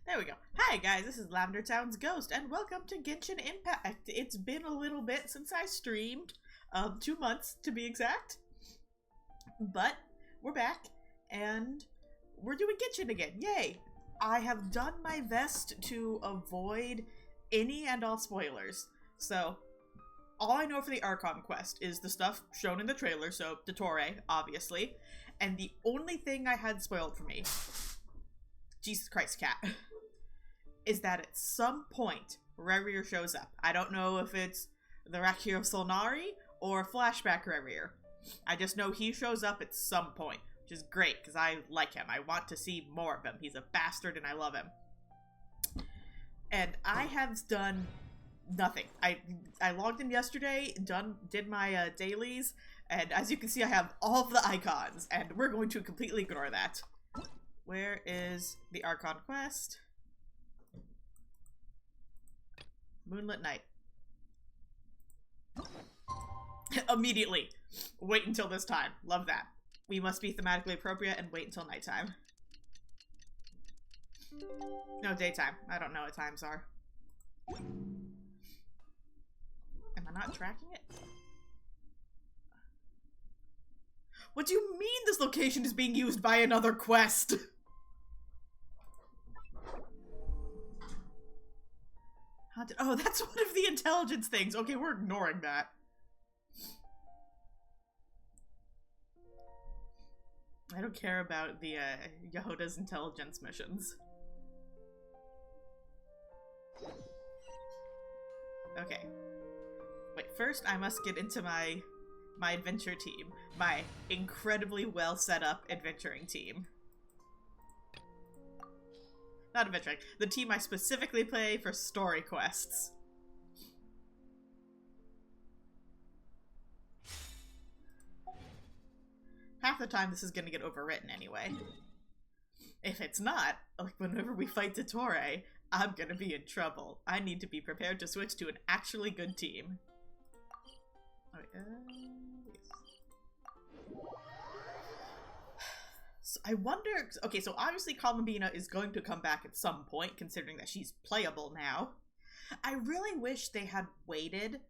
There we go. Hi guys, this is Lavender Town's Ghost, and welcome to Genshin Impact. It's been a little bit since I streamed, 2 months to be exact. But we're back, and we're doing Genshin again. Yay! I have done my best to avoid any and all spoilers. So, all I know for the Archon Quest is the stuff shown in the trailer, so the Torre, obviously. And the only thing I had spoiled for me, Jesus Christ, cat, is that at some point, Rerir shows up. I don't know if it's the Rakir of Solnari or Flashback Rerir. I just know he shows up at some point, which is great, because I like him. I want to see more of him. He's a bastard, and I love him. And I have done nothing. I logged in yesterday, did my dailies, and as you can see, I have all of the icons, and we're going to completely ignore that. Where is the Archon Quest? Moonlit Night. Immediately. Wait until this time. Love that. We must be thematically appropriate and wait until nighttime. No, daytime. I don't know what times are. Am I not tracking it? What do you mean this location is being used by another quest? Oh, that's one of the intelligence things. Okay, we're ignoring that. I don't care about the Yehuda's intelligence missions. Okay. Wait, first I must get into my adventure team. My incredibly well set up adventuring team. Not adventuring. The team I specifically play for story quests. Half the time this is gonna get overwritten anyway. If it's not, like whenever we fight the Torre, I'm gonna be in trouble. I need to be prepared to switch to an actually good team. Yes. So I wonder, okay, so obviously Columbina is going to come back at some point, considering that she's playable now. I really wish they had waited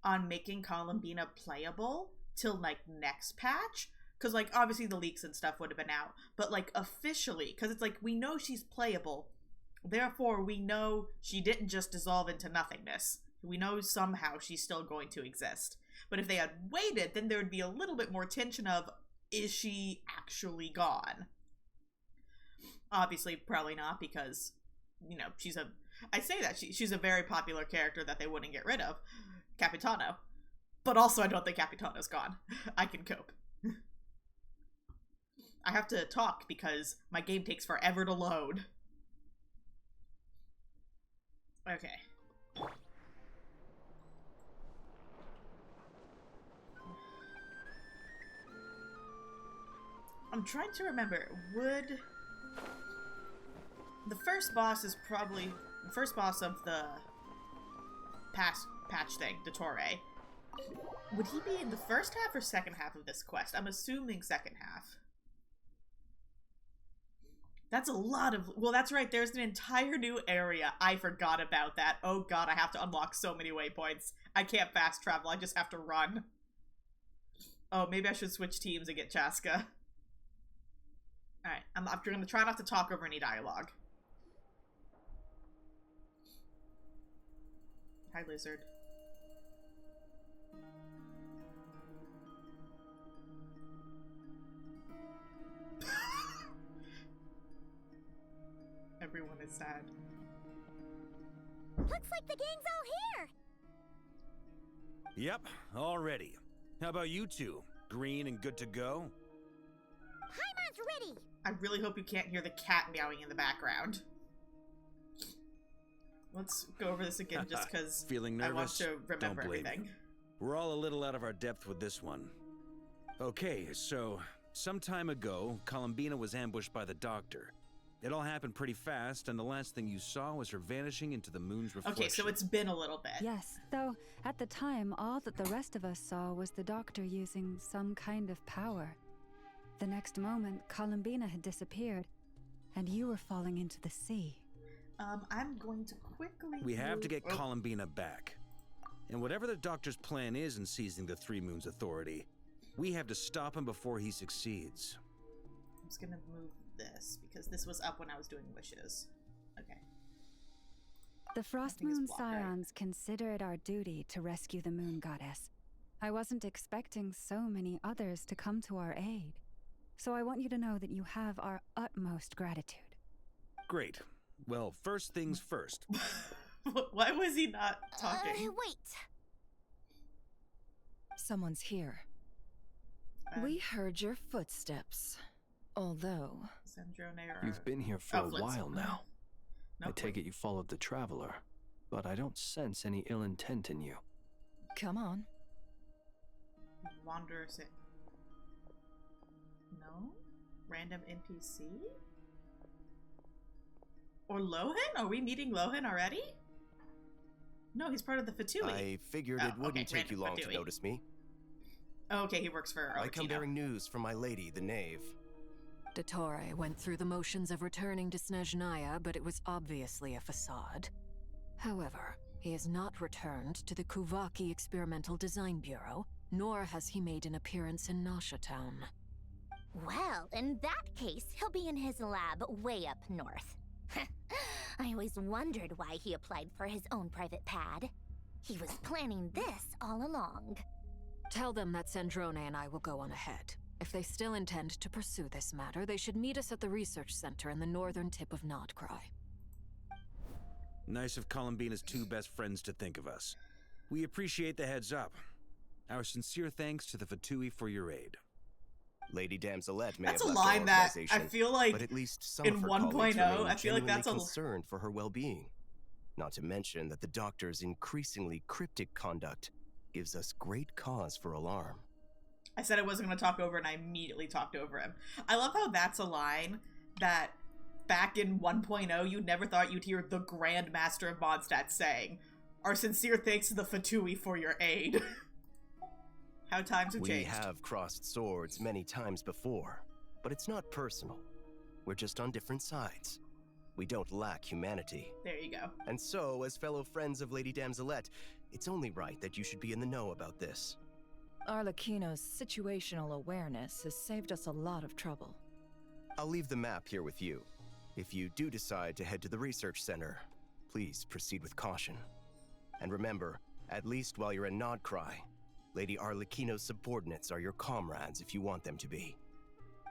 on making Columbina playable till, like, next patch. Because, like, obviously the leaks and stuff would have been out. But, like, officially, because it's like, we know she's playable. Therefore, we know she didn't just dissolve into nothingness. We know somehow she's still going to exist. But if they had waited, then there would be a little bit more tension of, is she actually gone? Obviously, probably not, because, you know, I say that, she's a very popular character that they wouldn't get rid of. Capitano. But also, I don't think Capitano's gone. I can cope. I have to talk because my game takes forever to load. Okay. I'm trying to remember, the first boss is probably the first boss of the patch thing, the Torre. Would he be in the first half or second half of this quest? I'm assuming second half. That's a lot of, well, that's right, there's an entire new area. I forgot about that. Oh god, I have to unlock so many waypoints. I can't fast travel, I just have to run. Oh, maybe I should switch teams and get Chaska. Alright, I'm gonna try not to talk over any dialogue. Hi, lizard. Everyone is sad. Looks like the gang's all here! Yep, all ready. How about you two? Green and good to go? Paimon's ready! I really hope you can't hear the cat meowing in the background. Let's go over this again just because I want to remember everything. We're all a little out of our depth with this one. Okay, so some time ago, Columbina was ambushed by the doctor. It all happened pretty fast, and the last thing you saw was her vanishing into the moon's reflection. Okay, so it's been a little bit. Yes, though at the time, all that the rest of us saw was the doctor using some kind of power. The next moment, Columbina had disappeared, and you were falling into the sea. I'm going to quickly. We have to get Oh, Columbina back. And whatever the Doctor's plan is in seizing the Three Moons Authority, we have to stop him before he succeeds. I'm just gonna move this because this was up when I was doing wishes. Okay. The Frost Nothing is Moon blocked, right? Scions consider it our duty to rescue the Moon Goddess. I wasn't expecting so many others to come to our aid. So I want you to know that you have our utmost gratitude. Great. Well, first things first. Why was he not talking? Wait. Someone's here. We heard your footsteps. Although... Sandrone or... You've been here for a Flintstone. while now. No, I take it you followed the Traveler, but I don't sense any ill intent in you. Come on. Wanderer say. No? Random NPC? Or Lohan? Are we meeting Lohan already? No, he's part of the Fatui. I figured Oh, it wouldn't okay, take you random long to Fatui. notice me. Oh, okay, he works for I come Arlecchino. bearing news from my lady, the Knave. Dottore went through the motions of returning to Snezhnaya, but it was obviously a facade. However, he has not returned to the Kuvaki Experimental Design Bureau, nor has he made an appearance in Nasha Town. Well, in that case, he'll be in his lab way up north. I always wondered why he applied for his own private pad. He was planning this all along. Tell them that Sandrone and I will go on ahead. If they still intend to pursue this matter, they should meet us at the research center in the northern tip of Nodcry. Nice of Columbina's two best friends to think of us. We appreciate the heads up. Our sincere thanks to the Fatui for your aid. Lady Damselette may That's have a left our line that I organization, feel like but at least some in of her 1.0, colleagues I remain feel like that's genuinely a- concerned for her well-being. Not to mention that the Doctor's increasingly cryptic conduct gives us great cause for alarm. I said I wasn't going to talk over and I immediately talked over him. I love how that's a line that back in 1.0 you never thought you'd hear the Grand Master of Mondstadt saying. Our sincere thanks to the Fatui for your aid. How times have We changed. have crossed swords many times before, but it's not personal. We're just on different sides. We don't lack humanity. There you go. And so, as fellow friends of Lady Damselette, it's only right that you should be in the know about this. Arlecchino's situational awareness has saved us a lot of trouble. I'll leave the map here with you. If you do decide to head to the research center, please proceed with caution. And remember, at least while you're in Nodcry, Lady Arlecchino's subordinates are your comrades if you want them to be.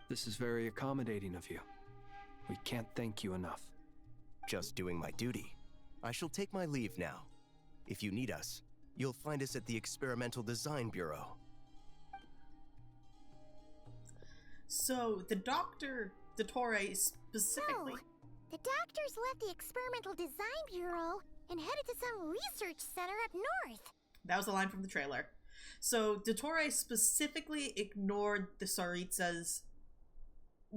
This is very accommodating of you. We can't thank you enough. Just doing my duty. I shall take my leave now. If you need us, you'll find us at the Experimental Design Bureau. So, the Dr. Dottore specifically... Oh, the doctors left the Experimental Design Bureau and headed to some research center up north. That was a line from the trailer. So, Dottore specifically ignored the Tsaritsa's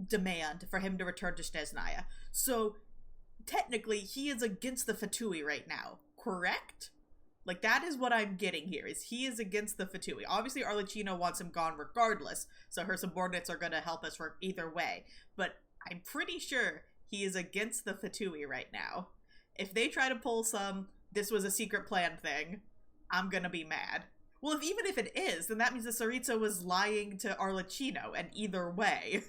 demand for him to return to Snezhnaya. So, technically, he is against the Fatui right now, correct? Like, that is what I'm getting here, is he is against the Fatui. Obviously, Arlecchino wants him gone regardless, so her subordinates are going to help us for either way. But I'm pretty sure he is against the Fatui right now. If they try to pull some, this was a secret plan thing, I'm going to be mad. Well, even if it is, then that means the Tsaritsa was lying to Arlecchino, and either way.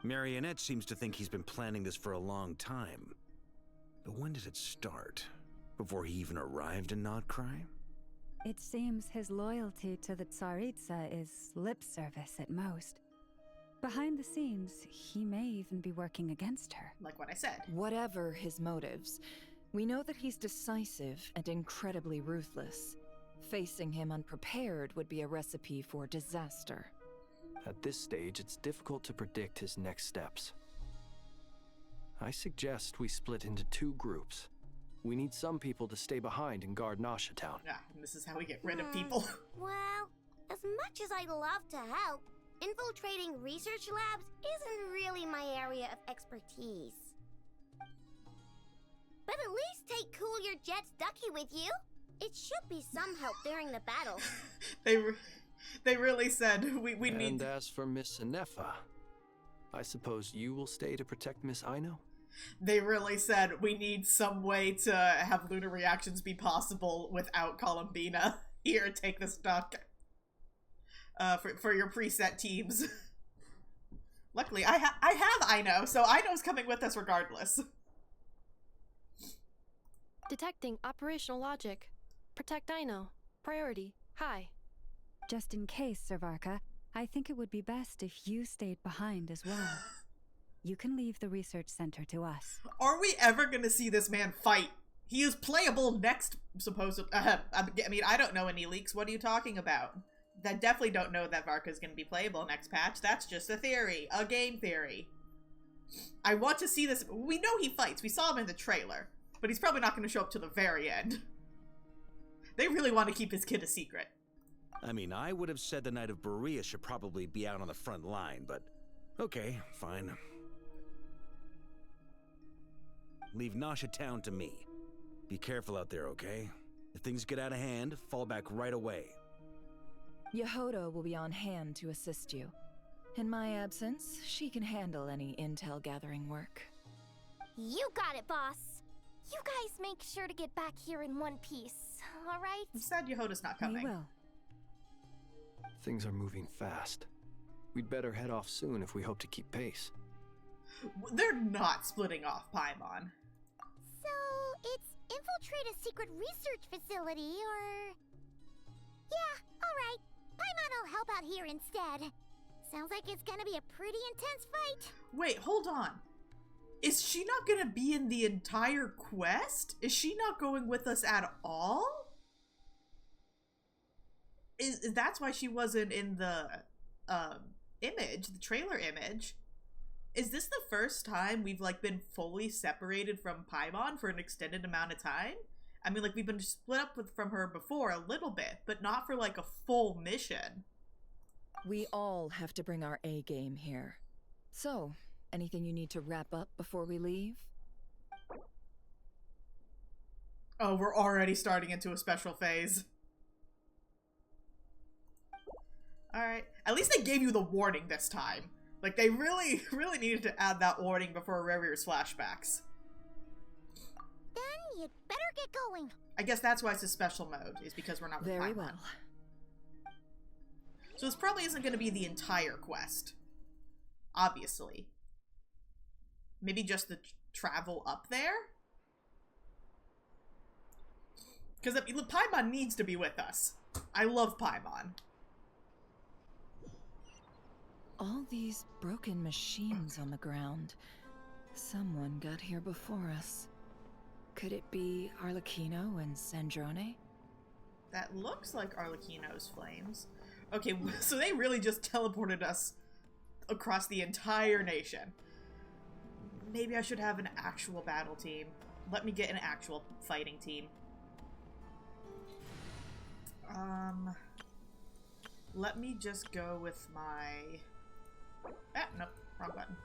Marionette seems to think he's been planning this for a long time. But when did it start? Before he even arrived in Nodcry? It seems his loyalty to the Tsaritsa is lip service at most. Behind the scenes, he may even be working against her. Like what I said. Whatever his motives, we know that he's decisive and incredibly ruthless. Facing him unprepared would be a recipe for disaster. At this stage, it's difficult to predict his next steps. I suggest we split into two groups. We need some people to stay behind and guard Nasha Town. Ah, and this is how we get rid of people. Well, as much as I'd love to help, infiltrating research labs isn't really my area of expertise. But at least take Cool Your Jet's ducky with you. It should be some help during the battle. They really said we And need... as for Miss Inefa, I suppose you will stay to protect Miss Aino? They really said we need some way to have lunar reactions be possible without Columbina. Here, take this duck. For your preset teams. Luckily, I have Aino, so Aino's coming with us regardless. Detecting operational logic. Protect Aino. Priority. High. Just in case, Servarka, I think it would be best if you stayed behind as well. You can leave the research center to us. Are we ever gonna see this man fight? He is playable next, I mean, I don't know any leaks. What are you talking about? I definitely don't know that Varka's gonna be playable next patch. That's just a theory. A game theory. I want to see this. We know he fights. We saw him in the trailer. But he's probably not gonna show up to the very end. They really want to keep his kid a secret. I mean, I would have said the Knight of Berea should probably be out on the front line, but okay, fine. Leave Nasha Town to me. Be careful out there, okay? If things get out of hand, fall back right away. Yehodo will be on hand to assist you. In my absence, she can handle any intel gathering work. You got it, boss. You guys make sure to get back here in one piece, all right? I'm sad Yehoda's not coming. We will. Things are moving fast. We'd better head off soon if we hope to keep pace. They're not splitting off Paimon. So, it's infiltrate a secret research facility, or... Yeah, alright. Paimon will help out here instead. Sounds like it's gonna be a pretty intense fight. Wait, hold on. Is she not gonna be in the entire quest? Is she not going with us at all? That's why she wasn't in the image, the trailer image. Is this the first time we've like been fully separated from Paimon for an extended amount of time? I mean, like, we've been split up from her before a little bit, but not for like a full mission. We all have to bring our A game here. So, anything you need to wrap up before we leave? Oh, we're already starting into a special phase. Alright. At least they gave you the warning this time. Like, they really, really needed to add that warning before Revir's flashbacks. Then you'd better get going. I guess that's why it's a special mode, is because we're not with Very Paimon. well. So this probably isn't going to be the entire quest. Obviously. Maybe just the travel up there? Because Paimon needs to be with us. I love Paimon. All these broken machines on the ground. Someone got here before us. Could it be Arlecchino and Sandrone? That looks like Arlecchino's flames. Okay, so they really just teleported us across the entire nation. Maybe I should have an actual battle team. Let me get an actual fighting team. Let me just go with my... Ah, nope, wrong button.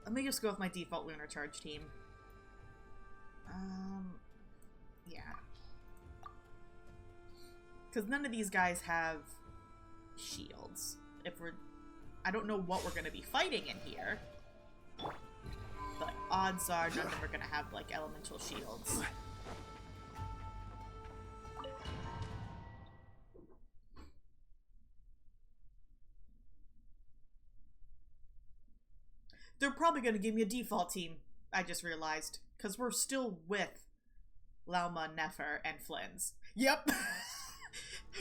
Let me just go with my default Lunar Charge team. Yeah. Because none of these guys have shields. I don't know what we're going to be fighting in here. But odds are none of them are going to have, like, elemental shields. They're probably going to give me a default team, I just realized. Because we're still with Lauma, Nefer, and Flynn's. Yep!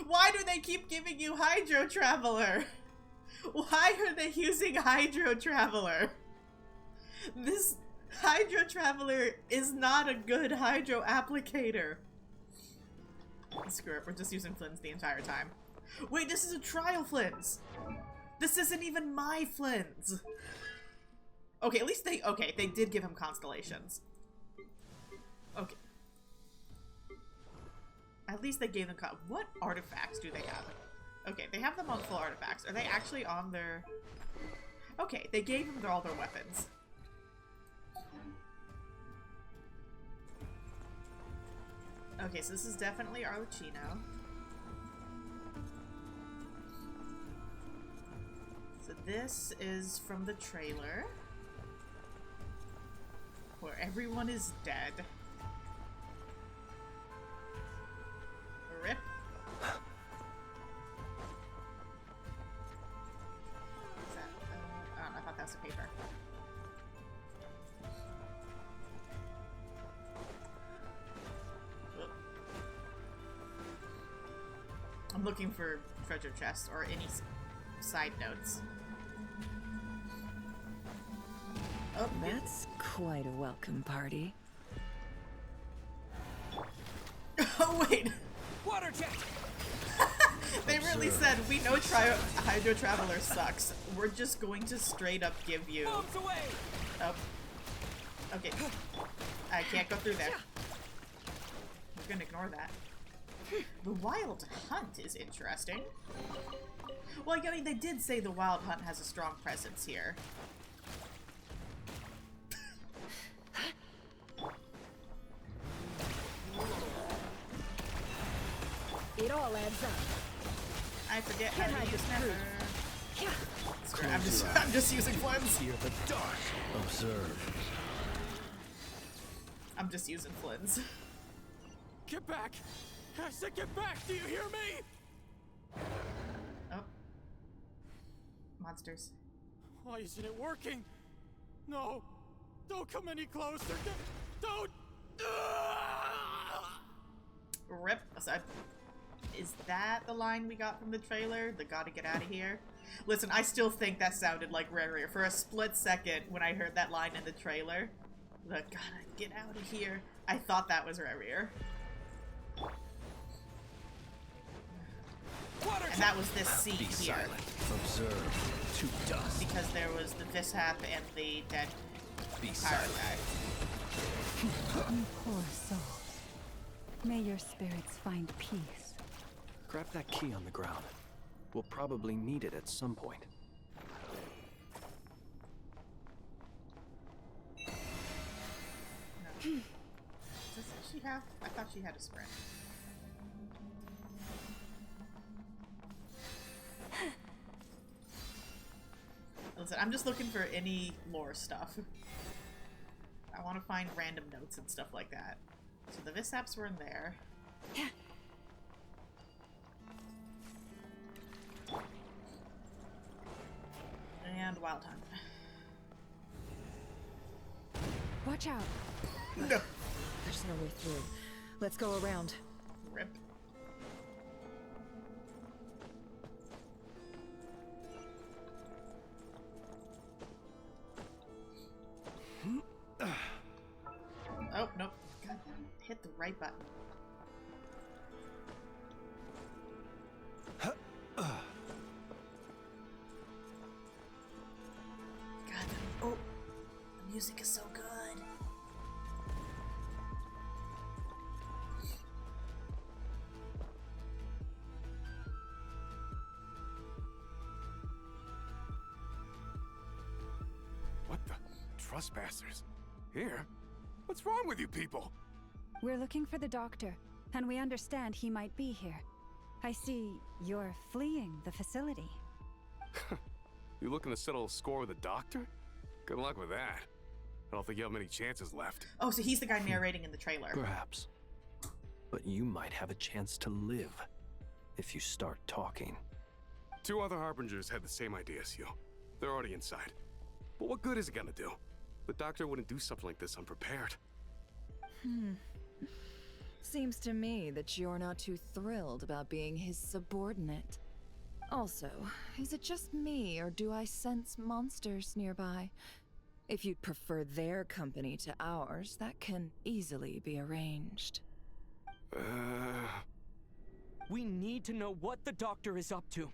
Why do they keep giving you Hydro Traveler? Why are they using Hydro Traveler? This Hydro Traveler is not a good Hydro applicator. Screw it, we're just using Flynn's the entire time. Wait, this is a trial Flynn's! This isn't even my Flynn's! Okay, at least they did give him constellations. Okay. At least they gave them what artifacts do they have? Okay, they have them on full artifacts. Are they actually on their... Okay, they gave them all their weapons. Okay, so this is definitely Arlecchino. this is from the trailer, where everyone is dead. Rip. What's that? Oh, I thought that was a paper. Whoop. I'm looking for treasure chests or any side notes. Oh, That's quite a welcome party. oh wait. Water jet! They really said, we know Hydro Traveler sucks. We're just going to straight up give you... Bombs away! Oh. Okay. I can't go through there. We're gonna ignore that. The Wild Hunt is interesting. Well, I mean, they did say the Wild Hunt has a strong presence here. It all adds up. I forget how to use never. I'm just using Flins. Fear the dark. Observe. I'm just using Flins. Get back! I said get back! Do you hear me? Oh. Monsters. Why isn't it working? No! Don't come any closer! Don't! Rip. So is that the line we got from the trailer? The gotta get out of here? Listen, I still think that sounded like Rare. For a split second, when I heard that line in the trailer, the gotta get out of here, I thought that was Rare. And that was this scene Be here. silent. Observe. To dust. Because there was the Vishap and the dead Be pirate silent. guy. You poor soul. May your spirits find peace. Grab that key on the ground. We'll probably need it at some point. No. Does she have? I thought she had a sprint. Listen, I'm just looking for any lore stuff. I want to find random notes and stuff like that. So the Vishaps were in there. And Wild Hunt. Watch out. No. There's no way through. Let's go around. Rip. Oh, nope. God, hit the right button. God, oh, the music is so good. What the? Trespassers? Here? What's wrong with you people? We're looking for the doctor, and we understand he might be here. I see you're fleeing the facility. You looking to settle a score with a doctor? Good luck with that. I don't think you have many chances left. Oh, so he's the guy narrating in the trailer. Perhaps. But you might have a chance to live if you start talking. 2 other Harbingers had the same idea as you. They're already inside. But what good is it gonna do? The doctor wouldn't do something like this unprepared. Seems to me that you're not too thrilled about being his subordinate. Also, is it just me, or do I sense monsters nearby? If you'd prefer their company to ours, that can easily be arranged. We need to know what the doctor is up to.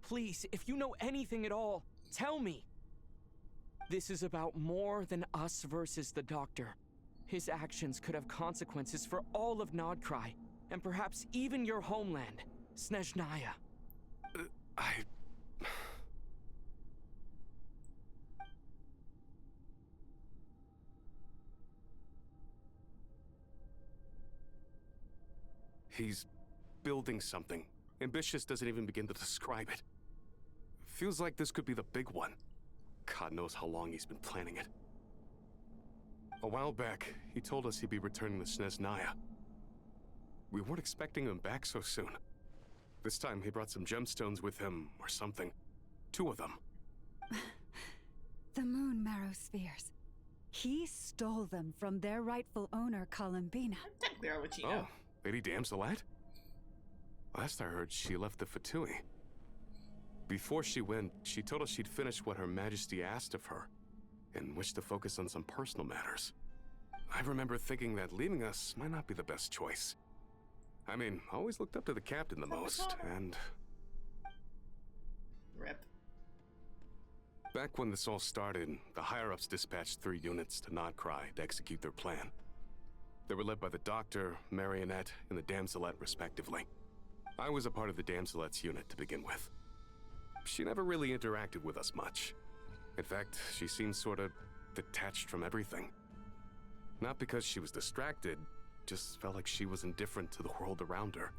Please, if you know anything at all, tell me. This is about more than us versus the doctor. His actions could have consequences for all of Nodcry, and perhaps even your homeland, Snezhnaya. He's building something. Ambitious doesn't even begin to describe it. Feels like this could be the big one. God knows how long he's been planning it. A while back, he told us he'd be returning to Snezhnaya. We weren't expecting him back so soon. This time he brought some gemstones with him, or something. 2 of them. The moon marrow spheres. He stole them from their rightful owner, Columbina. Technically, our Wachino. Oh, Lady Damselat? Last I heard, she left the Fatui. Before she went, she told us she'd finish what Her Majesty asked of her, and wished to focus on some personal matters. I remember thinking that leaving us might not be the best choice. I mean, I always looked up to the captain the most, and... Rip. Back when this all started, the higher-ups dispatched 3 units to Nodcry to execute their plan. They were led by the Doctor, Marionette, and the Damselet, respectively. I was a part of the Damselet's unit to begin with. She never really interacted with us much. In fact, she seemed sort of detached from everything. Not because she was distracted, just felt like she was indifferent to the world around her.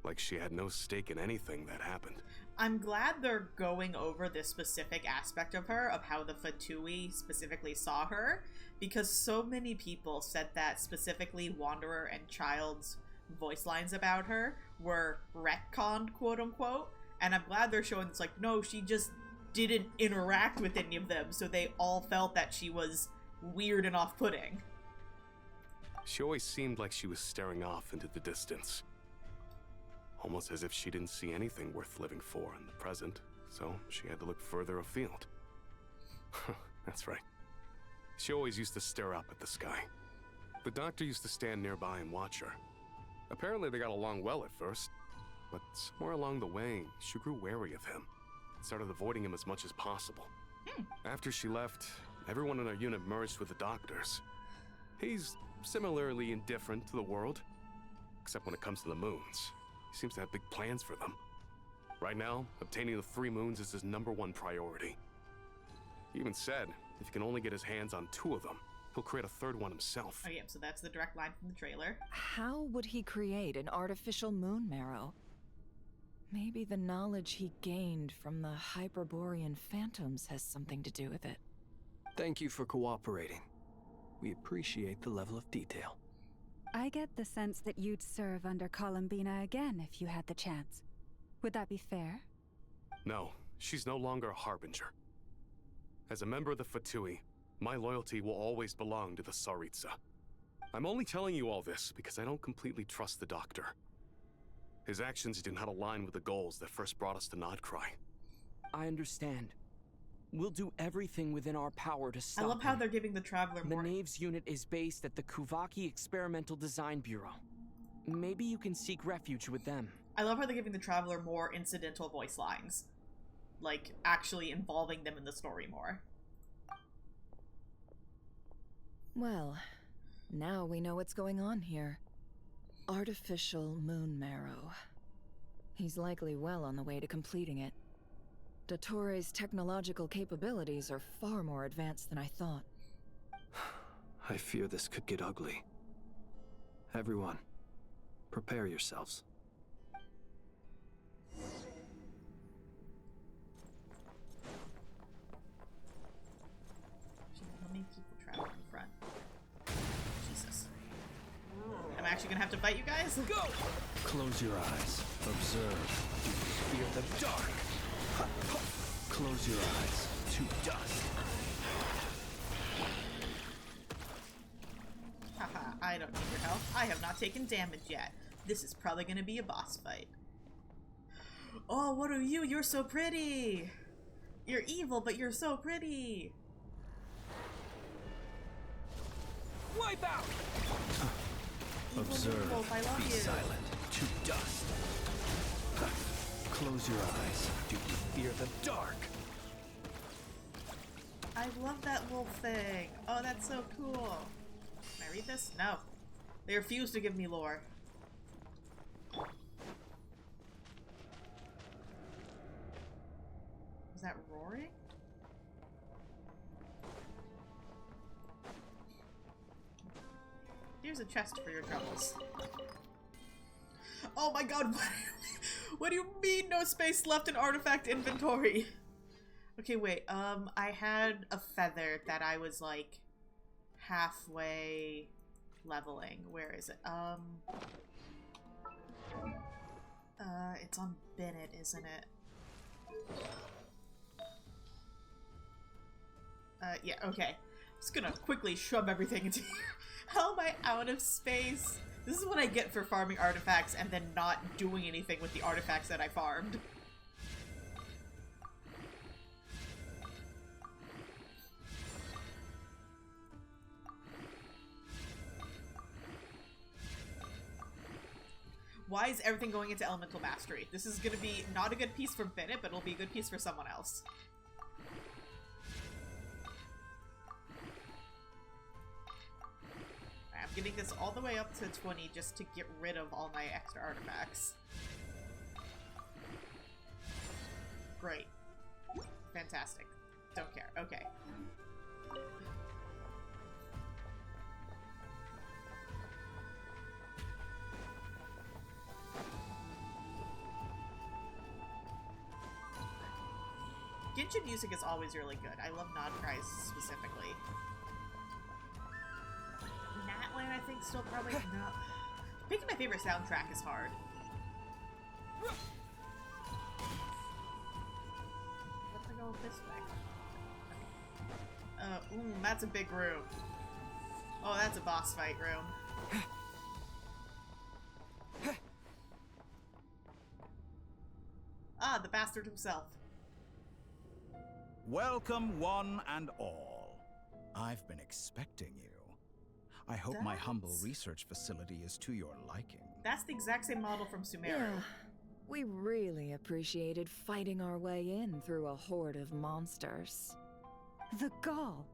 Like she had no stake in anything that happened. I'm glad they're going over this specific aspect of her, of how the Fatui specifically saw her, because so many people said that specifically Wanderer and Child's voice lines about her were retconned, quote-unquote, and I'm glad they're showing it's like, no, she just didn't interact with any of them, so they all felt that she was weird and off-putting. She always seemed like she was staring off into the distance. Almost as if she didn't see anything worth living for in the present, so she had to look further afield. That's right. She always used to stare up at the sky. The Doctor used to stand nearby and watch her. Apparently they got along well at first, but somewhere along the way, she grew wary of him and started avoiding him as much as possible. After she left, everyone in our unit merged with the Doctor's. He's similarly indifferent to the world, except when it comes to the moons. He seems to have big plans for them. Right now, obtaining the 3 moons is his #1 priority. He even said, if he can only get his hands on 2 of them, he'll create a 3rd one himself. Oh yeah, so that's the direct line from the trailer. How would he create an artificial moon marrow? Maybe the knowledge he gained from the Hyperborean phantoms has something to do with it. Thank you for cooperating. We appreciate the level of detail. I get the sense that you'd serve under Columbina again if you had the chance. Would that be fair? No, she's no longer a Harbinger. As a member of the Fatui, my loyalty will always belong to the Tsaritsa. I'm only telling you all this because I don't completely trust the Doctor. His actions do not align with the goals that first brought us to Nodcry. I understand. We'll do everything within our power to stop I love how him. they're giving the Traveler The more... Knaves unit is based at the Kuvaki Experimental Design Bureau. Maybe you can seek refuge with them. I love how they're giving the Traveler more incidental voice lines. Like, actually involving them in the story more. Well, now we know what's going on here. Artificial moon marrow. He's likely well on the way to completing it. Dottore's technological capabilities are far more advanced than I thought. I fear this could get ugly. Everyone, prepare yourselves. How many people travel in front? Jesus. I'm actually gonna have to fight you guys? Go! Close your eyes. Observe. Fear the dark. Close your eyes to dust. Haha, I don't need your help. I have not taken damage yet. This is probably gonna be a boss fight. Oh, what are you? You're so pretty! You're evil, but you're so pretty! Wipe out! Observe. Wolf, I love Be you. silent. To dust. Close your eyes. Do you fear the dark? I love that wolf thing. Oh, that's so cool. Can I read this? No. They refuse to give me lore. Was that roaring? Here's a chest for your troubles. Oh my god, What do you mean no space left in artifact inventory? Okay, wait, I had a feather that I was, like, halfway leveling. Where is it? It's on Bennett, isn't it? Yeah, okay. I'm just gonna quickly shove everything into here. How am I out of space? This is what I get for farming artifacts and then not doing anything with the artifacts that I farmed. Why is everything going into Elemental Mastery? This is gonna be not a good piece for Bennett, but it'll be a good piece for someone else. I'm getting this all the way up to 20 just to get rid of all my extra artifacts. Great. Fantastic. Don't care. Okay. Genshin music is always really good. I love Nod Cries specifically. Natlan, I think, still probably no. Picking my favorite soundtrack is hard. Let's go this way. That's a big room. Oh, that's a boss fight room. Ah, the bastard himself. Welcome, one and all. I've been expecting you. I hope my humble research facility is to your liking. That's the exact same model from Sumeru. Yeah, we really appreciated fighting our way in through a horde of monsters. The gall.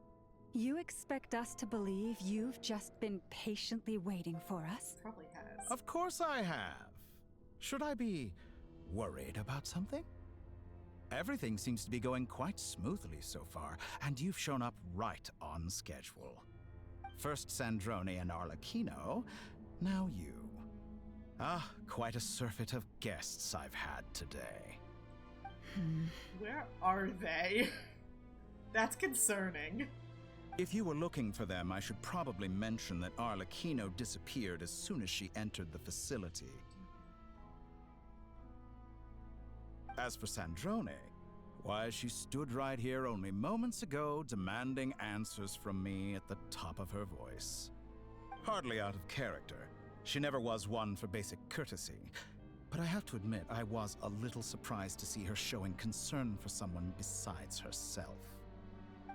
You expect us to believe you've just been patiently waiting for us? Probably has. Of course I have. Should I be worried about something? Everything seems to be going quite smoothly so far, and you've shown up right on schedule. First Sandrone and Arlecchino, now you. Ah, quite a surfeit of guests I've had today. Where are they? That's concerning. If you were looking for them, I should probably mention that Arlecchino disappeared as soon as she entered the facility. As for Sandrone, why, she stood right here only moments ago demanding answers from me at the top of her voice. Hardly out of character. She never was one for basic courtesy. But I have to admit, I was a little surprised to see her showing concern for someone besides herself.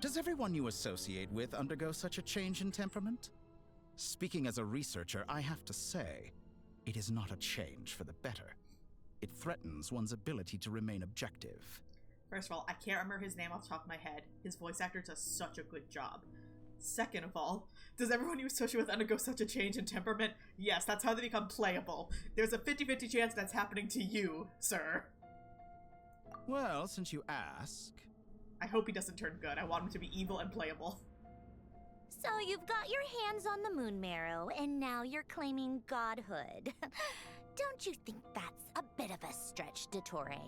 Does everyone you associate with undergo such a change in temperament? Speaking as a researcher, I have to say, it is not a change for the better. It threatens one's ability to remain objective. First of all, I can't remember his name off the top of my head. His voice actor does such a good job. Second of all, does everyone you associate with undergo such a change in temperament? Yes, that's how they become playable. There's a 50-50 chance that's happening to you, sir. Well, since you ask... I hope he doesn't turn good. I want him to be evil and playable. So you've got your hands on the moon marrow, and now you're claiming godhood. Don't you think that's a bit of a stretch, Dottore?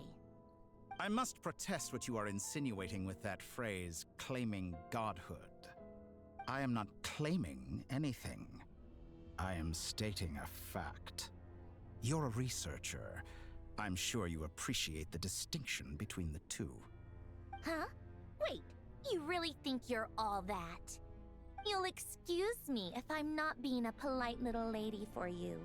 I must protest what you are insinuating with that phrase, claiming godhood. I am not claiming anything. I am stating a fact. You're a researcher. I'm sure you appreciate the distinction between the two. Huh? Wait, you really think you're all that? You'll excuse me if I'm not being a polite little lady for you.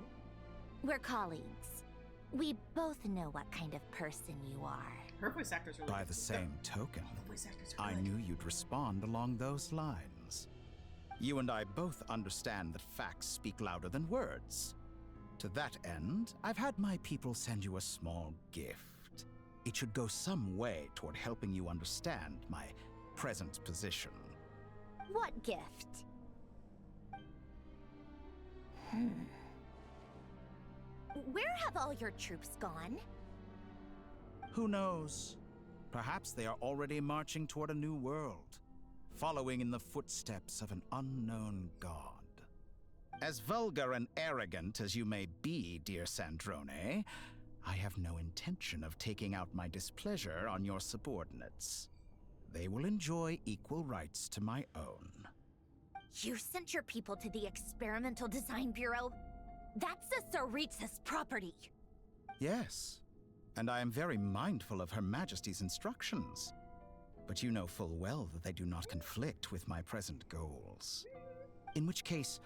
We're colleagues. We both know what kind of person you are. Her voice actor's really By good. the same token, Voice actors are I good. knew you'd respond along those lines. You and I both understand that facts speak louder than words. To that end, I've had my people send you a small gift. It should go some way toward helping you understand my present position. What gift? Where have all your troops gone? Who knows? Perhaps they are already marching toward a new world, following in the footsteps of an unknown god. As vulgar and arrogant as you may be, dear Sandrone, I have no intention of taking out my displeasure on your subordinates. They will enjoy equal rights to my own. You sent your people to the Experimental Design Bureau? That's a Saritsa's property. Yes, and I am very mindful of Her Majesty's instructions. But you know full well that they do not conflict with my present goals. In which case,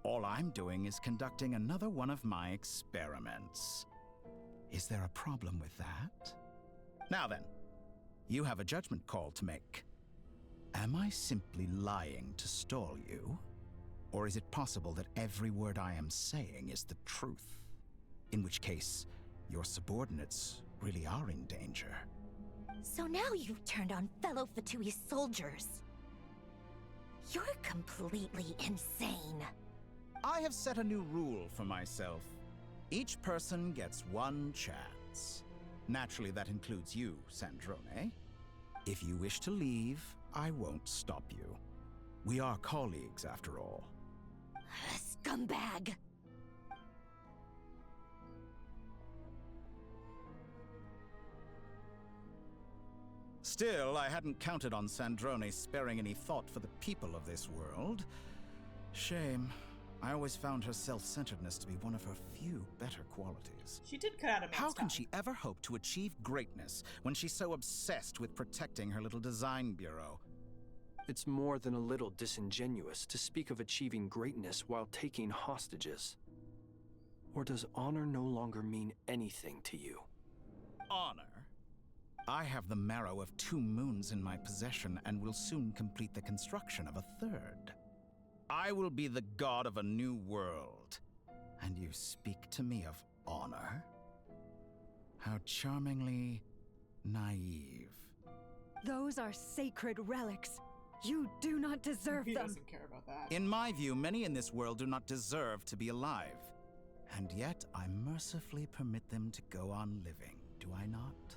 all I'm doing is conducting another one of my experiments. Is there a problem with that? Now then, you have a judgment call to make. Am I simply lying to stall you? Or is it possible that every word I am saying is the truth? In which case, your subordinates really are in danger. So now you've turned on fellow Fatui soldiers. You're completely insane. I have set a new rule for myself. Each person gets one chance. Naturally, that includes you, Sandrone. If you wish to leave, I won't stop you. We are colleagues, after all. Scumbag! Still, I hadn't counted on Sandrone sparing any thought for the people of this world. Shame. I always found her self-centeredness to be one of her few better qualities. She did cut out a man's How can tongue. she ever hope to achieve greatness when she's so obsessed with protecting her little design bureau? It's more than a little disingenuous to speak of achieving greatness while taking hostages. Or does honor no longer mean anything to you? Honor? I have the marrow of 2 moons in my possession and will soon complete the construction of a 3rd. I will be the god of a new world. And you speak to me of honor? How charmingly naive. Those are sacred relics. You do not deserve He them. doesn't care about that. In my view, many in this world do not deserve to be alive. And yet, I mercifully permit them to go on living, do I not?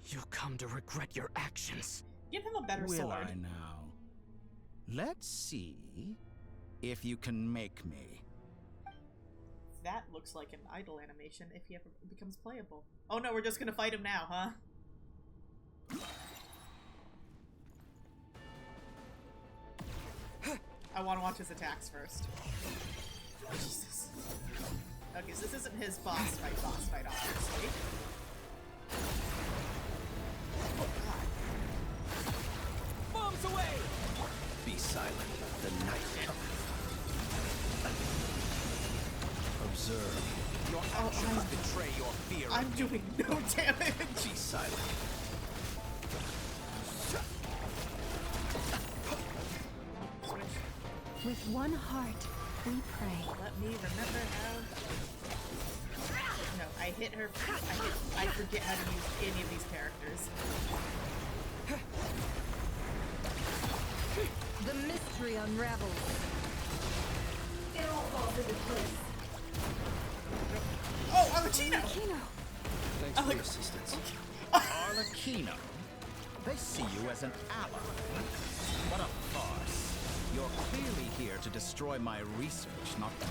You come to regret your actions. Give him a better Will sword. I now? Let's see if you can make me. That looks like an idle animation if he ever becomes playable. Oh no, we're just gonna fight him now, huh? I want to watch his attacks first. Jesus. Okay, so this isn't his boss fight, obviously. Oh god. Bombs away! Be silent. The night cometh. Observe. Your actions betray your fear. I'm doing no damage! Be silent. With one heart, we pray. Let me remember how. No, I hit her. I forget how to use any of these characters. The mystery unravels. It all falls into place. Oh, Arlecchino! Thanks for your assistance. Arlecchino? They see you as an ally. What a farce. You're clearly here to destroy my research, not me.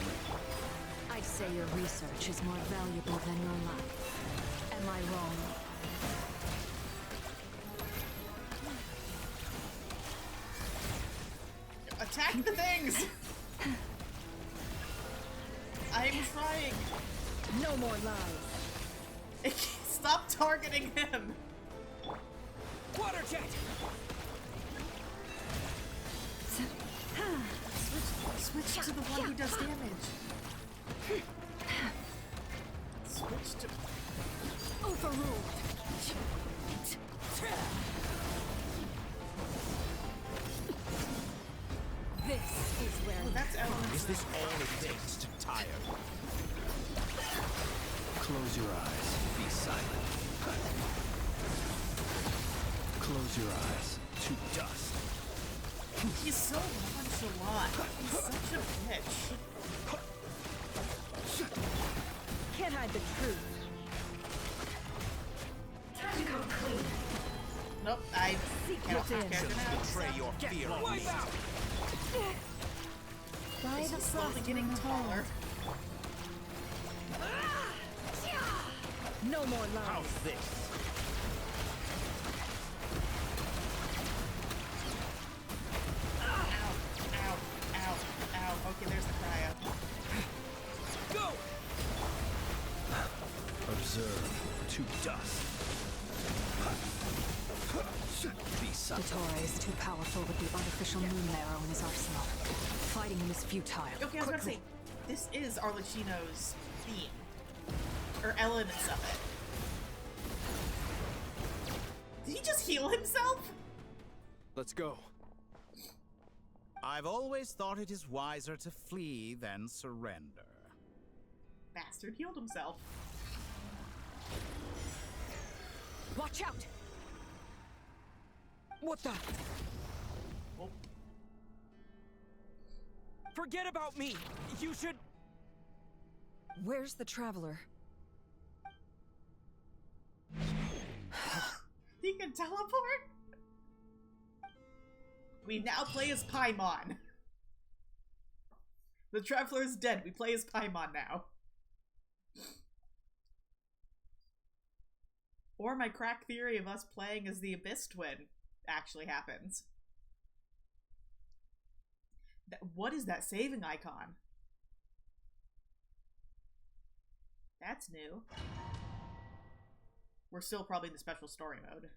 I'd say your research is more valuable than your life. Am I wrong? Attack the things! I'm trying. No more lies. Stop targeting him. Water jet! Switch to the one who does damage. Switch to... Overruled. This is where that's Ellen. Is this all it takes to tire? Close your eyes. Be silent. Close your eyes. To dust. He's so nonchalant. He's such a bitch. can't hide the truth. Time to go clean. Nope, I get off my Secret character now. Betray your fear of me. By This the is slowly frost getting in the taller. No more lies. How's this? Ow, ow, ow, ow. Okay, there's the cryo. Go! Observe to dust. Dottore is too powerful with the artificial moon marrow in his arsenal. Fighting him is futile. Okay, I was about to say, this is Arlecchino's theme. Or elements of it. Did he just heal himself? Let's go. I've always thought it is wiser to flee than surrender. Bastard healed himself. Watch out! What the? Oh. Forget about me! You should... Where's the Traveler? He can teleport? We now play as Paimon. The Traveler is dead. We play as Paimon now. Or my crack theory of us playing as the Abyss Twin actually happens. What is that saving icon? That's new. We're still probably in the special story mode.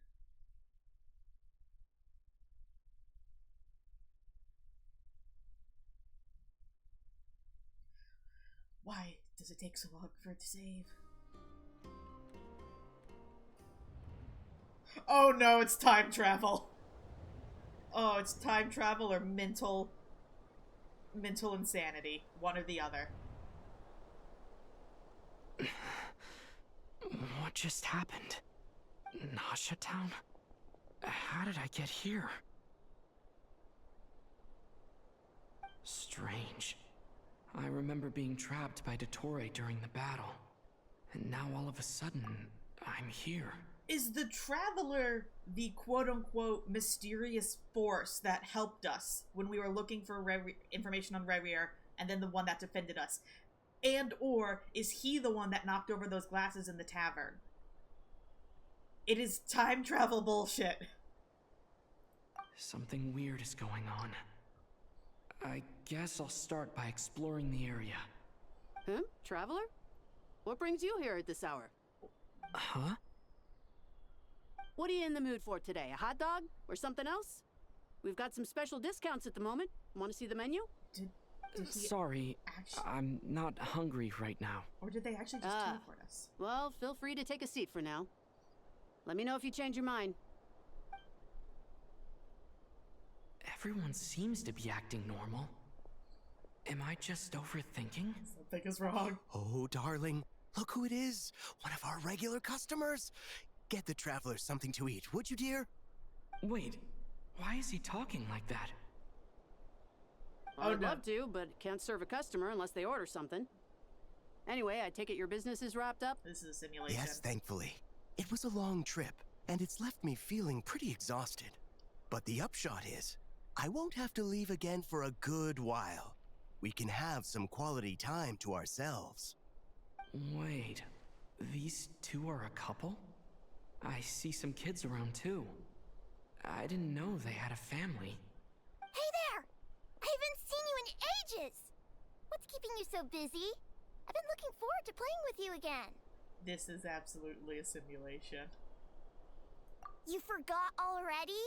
Why does it take so long for it to save? Oh no, it's time travel. Oh, it's time travel or mental insanity. One or the other. What just happened? Nasha Town? How did I get here? Strange. I remember being trapped by Dottore during the battle. And now all of a sudden, I'm here. Is the Traveler the quote-unquote mysterious force that helped us when we were looking for information on Revier, and then the one that defended us? And or is he the one that knocked over those glasses in the tavern? It is time travel bullshit. Something weird is going on. I guess I'll start by exploring the area. Huh? Traveler? What brings you here at this hour? Huh? What are you in the mood for today? A hot dog? Or something else? We've got some special discounts at the moment. Want to see the menu? Did he Sorry, I'm not hungry right now. Or did they actually just teleport us? Well, feel free to take a seat for now. Let me know if you change your mind. Everyone seems to be acting normal. Am I just overthinking? Something is wrong. Oh, darling, look who it is. One of our regular customers. Get the Traveler something to eat, would you, dear? Wait, why is he talking like that? Well, I'd love to, but can't serve a customer unless they order something. Anyway, I take it your business is wrapped up? This is a simulation. Yes, thankfully. It was a long trip, and it's left me feeling pretty exhausted. But the upshot is, I won't have to leave again for a good while. We can have some quality time to ourselves. Wait, these two are a couple? I see some kids around too. I didn't know they had a family. Hey there! I haven't seen you in ages! What's keeping you so busy? I've been looking forward to playing with you again. This is absolutely a simulation. You forgot already?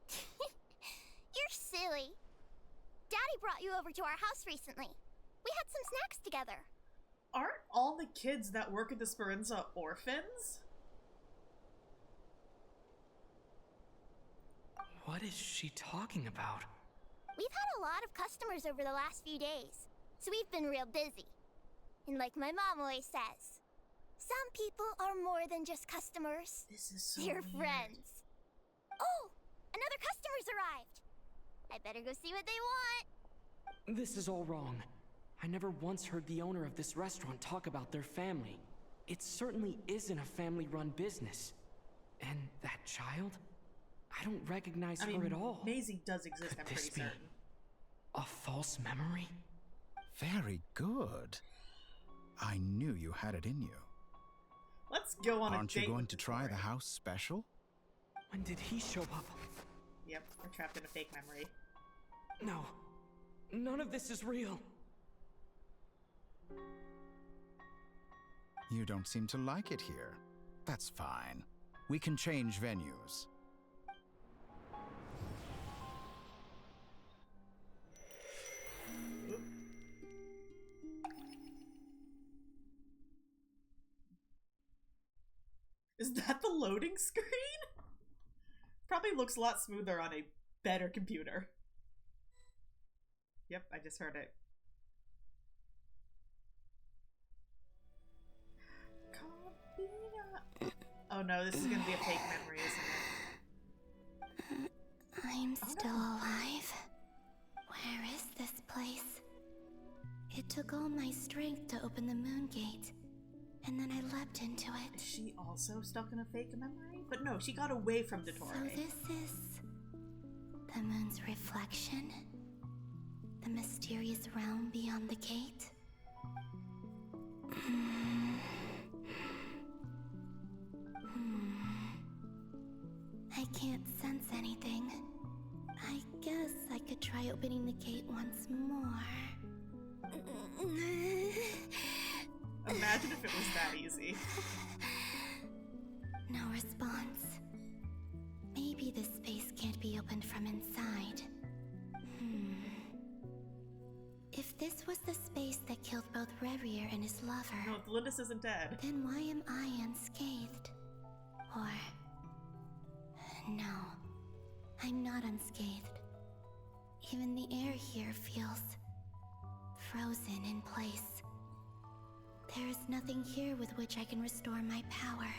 You're silly. Daddy brought you over to our house recently. We had some snacks together. Aren't all the kids that work at the Speranza orphans? What is she talking about? We've had a lot of customers over the last few days, so we've been real busy. And like my mom always says, some people are more than just customers. This is so They're weird. friends. Oh, another customer's arrived. I better go see what they want. This is all wrong. I never once heard the owner of this restaurant talk about their family. It certainly isn't a family-run business. And that child? I don't recognize her at all. Maisie does exist, Could I'm this pretty be certain. a false memory? Very good. I knew you had it in you. Let's go on a date. Aren't you going with to the try story. the house special? When did he show up? Yep, we're trapped in a fake memory. No. None of this is real. You don't seem to like it here. That's fine. We can change venues. Oop. Is that the loading screen? Probably looks a lot smoother on a better computer. Yep, I just heard it. Oh no, this is gonna be a fake memory, isn't it? I'm still alive. Where is this place? It took all my strength to open the moon gate, and then I leapt into it. Is she also stuck in a fake memory? But no, she got away from So Dottore. this is the moon's reflection? The mysterious realm beyond the gate? I can't sense anything. I guess I could try opening the gate once more. Imagine if it was that easy. No response. Maybe this space can't be opened from inside. If this was the space that killed both Revier and his lover... No, THOLINDIS isn't dead. Then why am I unscathed? Or... No, I'm not unscathed. Even the air here feels... frozen in place. There is nothing here with which I can restore my power.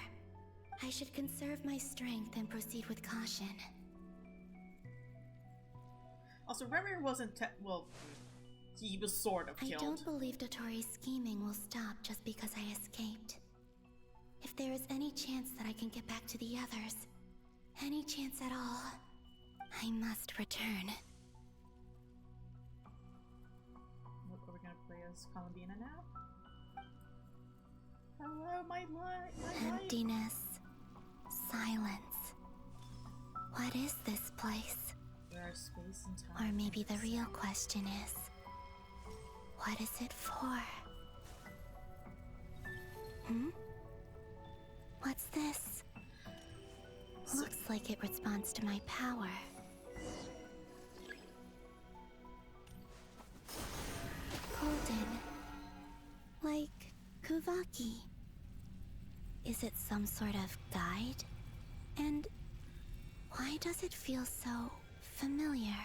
I should conserve my strength and proceed with caution. Also, Revier wasn't well, he was sort of I killed. don't believe Dottore's scheming will stop just because I escaped. If there is any chance that I can get back to the others, any chance at all, I must return. What, are we gonna play as Columbina now? Hello, my light. Emptiness. Silence. What is this place? There are space and time. Or maybe the real question is, what is it for? What's this? Looks like it responds to my power. Golden. Like Kuvaki. Is it some sort of guide? And why does it feel so familiar?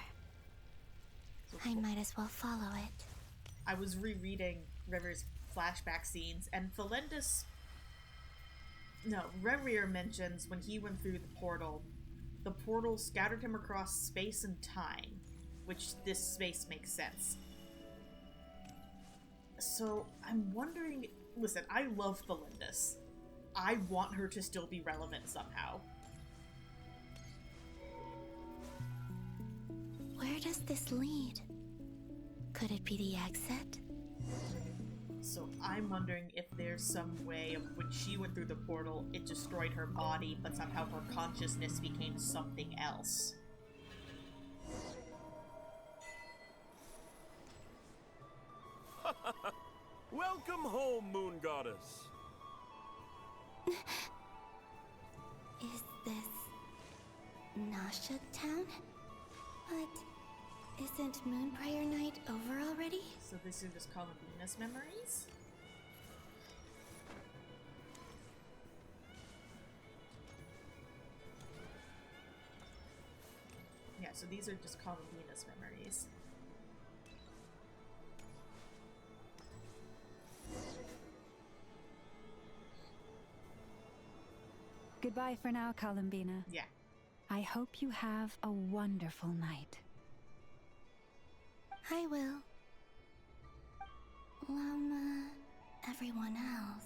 I might as well follow it. I was rereading Rivier's flashback scenes, and THOLINDIS... No, Revier mentions when he went through the portal scattered him across space and time, which this space makes sense. So, I'm wondering... Listen, I love THOLINDIS. I want her to still be relevant somehow. Where does this lead? Could it be the exit? So I'm wondering if there's some way of when she went through the portal, it destroyed her body, but somehow her consciousness became something else. Welcome home, Moon Goddess. Is this Nasha Town? But isn't Moonbriar Night over already? So these are just Columbina's memories? Yeah, so these are just Columbina's memories. Goodbye for now, Columbina. Yeah. I hope you have a wonderful night. I will. Lama, everyone else,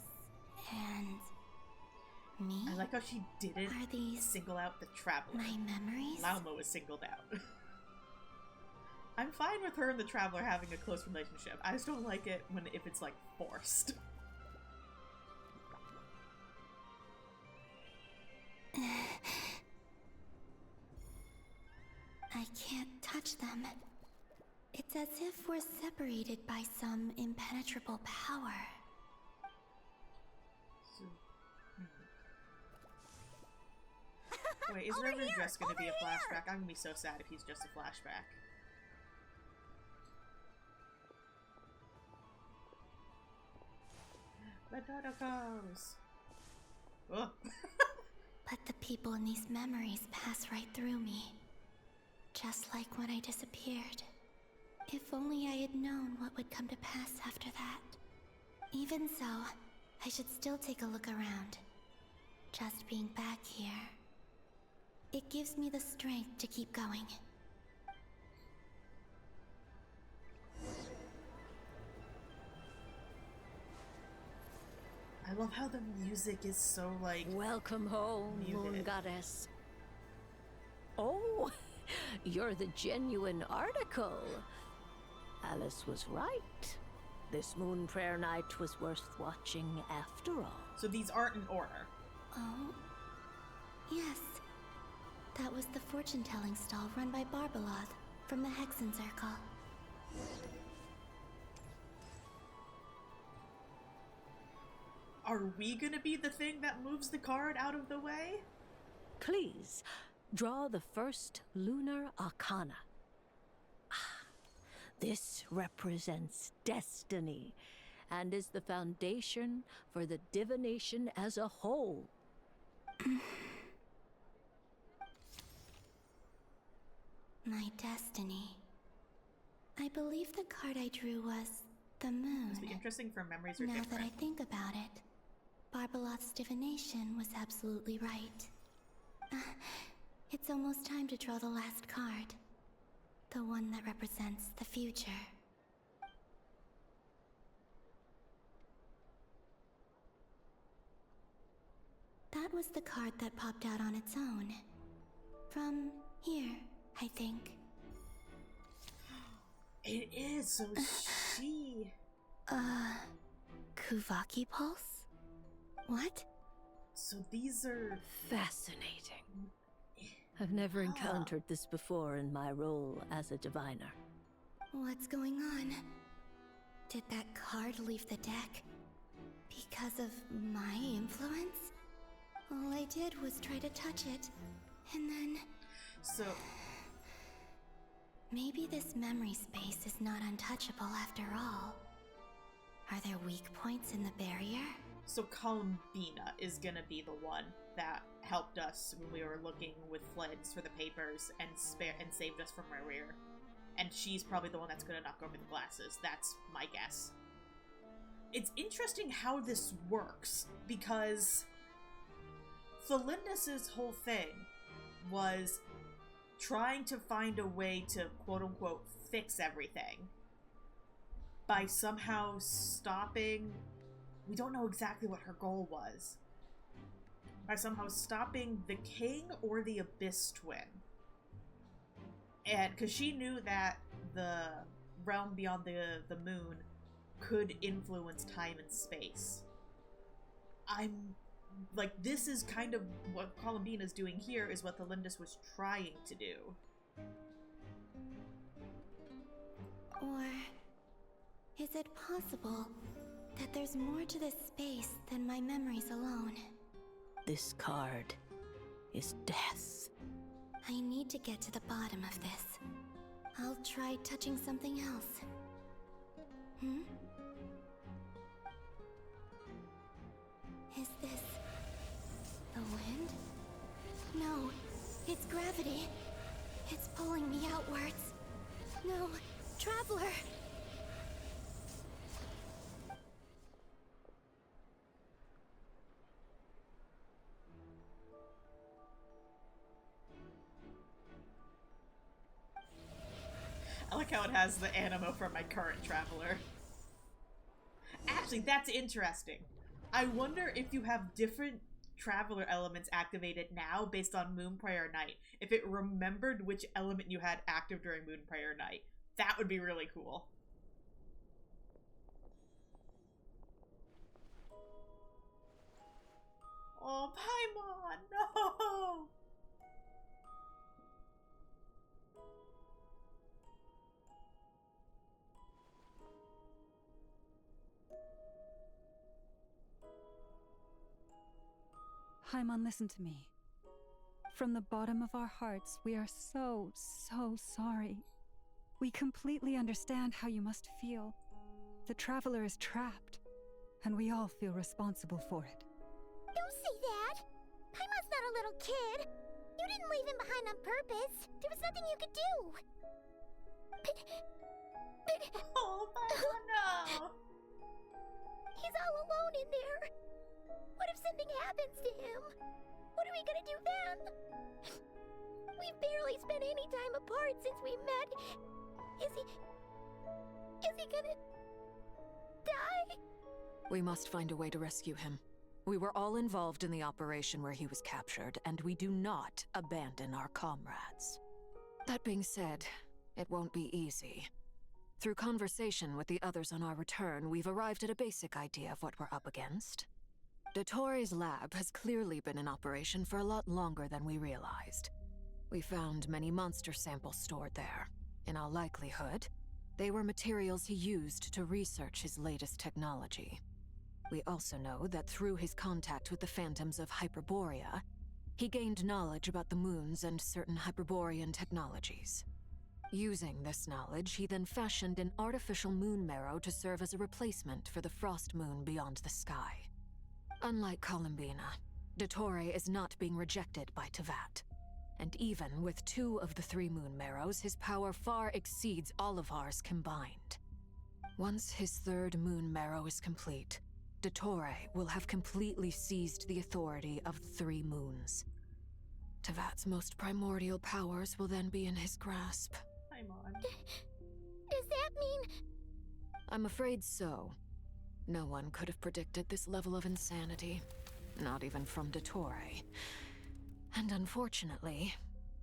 and me? I like how she didn't Are these single out the traveler. my memories? Lauma was singled out. I'm fine with her and the traveler having a close relationship. I just don't like it if it's like forced. I can't touch them. It's as if we're separated by some impenetrable power. Wait, is River just gonna be a flashback? I'm gonna be so sad if he's just a flashback. The Dodocos! Oh. But the people in these memories pass right through me. Just like when I disappeared. If only I had known what would come to pass after that. Even so, I should still take a look around. Just being back here. It gives me the strength to keep going. I love how the music is so, like, welcome home, muted. Moon Goddess. Oh, you're the genuine article. Alice was right. This Moon Prayer Night was worth watching after all. So these aren't in order. Oh, yes. That was the fortune-telling stall run by Barbeloth from the Hexen Circle. Are we gonna be the thing that moves the card out of the way? Please, draw the first lunar arcana. This represents destiny and is the foundation for the divination as a whole. My destiny. I believe the card I drew was the moon. Must be interesting for memories are now different. that I think about it, Barbeloth's divination was absolutely right. It's almost time to draw the last card. The one that represents the future. That was the card that popped out on its own. From here, I think. It is, so she... Kuvaki Pulse? What? So these are... Fascinating. I've never encountered this before in my role as a diviner. What's going on? Did that card leave the deck? Because of my influence? All I did was try to touch it, and then... So... Maybe this memory space is not untouchable after all. Are there weak points in the barrier? So Columbina is gonna be the one that helped us when we were looking with Fleds for the papers and saved us from Rear. And she's probably the one that's gonna knock over the glasses. That's my guess. It's interesting how this works, because THOLINDIS' whole thing was trying to find a way to quote-unquote fix everything by somehow stopping... We don't know exactly what her goal was. By somehow stopping the king or the Abyss Twin. And because she knew that the realm beyond the moon could influence time and space. I'm like, this is kind of what Columbina's doing here, is what THOLINDIS was trying to do. Or is it possible that there's more to this space than my memories alone? This card is death. I need to get to the bottom of this. I'll try touching something else. Is this the wind? No, it's gravity. It's pulling me outwards. No, Traveler! I like how it has the animo from my current Traveler. Actually, that's interesting. I wonder if you have different Traveler elements activated now based on Moon Prayer Night. If it remembered which element you had active during Moon Prayer Night. That would be really cool. Oh, Paimon, no! Paimon, listen to me. From the bottom of our hearts, we are so sorry. We completely understand how you must feel. The traveler is trapped, and we all feel responsible for it. Don't say that! Paimon's not a little kid! You didn't leave him behind on purpose! There was nothing you could do! Oh, Paimon, no! He's all alone in there! What if something happens to him? What are we gonna do then? We've barely spent any time apart since we met. Is he gonna die? We must find a way to rescue him. We were all involved in the operation where he was captured, and we do not abandon our comrades. That being said, it won't be easy. Through conversation with the others on our return, we've arrived at a basic idea of what we're up against. Dottore's lab has clearly been in operation for a lot longer than we realized. We found many monster samples stored there. In all likelihood, they were materials he used to research his latest technology. We also know that through his contact with the phantoms of Hyperborea, he gained knowledge about the moons and certain Hyperborean technologies. Using this knowledge, he then fashioned an artificial moon marrow to serve as a replacement for the frost moon beyond the sky. Unlike Columbina, Dottore is not being rejected by Teyvat. And even with 2 of the 3 moon marrows, his power far exceeds all of ours combined. Once his 3rd moon marrow is complete, Dottore will have completely seized the authority of the 3 moons. Teyvat's most primordial powers will then be in his grasp. Paimon. Does that mean... I'm afraid so. No one could have predicted this level of insanity. Not even from Dottore. And unfortunately,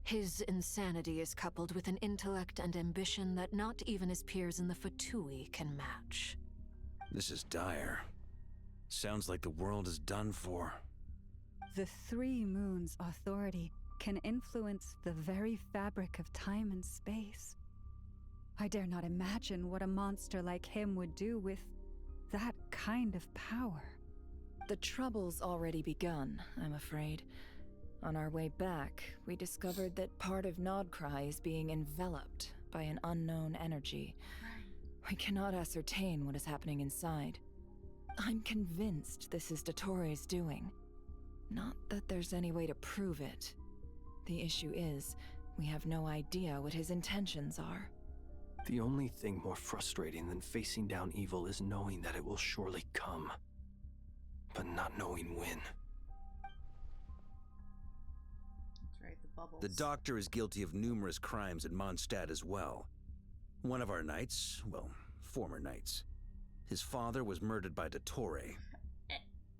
his insanity is coupled with an intellect and ambition that not even his peers in the Fatui can match. This is dire. Sounds like the world is done for. The 3 moons' authority can influence the very fabric of time and space. I dare not imagine what a monster like him would do with that kind of power. The trouble's already begun, I'm afraid. On our way back, we discovered that part of Nodcry is being enveloped by an unknown energy. We cannot ascertain what is happening inside. I'm convinced this is Dottore's doing. Not that there's any way to prove it. The issue is, we have no idea what his intentions are. The only thing more frustrating than facing down evil is knowing that it will surely come, but not knowing when. That's right, the bubbles. The Doctor is guilty of numerous crimes in Mondstadt as well. One of our knights, well, former knights, his father was murdered by Dottore.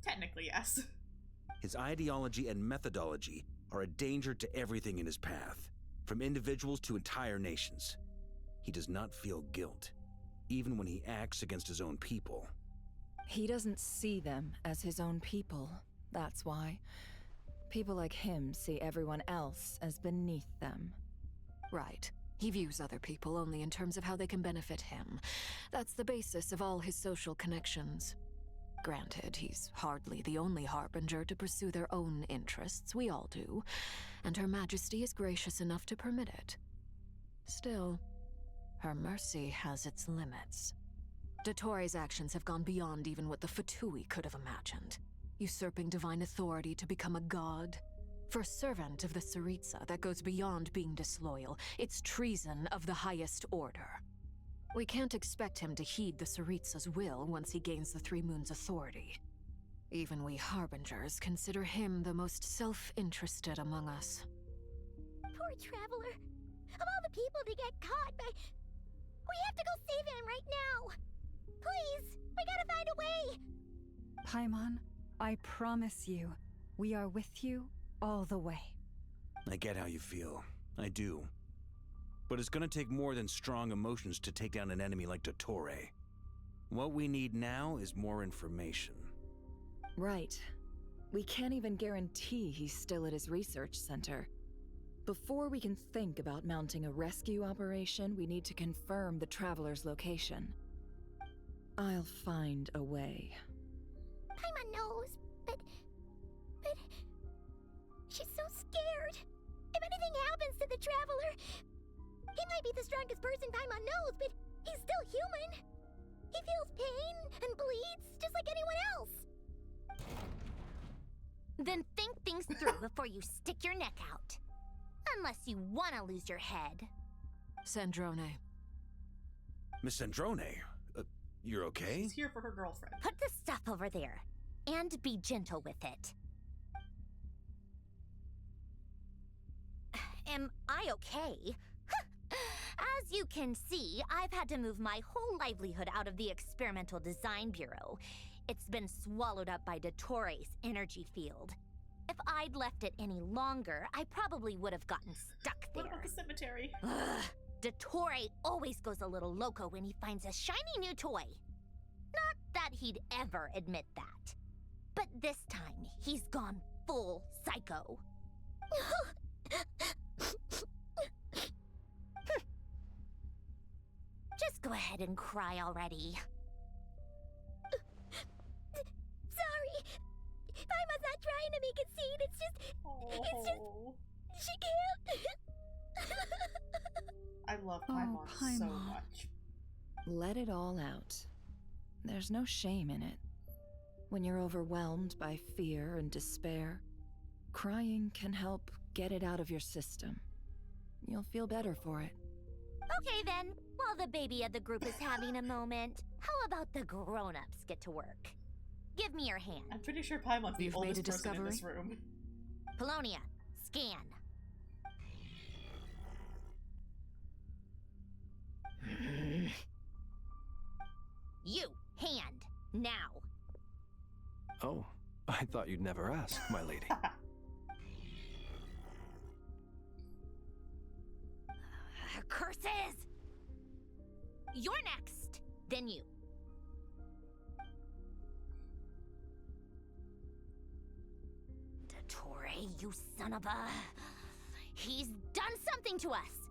Technically, yes. His ideology and methodology are a danger to everything in his path, from individuals to entire nations. He does not feel guilt, even when he acts against his own people. He doesn't see them as his own people, that's why. People like him see everyone else as beneath them. Right. He views other people only in terms of how they can benefit him. That's the basis of all his social connections. Granted, he's hardly the only harbinger to pursue their own interests. We all do. And Her Majesty is gracious enough to permit it. Still, her mercy has its limits. Dottore's actions have gone beyond even what the Fatui could have imagined. Usurping divine authority to become a god. For a servant of the Tsaritsa, that goes beyond being disloyal. It's treason of the highest order. We can't expect him to heed the Tsaritsa's will once he gains the 3 moons' authority. Even we harbingers consider him the most self-interested among us. Poor Traveler. Of all the people to get caught by... We have to go save him right now! Please! We gotta find a way! Paimon, I promise you, we are with you all the way. I get how you feel. I do. But it's gonna take more than strong emotions to take down an enemy like Dottore. What we need now is more information. Right. We can't even guarantee he's still at his research center. Before we can think about mounting a rescue operation, we need to confirm the Traveler's location. I'll find a way. Paimon knows, but... She's so scared. If anything happens to the Traveler, he might be the strongest person Paimon knows, but he's still human. He feels pain and bleeds just like anyone else. Then think things through before you stick your neck out. Unless you want to lose your head. Sandrone. Miss Sandrone, you're okay? She's here for her girlfriend. Put the stuff over there, and be gentle with it. Am I okay? As you can see, I've had to move my whole livelihood out of the Experimental Design Bureau. It's been swallowed up by Dottores' energy field. If I'd left it any longer, I probably would have gotten stuck there. What about the cemetery? Dottore always goes a little loco when he finds a shiny new toy. Not that he'd ever admit that. But this time, he's gone full psycho. Just go ahead and cry already. Sorry. Paimon's not trying to make it seem. It's just... She can't. I love Paimon so much. Let it all out. There's no shame in it. When you're overwhelmed by fear and despair, crying can help get it out of your system. You'll feel better for it. Okay then, while the baby of the group is having a moment, how about the grown-ups get to work? Give me your hand. I'm pretty sure Paimon's the oldest person in this room. Polonia, scan. You, hand, now. Oh, I thought you'd never ask, my lady. Curses! You're next, then you. Dottore, you son of a... He's done something to us!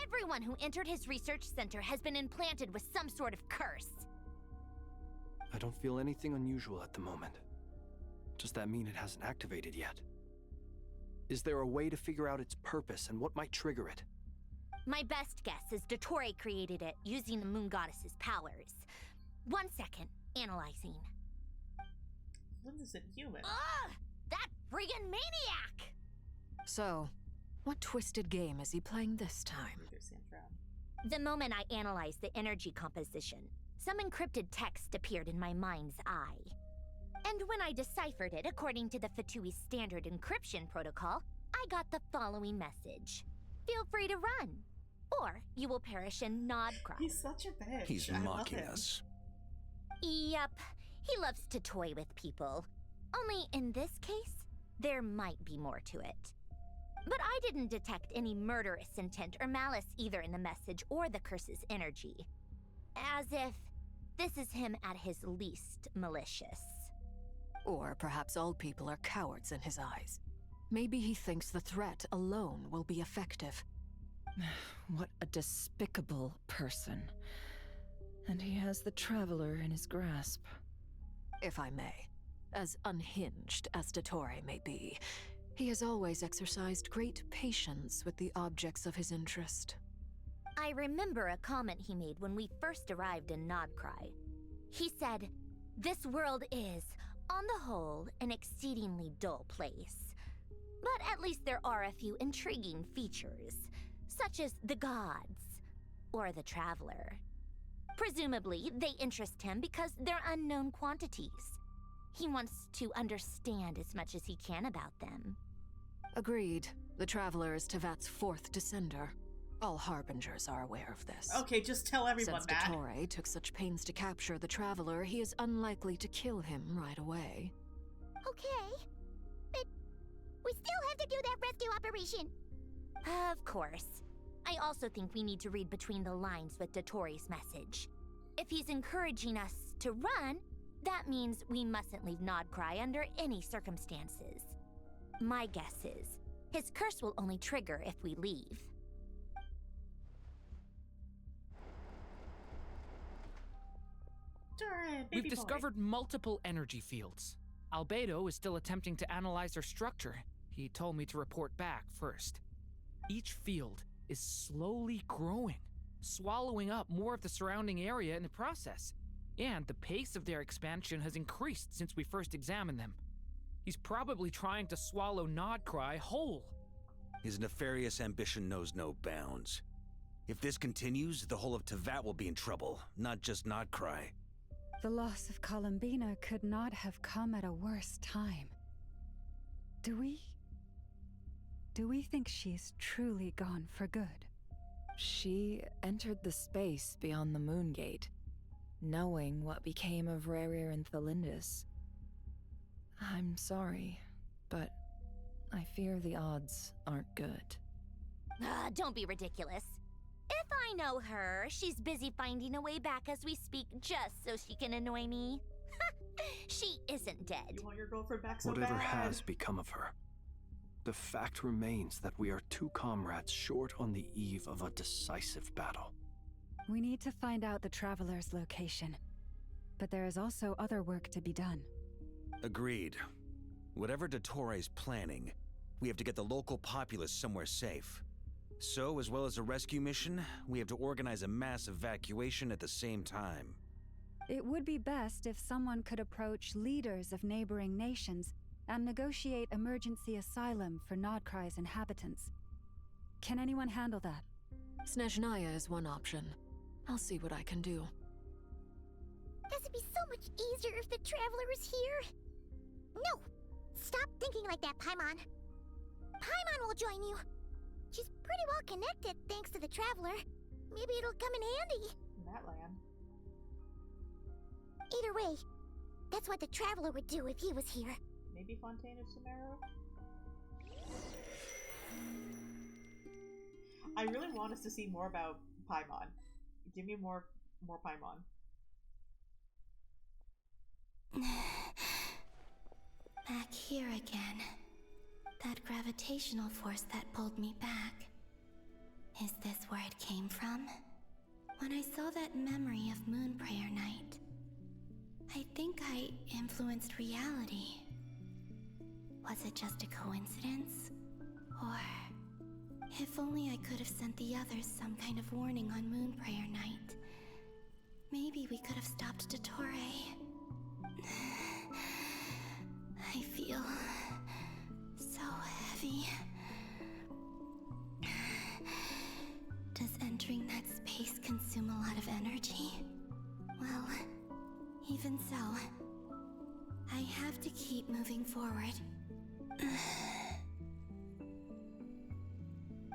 Everyone who entered his research center has been implanted with some sort of curse. I don't feel anything unusual at the moment. Does that mean it hasn't activated yet? Is there a way to figure out its purpose and what might trigger it? My best guess is Dottore created it using the Moon Goddess's powers. 1 second, analyzing. When is it human? Ugh! That friggin' maniac! So, what twisted game is he playing this time? The moment I analyzed the energy composition, some encrypted text appeared in my mind's eye. And when I deciphered it according to the Fatui standard encryption protocol, I got the following message. Feel free to run, or you will perish in Nodcross. He's such a bitch. He's mocking us. Yep, he loves to toy with people. Only in this case, there might be more to it. But I didn't detect any murderous intent or malice either in the message or the curse's energy. As if this is him at his least malicious. Or perhaps all people are cowards in his eyes. Maybe he thinks the threat alone will be effective. What a despicable person. And he has the Traveler in his grasp. If I may, as unhinged as Dottore may be, he has always exercised great patience with the objects of his interest. I remember a comment he made when we first arrived in Nodcry. He said, "This world is, on the whole, an exceedingly dull place. But at least there are a few intriguing features, such as the gods, or the Traveler. Presumably, they interest him because they're unknown quantities. He wants to understand as much as he can about them." Agreed. The Traveler is Tevat's 4th descender. All Harbingers are aware of this. Okay, just tell everyone Since that. Dottore took such pains to capture the Traveler, he is unlikely to kill him right away. Okay, but we still have to do that rescue operation. Of course. I also think we need to read between the lines with Dottore's message. If he's encouraging us to run, That means we mustn't leave Nodcry under any circumstances. My guess is, his curse will only trigger if we leave. We've discovered multiple energy fields. Albedo is still attempting to analyze their structure. He told me to report back first. Each field is slowly growing, swallowing up more of the surrounding area in the process. And the pace of their expansion has increased since we first examined them. He's probably trying to swallow Nodcry whole. His nefarious ambition knows no bounds. If this continues, the whole of Teyvat will be in trouble, not just Nodcry. The loss of Columbina could not have come at a worse time. Do we think she's truly gone for good? She entered the space beyond the Moon Gate, knowing what became of Rerir and THOLINDIS. I'm sorry, but I fear the odds aren't good. Don't be ridiculous. If I know her, she's busy finding a way back as we speak just so she can annoy me. She isn't dead. You want your girlfriend back so Whatever bad? has become of her, the fact remains that we are two comrades short on the eve of a decisive battle. We need to find out the Traveler's location. But there is also other work to be done. Agreed. Whatever Dottore is planning, we have to get the local populace somewhere safe. So, as well as a rescue mission, we have to organize a mass evacuation at the same time. It would be best if someone could approach leaders of neighboring nations and negotiate emergency asylum for Nodcry's inhabitants. Can anyone handle that? Snezhnaya is one option. I'll see what I can do. This would be so much easier if the Traveler was here. No! Stop thinking like that, Paimon. Paimon will join you. She's pretty well connected thanks to the Traveler. Maybe it'll come in handy. In that land. Either way, that's what the Traveler would do if he was here. Maybe Fontaine of Sumeru? I really want us to see more about Paimon. Give me more Paimon. Back here again. That gravitational force that pulled me back. Is this where it came from? When I saw that memory of Moonprayer Night, I think I influenced reality. Was it just a coincidence? Or if only I could have sent the others some kind of warning on Moonprayer Night. Maybe we could have stopped Dottore. I feel so heavy. Does entering that space consume a lot of energy? Well, even so, I have to keep moving forward.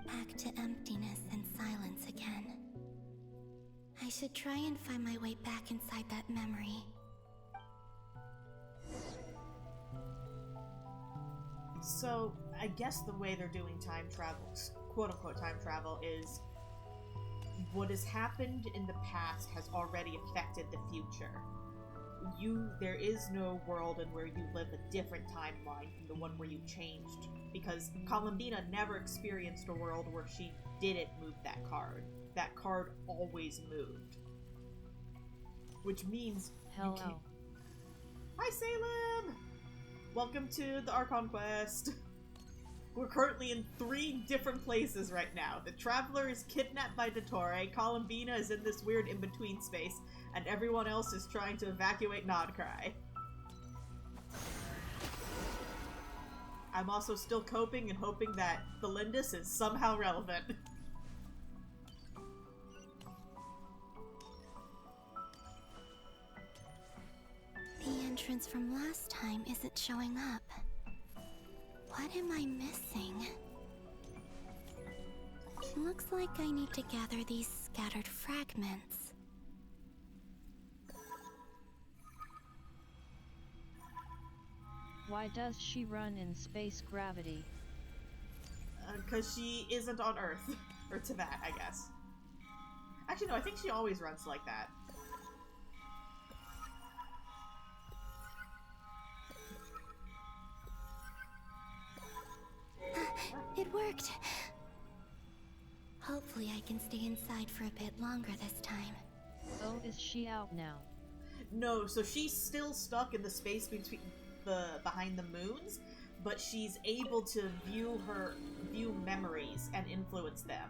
Back to emptiness and silence again. I should try and find my way back inside that memory. So, I guess the way they're doing time travel, quote-unquote time travel, is what has happened in the past has already affected the future. There is no world in where you live a different timeline from the one where you changed, because Columbina never experienced a world where she didn't move that card. That card always moved. Which means Hello. You can't... Hi, Salem! Welcome to the Archon Quest. We're currently in 3 different places right now. The Traveler is kidnapped by Dottore, Columbina is in this weird in-between space, and everyone else is trying to evacuate Nodcry. I'm also still coping and hoping that THOLINDIS is somehow relevant. The entrance from last time isn't showing up. What am I missing? Looks like I need to gather these scattered fragments. Why does she run in space gravity? 'Cause she isn't on Earth. Or Teyvat, I guess. Actually, no, I think she always runs like that. It worked. Hopefully I can stay inside for a bit longer this time. Oh, is she out now? No, so she's still stuck in the space between behind the moons, but she's able to view memories and influence them.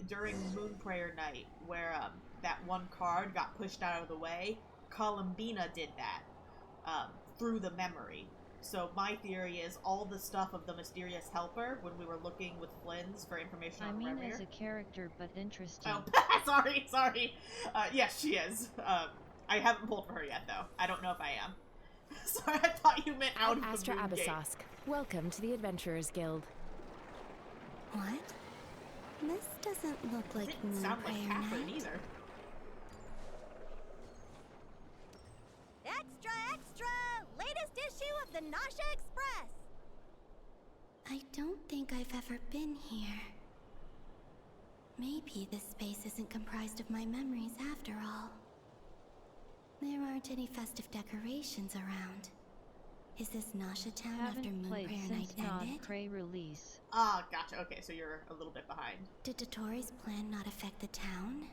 During Moon Prayer Night, where that one card got pushed out of the way, Columbina did that through the memory. So my theory is all the stuff of the mysterious helper when we were looking with Flynn's for information on Remir. As a character, but interesting. Oh, sorry. Yes, she is. I haven't pulled for her yet, though. I don't know if I am. Sorry, I thought you meant out of the Astra moon gate. Abyssosk. Welcome to the Adventurers Guild. What? This doesn't look like Didn't Moon sound like Prayer Catherine Night. either. Extra, extra! Latest issue of the Nasha Express! I don't think I've ever been here. Maybe this space isn't comprised of my memories after all. There aren't any festive decorations around. Is this Nasha Town after Moon Prayer Night ended? Prey release. Ah, gotcha. Okay, so you're a little bit behind. Did Dotori's plan not affect the town?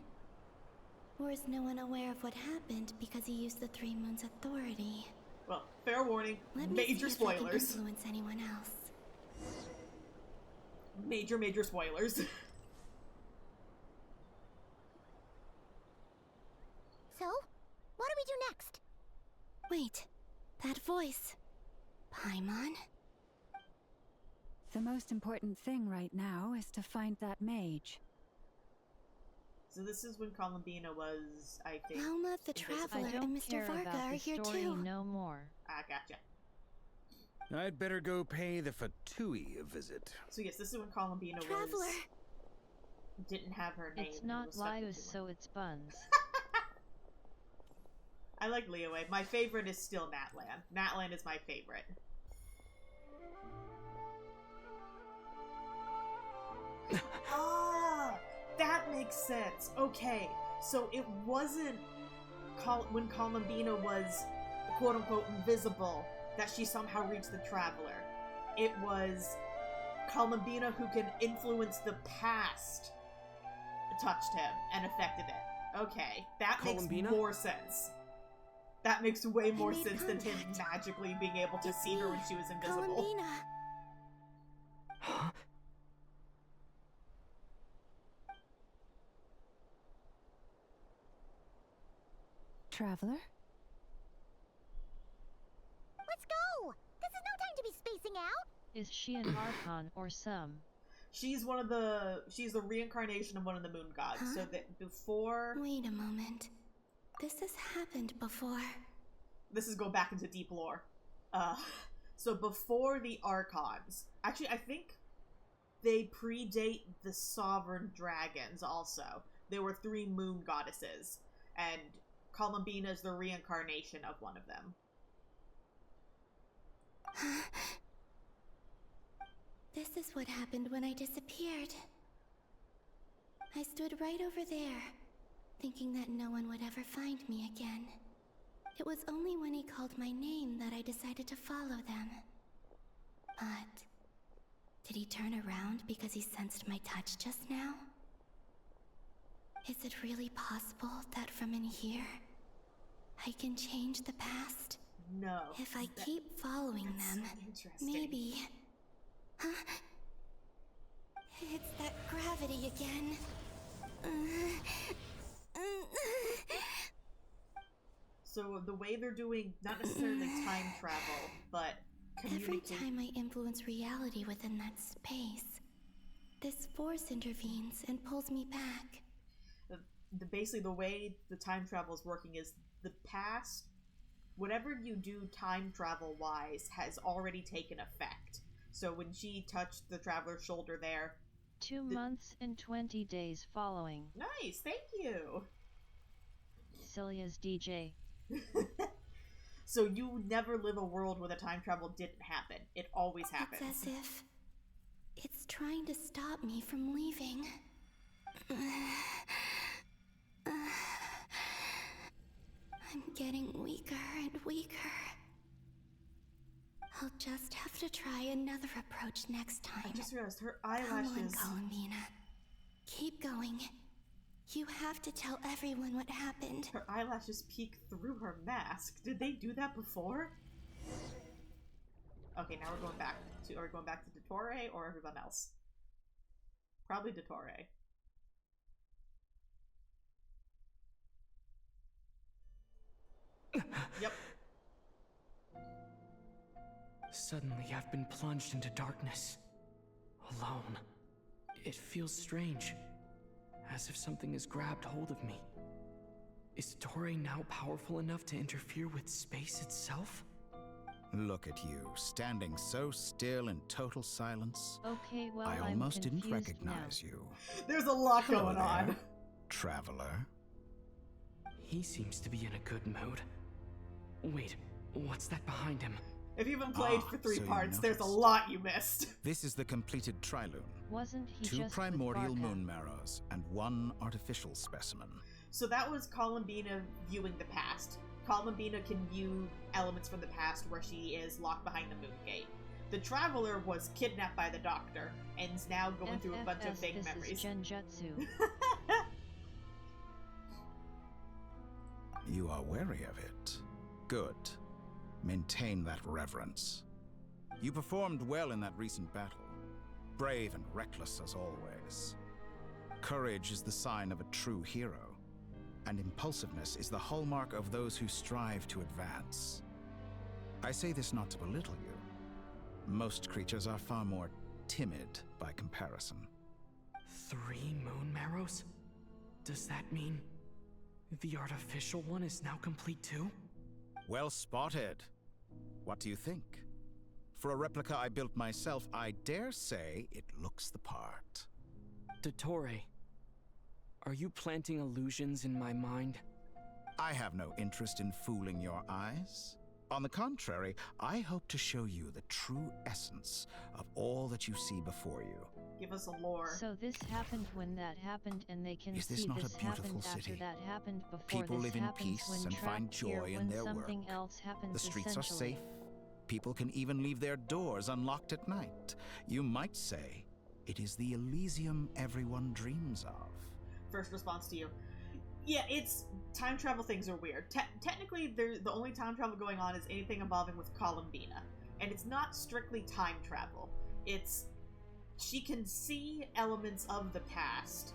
Or is no one aware of what happened because he used the Three Moons' authority? Well, fair warning, major see if I can spoilers. influence anyone else. Major spoilers. So, what do we do next? Wait, that voice. Paimon? The most important thing right now is to find that mage. So this is when Columbina was, I think... Luna the Traveler and Mr. Varga are here too. No more. Ah, gotcha. I'd better go pay the Fatui a visit. So yes, this is when Columbina was... Didn't have her name. It's not Lius, so it's Buns. I like Leeway. My favorite is still Natlan. Natlan is my favorite. Ah, that makes sense. Okay, so it wasn't when Columbina was quote-unquote invisible that she somehow reached the Traveler. It was Columbina who can influence the past touched him and affected it. Okay, that makes more sense. That makes way more sense than him magically being able to see her when she was invisible. Columbina. Traveler? Let's go! This is no time to be spacing out! Is she an Archon or some? She's the reincarnation of one of the moon gods. Huh? So that before... Wait a moment. This has happened before. This is go back into deep lore. So before the Archons... Actually, I think they predate the Sovereign Dragons also. There were 3 moon goddesses. And Columbina is the reincarnation of one of them. This is what happened when I disappeared. I stood right over there, thinking that no one would ever find me again. It was only when he called my name that I decided to follow them. But did he turn around because he sensed my touch just now? Is it really possible that from in here, I can change the past? No. If I keep following them, maybe... Huh? It's that gravity again. So the way they're doing, not necessarily time travel, but Every time I influence reality within that space, this force intervenes and pulls me back. Basically the way the time travel is working is the past, whatever you do time travel wise, has already taken effect. So when she touched the Traveler's shoulder there... 2 months and 20 days following. Nice, thank you! Celia's DJ. So you never live a world where the time travel didn't happen. It always happens. It's as if it's trying to stop me from leaving. I'm getting weaker and weaker. I'll just have to try another approach next time. I just realized her Come on, eyelashes. Columbina. Keep going. You have to tell everyone what happened. Her eyelashes peek through her mask. Did they do that before? Okay, now we're going back to, are we going back to Dottore or everyone else? Probably Dottore. Yep. Suddenly, I've been plunged into darkness. Alone. It feels strange. As if something has grabbed hold of me. Is Dottore now powerful enough to interfere with space itself? Look at you, standing so still in total silence. Okay, well, I I'm almost didn't confused recognize now. you. There's a lot Hello going there, on. Traveler. He seems to be in a good mood. Wait, what's that behind him? If you haven't played for 3 so you parts, there's a noticed. lot you missed. This is the completed Trilune. Wasn't he 2 just with primordial Barca? moon marrows and 1 artificial specimen. So that was Columbina viewing the past. Columbina can view elements from the past where she is locked behind the moon gate. The Traveler was kidnapped by the Doctor and is now going through a bunch of FFS, fake this memories. is Genjutsu. You are wary of it. Good. Maintain that reverence. You performed well in that recent battle. Brave and reckless as always. Courage is the sign of a true hero, and impulsiveness is the hallmark of those who strive to advance. I say this not to belittle you. Most creatures are far more timid by comparison. 3 moon marrows? Does that mean the artificial one is now complete too? Well spotted. What do you think? For a replica I built myself, I dare say it looks the part. Dottore, are you planting illusions in my mind? I have no interest in fooling your eyes. On the contrary, I hope to show you the true essence of all that you see before you. Give us a lore. So this happened when that happened, and they can Is this see not a this beautiful happened city? after that happened before People this live in happens peace when and find trapped here joy in when their something work. else happens. The streets are essentially. safe. People can even leave their doors unlocked at night. You might say it is the Elysium everyone dreams of. First response to you. Yeah, it's... time travel things are weird. Technically, the only time travel going on is anything involving with Columbina. And it's not strictly time travel. It's... she can see elements of the past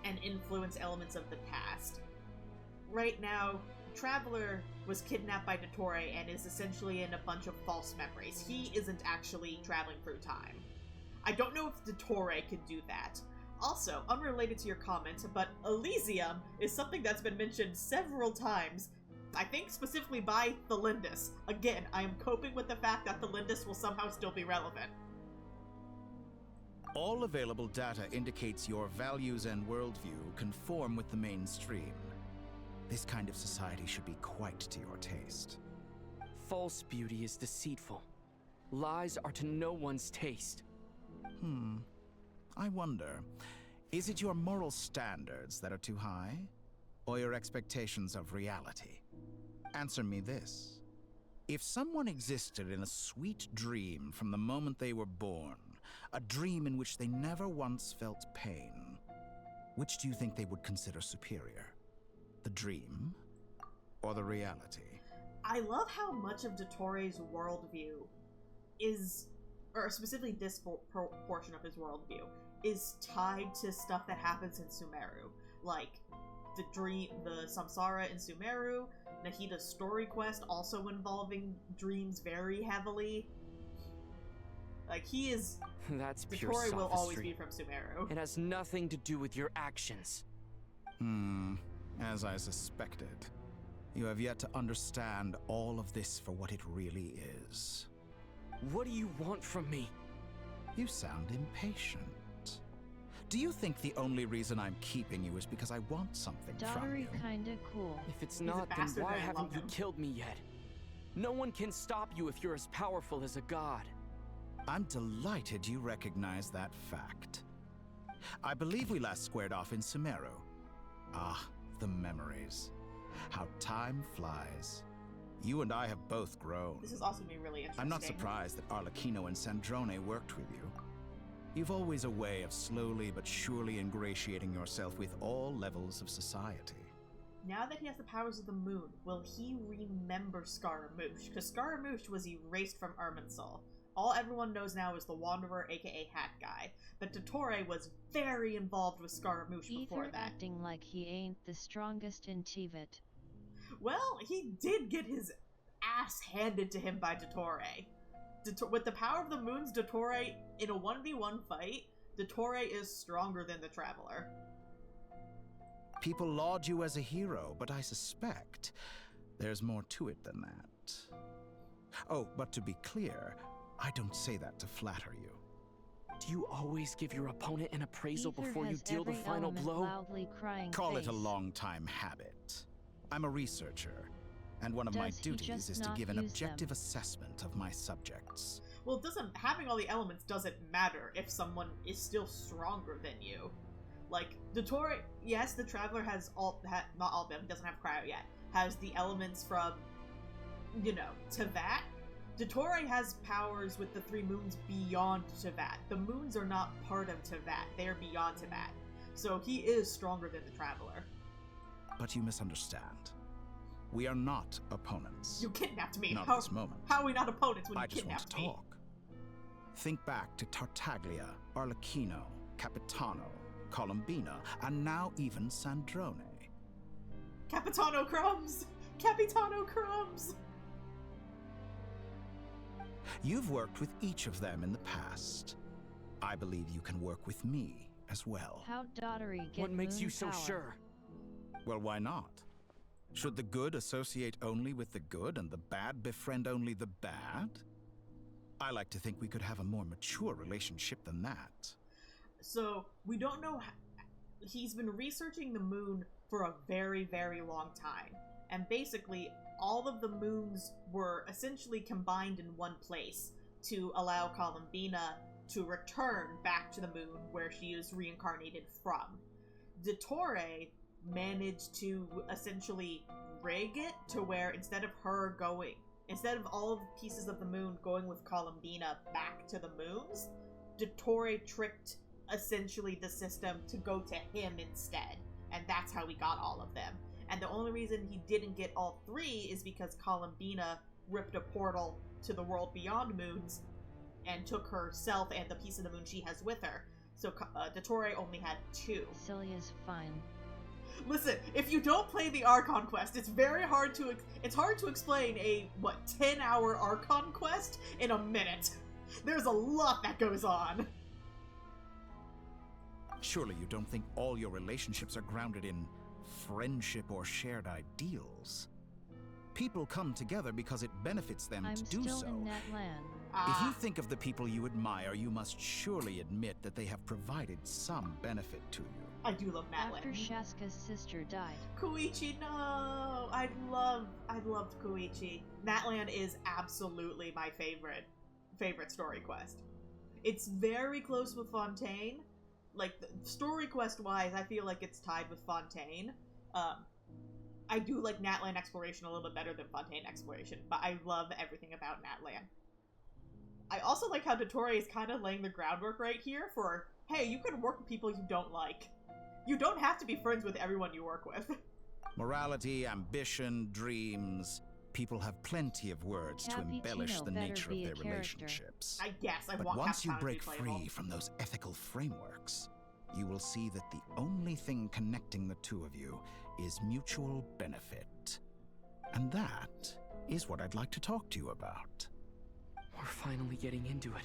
and influence elements of the past. Right now, Traveler was kidnapped by Dottore and is essentially in a bunch of false memories. He isn't actually traveling through time. I don't know if Dottore could do that. Also, unrelated to your comment, but Elysium is something that's been mentioned several times. I think specifically by THOLINDIS. Again, I am coping with the fact that THOLINDIS will somehow still be relevant. All available data indicates your values and worldview conform with the mainstream. This kind of society should be quite to your taste. False beauty is deceitful. Lies are to no one's taste. I wonder, is it your moral standards that are too high? Or your expectations of reality? Answer me this. If someone existed in a sweet dream from the moment they were born, a dream in which they never once felt pain, which do you think they would consider superior? The dream or the reality? I love how much of Dottore's worldview is, or specifically this portion of his worldview, is tied to stuff that happens in Sumeru. Like, the Samsara in Sumeru, Nahida's story quest also involving dreams very heavily. Like, he is... That's pure Dottore sophistry. will always be from Sumeru. It has nothing to do with your actions. As I suspected. You have yet to understand all of this for what it really is. What do you want from me? You sound impatient. Do you think the only reason I'm keeping you is because I want something from you? Daughtery kinda cool. If it's not, then why haven't you killed me yet? No one can stop you if you're as powerful as a god. I'm delighted you recognize that fact. I believe we last squared off in Sumeru. Ah, the memories. How time flies. You and I have both grown. This is also going to be really interesting. I'm not surprised that Arlecchino and Sandrone worked with you. You've always a way of slowly but surely ingratiating yourself with all levels of society. Now that he has the powers of the moon, will he remember Scaramouche? Because Scaramouche was erased from Irminsul. All everyone knows now is the Wanderer, aka Hat Guy. But Dottore was very involved with Scaramouche before that. Acting like he ain't the strongest in Tivat. Well, he did get his ass handed to him by Dottore. With the power of the moons, Dottore, in a 1v1 fight, Dottore is stronger than the Traveler. People laud you as a hero, but I suspect there's more to it than that. Oh, but to be clear, I don't say that to flatter you. Do you always give your opponent an appraisal Ether before you has deal the every final element blow? Loudly crying Call it a face. long-time habit. I'm a researcher, and one of my Does he duties just is to not give an use objective them? assessment of my subjects. Well, having all the elements doesn't matter if someone is still stronger than you. Like, Dottore, yes, the Traveler has not all of them, he doesn't have Cryo yet, has the elements from, Tevat. Dottore has powers with the 3 moons beyond Tevat. The moons are not part of Tevat, they are beyond Tevat. So he is stronger than the Traveler. But you misunderstand. We are not opponents. You kidnapped me. Not at this moment. How are we not opponents when I you just want kidnapped to me? talk. Think back to Tartaglia, Arlecchino, Capitano, Colombina, and now even Sandrone. Capitano Crumbs! Capitano Crumbs! You've worked with each of them in the past. I believe you can work with me as well. How daughtery get What makes moon you so power? sure? Well, why not? Should the good associate only with the good and the bad befriend only the bad? I like to think we could have a more mature relationship than that. So, we don't know he's been researching the moon for a very, very long time. And basically, all of the moons were essentially combined in one place to allow Colombina to return back to the moon where she was reincarnated from. Dottore managed to essentially rig it to where instead of all of the pieces of the moon going with Colombina back to the moons, Dottore tricked essentially the system to go to him instead. And that's how we got all of them. And the only reason he didn't get all 3 is because Colombina ripped a portal to the world beyond moons and took herself and the piece of the moon she has with her. So Dottore only had 2. Celia's fine. Listen, if you don't play the Archon Quest, it's hard to explain a 10-hour Archon Quest in a minute. There's a lot that goes on. Surely you don't think all your relationships are grounded in friendship or shared ideals? People come together because it benefits them I'm to do still so. in that land. If you think of the people you admire, you must surely admit that they have provided some benefit to you. I do love Natlan. After Shaska's sister died. Koichi, no! I loved Koichi. Natlan is absolutely my favorite story quest. It's very close with Fontaine. Like, story quest-wise, I feel like it's tied with Fontaine. I do like Natlan exploration a little bit better than Fontaine exploration, but I love everything about Natlan. I also like how Dottore is kind of laying the groundwork right here for, hey, you can work with people you don't like. You don't have to be friends with everyone you work with. Morality, ambition, dreams. People have plenty of words to embellish the nature of their relationships. I guess I But want once you Capitano to be break playable. free from those ethical frameworks, you will see that the only thing connecting the two of you is mutual benefit. And that is what I'd like to talk to you about. We're finally getting into it.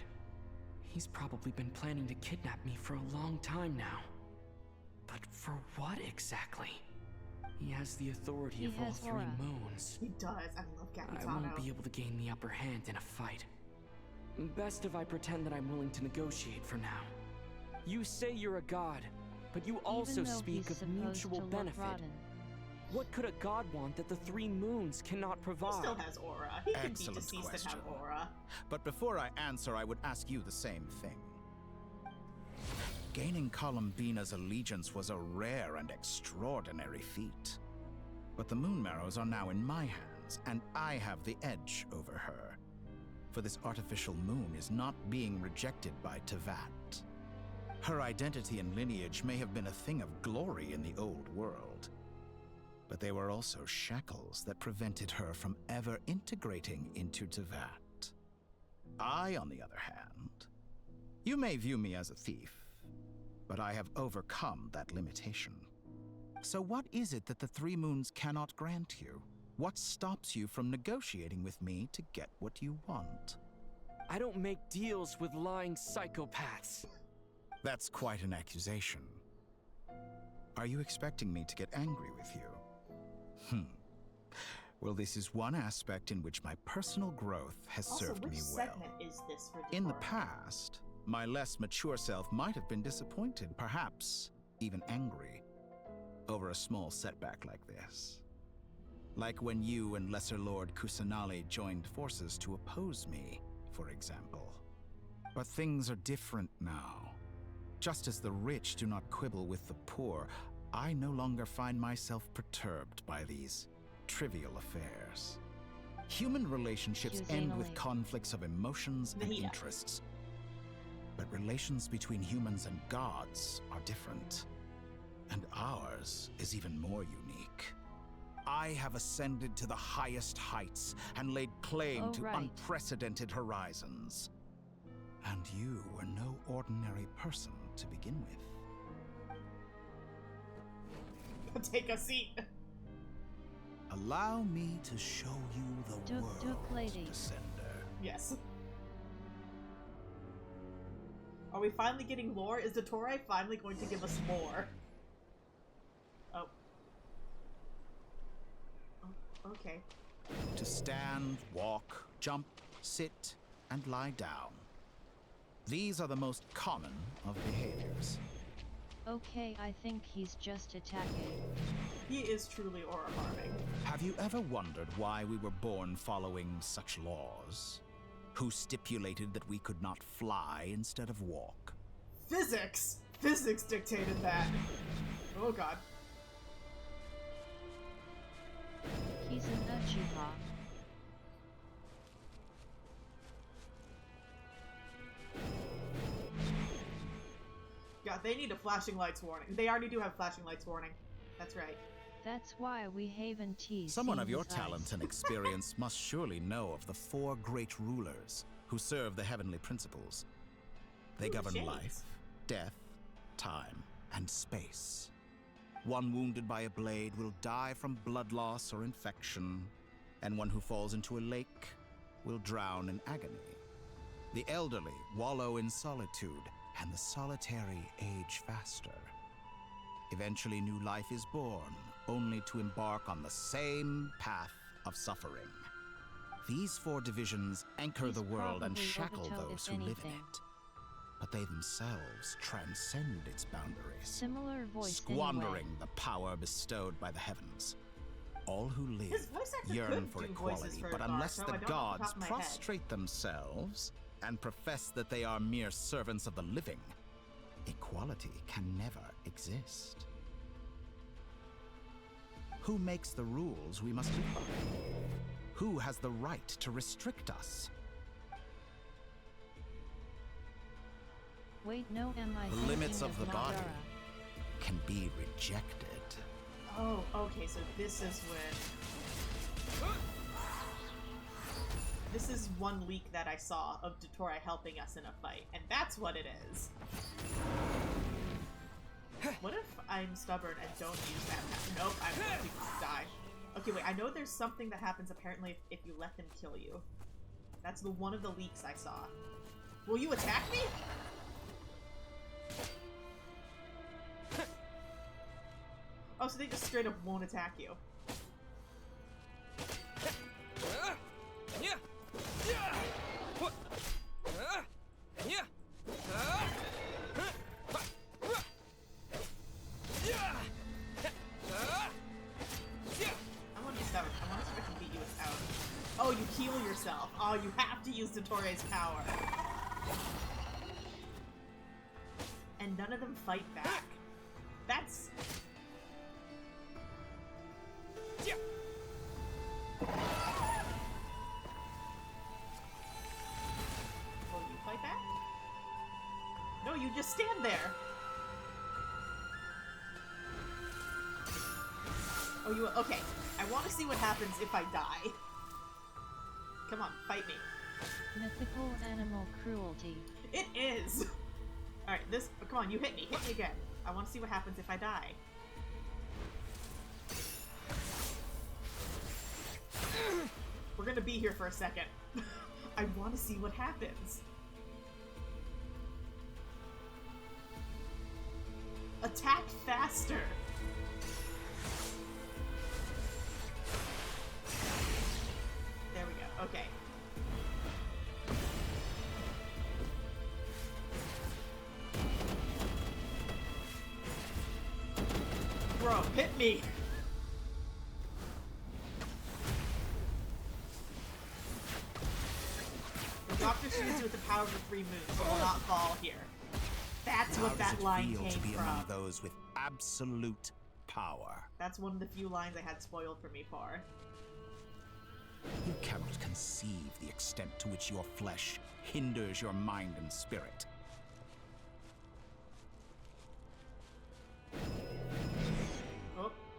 He's probably been planning to kidnap me for a long time now. But for what exactly? He has the authority of all 3 moons. He does. I love Capitano. I won't be able to gain the upper hand in a fight. Best if I pretend that I'm willing to negotiate for now. You say you're a god, but you also speak of mutual benefit. What could a god want that the 3 moons cannot provide? He still has aura. He can be Excellent deceased question. and have aura. But before I answer, I would ask you the same thing. Gaining Colombina's allegiance was a rare and extraordinary feat. But the Moon Marrows are now in my hands. worlds, and I have the edge over her. For this artificial moon is not being rejected by Tevat. Her identity and lineage may have been a thing of glory in the old world, but they were also shackles that prevented her from ever integrating into Tevat. I, on the other hand, you may view me as a thief, but I have overcome that limitation. So what is it that the Three Moons cannot grant you? What stops you from negotiating with me to get what you want? I don't make deals with lying psychopaths. That's quite an accusation. Are you expecting me to get angry with you? Well, this is one aspect in which my personal growth has served me well. Segment is this for In the past, my less mature self might have been disappointed, perhaps even angry, over a small setback like this. Like when you and Lesser Lord Kusanali joined forces to oppose me, for example. But things are different now. Just as the rich do not quibble with the poor, I no longer find myself perturbed by these trivial affairs. Human relationships end with conflicts of emotions and interests. But relations between humans and gods are different. And ours is even more unique. I have ascended to the highest heights and laid claim to unprecedented horizons. And you were no ordinary person to begin with. Take a seat. Allow me to show you the world, Descender. Yes. Are we finally getting lore? Is the Torai finally going to give us lore? Oh. Okay. To stand, walk, jump, sit, and lie down. These are the most common of behaviors. Okay, I think he's just attacking. He is truly aura harming. Have you ever wondered why we were born following such laws? Who stipulated that we could not fly instead of walk? Physics! Physics dictated that. Oh god. He's an Uchiha. Yeah, they need a flashing lights warning. They already do have flashing lights warning. That's right. That's why we haven't teased. Someone of your talent and experience must surely know of the four great rulers who serve the heavenly principles. They govern life, death, time, and space. One wounded by a blade will die from blood loss or infection, and one who falls into a lake will drown in agony. The elderly wallow in solitude, and the solitary age faster. Eventually, new life is born, only to embark on the same path of suffering. These four divisions anchor the world and shackle those who live in it. But they themselves transcend its boundaries, Similar voice squandering the power bestowed by the heavens. All who live yearn for equality, but unless the gods prostrate themselves and profess that they are mere servants of the living, equality can never exist. Who makes the rules we must live by? Who has the right to restrict us? Wait, no, am I The limits of the body Madara? can be rejected. Oh, okay, so this is when... This is one leak that I saw of Dotorai helping us in a fight, and that's what it is. What if I'm stubborn and don't use that? Nope, I'm going to die. Okay, wait, I know there's something that happens apparently if you let them kill you. That's the one of the leaks I saw. Will you attack me? Oh, so they just straight up won't attack you. I want to be stubborn. I want to see if I can beat you without. Oh, you heal yourself. Oh, you have to use Dotorai's power. And none of them fight back. That's... just stand there. Oh, you... Okay. I want to see what happens if I die. Come on, fight me. Mythical animal cruelty. It is! Alright, this... Oh, come on, you hit me. Hit me again. I want to see what happens if I die. We're gonna be here for a second. I want to see what happens. Attack faster! There we go. Okay. Bro, hit me! The Doctor shoots with the power of the 3 moons, so will not fall here. That's what that line came to be from. among those with absolute power? That's one of the few lines I had spoiled for me for. You cannot conceive the extent to which your flesh hinders your mind and spirit.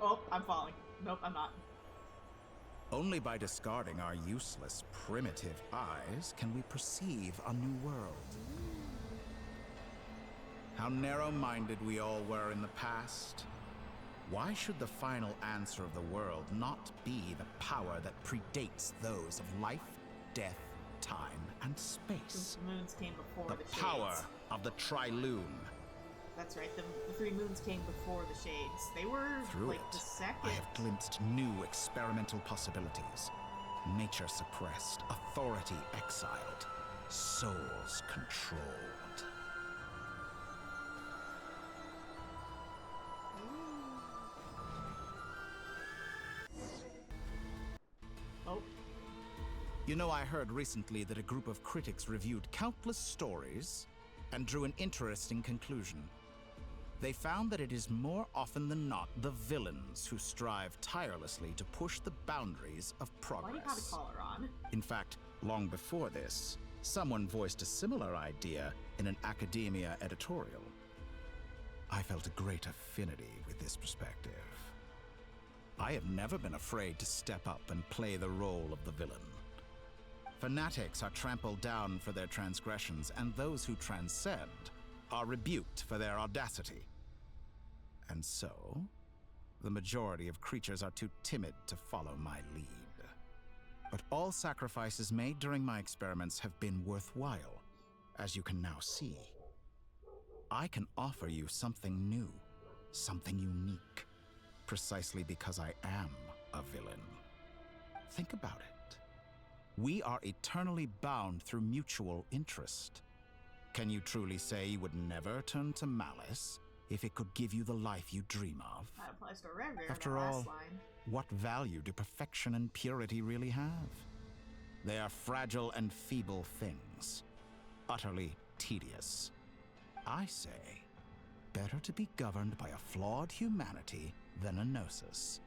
Oh, I'm falling. Nope, I'm not. Only by discarding our useless, primitive eyes can we perceive a new world. How narrow-minded we all were in the past. Why should the final answer of the world not be the power that predates those of life, death, time, and space? The moons came before the shades. Power of the Trilune. That's right, the 3 moons came before the shades. They were, Through like, it, the second. I have glimpsed new experimental possibilities. Nature suppressed, authority exiled, souls controlled. Oh. You know, I heard recently that a group of critics reviewed countless stories and drew an interesting conclusion. They found that it is more often than not the villains who strive tirelessly to push the boundaries of progress. Why do you have a collar on? In fact, long before this, someone voiced a similar idea in an academia editorial. I felt a great affinity with this perspective. I have never been afraid to step up and play the role of the villain. Fanatics are trampled down for their transgressions, and those who transcend are rebuked for their audacity. And so, the majority of creatures are too timid to follow my lead. But all sacrifices made during my experiments have been worthwhile, as you can now see. I can offer you something new, something unique, precisely because I am a villain. Think about it. We are eternally bound through mutual interest. Can you truly say you would never turn to malice if it could give you the life you dream of? That applies to Revere. After all, what value do perfection and purity really have? They are fragile and feeble things, utterly tedious. I say, better to be governed by a flawed humanity than a gnosis.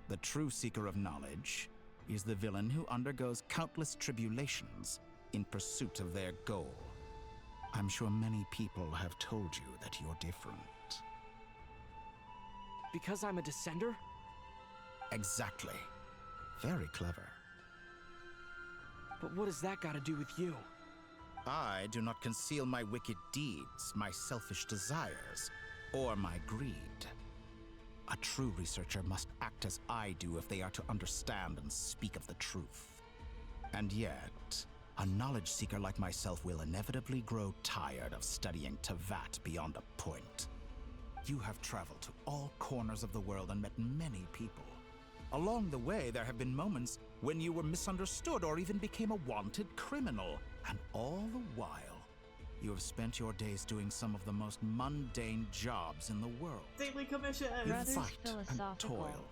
The true seeker of knowledge is the villain who undergoes countless tribulations in pursuit of their goal. I'm sure many people have told you that you're different. Because I'm a descender? Exactly. Very clever. But what has that got to do with you? I do not conceal my wicked deeds, my selfish desires, or my greed. A true researcher must act as I do if they are to understand and speak of the truth. And yet, a knowledge seeker like myself will inevitably grow tired of studying Tavat beyond a point. You have traveled to all corners of the world and met many people. Along the way, there have been moments when you were misunderstood or even became a wanted criminal. And all the while, you have spent your days doing some of the most mundane jobs in the world. Daily commission. You fight and toil,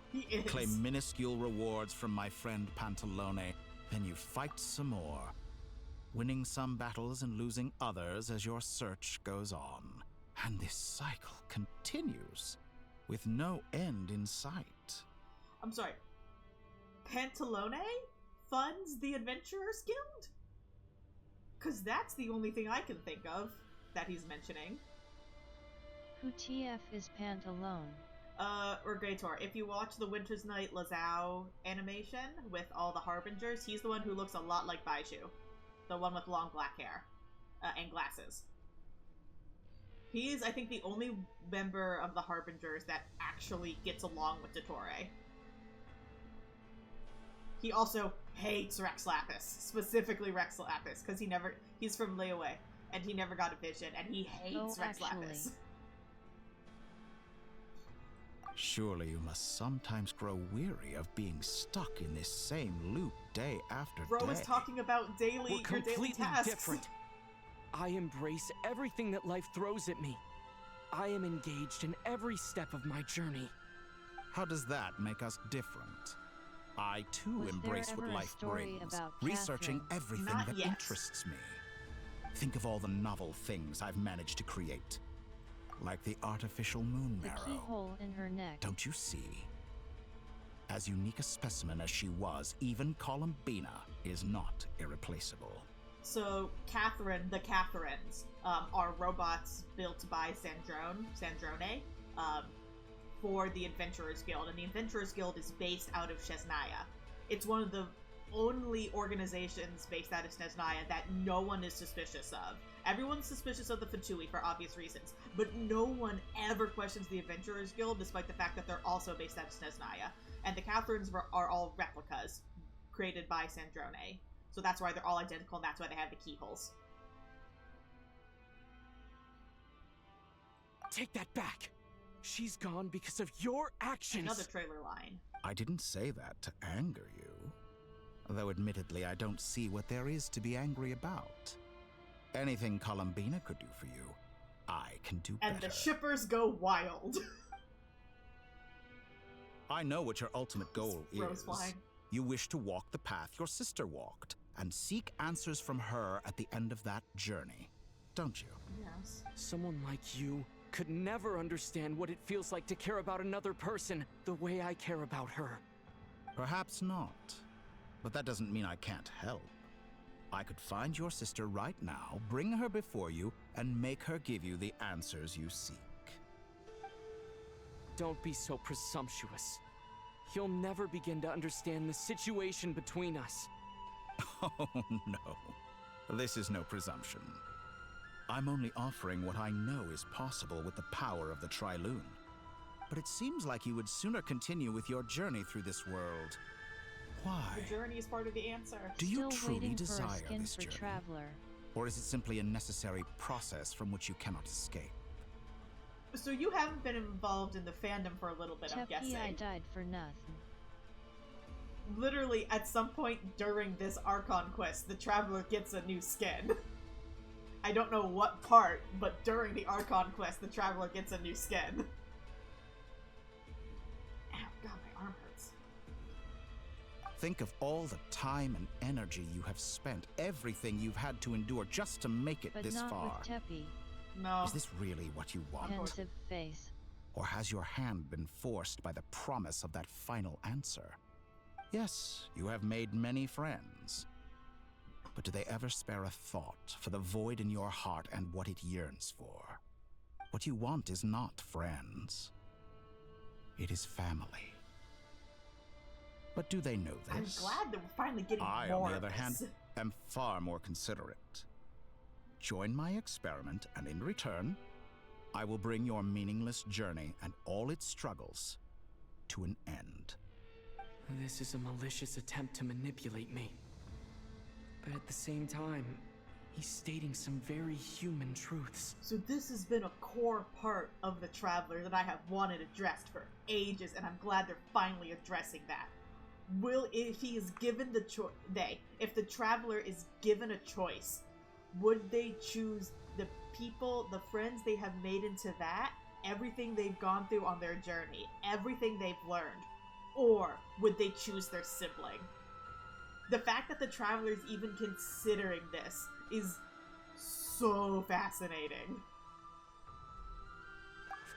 claim minuscule rewards from my friend Pantalone, then you fight some more, winning some battles and losing others as your search goes on. And this cycle continues, with no end in sight. I'm sorry. Pantalone funds the Adventurers Guild? Because that's the only thing I can think of. that he's mentioning. Who TF is Pantalone? Urgator. If you watch the Winter's Night Lazao animation with all the Harbingers, he's the one who looks a lot like Baiju. The one with long black hair. And glasses. He is, I think, the only member of the Harbingers that actually gets along with Dottore. He also hates Rex Lapis. Specifically Rex Lapis, because he's from Liyue, and he never got a vision, and he hates Rex Lapis. Surely you must sometimes grow weary of being stuck in this same loop day after Bro day. is talking about We're your daily completely tasks. different. I embrace everything that life throws at me. I am engaged in every step of my journey. How does that make us different? I too Was embrace there what ever a life story brings, about researching Catherine? everything Not that yet. interests me. Think of all the novel things I've managed to create. Like the artificial moon The marrow. keyhole in her neck. Don't you see? As unique a specimen as she was, even Columbina is not irreplaceable. So, the Catherines, are robots built by Sandrone, for the Adventurers Guild, and the Adventurers Guild is based out of Shesnaya. It's one of the only organizations based out of Snezhnaya that no one is suspicious of. Everyone's suspicious of the Fatui for obvious reasons, but no one ever questions the Adventurers Guild, despite the fact that they're also based out of Snezhnaya. And the Catherines are all replicas created by Sandrone. So that's why they're all identical, and that's why they have the keyholes. Take that back! She's gone because of your actions! Another trailer line. I didn't say that to anger you. Though admittedly, I don't see what there is to be angry about. Anything Columbina could do for you, I can do better. And the shippers go wild. I know what your ultimate goal Rose is. wine. You wish to walk the path your sister walked, and seek answers from her at the end of that journey, don't you? Yes. Someone like you could never understand what it feels like to care about another person the way I care about her. Perhaps not. But that doesn't mean I can't help. I could find your sister right now, bring her before you, and make her give you the answers you seek. Don't be so presumptuous. You'll never begin to understand the situation between us. Oh, no. This is no presumption. I'm only offering what I know is possible with the power of the Trilune. But it seems like you would sooner continue with your journey through this world. Why? The journey is part of the answer. Do you Still truly waiting for a desire skin this for journey? Traveler. Or is it simply a necessary process from which you cannot escape? So you haven't been involved in the fandom for a little bit, I'm guessing. I died for nothing. Literally, at some point during this Archon Quest, the Traveler gets a new skin. I don't know what part, but during the Archon Quest, the Traveler gets a new skin. Ow, God, my arm hurts. Think of all the time and energy you have spent, everything you've had to endure just to make it But this not far. with Teppy. No. Is this really what you want? Pensive face. Or has your hand been forced by the promise of that final answer? Yes, you have made many friends. But do they ever spare a thought for the void in your heart and what it yearns for? What you want is not friends. It is family. But do they know this? I'm glad that we're finally getting I, more on the other of hand, this. am far more considerate. Join my experiment, and in return, I will bring your meaningless journey and all its struggles to an end. This is a malicious attempt to manipulate me. But at the same time, he's stating some very human truths. So this has been a core part of the Traveler that I have wanted addressed for ages, and I'm glad they're finally addressing that. If he is given the choice, if the Traveler is given a choice, would they choose the people, the friends they have made into that, everything they've gone through on their journey, everything they've learned, or would they choose their sibling? The fact that the Traveler is even considering this is so fascinating.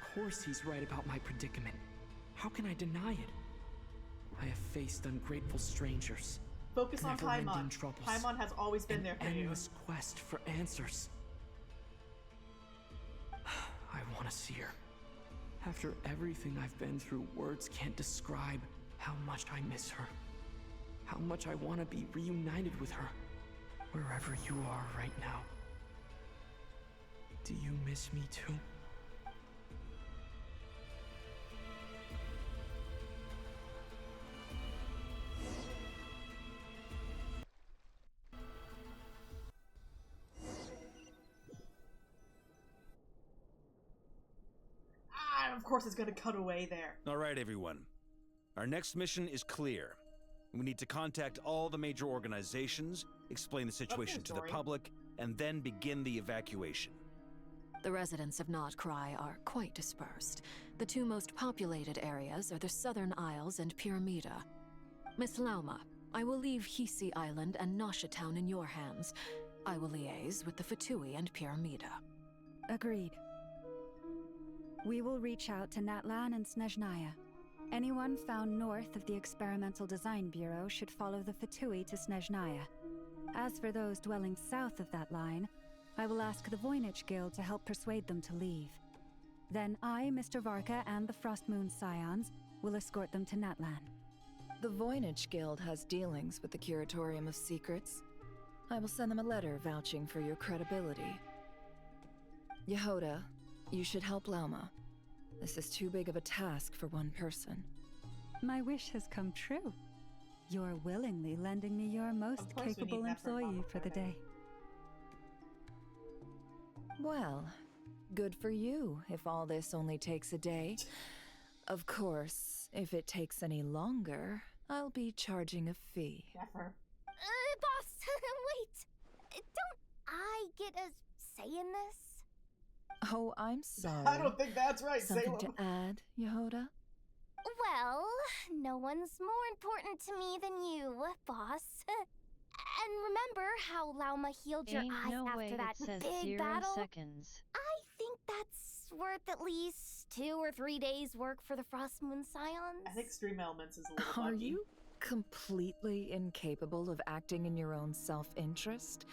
Of course he's right about my predicament. How can I deny it? I have faced ungrateful strangers. Focus on never-ending Paimon. troubles, Paimon has always been there for an you. endless quest for answers. want to see her. After everything I've been through, words can't describe how much I miss her. How much I want to be reunited with her, wherever you are right now. Do you miss me too? And of course it's gonna cut away there. All right, everyone. Our next mission is clear. We need to contact all the major organizations, explain the situation to the public, and then begin the evacuation. The residents of Notcry are quite dispersed. The two most populated areas are the Southern Isles and Pyramida. Miss Lauma, I will leave Hisi Island and Nasha Town in your hands. I will liaise with the Fatui and Pyramida. Agreed. We will reach out to Natlan and Snezhnaya. Anyone found north of the Experimental Design Bureau should follow the Fatui to Snezhnaya. As for those dwelling south of that line, I will ask the Voynich Guild to help persuade them to leave. Then I, Mr. Varka, and the Frostmoon Scions will escort them to Natlan. The Voynich Guild has dealings with the Curatorium of Secrets. I will send them a letter vouching for your credibility. Yehoda, you should help Lauma. This is too big of a task for one person. My wish has come true. You're willingly lending me your most capable employee for the day. Well, good for you if all this only takes a day. Of course, if it takes any longer, I'll be charging a fee. Never. Boss, wait. Don't I get a say in this? Oh, I'm sorry. I don't think that's right, Something Salem. to add, Yehoda? Well, no one's more important to me than you, boss. And remember how Lauma healed your Ain't eyes no way after that it says big 0 battle? seconds. I think that's worth at least 2 or 3 days' work for the Frostmoon Scions. I think Stream Elements is a little Are buggy. you completely incapable of acting in your own self-interest?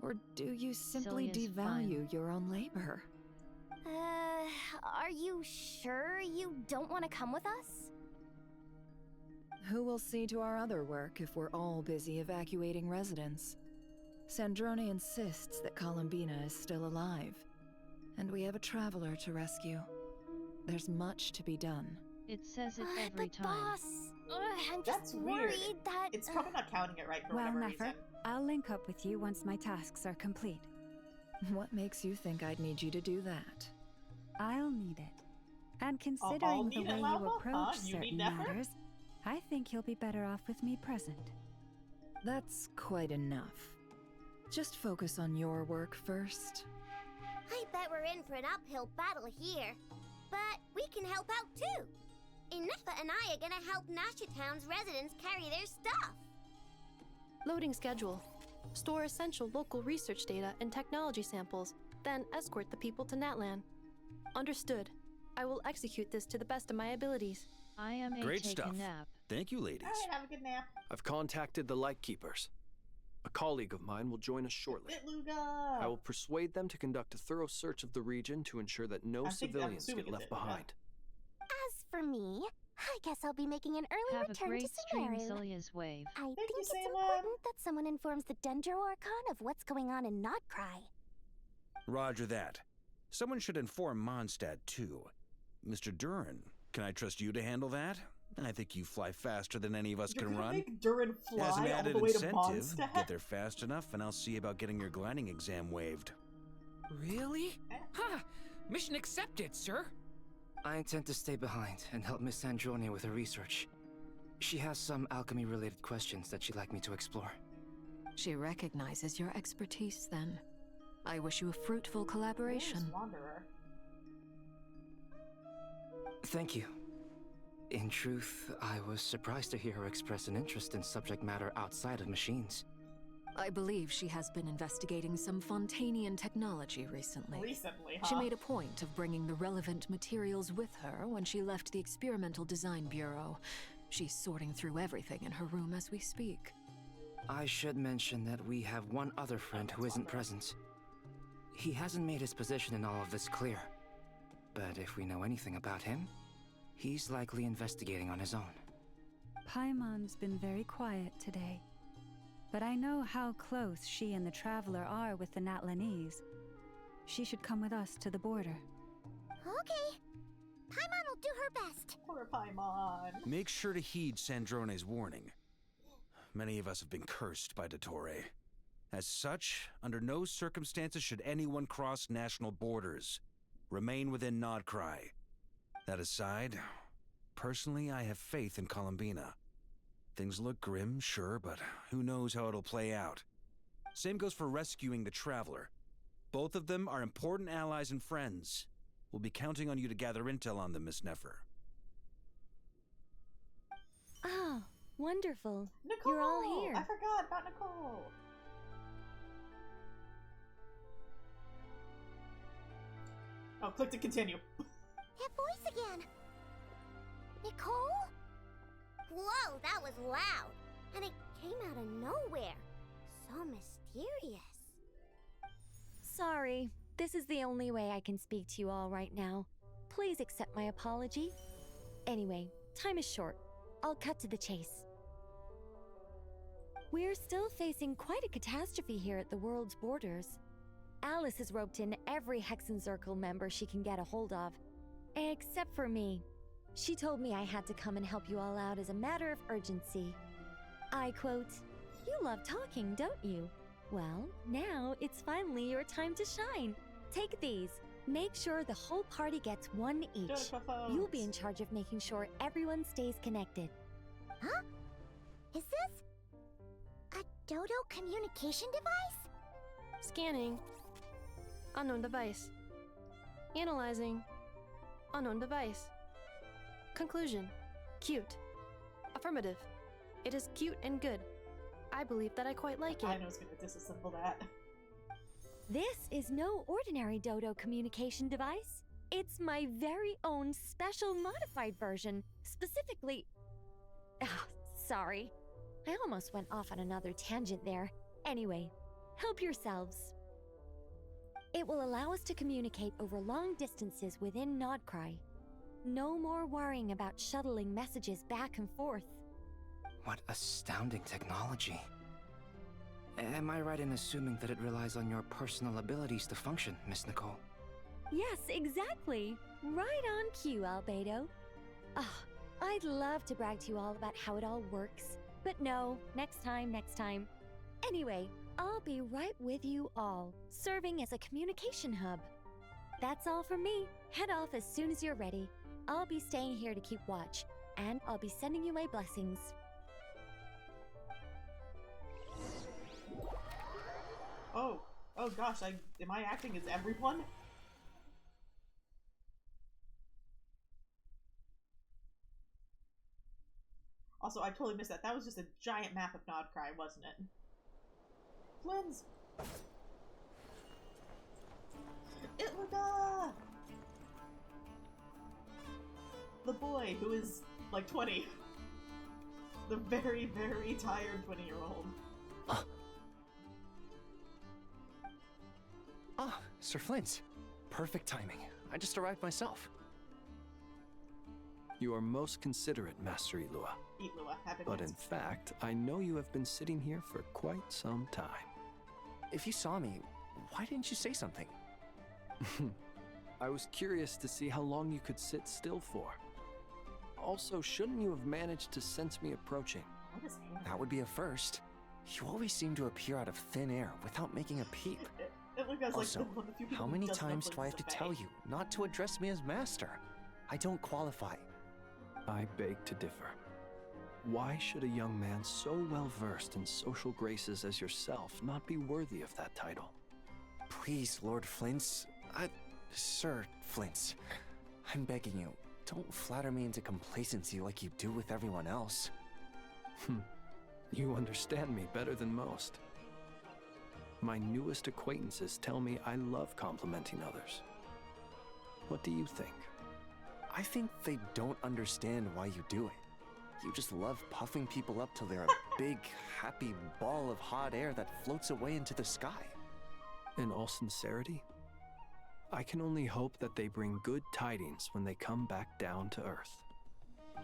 Or do you simply Celia's devalue your own labor? Are you sure you don't want to come with us? Who will see to our other work if we're all busy evacuating residents? Sandrone insists that Columbina is still alive, and we have a traveler to rescue. There's much to be done. It says it every but time. Boss, I'm That's just weird. worried that... It's probably not counting it right for Well, whatever Nefer, reason. I'll link up with you once my tasks are complete. What makes you think I'd need you to do that? I'll need it. And I'll considering the need way it, you Lava? approach Huh? You need certain Nefer? matters, I think you'll be better off with me present. That's quite enough. Just focus on your work first. I bet we're in for an uphill battle here. But we can help out too. Inefa and I are gonna help Nasha Town's residents carry their stuff. Loading schedule. Store essential local research data and technology samples, then escort the people to Natlan. Understood. I will execute this to the best of my abilities. I am Great take stuff. a nap. Thank you, ladies. Alright, have a good nap. I've contacted the Lightkeepers. A colleague of mine will join us shortly. Luga. I will persuade them to conduct a thorough search of the region to ensure that no I'm civilians assuming get it's left Luga. behind. As for me, I guess I'll be making an early Have a return great to stream, Sumeru. Celia's wave. I think it's important that someone informs the Dendro Archon of what's going on in Notcry. Roger that. Someone should inform Mondstadt, too. Mr. Durin, can I trust you to handle that? I think you fly faster than any of us You're can gonna run. make Durin fly As an all added the way to incentive, Mondstadt? get there fast enough and I'll see about getting your gliding exam waived. Really? Ha! Mission accepted, sir. I intend to stay behind and help Miss Sandrone with her research. She has some alchemy-related questions that she'd like me to explore. She recognizes your expertise then. I wish you a fruitful collaboration. Wanderer. Thank you. In truth, I was surprised to hear her express an interest in subject matter outside of machines. I believe she has been investigating some Fontanian technology recently. Recently, huh? She made a point of bringing the relevant materials with her when she left the Experimental Design Bureau. She's sorting through everything in her room as we speak. I should mention that we have one other friend who isn't present. He hasn't made his position in all of this clear. But if we know anything about him, he's likely investigating on his own. Paimon's been very quiet today. But I know how close she and the Traveler are with the Natlanese. She should come with us to the border. Okay. Paimon will do her best. Poor Paimon. Make sure to heed Sandrone's warning. Many of us have been cursed by Dottore. As such, under no circumstances should anyone cross national borders. Remain within Nodcry. That aside, personally, I have faith in Columbina. Things look grim, sure, but who knows how it'll play out. Same goes for rescuing the Traveler. Both of them are important allies and friends. We'll be counting on you to gather intel on them, Miss Nefer. Oh, wonderful. Nicole! You're all here. I forgot about Nicole. Oh, click to continue. That voice again. Nicole? Whoa, that was loud. And it came out of nowhere. So mysterious. Sorry, this is the only way I can speak to you all right now. Please accept my apology. Anyway, time is short. I'll cut to the chase. We're still facing quite a catastrophe here at the world's borders. Alice has roped in every Hexenzirkel member she can get a hold of. Except for me. She told me I had to come and help you all out as a matter of urgency. I quote, "You love talking, don't you? Well, now it's finally your time to shine. Take these. Make sure the whole party gets one each. You'll be in charge of making sure everyone stays connected." Huh? Is this a Dodo communication device? Scanning. Unknown device. Analyzing. Unknown device. Conclusion. Cute. Affirmative. It is cute and good. I believe that I quite like it. I know it's gonna disassemble that. This is no ordinary Dodo communication device. It's my very own special modified version, specifically... Ah, sorry. I almost went off on another tangent there. Anyway, help yourselves. It will allow us to communicate over long distances within Nodcry. No more worrying about shuttling messages back and forth. What astounding technology. Am I right in assuming that it relies on your personal abilities to function, Miss Nicole? Yes, exactly. Right on cue, Albedo. Ah, I'd love to brag to you all about how it all works. But no, next time. Anyway, I'll be right with you all, serving as a communication hub. That's all from me. Head off as soon as you're ready. I'll be staying here to keep watch, and I'll be sending you my blessings. Oh gosh, am I acting as everyone? Also, I totally missed that. That was just a giant map of Nodcry, wasn't it? Twins! Itluga! The boy who is like 20. The very, very tired 20-year-old. Sir Flint. Perfect timing. I just arrived myself. You are most considerate, Master Eilua. Eilua, happy But in fact, I know you have been sitting here for quite some time. If you saw me, why didn't you say something? I was curious to see how long you could sit still for. Also, shouldn't you have managed to sense me approaching? That would be a first. You always seem to appear out of thin air without making a peep. Also, how many times do I have to tell you not to address me as master? I don't qualify. I beg to differ. Why should a young man so well versed in social graces as yourself not be worthy of that title? Please, Lord Flint's... Sir Flint's. I'm begging you, don't flatter me into complacency like you do with everyone else. You understand me better than most. My newest acquaintances tell me I love complimenting others. What do you think? I think they don't understand why you do it. You just love puffing people up till they're a big, happy ball of hot air that floats away into the sky. In all sincerity, I can only hope that they bring good tidings when they come back down to Earth.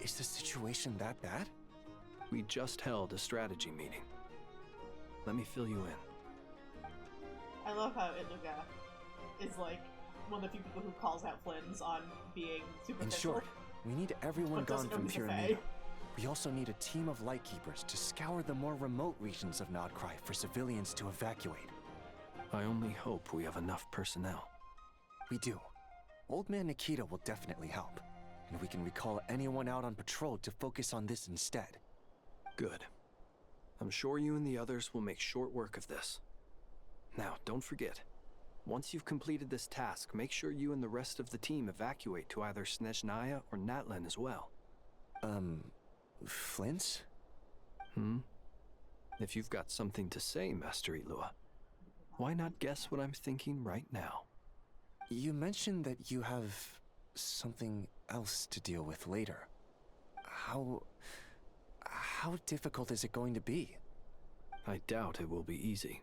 Is the situation that bad? We just held a strategy meeting. Let me fill you in. I love how Itluga is like one of the few people who calls out Flynn's on being superficial. In short, we need everyone gone from Fae. Pyramida. We also need a team of Lightkeepers to scour the more remote regions of Nodcry for civilians to evacuate. I only hope we have enough personnel. We do. Old Man Nikita will definitely help, and we can recall anyone out on patrol to focus on this instead. Good. I'm sure you and the others will make short work of this. Now, don't forget, once you've completed this task, make sure you and the rest of the team evacuate to either Snezhnaya or Natlan as well. Flint's? If you've got something to say, Master Ilua, why not guess what I'm thinking right now? You mentioned that you have something else to deal with later. How difficult is it going to be? I doubt it will be easy.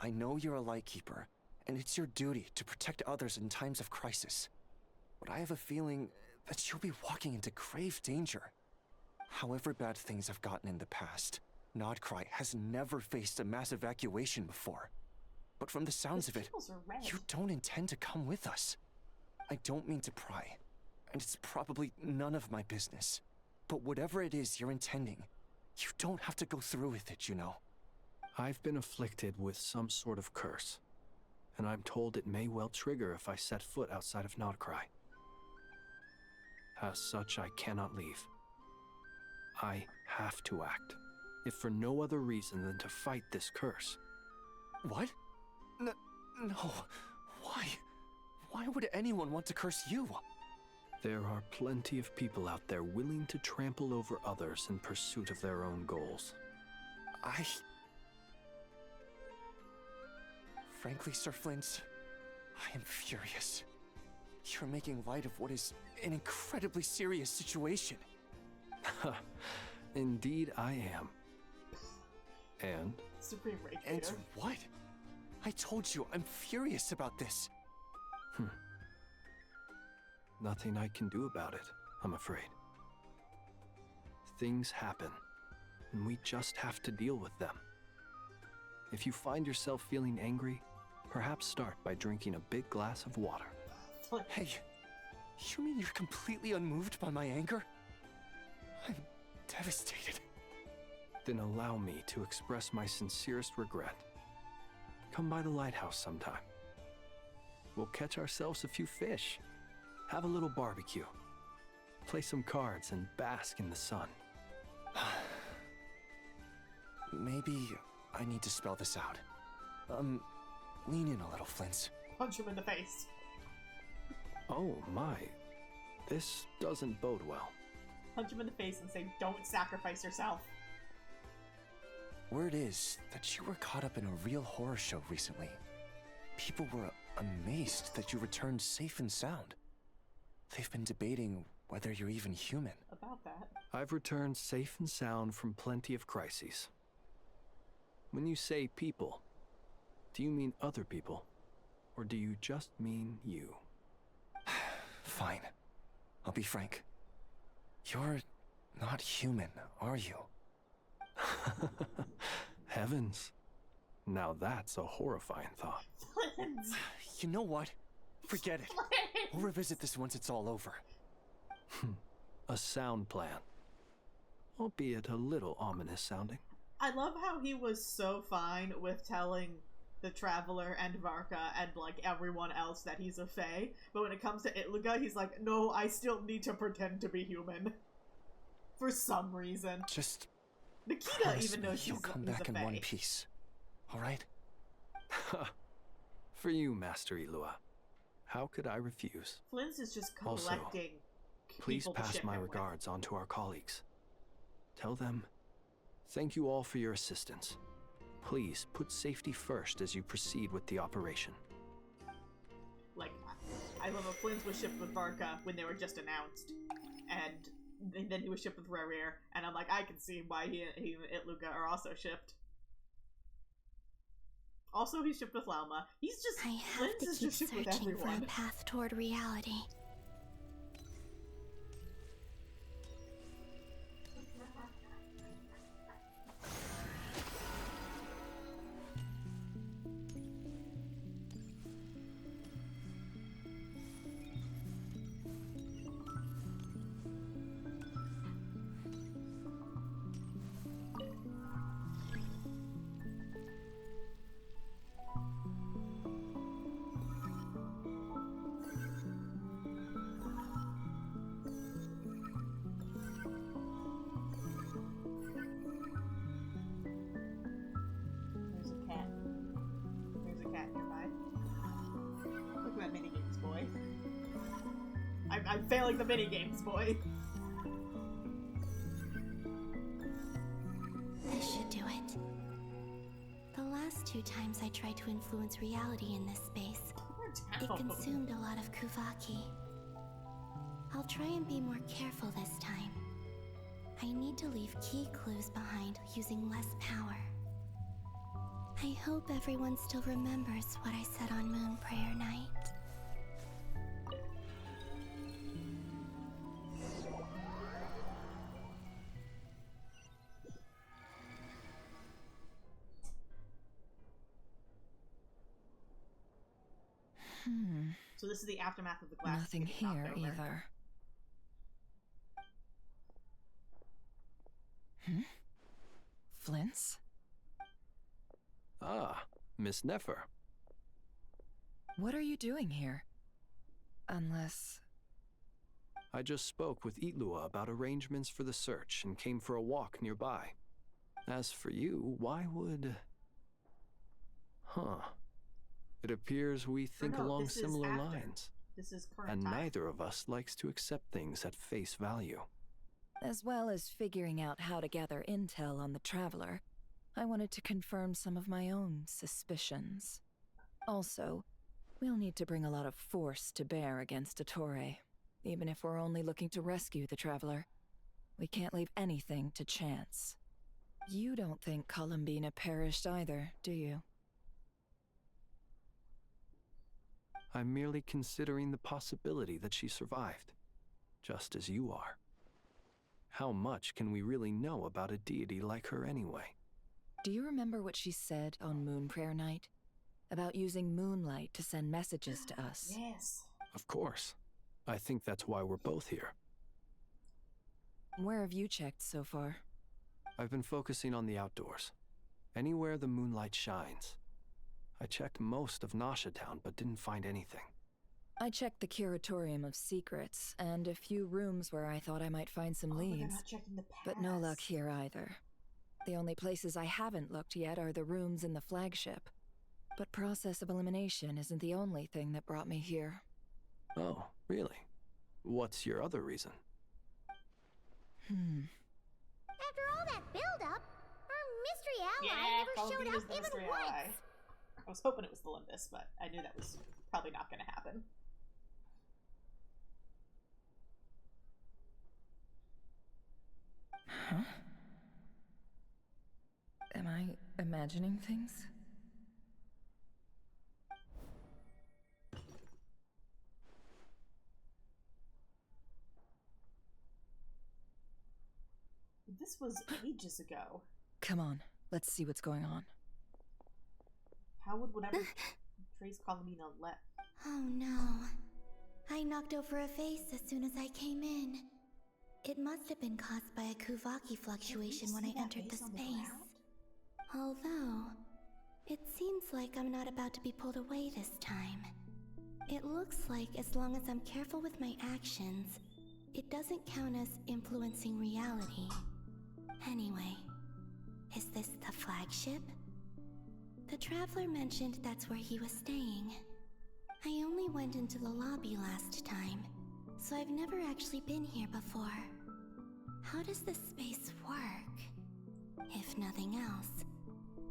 I know you're a Lightkeeper, and it's your duty to protect others in times of crisis. But I have a feeling that you'll be walking into grave danger. However bad things have gotten in the past, Nodcry has never faced a mass evacuation before. But from the sounds of it, you don't intend to come with us. I don't mean to pry, and it's probably none of my business. But whatever it is you're intending, you don't have to go through with it, you know. I've been afflicted with some sort of curse, and I'm told it may well trigger if I set foot outside of Nodcry. As such, I cannot leave. I have to act, if for no other reason than to fight this curse. What? No. Why? Why would anyone want to curse you? There are plenty of people out there willing to trample over others in pursuit of their own goals. Frankly, Sir Flint, I am furious. You're making light of what is an incredibly serious situation. Indeed I am. And? Supreme Rage And what? I told you, I'm furious about this. Nothing I can do about it, I'm afraid. Things happen, and we just have to deal with them. If you find yourself feeling angry, perhaps start by drinking a big glass of water. Hey, you mean you're completely unmoved by my anger? I'm devastated. Then allow me to express my sincerest regret. Come by the lighthouse sometime. We'll catch ourselves a few fish, have a little barbecue, play some cards, and bask in the sun. Maybe I need to spell this out. Lean in a little, Flint. Punch him in the face. Oh my, this doesn't bode well. Punch him in the face and say, "Don't sacrifice yourself." Word is that you were caught up in a real horror show recently. People were amazed that you returned safe and sound. They've been debating whether you're even human. About that. I've returned safe and sound from plenty of crises. When you say people, do you mean other people? Or do you just mean you? Fine. I'll be frank. You're not human, are you? Heavens. Now that's a horrifying thought. You know what? Forget it. We'll revisit this once it's all over. A sound plan. Albeit a little ominous sounding. I love how he was so fine with telling the Traveler and Varka and like everyone else that he's a Fae, but when it comes to Itluga, he's like, no, I still need to pretend to be human. For some reason. Just Nikita even knows you'll come back in one piece. Alright? For you, Master Ilua. How could I refuse? Flint is just Also, collecting please pass my regards on to our colleagues. Tell them, thank you all for your assistance. Please put safety first as you proceed with the operation. Like, I love how Flint was shipped with Varka when they were just announced. And then he was shipped with Rarir, and I'm like, I can see why he and Itluga are also shipped. Also, he's shipped with Lauma. He's just... I have to keep searching for a path toward reality. I'm failing the minigames, boy. This should do it. The last 2 times I tried to influence reality in this space, it consumed a lot of Kuvaki. I'll try and be more careful this time. I need to leave key clues behind using less power. I hope everyone still remembers what I said on Moon Prayer Night. So this is the aftermath of the glass. Nothing here either. Flints? Ah, Miss Nefer. What are you doing here? Unless... I just spoke with Itlua about arrangements for the search and came for a walk nearby. As for you, why would... Huh. It appears we think along similar lines. This is current and time. neither of us likes to accept things at face value. As well as figuring out how to gather intel on the Traveler, I wanted to confirm some of my own suspicions. Also, we'll need to bring a lot of force to bear against Ettore, even if we're only looking to rescue the Traveler. We can't leave anything to chance. You don't think Columbina perished either, do you? I'm merely considering the possibility that she survived, just as you are. How much can we really know about a deity like her anyway? Do you remember what she said on Moon Prayer Night? About using moonlight to send messages to us? Yes. Of course. I think that's why we're both here. Where have you checked so far? I've been focusing on the outdoors. Anywhere the moonlight shines. I checked most of Nasha Town, but didn't find anything. I checked the Curatorium of Secrets, and a few rooms where I thought I might find some leads. But no luck here either. The only places I haven't looked yet are the rooms in the flagship. But process of elimination isn't the only thing that brought me here. Oh, really? What's your other reason? After all that build-up, our mystery ally never showed up even once. I was hoping it was Tholindis, but I knew that was probably not going to happen. Huh? Am I imagining things? This was ages ago. Come on, let's see what's going on. How would whatever Trace Columbina let? Oh no. I knocked over a vase as soon as I came in. It must have been caused by a Kuvaki fluctuation when I entered the space. Although, it seems like I'm not about to be pulled away this time. It looks like as long as I'm careful with my actions, it doesn't count as influencing reality. Anyway, is this the flagship? The Traveler mentioned that's where he was staying. I only went into the lobby last time, so I've never actually been here before. How does this space work? If nothing else,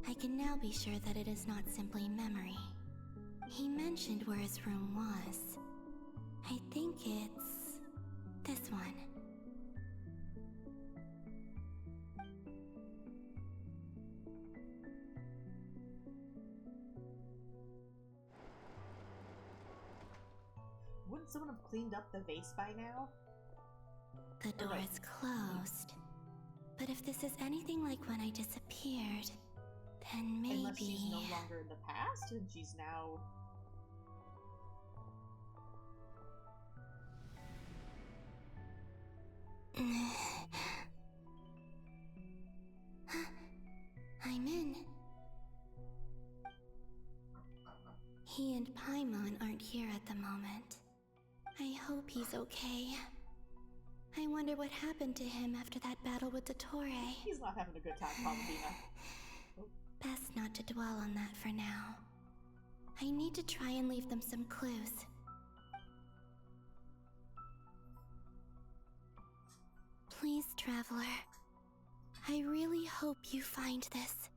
I can now be sure that it is not simply memory. He mentioned where his room was. I think it's this one. Wouldn't someone have cleaned up the vase by now? The door is closed. But if this is anything like when I disappeared, then maybe... Unless she's no longer in the past and she's now... I'm in. He and Paimon aren't here at the moment. I hope he's okay. I wonder what happened to him after that battle with Dottore. He's not having a good time, Columbina. Best not to dwell on that for now. I need to try and leave them some clues. Please, Traveler. I really hope you find this.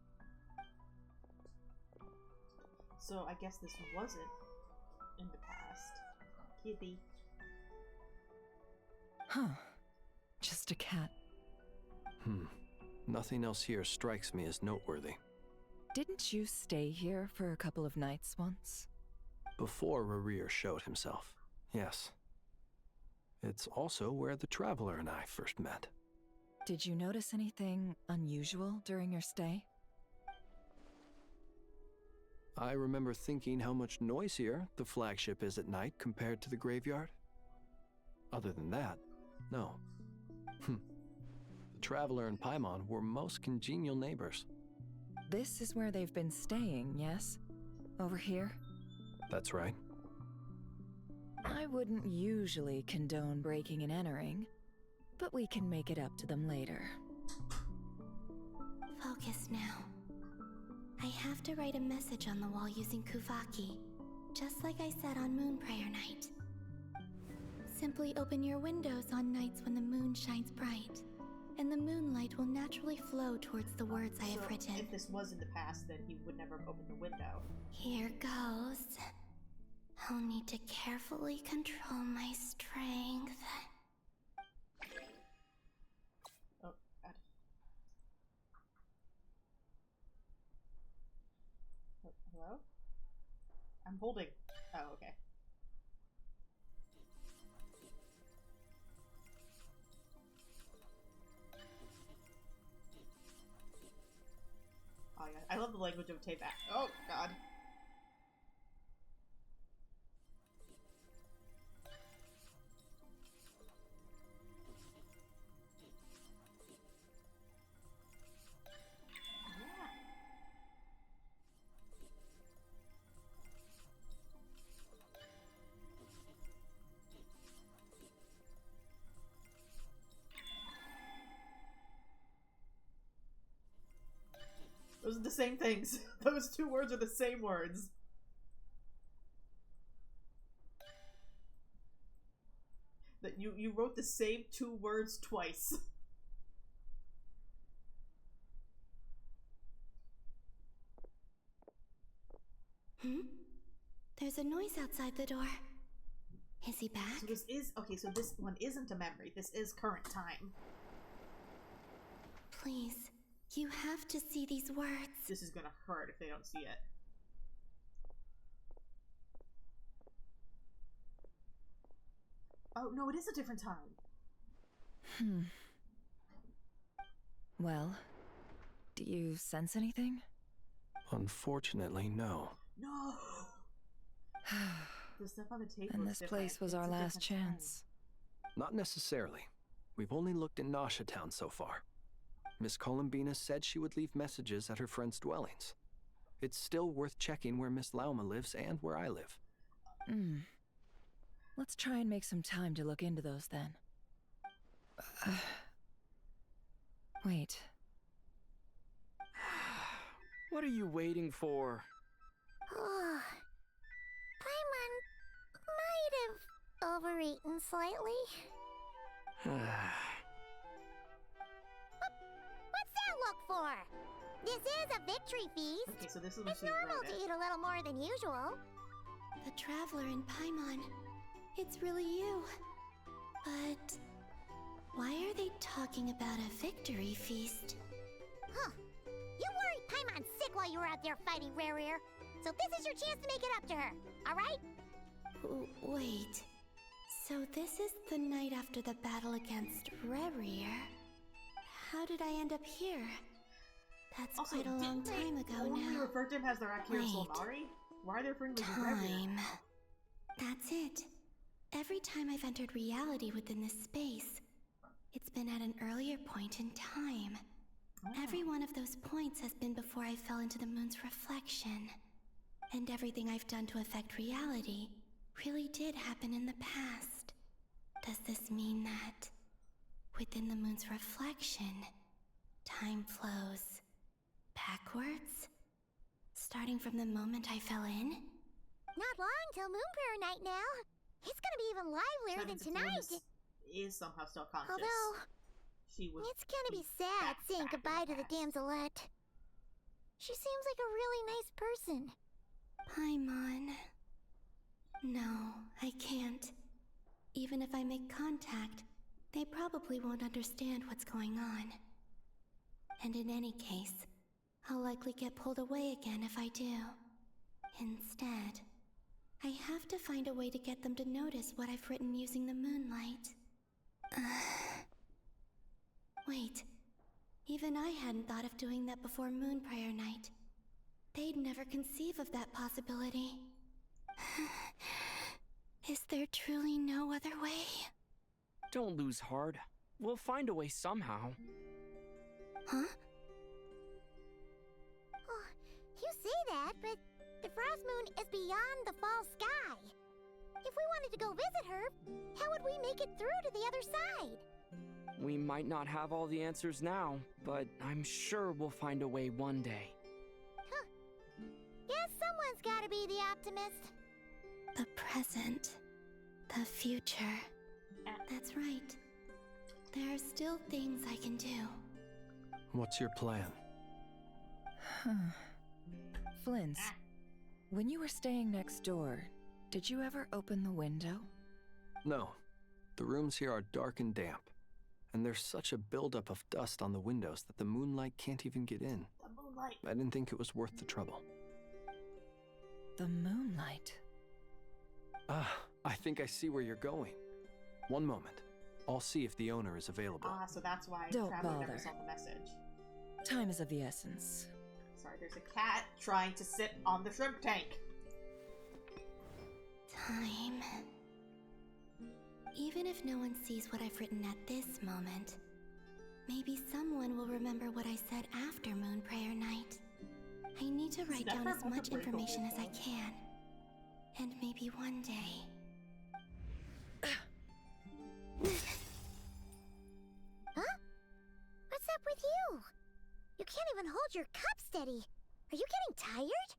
So I guess this wasn't in the past. Kitty. Huh. Just a cat. Nothing else here strikes me as noteworthy. Didn't you stay here for a couple of nights once? Before Rerir showed himself, yes. It's also where the Traveler and I first met. Did you notice anything unusual during your stay? I remember thinking how much noisier the flagship is at night compared to the graveyard. Other than that, no. The Traveler and Paimon were most congenial neighbors. This is where they've been staying, yes? Over here? That's right. I wouldn't usually condone breaking and entering, but we can make it up to them later. Focus now. I have to write a message on the wall using Kuvaki, just like I said on Moon Prayer Night. Simply open your windows on nights when the moon shines bright, and the moonlight will naturally flow towards the words I have written. If this was in the past, then he would never have opened the window. Here goes. I'll need to carefully control my strength. Oh, God. Oh, hello? I'm holding. Oh, okay. Oh, yeah. I love the language of Teyvat. Oh, God. Those are the same things. Those two words are the same words. That you wrote the same two words twice. There's a noise outside the door. Is he back? So this is... Okay, so this one isn't a memory. This is current time. Please. You have to see these words. This is gonna hurt if they don't see it. Oh, no, it is a different time. Well, do you sense anything? Unfortunately, no. No! The stuff on the table And is this place was our last chance. Not necessarily. We've only looked in Nasha Town so far. Miss Columbina said she would leave messages at her friends' dwellings. It's still worth checking where Miss Lauma lives and where I live. Let's try and make some time to look into those then. Wait. What are you waiting for? Oh, Paimon might have overeaten slightly. What's that look for? This is a victory feast. Okay, so this is It's normal to eat a little more than usual. The Traveler and Paimon. It's really you. But why are they talking about a victory feast? Huh. You worried Paimon sick while you were out there fighting Rerir. So this is your chance to make it up to her, alright? Wait. So this is the night after the battle against Rerir. How did I end up here? That's also, quite a long time ago now. Only refer to him as the Rakir Solnari? Why are they referring to Time. That's it. Every time I've entered reality within this space, it's been at an earlier point in time. Every one of those points has been before I fell into the moon's reflection. And everything I've done to affect reality really did happen in the past. Does this mean that within the moon's reflection, time flows backwards? Starting from the moment I fell in? Not long till Moonprayer night now. It's gonna be even livelier than tonight. Is somehow still conscious. Although, she would it's gonna be sad saying goodbye to the damselette. She seems like a really nice person. Paimon. No, I can't. Even if I make contact, they probably won't understand what's going on. And in any case, I'll likely get pulled away again if I do. Instead, I have to find a way to get them to notice what I've written using the moonlight. Wait, even I hadn't thought of doing that before Moonprayer night. They'd never conceive of that possibility. Is there truly no other way? Don't lose heart. We'll find a way somehow. Huh? Oh, you say that, but the Frost Moon is beyond the fall sky. If we wanted to go visit her, how would we make it through to the other side? We might not have all the answers now, but I'm sure we'll find a way one day. Huh. Guess someone's gotta be the optimist. The present. The future. That's right. There are still things I can do. What's your plan? Flint, when you were staying next door, did you ever open the window? No. The rooms here are dark and damp. And there's such a buildup of dust on the windows that the moonlight can't even get in. The moonlight. I didn't think it was worth the trouble. The moonlight? Ah, I think I see where you're going. One moment. I'll see if the owner is available. Ah, so that's why Don't Traveler never bother. saw the message. Time is of the essence. Sorry, there's a cat trying to sit on the shrimp tank. Time. Even if no one sees what I've written at this moment, maybe someone will remember what I said after Moonprayer night. I need to write down as much information as I can. And maybe one day... Huh? What's up with you? You can't even hold your cup steady. Are you getting tired?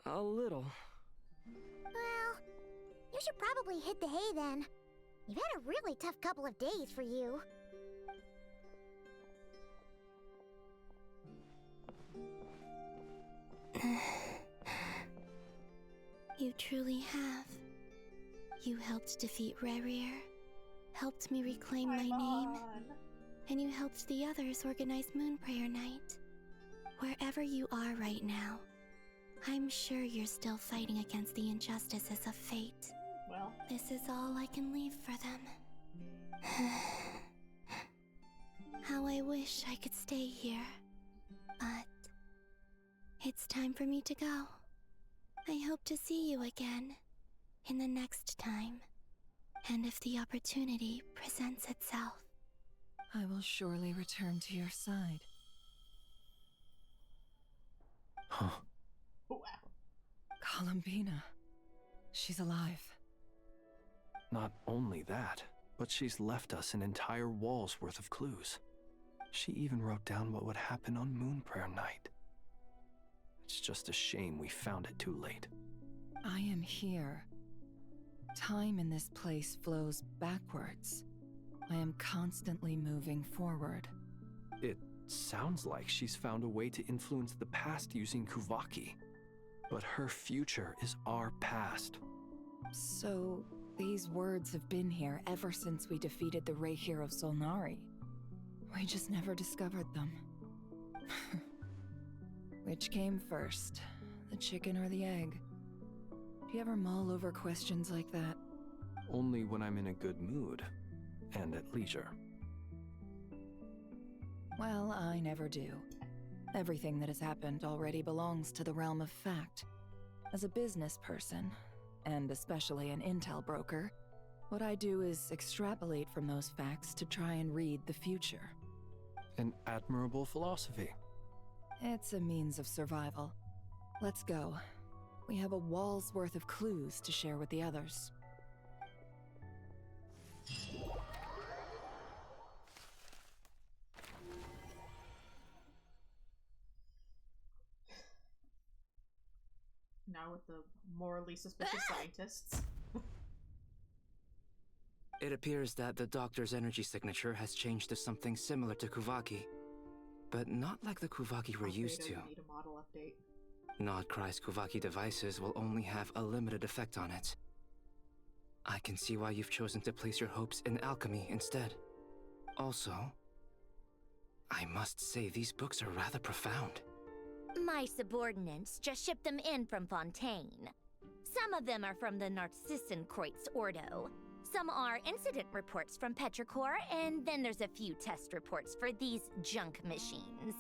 A little. Well, you should probably hit the hay then. You've had a really tough couple of days for you. You truly have. You helped defeat Rerir, helped me reclaim my name, and you helped the others organize Moonprayer night. Wherever you are right now, I'm sure you're still fighting against the injustices of fate. Well, this is all I can leave for them. How I wish I could stay here. But it's time for me to go. I hope to see you again in the next time. And if the opportunity presents itself. I will surely return to your side. Huh. Wow. Columbina. She's alive. Not only that, but she's left us an entire wall's worth of clues. She even wrote down what would happen on Moonprayer night. It's just a shame we found it too late. I am here. Time in this place flows backwards. I am constantly moving forward. It sounds like she's found a way to influence the past using Kuvaki. But her future is our past. So, these words have been here ever since we defeated the Ray Hero Solnari. We just never discovered them. Which came first, the chicken or the egg? Do you ever mull over questions like that? Only when I'm in a good mood and at leisure. Well, I never do. Everything that has happened already belongs to the realm of fact. As a business person, and especially an intel broker, what I do is extrapolate from those facts to try and read the future. An admirable philosophy. It's a means of survival. Let's go. We have a wall's worth of clues to share with the others. Now with the morally suspicious scientists. It appears that the doctor's energy signature has changed to something similar to Kuvaki, but not like the Kuvaki we're used to. Need a model update. Nodcry's Kuvaki devices will only have a limited effect on it. I can see why you've chosen to place your hopes in alchemy instead. Also, I must say these books are rather profound. My subordinates just shipped them in from Fontaine. Some of them are from the Narcissenkreuz Ordo. Some are incident reports from Petrichor, and then there's a few test reports for these junk machines.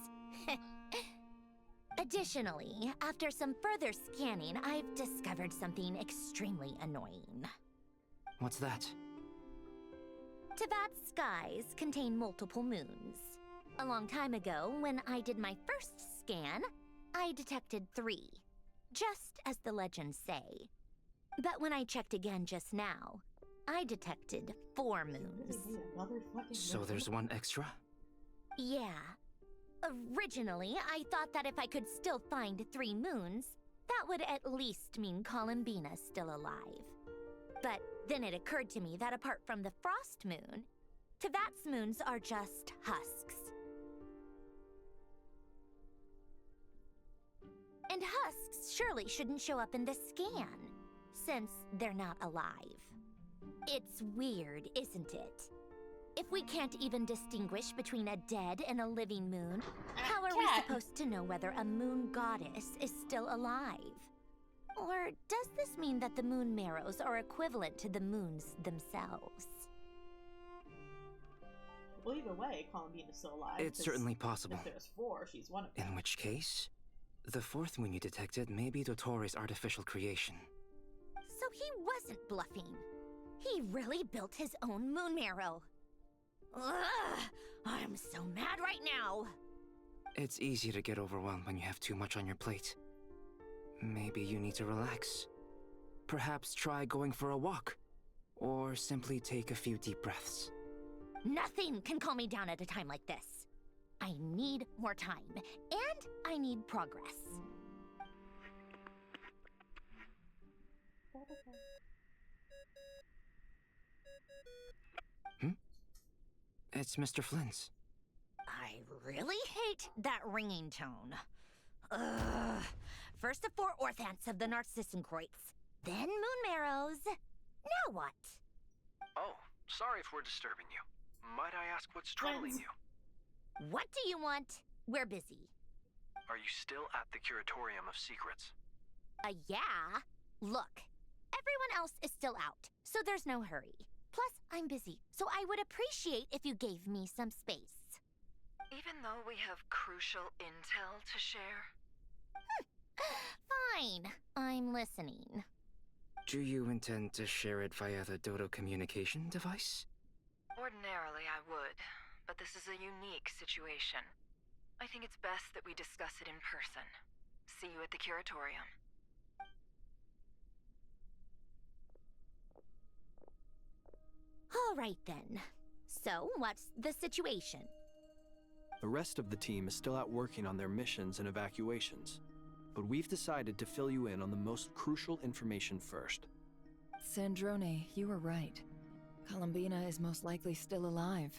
Additionally, after some further scanning, I've discovered something extremely annoying. What's that? Teyvat's skies contain multiple moons. A long time ago, when I did my first scan, I detected 3, just as the legends say. But when I checked again just now, I detected 4 moons. So there's one extra? Yeah. Originally, I thought that if I could still find 3 moons, that would at least mean Columbina's still alive. But then it occurred to me that apart from the Frost Moon, Teyvat's moons are just husks. And husks surely shouldn't show up in the scan, since they're not alive. It's weird, isn't it? If we can't even distinguish between a dead and a living moon, how are we supposed to know whether a moon goddess is still alive? Or does this mean that the moon marrows are equivalent to the moons themselves? Well, either way, Columbina's still alive. It's certainly possible. If there's 4, she's one of them. In which case, the 4th moon you detected may be Dottores' artificial creation. So he wasn't bluffing. He really built his own moon marrow. Ugh! I'm so mad right now! It's easy to get overwhelmed when you have too much on your plate. Maybe you need to relax. Perhaps try going for a walk. Or simply take a few deep breaths. Nothing can calm me down at a time like this. I need more time, and I need progress. It's Mr. Flynn's. I really hate that ringing tone. Ugh. First the 4 orthants of the Narcissenkreuz, then moon marrows. Now what? Oh, sorry if we're disturbing you. Might I ask what's troubling you? What do you want? We're busy. Are you still at the Curatorium of Secrets? Yeah. Look, everyone else is still out, so there's no hurry. Plus, I'm busy, so I would appreciate if you gave me some space. Even though we have crucial intel to share? Fine, I'm listening. Do you intend to share it via the Dodo communication device? Ordinarily I would, but this is a unique situation. I think it's best that we discuss it in person. See you at the Curatorium. All right then. So, what's the situation? The rest of the team is still out working on their missions and evacuations, but we've decided to fill you in on the most crucial information first. Sandrone, you were right. Columbina is most likely still alive.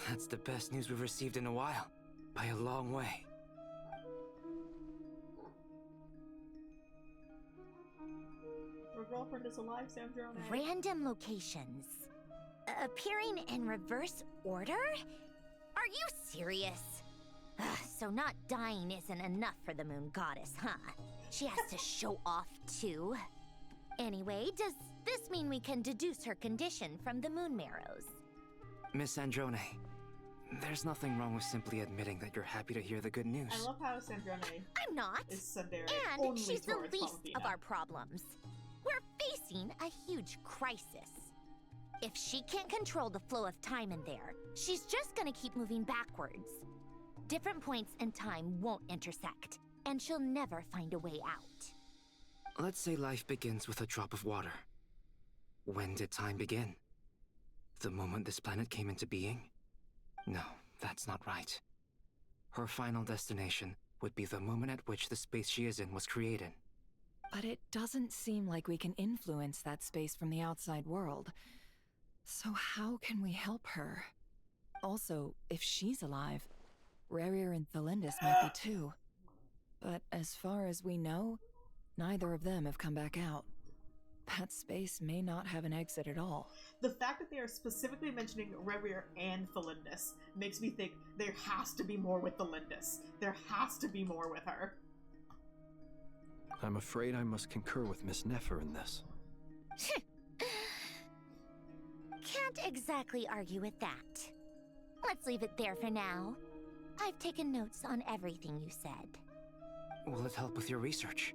That's the best news we've received in a while, by a long way. Your girlfriend is alive, Sandrone. Random locations. Appearing in reverse order? Are you serious? So not dying isn't enough for the moon goddess, huh? She has to show off too. Anyway, does this mean we can deduce her condition from the moon marrows? Miss Androne, there's nothing wrong with simply admitting that you're happy to hear the good news. I love how Sandrone I'm not. is Sundari And only she's the towards least Palmvina. of our problems. We're facing a huge crisis. If she can't control the flow of time in there, she's just gonna keep moving backwards. Different points in time won't intersect, and she'll never find a way out. Let's say life begins with a drop of water. When did time begin? The moment this planet came into being? No, that's not right. Her final destination would be the moment at which the space she is in was created. But it doesn't seem like we can influence that space from the outside world. So how can we help her? Also, if she's alive, Rerir and Tholindis might be too. But as far as we know, neither of them have come back out. That space may not have an exit at all. The fact that they are specifically mentioning Rerir and Tholindis makes me think there has to be more with Tholindis. There has to be more with her. I'm afraid I must concur with Miss Nefer in this. Can't exactly argue with that. Let's leave it there for now. I've taken notes on everything you said. Will it help with your research?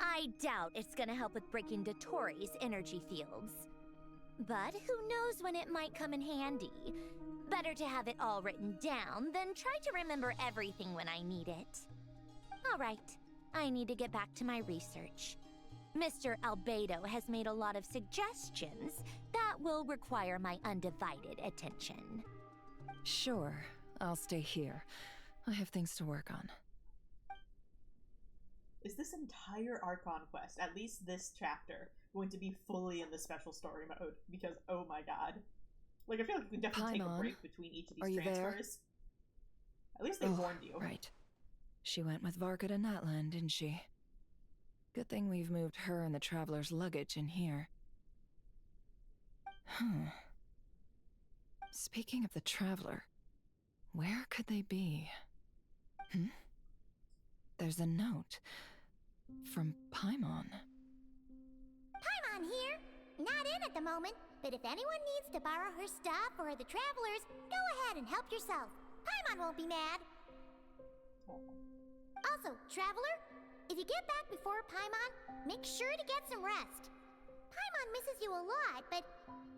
I doubt it's gonna help with breaking Dotori's energy fields. But who knows when it might come in handy. Better to have it all written down than try to remember everything when I need it. Alright, I need to get back to my research. Mr. Albedo has made a lot of suggestions that will require my undivided attention. Sure, I'll stay here. I have things to work on. Is this entire Archon Quest, at least this chapter, going to be fully in the special story mode? Because, oh my god. Like, I feel like you can definitely take a break between each of these transfers. At least they warned you. Right. She went with Varka to Natlan, didn't she? Good thing we've moved her and the Traveler's luggage in here. Speaking of the Traveler, where could they be? There's a note from Paimon. Paimon here. Not in at the moment, but if anyone needs to borrow her stuff or the Travelers, go ahead and help yourself. Paimon won't be mad. Also, Traveler, if you get back before Paimon, make sure to get some rest. Paimon misses you a lot, but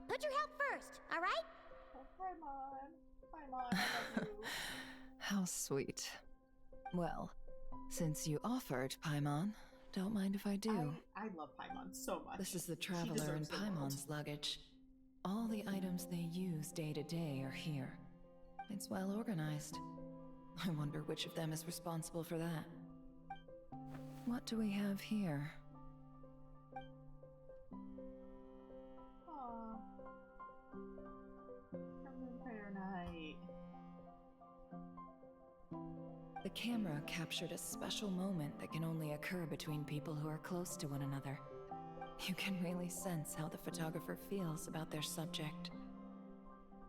put your health first, alright? Paimon, I love you. How sweet. Well, since you offered, Paimon, don't mind if I do. I love Paimon so much. This is the Traveler in Paimon's luggage. All the items they use day to day are here. It's well organized. I wonder which of them is responsible for that. What do we have here? Aww. Prayer night. The camera captured a special moment that can only occur between people who are close to one another. You can really sense how the photographer feels about their subject.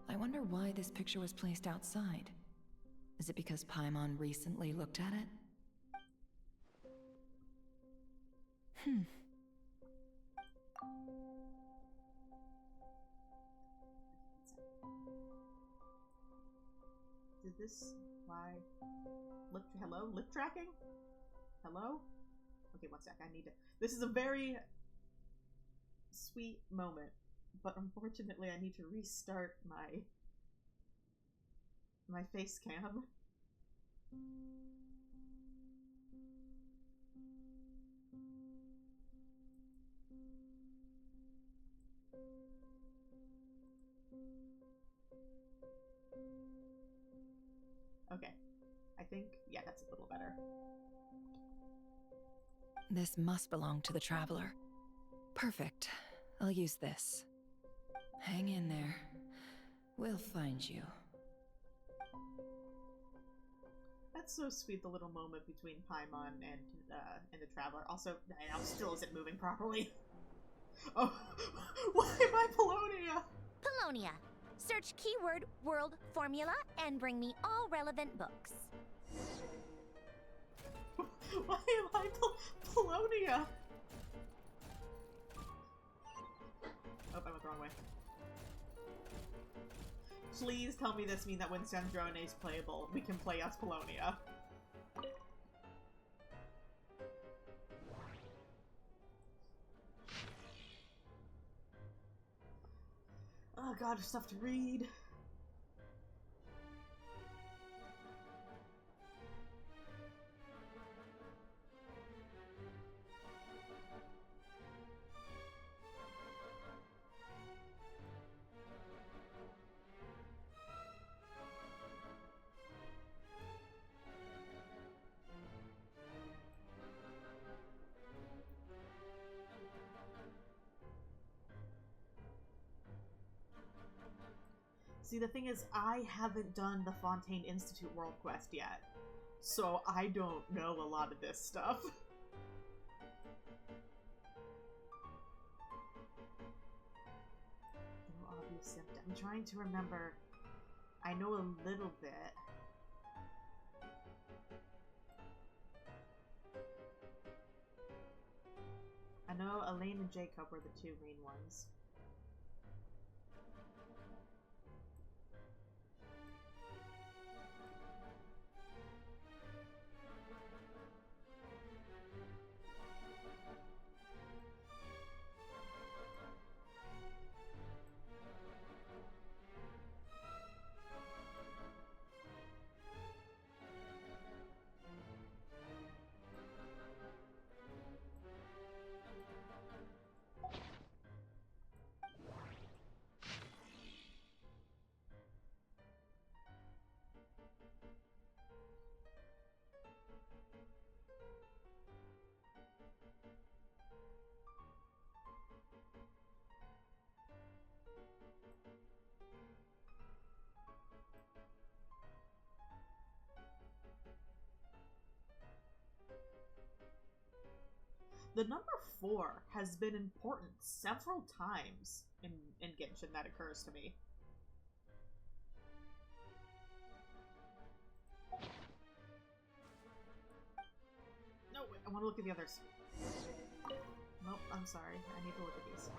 I wonder why this picture was placed outside. Is it because Paimon recently looked at it? Did this why hello? Lip tracking? Hello? Okay, one sec, I need to this is a very sweet moment, but unfortunately I need to restart my face cam. Okay. I think, yeah, that's a little better. This must belong to the Traveler. Perfect. I'll use this. Hang in there. We'll find you. That's so sweet, the little moment between Paimon and the Traveler. Also, now still isn't moving properly. Oh, why am I Polonia? Polonia, Search keyword world formula and bring me all relevant books. Why am I Polonia? Oh, I went the wrong way. Please tell me this means that when Sandrone is playable, we can play as Polonia. Oh god, stuff to read. See, the thing is, I haven't done the Fontaine Institute World Quest yet, so I don't know a lot of this stuff. No obvious symptom. I'm trying to remember. I know a little bit. I know Elaine and Jacob were the two main ones. The number 4 has been important several times in Genshin, that occurs to me. No, wait, I want to look at the others. Nope, I'm sorry. I need to look at these.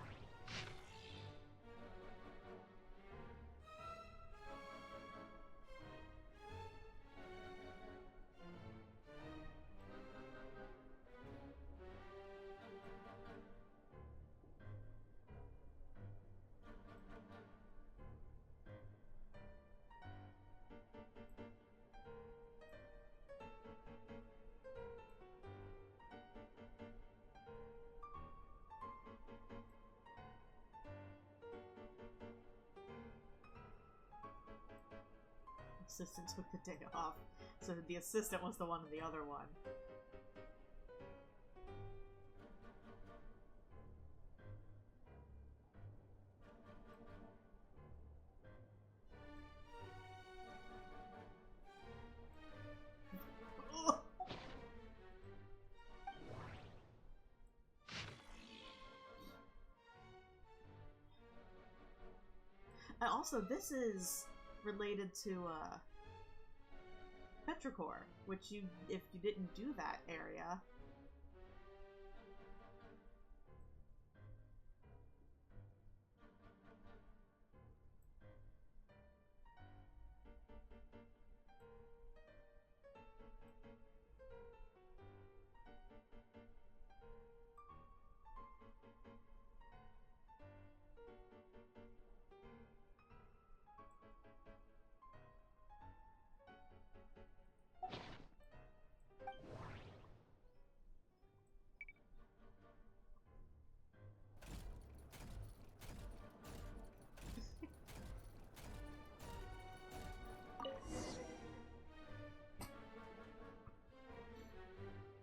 Assistant took the day off, so the assistant was the one in the other one. And also, this is related to Petrichor, which if you didn't do that area,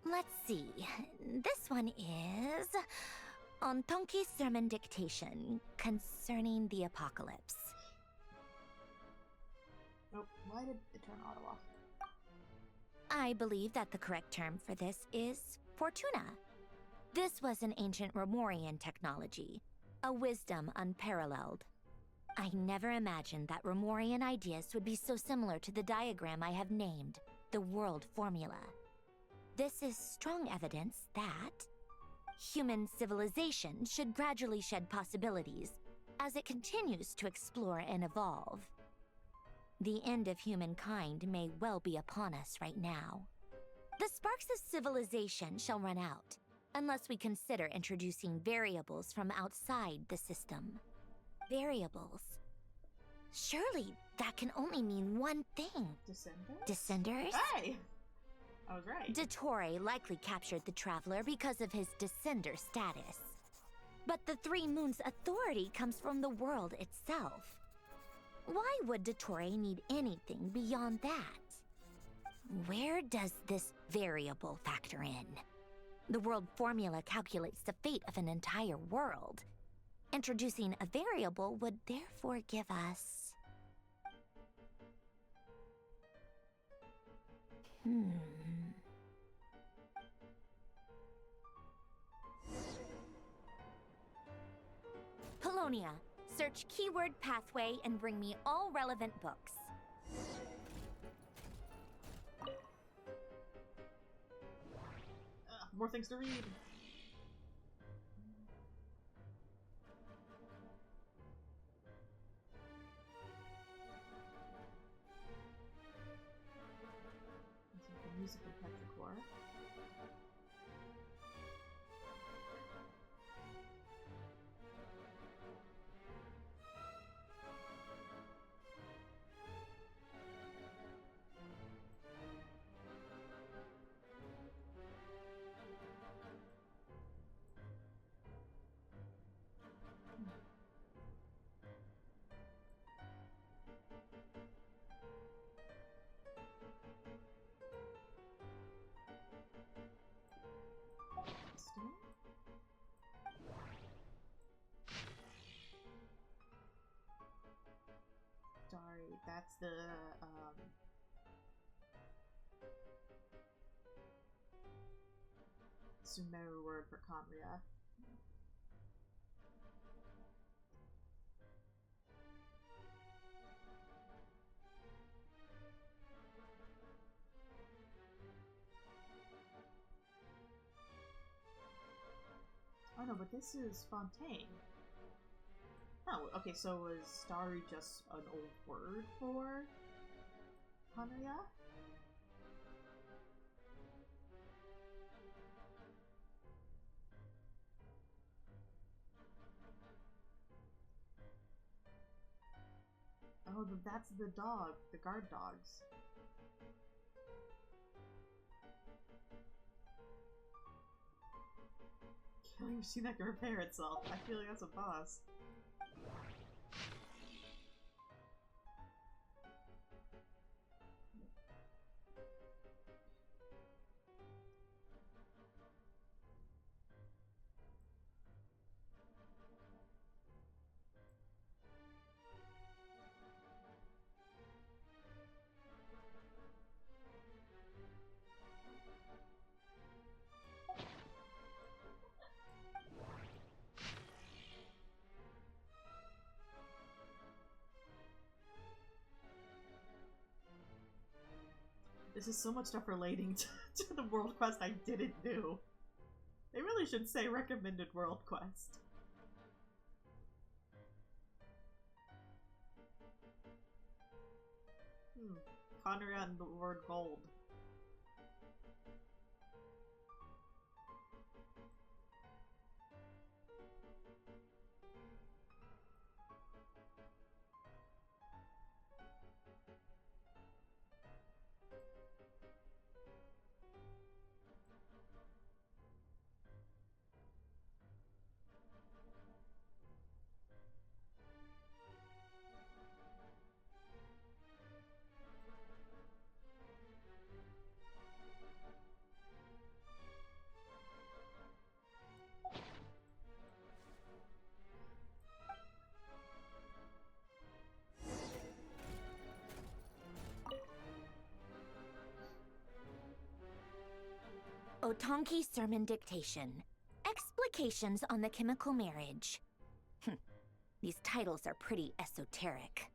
Let's see. This one is on Tonki's sermon dictation concerning the apocalypse. Oh, why did it turn auto off? I believe that the correct term for this is Fortuna. This was an ancient Romorian technology, a wisdom unparalleled. I never imagined that Remorian ideas would be so similar to the diagram I have named, the World Formula. This is strong evidence that human civilization should gradually shed possibilities as it continues to explore and evolve. The end of humankind may well be upon us right now. The sparks of civilization shall run out, unless we consider introducing variables from outside the system. Variables. Surely that can only mean one thing. Descenders? Descenders? Hi! I was right. Dottore likely captured the Traveler because of his Descender status. But the Three Moons' authority comes from the world itself. Why would Dottore need anything beyond that? Where does this variable factor in? The world formula calculates the fate of an entire world. Introducing a variable would therefore give us... Polonia, search keyword pathway and bring me all relevant books. More things to read. The music of Petrichor. Sorry, that's the Sumeru word for Conria. Oh no, but this is Fontaine. Oh, okay, so was Starry just an old word for Conria? Oh, that's the dog, the guard dogs. Killing machine that can repair itself. I feel like that's a boss. This is so much stuff relating to the world quest I didn't do. They really should say recommended world quest. Conria and the word gold. Otonki Sermon Dictation. Explications on the Chemical Marriage. These titles are pretty esoteric.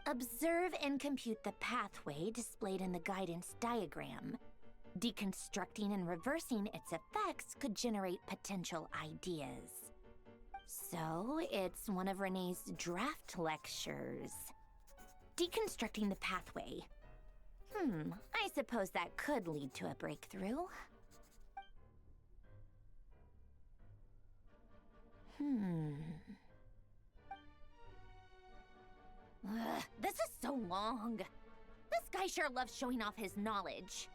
Observe and compute the pathway displayed in the guidance diagram. Deconstructing and reversing its effects could generate potential ideas. So, it's one of Renee's draft lectures. Deconstructing the pathway. I suppose that could lead to a breakthrough. This is so long. This guy sure loves showing off his knowledge.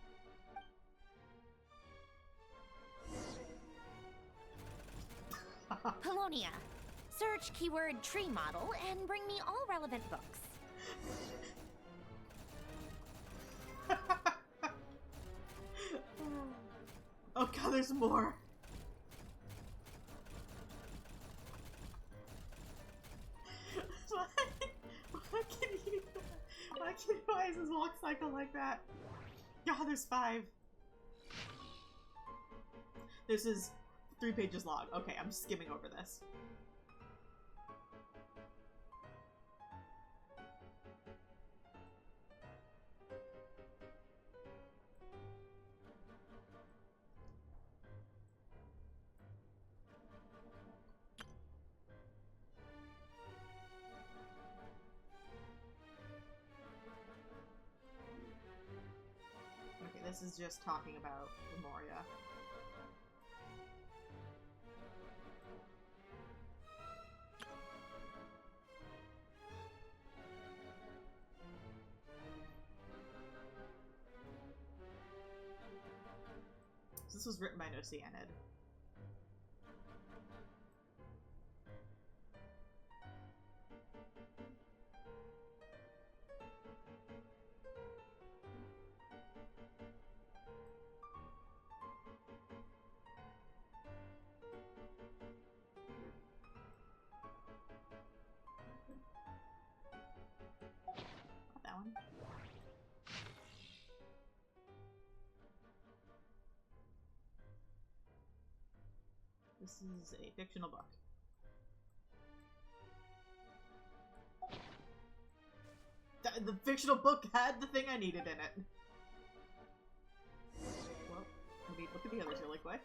Polonia. Search keyword tree model and bring me all relevant books. Oh god, there's more. Why is his walk cycle like that? God, there's 5. This is 3 pages long. Okay, I'm skimming over this. This is just talking about Memoria. So this was written by Nocianid. This is a fictional book. The fictional book had the thing I needed in it. Well, let me look at the others really quick.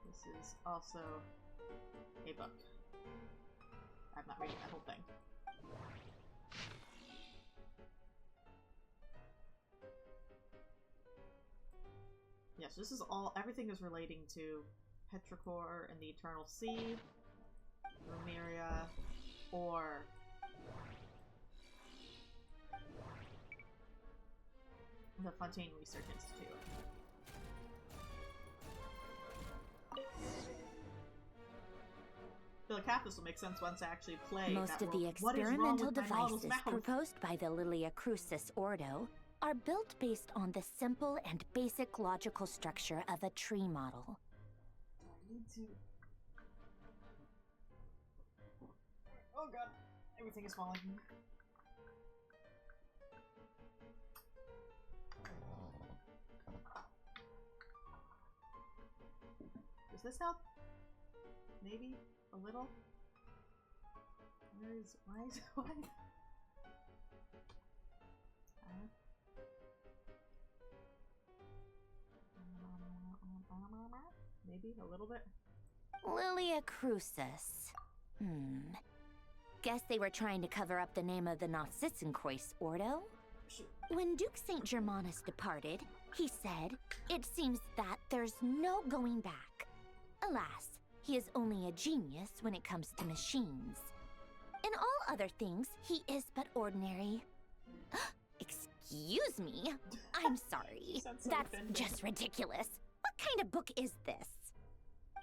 This is also a book. I'm not reading that whole thing. Yes, this is all, everything is relating to Petrichor and the Eternal Sea, Remeria, or the Fontaine Research Institute. I feel like half this will make sense once I actually play. Most of the experimental devices proposed by the Lilia Crucis Ordo are built based on the simple and basic logical structure of a tree model. I need to... Oh god, everything is falling. Does this help? Maybe? A little? Why is maybe a little bit? Lilia Crucis. Guess they were trying to cover up the name of the Nausitzenkois Ordo? When Duke St. Germanus departed, he said, "It seems that there's no going back." Alas, he is only a genius when it comes to machines. In all other things, he is but ordinary. Excuse me? I'm sorry. That's just ridiculous. What kind of book is this?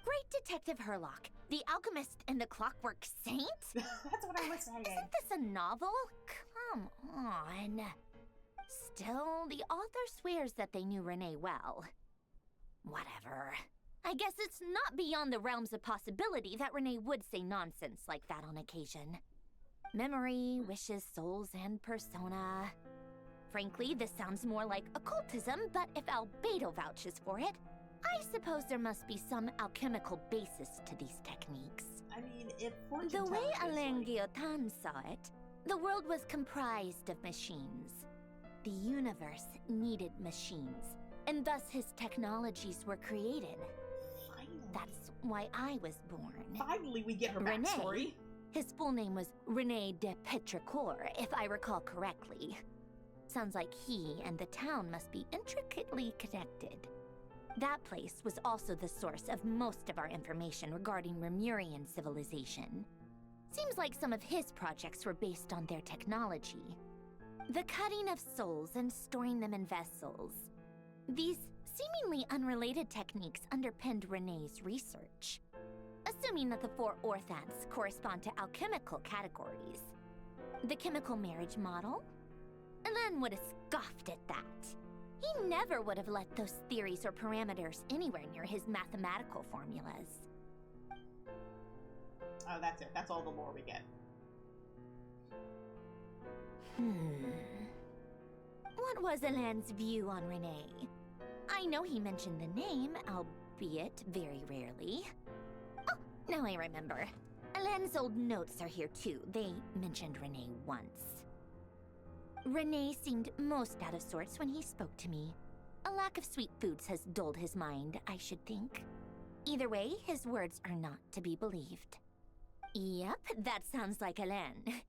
Great Detective Herlock, the Alchemist and the Clockwork Saint? That's what I exciting. Isn't this a novel? Come on. Still, the author swears that they knew Renee well. Whatever. I guess it's not beyond the realms of possibility that Renee would say nonsense like that on occasion. Memory, wishes, souls, and persona. Frankly, this sounds more like occultism, but if Albedo vouches for it, I suppose there must be some alchemical basis to these techniques. I mean, if the way Alain Guillotin saw it, the world was comprised of machines. The universe needed machines, and thus his technologies were created. Finally. That's why I was born. Finally, we get her backstory. Renee, his full name was Renee de Petrichor, if I recall correctly. Sounds like he and the town must be intricately connected. That place was also the source of most of our information regarding Remurian civilization. Seems like some of his projects were based on their technology. The cutting of souls and storing them in vessels. These seemingly unrelated techniques underpinned Renee's research. Assuming that the 4 orthants correspond to alchemical categories. The chemical marriage model? Alain would have scoffed at that. He never would have let those theories or parameters anywhere near his mathematical formulas. Oh, that's it. That's all the lore we get. What was Alain's view on Renee? I know he mentioned the name, albeit very rarely. Oh, now I remember. Alain's old notes are here too. They mentioned Renee once. Renee seemed most out of sorts when he spoke to me. A lack of sweet foods has dulled his mind, I should think. Either way, his words are not to be believed. Yep, that sounds like Alain.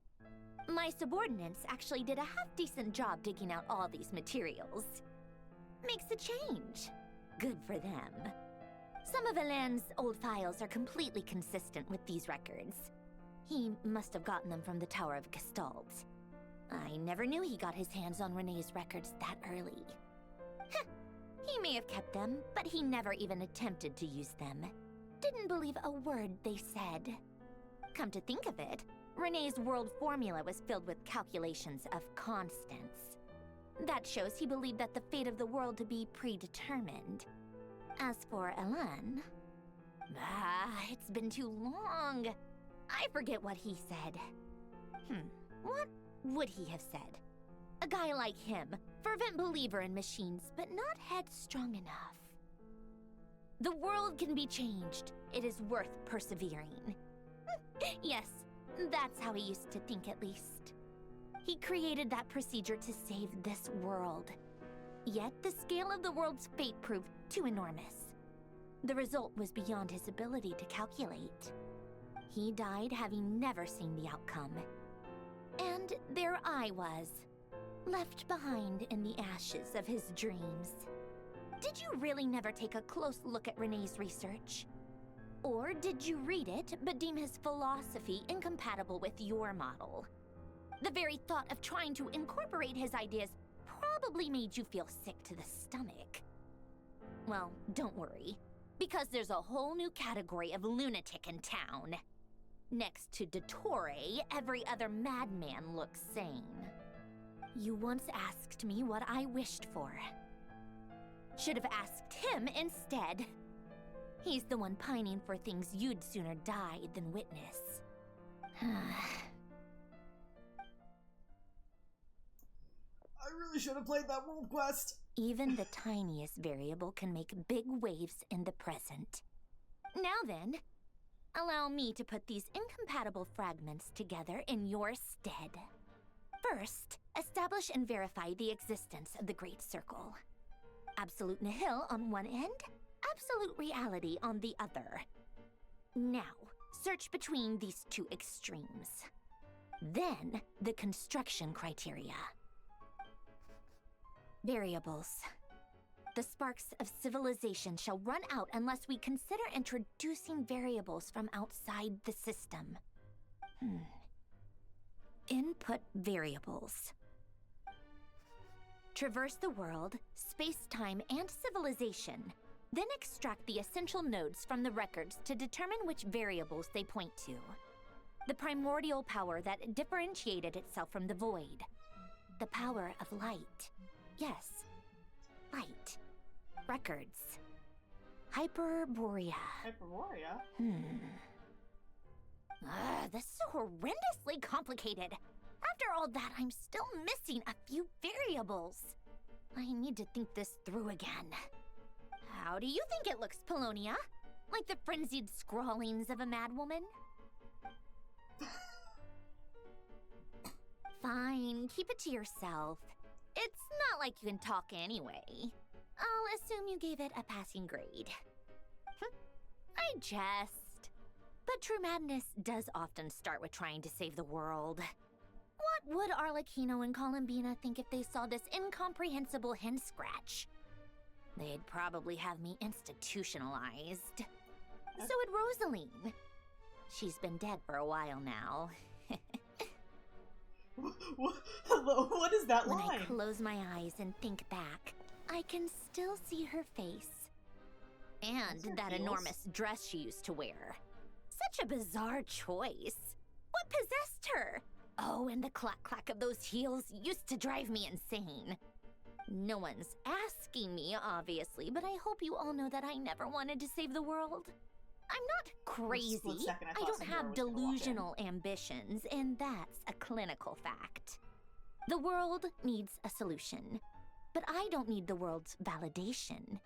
My subordinates actually did a half-decent job digging out all these materials. Makes a change. Good for them. Some of Alain's old files are completely consistent with these records. He must have gotten them from the Tower of Gestalt. I never knew he got his hands on Renee's records that early. Heh, he may have kept them, but he never even attempted to use them. Didn't believe a word they said. Come to think of it, Renee's world formula was filled with calculations of constants. That shows he believed that the fate of the world to be predetermined. As for Alain... it's been too long. I forget what he said. What would he have said? A guy like him, fervent believer in machines, but not headstrong enough. The world can be changed. It is worth persevering. Yes, that's how he used to think at least. He created that procedure to save this world. Yet the scale of the world's fate proved too enormous. The result was beyond his ability to calculate. He died having never seen the outcome. And there I was, left behind in the ashes of his dreams. Did you really never take a close look at Renee's research? Or did you read it, but deem his philosophy incompatible with your model? The very thought of trying to incorporate his ideas probably made you feel sick to the stomach. Well, don't worry, because there's a whole new category of lunatic in town. Next to Dottore, every other madman looks sane. You once asked me what I wished for. Should have asked him instead. He's the one pining for things you'd sooner die than witness. I really should have played that world quest. Even the tiniest variable can make big waves in the present. Now then, allow me to put these incompatible fragments together in your stead. First, establish and verify the existence of the Great Circle. Absolute nihil on one end, absolute reality on the other. Now, search between these two extremes. Then, the construction criteria. Variables. The sparks of civilization shall run out unless we consider introducing variables from outside the system. Input variables. Traverse the world, space-time, and civilization. Then extract the essential nodes from the records to determine which variables they point to. The primordial power that differentiated itself from the void. The power of light. Yes, light. Records. Hyperborea. Hyperborea? This is horrendously complicated. After all that, I'm still missing a few variables. I need to think this through again. How do you think it looks, Polonia? Like the frenzied scrawlings of a madwoman? Fine, keep it to yourself. It's not like you can talk anyway. I'll assume you gave it a passing grade. I jest. But true madness does often start with trying to save the world. What would Arlecchino and Columbina think if they saw this incomprehensible hen scratch? They'd probably have me institutionalized. So would Rosaline. She's been dead for a while now. Hello, what is that line? When I close my eyes and think back, I can still see her face. And that enormous dress she used to wear. Such a bizarre choice. What possessed her? Oh, and the clack-clack of those heels used to drive me insane. No one's asking me, obviously, but I hope you all know that I never wanted to save the world. I'm not crazy. I don't have delusional ambitions, and that's a clinical fact. The world needs a solution, but I don't need the world's validation.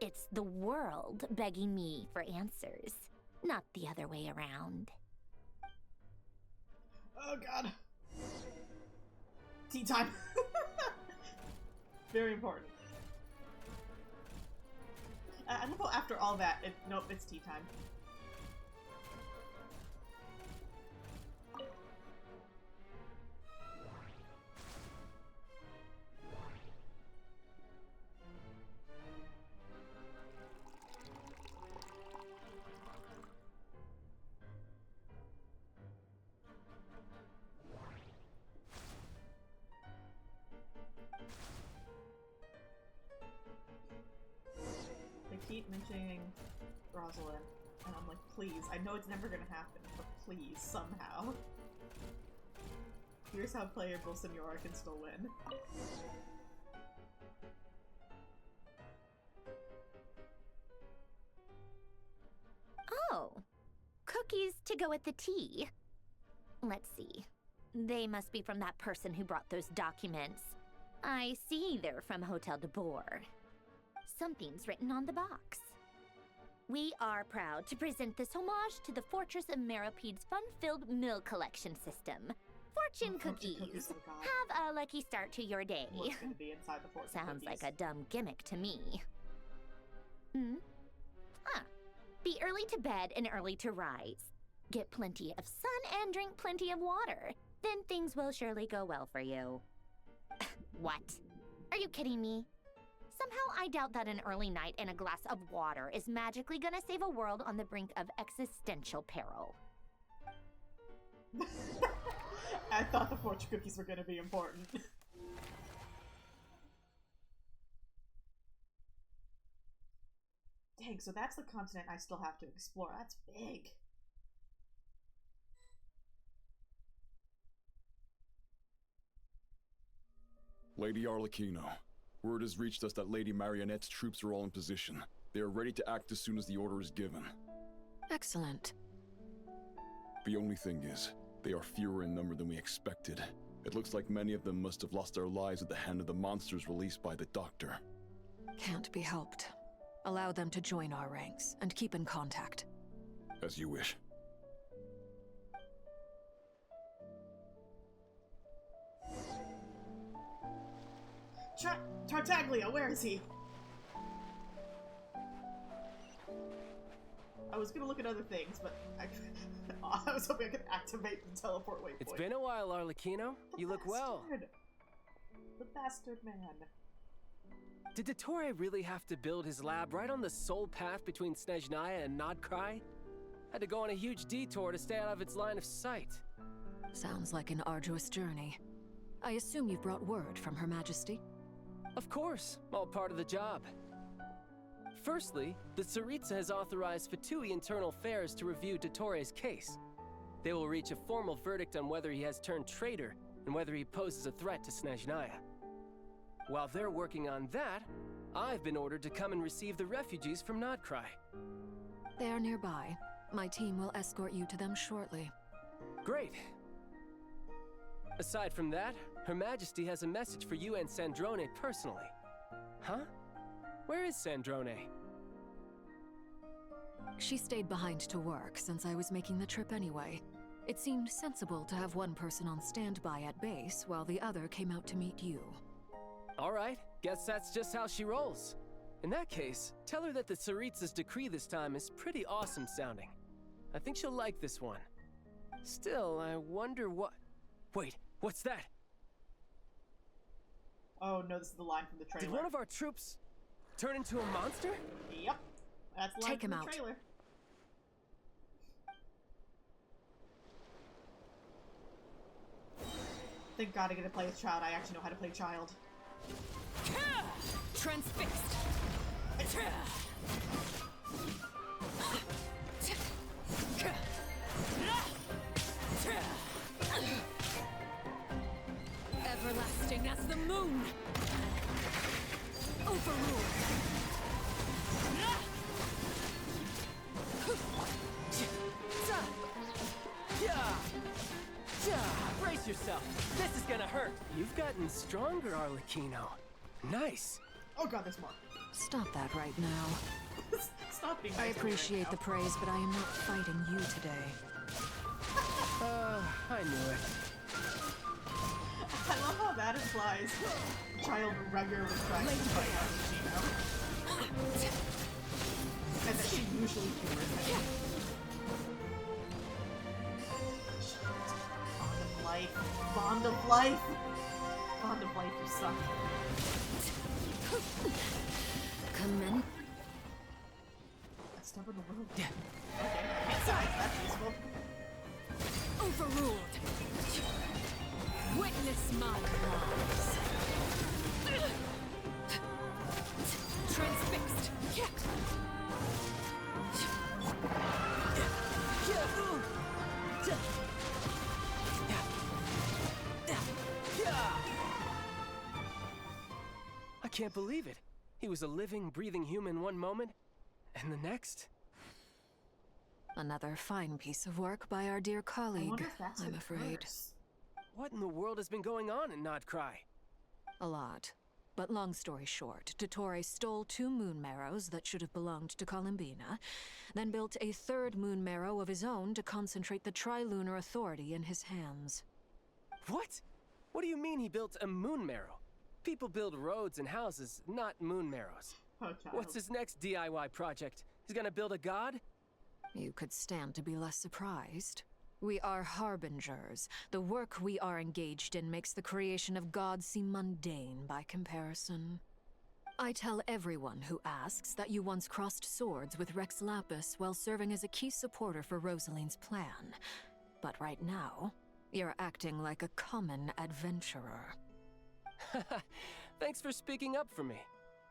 It's the world begging me for answers, not the other way around. Oh god. Tea time. Very important. I love how after all that, nope, it's tea time. Keep mentioning Rosalind, and I'm like, please, I know it's never gonna happen, but please, somehow. Here's how playable Senora can still win. Oh, cookies to go with the tea. Let's see. They must be from that person who brought those documents. I see they're from Hotel de Boer. Something's written on the box. We are proud to present this homage to the Fortress of Meropede's fun-filled mill collection system. Fortune cookies. Have a lucky start to your day. What's gonna be inside the fortune Sounds cookies? like a dumb gimmick to me. Be early to bed and early to rise. Get plenty of sun and drink plenty of water. Then things will surely go well for you. What? Are you kidding me? Somehow I doubt that an early night and a glass of water is magically gonna save a world on the brink of existential peril. I thought the fortune cookies were gonna be important. Dang, so that's the continent I still have to explore. That's big. Lady Arlecchino, word has reached us that Lady Marionette's troops are all in position. They are ready to act as soon as the order is given. Excellent. The only thing is, they are fewer in number than we expected. It looks like many of them must have lost their lives at the hand of the monsters released by the Doctor. Can't be helped. Allow them to join our ranks, and keep in contact. As you wish. Tartaglia, where is he? I was gonna look at other things, but I was hoping I could activate the teleport waypoint. It's been a while, Arlecchino. You look well. The bastard man. Did Dottore really have to build his lab right on the sole path between Snezhnaya and Nodkrai? Had to go on a huge detour to stay out of its line of sight. Sounds like an arduous journey. I assume you've brought word from Her Majesty? Of course, all part of the job. Firstly, the Tsaritsa has authorized Fatui Internal Affairs to review Dottore's case. they will reach a formal verdict on whether he has turned traitor and whether he poses a threat to Snezhnaya. While they're working on that, I've been ordered to come and receive the refugees from Nodcry. They are nearby. My team will escort you to them shortly. Great. Aside from that, Her Majesty has a message for you and Sandrone personally. Huh? Where is Sandrone? She stayed behind to work since I was making the trip anyway. It seemed sensible to have one person on standby at base while the other came out to meet you. All right, guess that's just how she rolls. In that case, tell her that the Tsaritsa's decree this time is pretty awesome sounding. I think she'll like this one. Still, I wonder what... Wait, what's that? Oh no, this is the line from the trailer. Did one of our troops turn into a monster? Yep, that's the line Take from him the out. trailer. Thank God I get to play as Child. I actually know how to play Child. Transfixed! Everlasting as the moon! Overruled! Brace yourself! This is gonna hurt! You've gotten stronger, Arlecchino. Nice! Oh God, there's more. Stop that right now. Stop being I nice appreciate right the praise, but I am not fighting you today. I knew it. I love how that implies Child regularly tries to fight Arlecchino. And that she usually humors him. Bond of life! Bond of life, you suck. Come in. Let's step in the room. Okay, besides, that's useful. Overruled. Witness my laws. Transfixed. I can't believe it. He was a living, breathing human one moment, and the next... Another fine piece of work by our dear colleague, I'm afraid. What in the world has been going on in Nodcry? A lot. But long story short, Dottore stole 2 moon marrows that should have belonged to Columbina, then built a 3rd moon marrow of his own to concentrate the Tri-Lunar Authority in his hands. What? What do you mean he built a moon marrow? People build roads and houses, not moon marrows. Oh, what's his next DIY project? He's gonna build a god? You could stand to be less surprised. We are harbingers. The work we are engaged in makes the creation of gods seem mundane by comparison. I tell everyone who asks that you once crossed swords with Rex Lapis while serving as a key supporter for Rosaline's plan. But right now, you're acting like a common adventurer. Thanks for speaking up for me.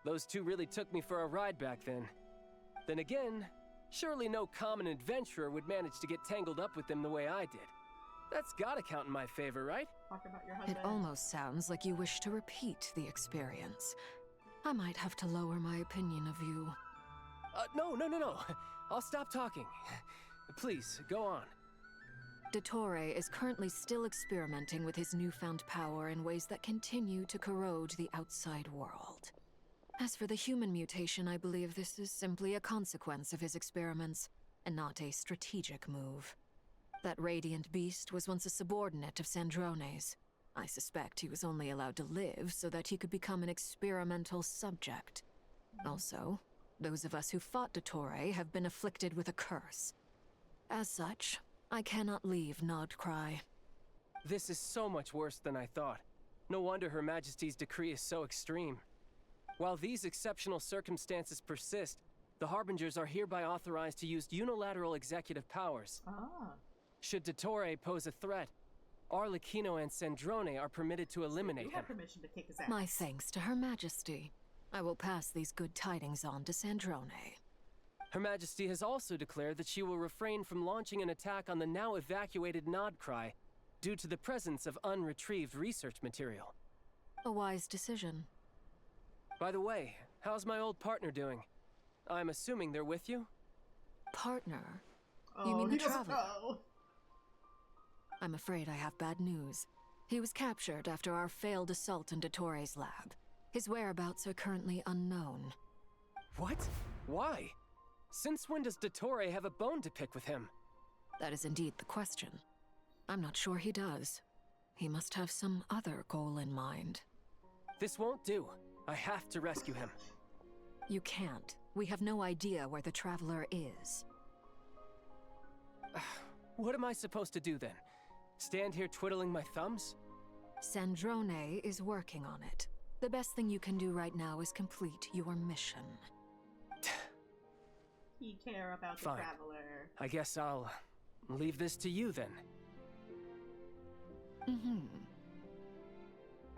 Those 2 really took me for a ride back then. Then again, surely no common adventurer would manage to get tangled up with them the way I did. That's gotta count in my favor, right? Talk about your It almost sounds like you wish to repeat the experience. I might have to lower my opinion of you. No. I'll stop talking. Please, go on. Dottore is currently still experimenting with his newfound power in ways that continue to corrode the outside world. As for the human mutation, I believe this is simply a consequence of his experiments, and not a strategic move. That radiant beast was once a subordinate of Sandrone's. I suspect he was only allowed to live so that he could become an experimental subject. Also, those of us who fought Dottore have been afflicted with a curse. As such, I cannot leave Nodcry. This is so much worse than I thought. No wonder Her Majesty's decree is so extreme. While these exceptional circumstances persist, the Harbingers are hereby authorized to use unilateral executive powers. Should Dottore pose a threat, Arlecchino and Sandrone are permitted to eliminate him. Permission to kick his ass. My thanks to Her Majesty. I will pass these good tidings on to Sandrone. Her Majesty has also declared that she will refrain from launching an attack on the now evacuated Nodcry due to the presence of unretrieved research material. A wise decision. By the way, how's my old partner doing? I'm assuming they're with you? Partner? Oh, You mean the he doesn't traveler? know. I'm afraid I have bad news. He was captured after our failed assault in Dottore's lab. His whereabouts are currently unknown. What? Why? Since when does Dottore have a bone to pick with him? That is indeed the question. I'm not sure he does. He must have some other goal in mind. This won't do. I have to rescue him. You can't. We have no idea where the traveler is. What am I supposed to do then? Stand here twiddling my thumbs? Sandrone is working on it. The best thing you can do right now is complete your mission. He care about Fine. the traveler. I guess I'll leave this to you then.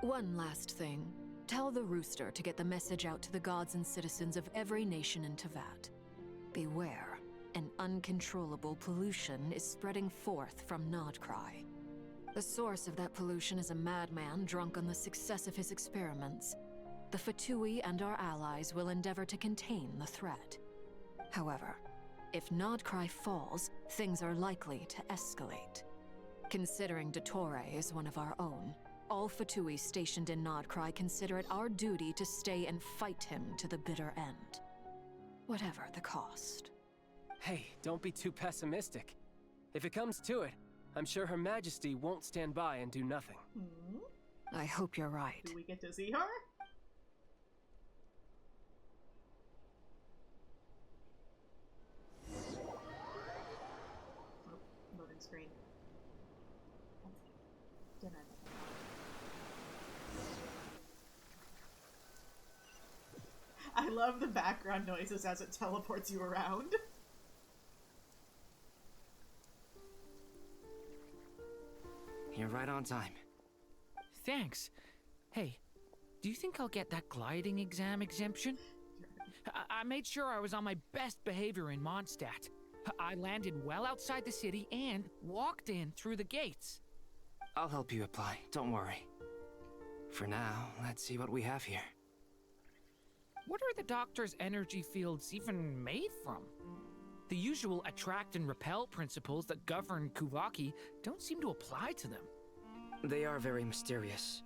One last thing. Tell the rooster to get the message out to the gods and citizens of every nation in Tevat. Beware. An uncontrollable pollution is spreading forth from Nodcry. The source of that pollution is a madman drunk on the success of his experiments. The Fatui and our allies will endeavor to contain the threat. However, if Nodcry falls, things are likely to escalate. Considering Dottore is one of our own, all Fatui stationed in Nodcry consider it our duty to stay and fight him to the bitter end. Whatever the cost. Hey, don't be too pessimistic. If it comes to it, I'm sure Her Majesty won't stand by and do nothing. I hope you're right. Do we get to see her? Oh, loading screen. Dinner. I love the background noises as it teleports you around. You're right on time. Thanks. Hey, do you think I'll get that gliding exam exemption? I made sure I was on my best behavior in Mondstadt. I landed well outside the city and walked in through the gates. I'll help you apply, don't worry. For now, let's see what we have here. What are the doctor's energy fields even made from? The usual attract and repel principles that govern Kuvaki don't seem to apply to them. They are very mysterious.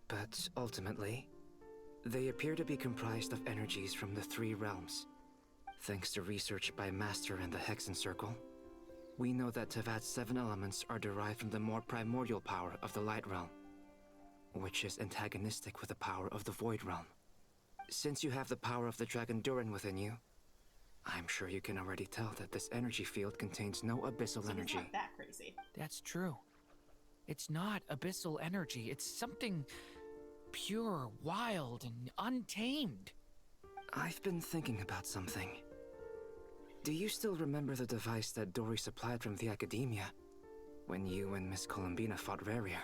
But ultimately, they appear to be comprised of energies from the three realms. Thanks to research by Master and the Hexen Circle, we know that Tevat's 7 elements are derived from the more primordial power of the Light Realm, which is antagonistic with the power of the Void Realm. Since you have the power of the Dragon Durin within you, I'm sure you can already tell that this energy field contains no abyssal energy. It's not that crazy. That's true. It's not abyssal energy. It's something pure, wild, and untamed. I've been thinking about something. Do you still remember the device that Dory supplied from the Academia when you and Miss Columbina fought Raria?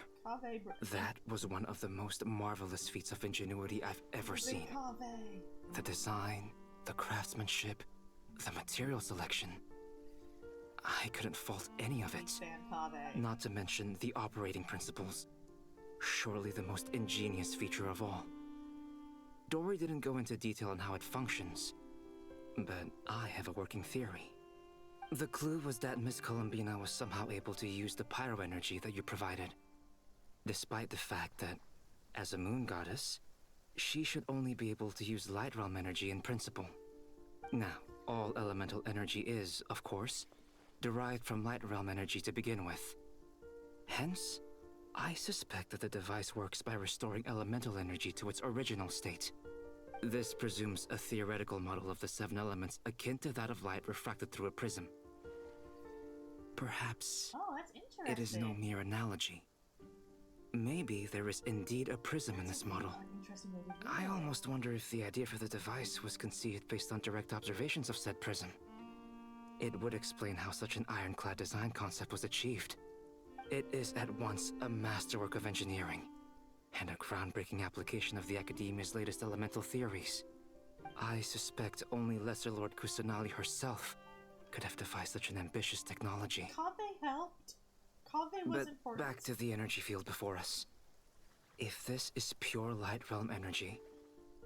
That was one of the most marvelous feats of ingenuity I've ever seen. The design, the craftsmanship, the material selection. I couldn't fault any of it. Not to mention the operating principles. Surely the most ingenious feature of all. Dory didn't go into detail on how it functions, but I have a working theory. The clue was that Miss Columbina was somehow able to use the pyro energy that you provided, despite the fact that, as a moon goddess, she should only be able to use Light Realm energy in principle. Now, all elemental energy is, of course, derived from Light Realm energy to begin with. Hence, I suspect that the device works by restoring elemental energy to its original state. This presumes a theoretical model of the 7 elements akin to that of light refracted through a prism. Perhaps that's interesting. it is no mere analogy. Maybe there is indeed a prism in this model. I almost wonder if the idea for the device was conceived based on direct observations of said prism. It would explain how such an ironclad design concept was achieved. It is at once a masterwork of engineering and a groundbreaking application of the Academia's latest elemental theories. I suspect only Lesser Lord Kusanali herself could have devised such an ambitious technology. Kaveh helped. Kaveh was important. But back to the energy field before us. If this is pure light realm energy,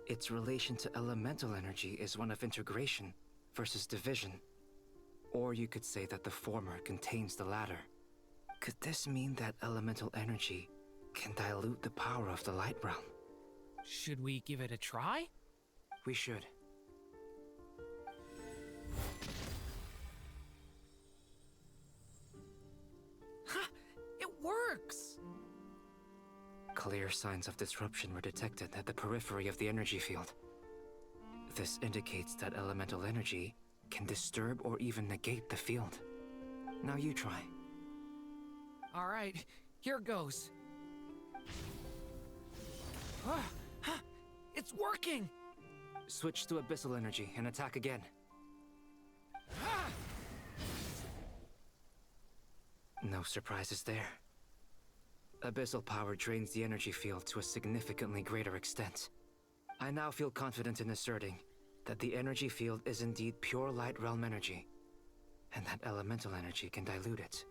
its relation to elemental energy is one of integration versus division. Or you could say that the former contains the latter. Could this mean that elemental energy can dilute the power of the light realm? Should we give it a try? We should. Ha! It works! Clear signs of disruption were detected at the periphery of the energy field. This indicates that elemental energy can disturb or even negate the field. Now you try. All right, here goes. It's working! Switch to abyssal energy and attack again. No surprises there. Abyssal power drains the energy field to a significantly greater extent. I now feel confident in asserting that the energy field is indeed pure light realm energy, and that elemental energy can dilute it.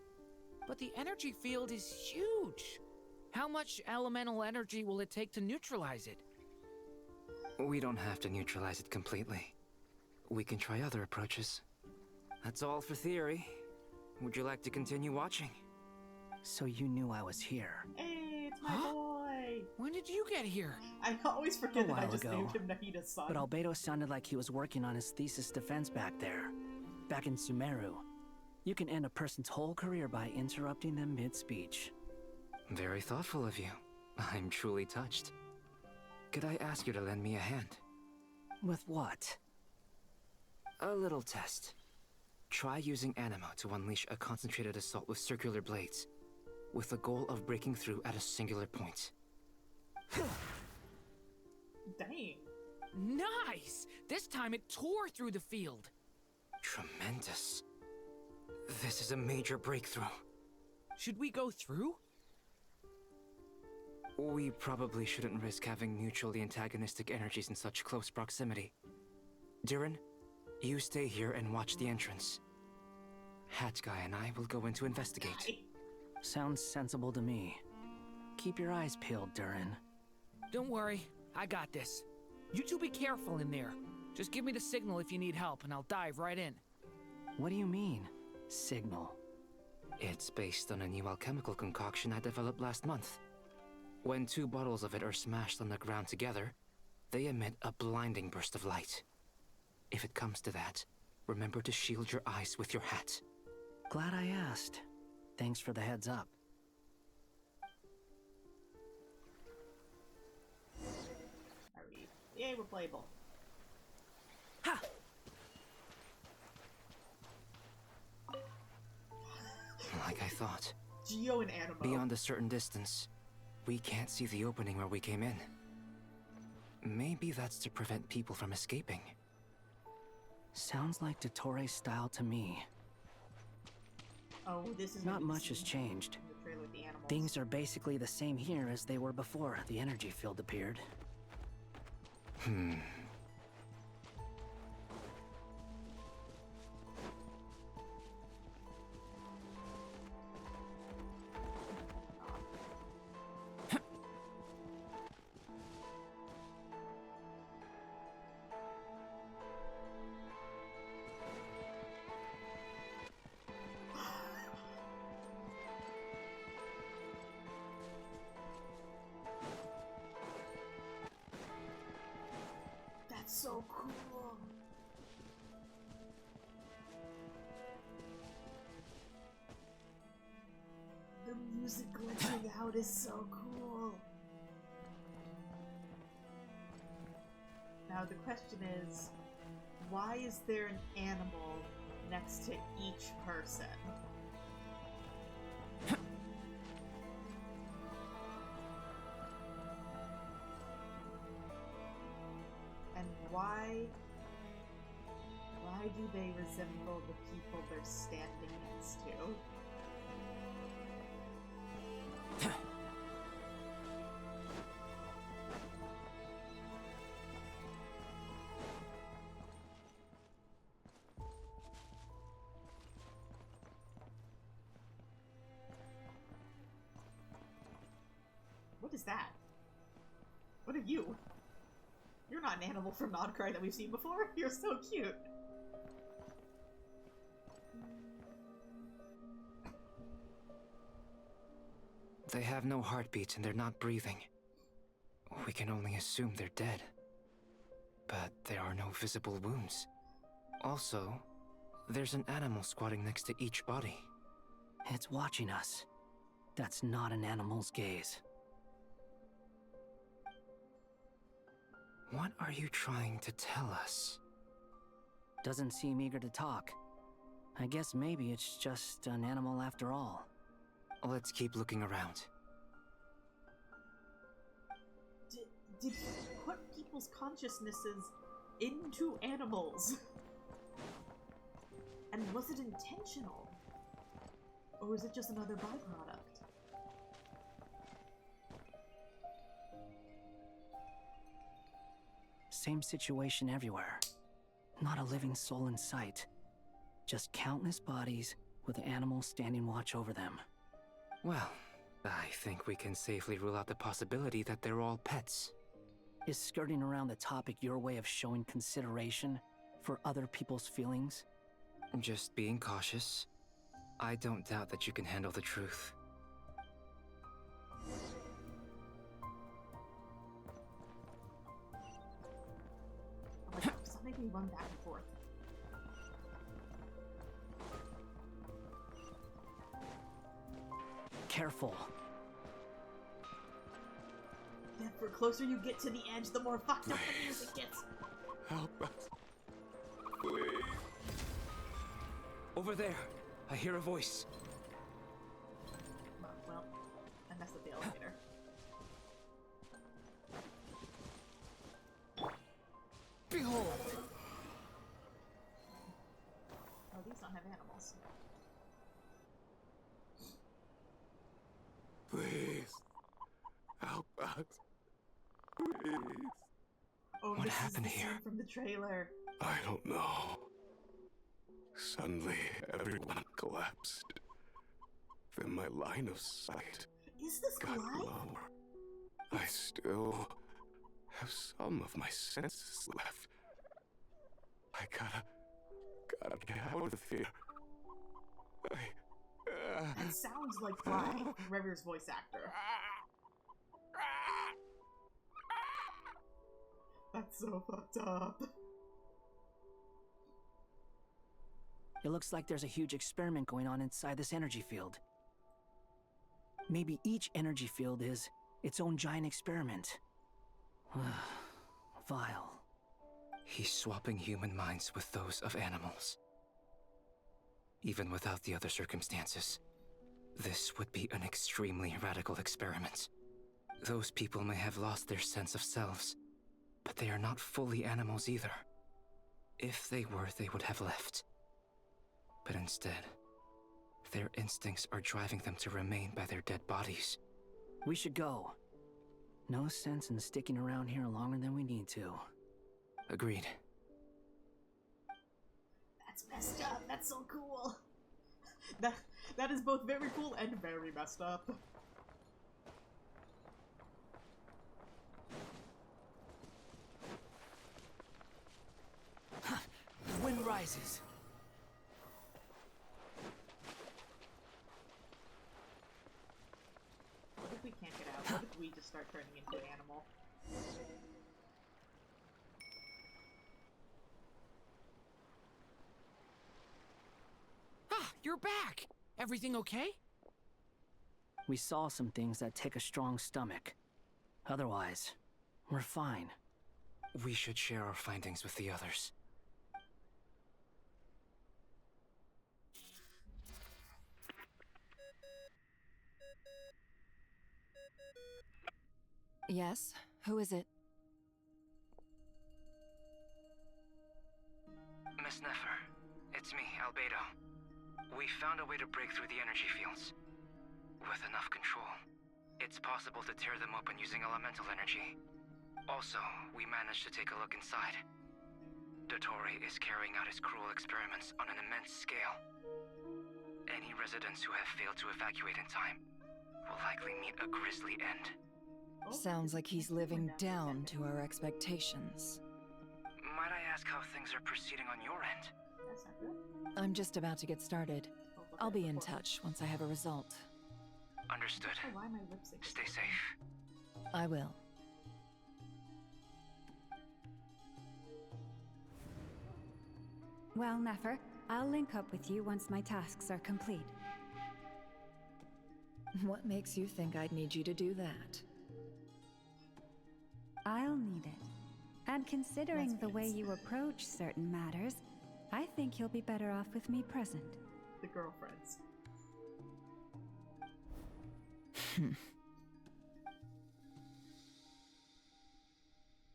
But the energy field is huge! How much elemental energy will it take to neutralize it? We don't have to neutralize it completely. We can try other approaches. That's all for theory. Would you like to continue watching? So you knew I was here. Hey, it's my boy! When did you get here? I always forget that I just ago. named him Nahida's son. But Albedo sounded like he was working on his thesis defense back there. Back in Sumeru. You can end a person's whole career by interrupting them mid-speech. Very thoughtful of you. I'm truly touched. Could I ask you to lend me a hand? With what? A little test. Try using Animo to unleash a concentrated assault with circular blades, with the goal of breaking through at a singular point. Dang. Nice! This time it tore through the field. Tremendous. This is a major breakthrough. Should we go through? We probably shouldn't risk having mutually antagonistic energies in such close proximity. Durin, you stay here and watch the entrance. Hat Guy and I will go in to investigate. Sounds sensible to me. Keep your eyes peeled, Durin. Don't worry, I got this. You two be careful in there. Just give me the signal if you need help and I'll dive right in. What do you mean, signal? It's based on a new alchemical concoction I developed last month. When two bottles of it are smashed on the ground together, they emit a blinding burst of light. If it comes to that, remember to shield your eyes with your hat. Glad I asked. Thanks for the heads up. Alright. Yay, we're playable. Ha! Like I thought. Geo and Animo. Beyond a certain distance, we can't see the opening where we came in. Maybe that's to prevent people from escaping. Sounds like Dottore style to me. Oh, this is not much has changed. Things are basically the same here as they were before the energy field appeared. That's so cool. The music glitching out is so cool. Now the question is, why is there an animal next to each person? And why do they resemble the people they're standing next to? What is that? What are you? You're not an animal from Nodcry that we've seen before. You're so cute. They have no heartbeats and they're not breathing. We can only assume they're dead. But there are no visible wounds. Also, there's an animal squatting next to each body. It's watching us. That's not an animal's gaze. What are you trying to tell us? Doesn't seem eager to talk. I guess maybe it's just an animal after all. Let's keep looking around. Did he put people's consciousnesses into animals? And was it intentional? Or was it just another byproduct? Same situation everywhere. Not a living soul in sight. Just countless bodies with animals standing watch over them. Well, I think we can safely rule out the possibility that they're all pets. Is skirting around the topic your way of showing consideration for other people's feelings? Just being cautious. I don't doubt that you can handle the truth. Oh my god, stop making me run back and forth. Careful. Yeah, the closer you get to the edge, the more fucked up the music gets. Help us. Please. Over there. I hear a voice. Oh, well, I messed up the elevator. Behold! Oh, these don't have animals. Please. Help us. Please. Oh, What this happened is the here? scene from the trailer. I don't know. Suddenly, everyone collapsed. Then my line of sight Is this got live? lower. I still have some of my senses left. I gotta get out of here. That sounds like Fly, Rever's voice actor. That's so fucked up. It looks like there's a huge experiment going on inside this energy field. Maybe each energy field is its own giant experiment. Vile. He's swapping human minds with those of animals. Even without the other circumstances, this would be an extremely radical experiment. Those people may have lost their sense of selves, but they are not fully animals either. If they were, they would have left. But instead, their instincts are driving them to remain by their dead bodies. We should go. No sense in sticking around here longer than we need to. Agreed. That's messed up. That's so cool. That is both very cool and very messed up. The wind rises. What if we can't get out? What if we just start turning into an animal? Ah, you're back! Everything okay? We saw some things that take a strong stomach. Otherwise, we're fine. We should share our findings with the others. Yes? Who is it? Miss Nefer, it's me, Albedo. We found a way to break through the energy fields. With enough control, it's possible to tear them open using elemental energy. Also, we managed to take a look inside. Dottore is carrying out his cruel experiments on an immense scale. Any residents who have failed to evacuate in time will likely meet a grisly end. Sounds like he's living down to our expectations. Might I ask how things are proceeding on your end? That's not good. I'm just about to get started. I'll be in touch once I have a result. Understood. Oh, why am I lip syncing? Stay safe. I will. Well, Nefer, I'll link up with you once my tasks are complete. What makes you think I'd need you to do that? I'll need it. And considering the way you approach certain matters, I think you'll be better off with me present. The girlfriends.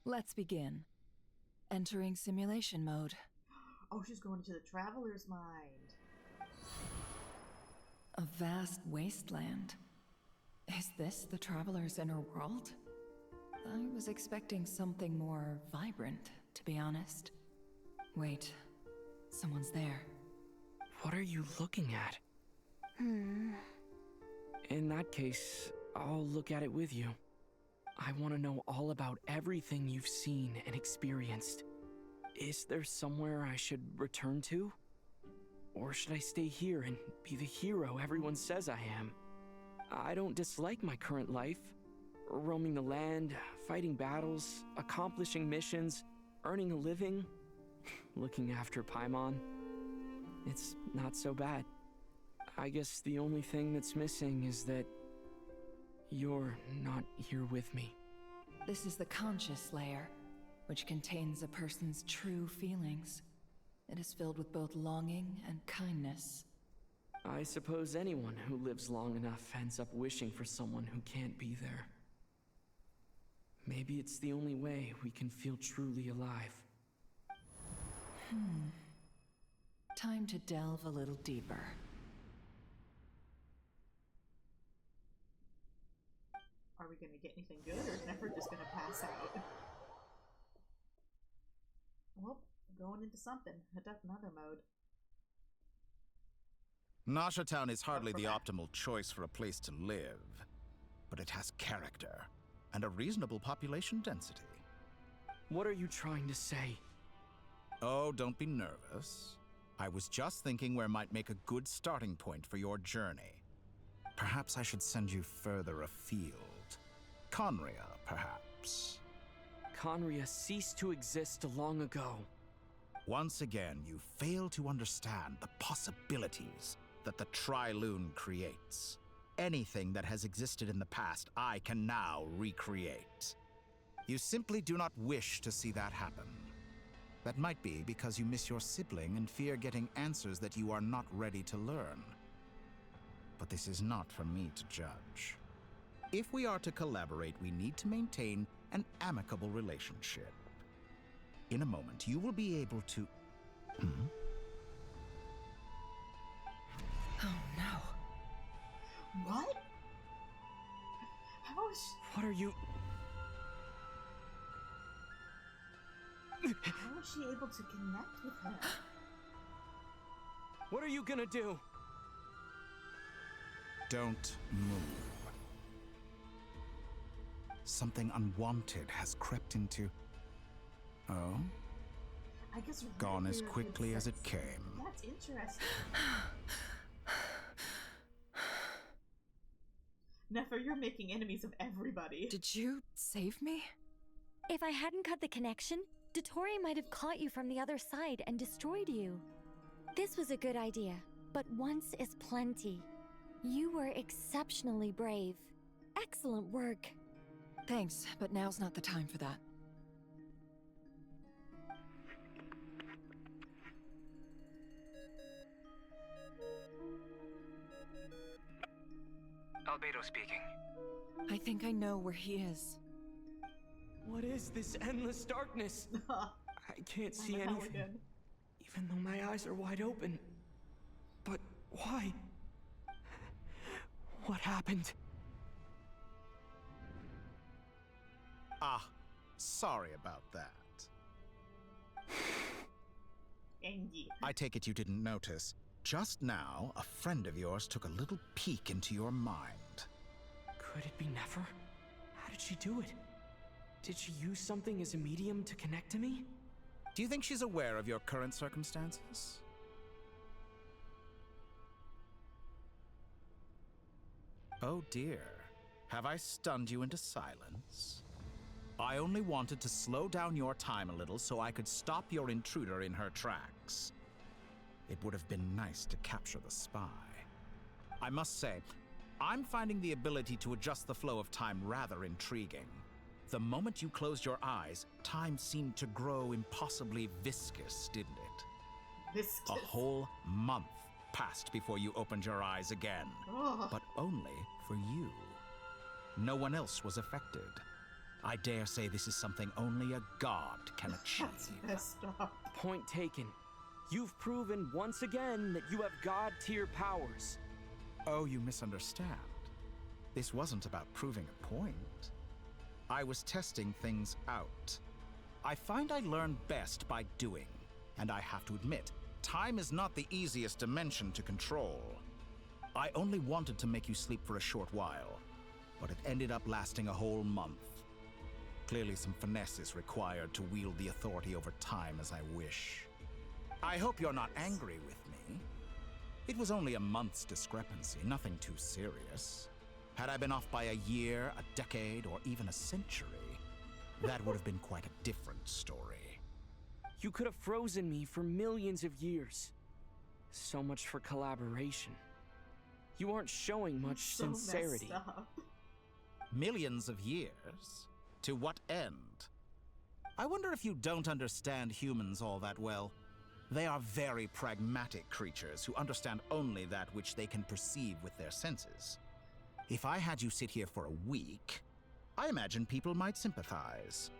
Let's begin. Entering simulation mode. Oh, she's going to the Traveler's Mind. A vast wasteland. Is this the Traveler's inner world? I was expecting something more vibrant, to be honest. Wait, someone's there. What are you looking at? In that case, I'll look at it with you. I want to know all about everything you've seen and experienced. Is there somewhere I should return to? Or should I stay here and be the hero everyone says I am? I don't dislike my current life. Roaming the land, fighting battles, accomplishing missions, earning a living, looking after Paimon. It's not so bad. I guess the only thing that's missing is that you're not here with me. This is the conscious layer, which contains a person's true feelings. It is filled with both longing and kindness. I suppose anyone who lives long enough ends up wishing for someone who can't be there. Maybe it's the only way we can feel truly alive. Time to delve a little deeper. Are we gonna get anything good, or is Nefer just gonna pass out? Well, going into something. Another mode. Nasha Town is hardly the optimal choice for a place to live, but it has character and a reasonable population density. What are you trying to say? Oh, don't be nervous. I was just thinking where might make a good starting point for your journey. Perhaps I should send you further afield. Conria, perhaps. Conria ceased to exist long ago. Once again, you fail to understand the possibilities that the Tri-Lune creates. Anything that has existed in the past, I can now recreate. You simply do not wish to see that happen. That might be because you miss your sibling and fear getting answers that you are not ready to learn. But this is not for me to judge. If we are to collaborate, we need to maintain an amicable relationship. In a moment, you will be able to... Oh no. What? How is... What are you... How is she able to connect with him? What are you gonna do? Don't move. Something unwanted has crept into... Oh? I guess gone as quickly as it came. That's interesting. Nefer, you're making enemies of everybody. Did you save me? If I hadn't cut the connection, Dottore might have caught you from the other side and destroyed you. This was a good idea, but once is plenty. You were exceptionally brave. Excellent work. Thanks, but now's not the time for that. Albedo speaking. I think I know where he is. What is this endless darkness? I can't see anything, even though my eyes are wide open. But why? What happened? Ah, sorry about that. I take it you didn't notice. Just now, a friend of yours took a little peek into your mind. Could it be Nefer? How did did she do it? Did she use something as a medium to connect to me? Do you think she's aware of your current circumstances? Oh dear. Have I stunned you into silence? I only wanted to slow down your time a little so I could stop your intruder in her tracks. It would have been nice to capture the spy. I must say, I'm finding the ability to adjust the flow of time rather intriguing. The moment you closed your eyes, time seemed to grow impossibly viscous, didn't it? Viscous. A whole month passed before you opened your eyes again. Oh. But only for you. No one else was affected. I dare say this is something only a god can achieve. That's messed up. Point taken. You've proven once again that you have god-tier powers. Oh, you misunderstand. This wasn't about proving a point. I was testing things out. I find I learn best by doing, and I have to admit, time is not the easiest dimension to control. I only wanted to make you sleep for a short while, but it ended up lasting a whole month. Clearly some finesse is required to wield the authority over time as I wish. I hope you're not angry with me. It was only a month's discrepancy, nothing too serious. Had I been off by a year, a decade, or even a century, that would have been quite a different story. You could have frozen me for millions of years. So much for collaboration. You aren't showing much sincerity. Messed up. Millions of years? To what end? I wonder if you don't understand humans all that well. They are very pragmatic creatures who understand only that which they can perceive with their senses. If I had you sit here for a week, I imagine people might sympathize.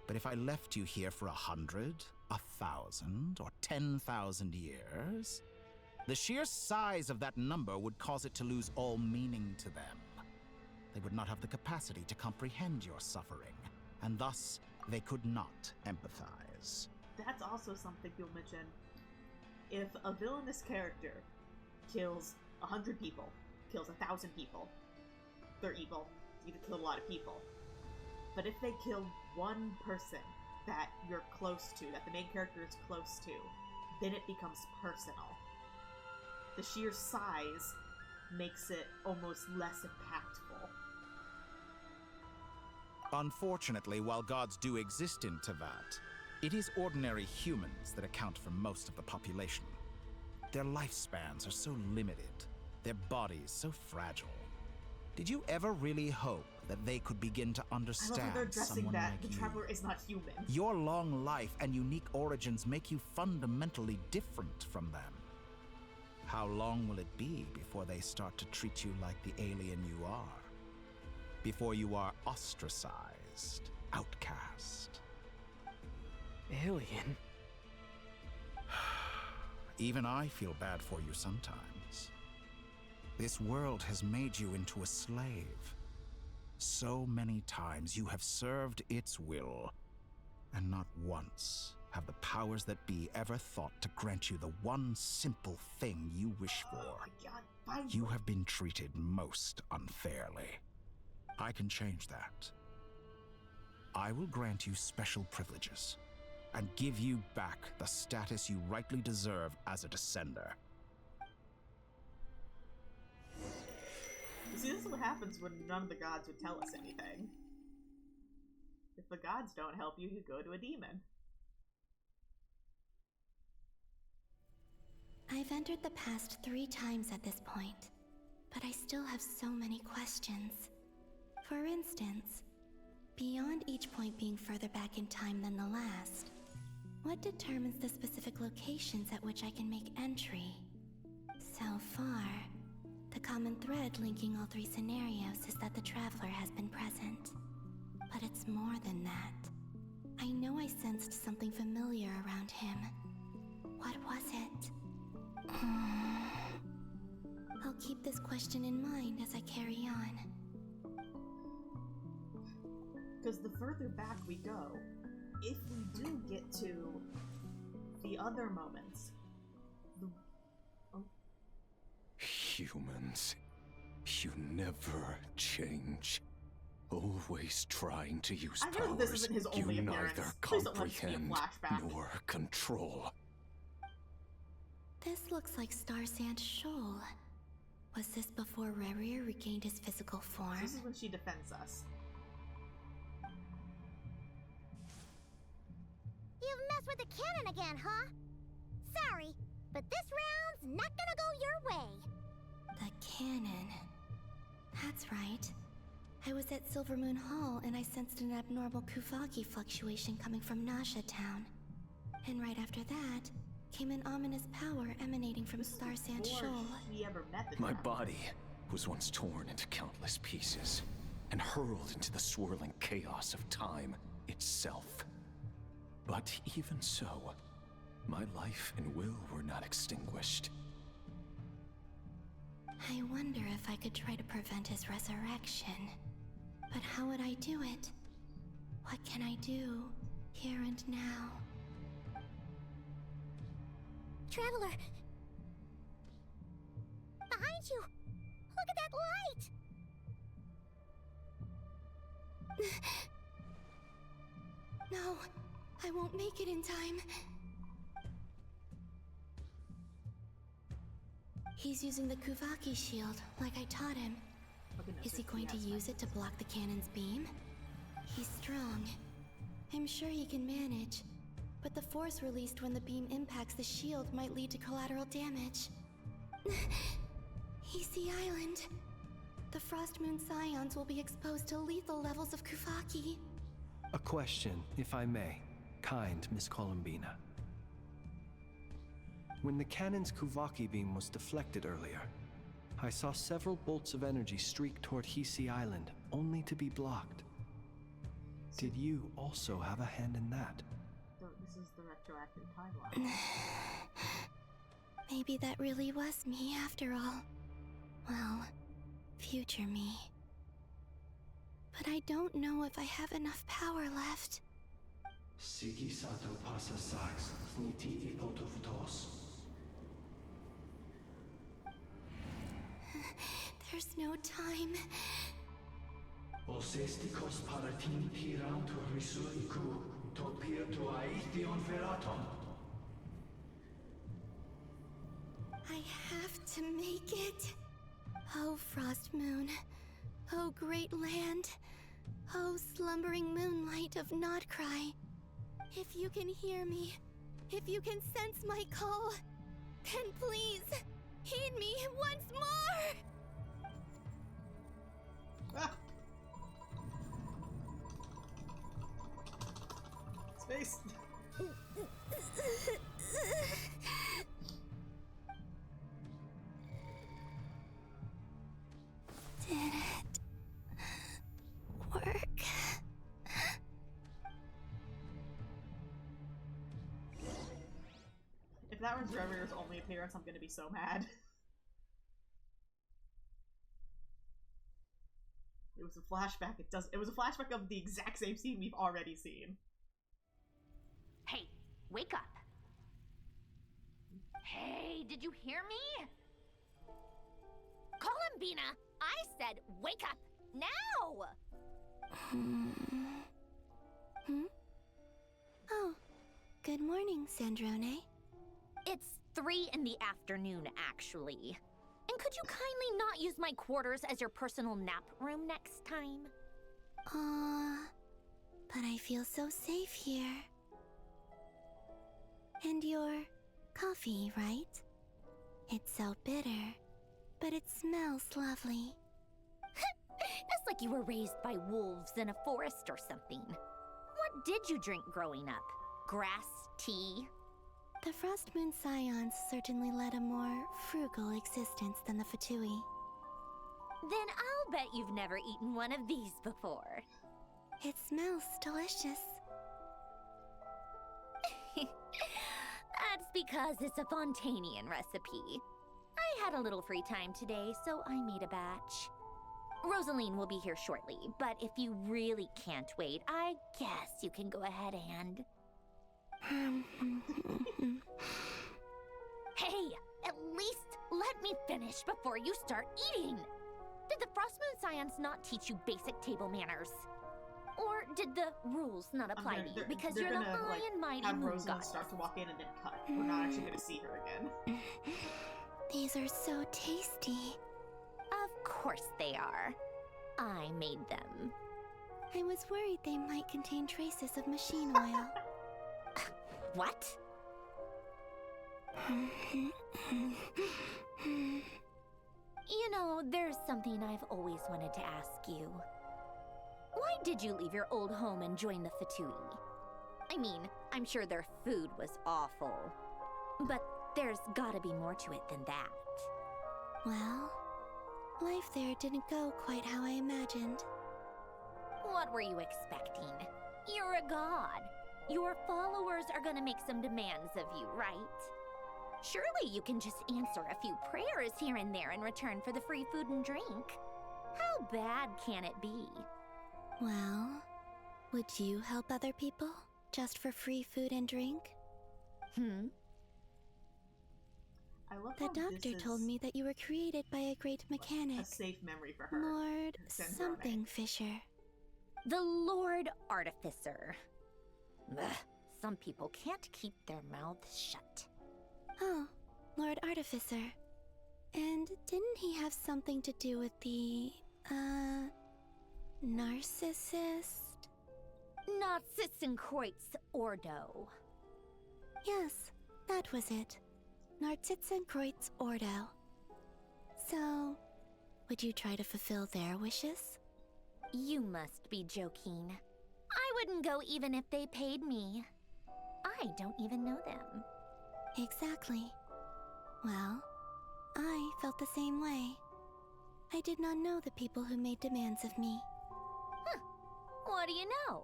But if I left you here for 100, 1,000, or 10,000 years, the sheer size of that number would cause it to lose all meaning to them. They would not have the capacity to comprehend your suffering, and thus they could not empathize. That's also something you'll mention. If a villainous character kills 100 people, kills 1,000 people, they're evil. You can kill a lot of people. But if they kill one person that you're close to, that the main character is close to, then it becomes personal. The sheer size makes it almost less impactful. Unfortunately, while gods do exist in Teyvat, it is ordinary humans that account for most of the population. Their lifespans are so limited, their bodies so fragile. Did you ever really hope that they could begin to understand I love how they're addressing someone that. like The you? Traveler is not human. Your long life and unique origins make you fundamentally different from them. How long will it be before they start to treat you like the alien you are? Before you are ostracized, outcast? Alien? Even I feel bad for you sometimes. This world has made you into a slave. So many times you have served its will, and not once have the powers that be ever thought to grant you the one simple thing you wish for. Oh my God, finally. You have been treated most unfairly. I can change that. I will grant you special privileges and give you back the status you rightly deserve as a descender. You see, this is what happens when none of the gods would tell us anything. If the gods don't help you, you go to a demon. I've entered the past 3 times at this point, but I still have so many questions. For instance, beyond each point being further back in time than the last, what determines the specific locations at which I can make entry? So far, the common thread linking all 3 scenarios is that the Traveler has been present. But it's more than that. I know I sensed something familiar around him. What was it? I'll keep this question in mind as I carry on. Because the further back we go, if we do get to the other moments... Humans, you never change. Always trying to use I know this powers isn't his only you appearance. neither Please don't let this be a comprehend flashback. nor control. This looks like Star Sand Shoal. Was this before Rerir regained his physical form? This is when she defends us. You've messed with the cannon again, huh? Sorry, but this round's not gonna go your way. The cannon. That's right. I was at Silver Moon Hall and I sensed an abnormal Kuvaki fluctuation coming from Nasha Town. And right after that, came an ominous power emanating from Star Sand Shoal. My body was once torn into countless pieces and hurled into the swirling chaos of time itself. But even so, my life and will were not extinguished. I wonder if I could try to prevent his resurrection. But how would I do it? What can I do, here and now? Traveler! Behind you! Look at that light! No, I won't make it in time. He's using the Kuvaki shield, like I taught him. Is he going to use it to block the cannon's beam? He's strong. I'm sure he can manage. But the force released when the beam impacts the shield might lead to collateral damage. Easy Island. The Frost Moon Scions will be exposed to lethal levels of Kuvaki. A question, if I may. Kind Miss Columbina. When the cannon's Kuvaki beam was deflected earlier, I saw several bolts of energy streak toward Hisi Island, only to be blocked. Did you also have a hand in that? This is the retroactive timeline. Maybe that really was me after all. Well, future me. But I don't know if I have enough power left. Siki Sato Pasa Sax, Sniti Ipotoftos. There's no time. Osestikos paratin tiranto risuiku, topir to aithion feraton. I have to make it. Oh, Frost Moon. Oh, great land. Oh, slumbering moonlight of Nodcry. If you can hear me, if you can sense my call, then please, heed me once more! Space! Did it work? If that was Revir's only appearance, I'm gonna be so mad. It was a flashback. It was a flashback of the exact same scene we've already seen. Hey, wake up. Hey, did you hear me? Columbina, I said wake up now! Oh, good morning, Sandrone. It's 3 in the afternoon, actually. And could you kindly not use my quarters as your personal nap room next time? But I feel so safe here. And your coffee, right? It's so bitter, but it smells lovely. That's like you were raised by wolves in a forest or something. What did you drink growing up? Grass tea? The Frost Moon Scions certainly led a more frugal existence than the Fatui. Then I'll bet you've never eaten one of these before. It smells delicious. That's because it's a Fontanian recipe. I had a little free time today, so I made a batch. Rosaline will be here shortly, but if you really can't wait, I guess you can go ahead and... Hey, at least let me finish before you start eating. Did the Frost Moon Scions not teach you basic table manners? Or did the rules not apply to you because you're the high and mighty have moon Rosalind goddess? start to walk in and then cut. We're not actually gonna see her again. These are so tasty. Of course they are. I made them. I was worried they might contain traces of machine oil. What? You know, there's something I've always wanted to ask you. Why did you leave your old home and join the Fatui? I mean, I'm sure their food was awful. But there's gotta be more to it than that. Well, life there didn't go quite how I imagined. What were you expecting? You're a god. Your followers are gonna make some demands of you, right? Surely you can just answer a few prayers here and there in return for the free food and drink. How bad can it be? Well, would you help other people just for free food and drink? I love The how doctor this told is me that you were created by a great mechanic. a safe memory for her. Lord Sandrone. something Fisher. The Lord Artificer. Ugh, some people can't keep their mouths shut. Oh, Lord Artificer. And didn't he have something to do with the, narcissist? Narcissenkreuz Ordo. Yes, that was it. Narcissenkreuz Ordo. So, would you try to fulfill their wishes? You must be joking. I wouldn't go even if they paid me. I don't even know them. Exactly. Well, I felt the same way. I did not know the people who made demands of me. Huh. What do you know?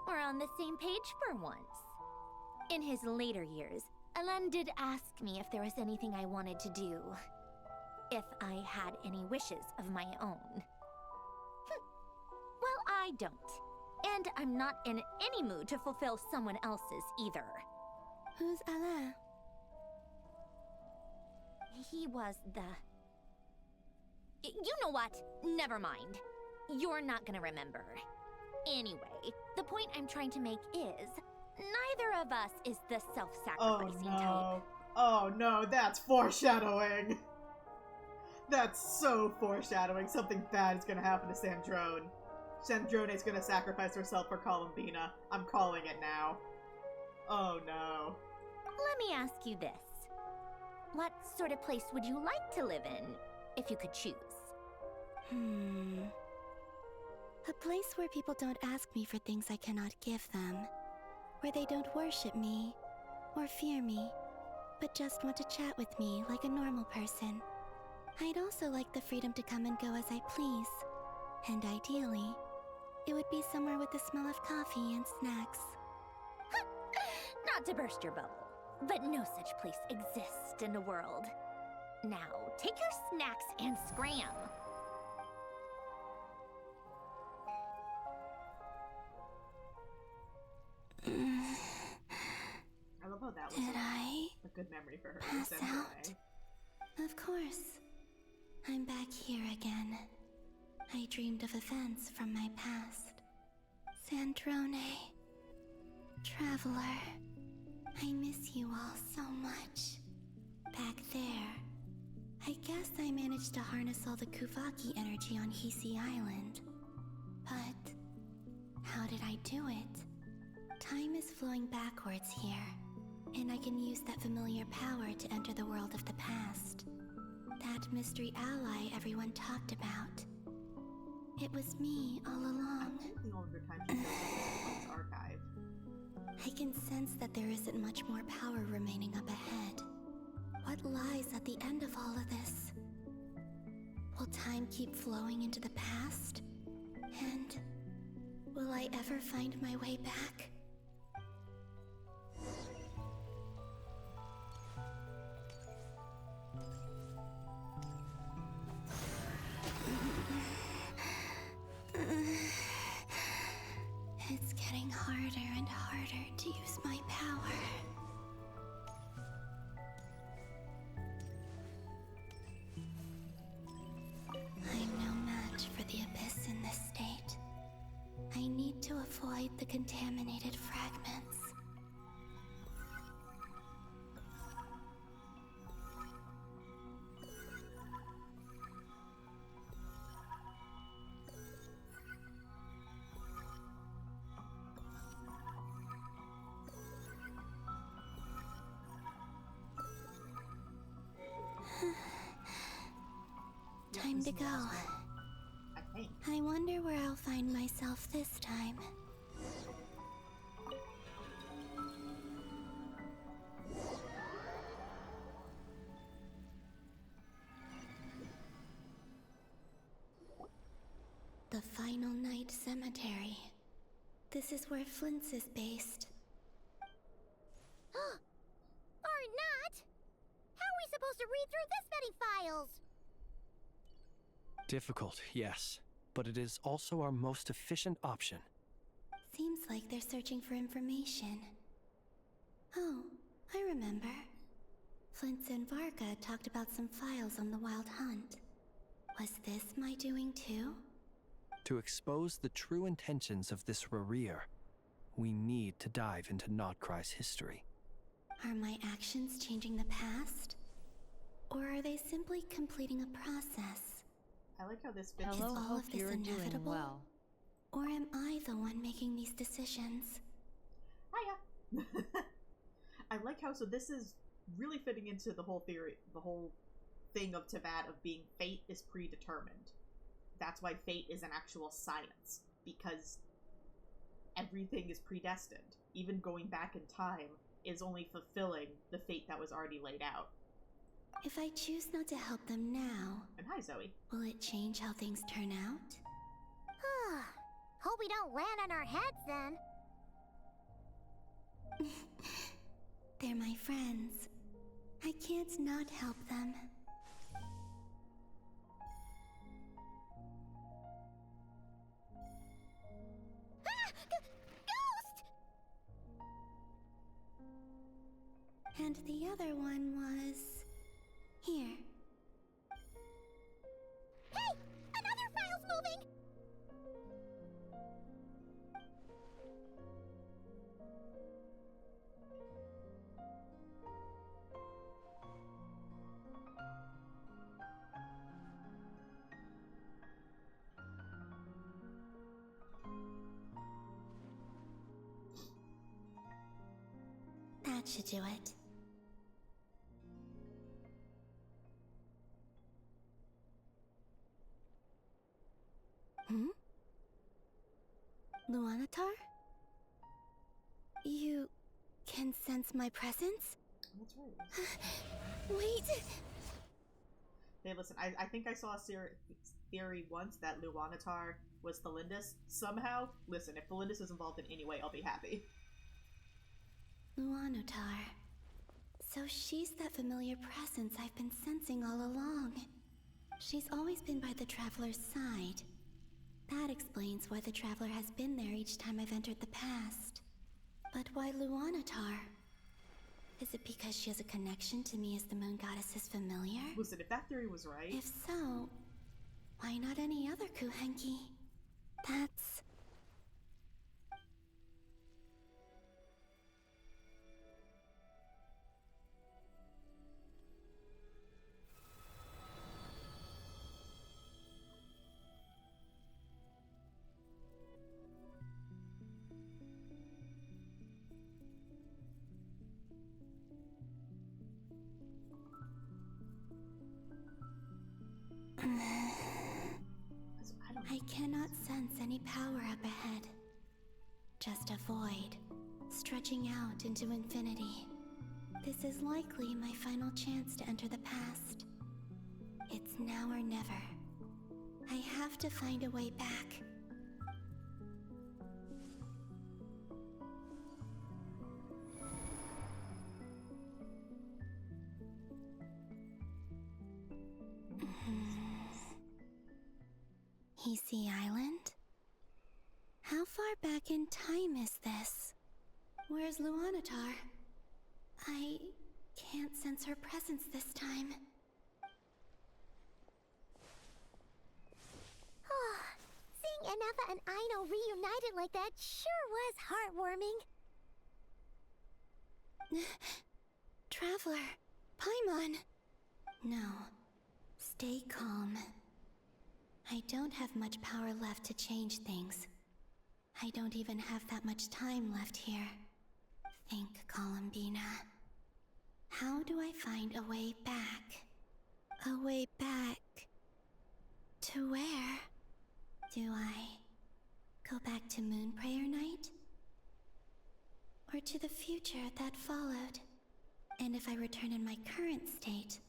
We're on the same page for once. In his later years, Alan did ask me if there was anything I wanted to do. If I had any wishes of my own. Well, I don't. And I'm not in any mood to fulfill someone else's either. Who's Alain? He was the... You know what? Never mind. You're not gonna remember. Anyway, the point I'm trying to make is, neither of us is the self-sacrificing type. Oh no, that's foreshadowing! That's so foreshadowing. Something bad is gonna happen to Sandrone. Sandrone's gonna sacrifice herself for Columbina. I'm calling it now. Oh no. Let me ask you this. What sort of place would you like to live in, if you could choose? A place where people don't ask me for things I cannot give them. Where they don't worship me, or fear me, but just want to chat with me like a normal person. I'd also like the freedom to come and go as I please. And ideally, it would be somewhere with the smell of coffee and snacks. Not to burst your bubble, but no such place exists in the world. Now, take your snacks and scram. I love how that was Did I a good memory for her. pass Sandrone. out? Of course. I'm back here again. I dreamed of events from my past. Sandrone. Traveler. I miss you all so much. Back there. I guess I managed to harness all the Kuvaki energy on Hisi Island. But how did I do it? Time is flowing backwards here, and I can use that familiar power to enter the world of the past. That mystery ally everyone talked about. It was me all along. The older time she goes to archive. I can sense that there isn't much more power remaining up ahead. What lies at the end of all of this? Will time keep flowing into the past? And will I ever find my way back? It's getting harder and harder to use my power. I'm no need to avoid the contaminated fragments. Time to go. I wonder where I'll find myself this time. The Final Night Cemetery. This is where Flint's is based. Or not! How are we supposed to read through this many files? Difficult, yes, but it is also our most efficient option. Seems like they're searching for information. Oh, I remember. Flint and Varga talked about some files on the Wild Hunt. Was this my doing too? To expose the true intentions of this Rereer, we need to dive into Notcry's history. Are my actions changing the past? Or are they simply completing a process? I like how this fits. Is all of this inevitable? Or am I the one making these decisions? Hiya! I like how, so this is really fitting into the whole theory, the whole thing of Teyvat of being fate is predetermined. That's why fate is an actual science, because everything is predestined. Even going back in time is only fulfilling the fate that was already laid out. If I choose not to help them now... And hi, Zoe. Will it change how things turn out? Hope we don't land on our heads then. They're my friends. I can't not help them. Ghost! And the other one was... here. Hey! Another file's moving! That should do it. Luanatar? You can sense my presence? That's right. Wait! Hey, listen, I think I saw a theory once that Luanatar was THOLINDIS somehow. Listen, if THOLINDIS is involved in any way, I'll be happy. Luanatar. So she's that familiar presence I've been sensing all along. She's always been by the Traveler's side. That explains why the Traveler has been there each time I've entered the past. But why Luanatar? Is it because she has a connection to me as the Moon Goddess's familiar? Listen, if that theory was right... If so, why not any other Kuhenki? That's... I cannot sense any power up ahead. Just a void, stretching out into infinity. This is likely my final chance to enter the past. It's now or never. I have to find a way back. Hisi Island? How far back in time is this? Where's Luanatar? I can't sense her presence this time. Seeing Anafa and Aino reunited like that sure was heartwarming. Traveler, Paimon. No. Stay calm. I don't have much power left to change things. I don't even have that much time left here. Think, Columbina. How do I find a way back? A way back... to where? Do I go back to Moonprayer Night? Or to the future that followed? And if I return in my current state,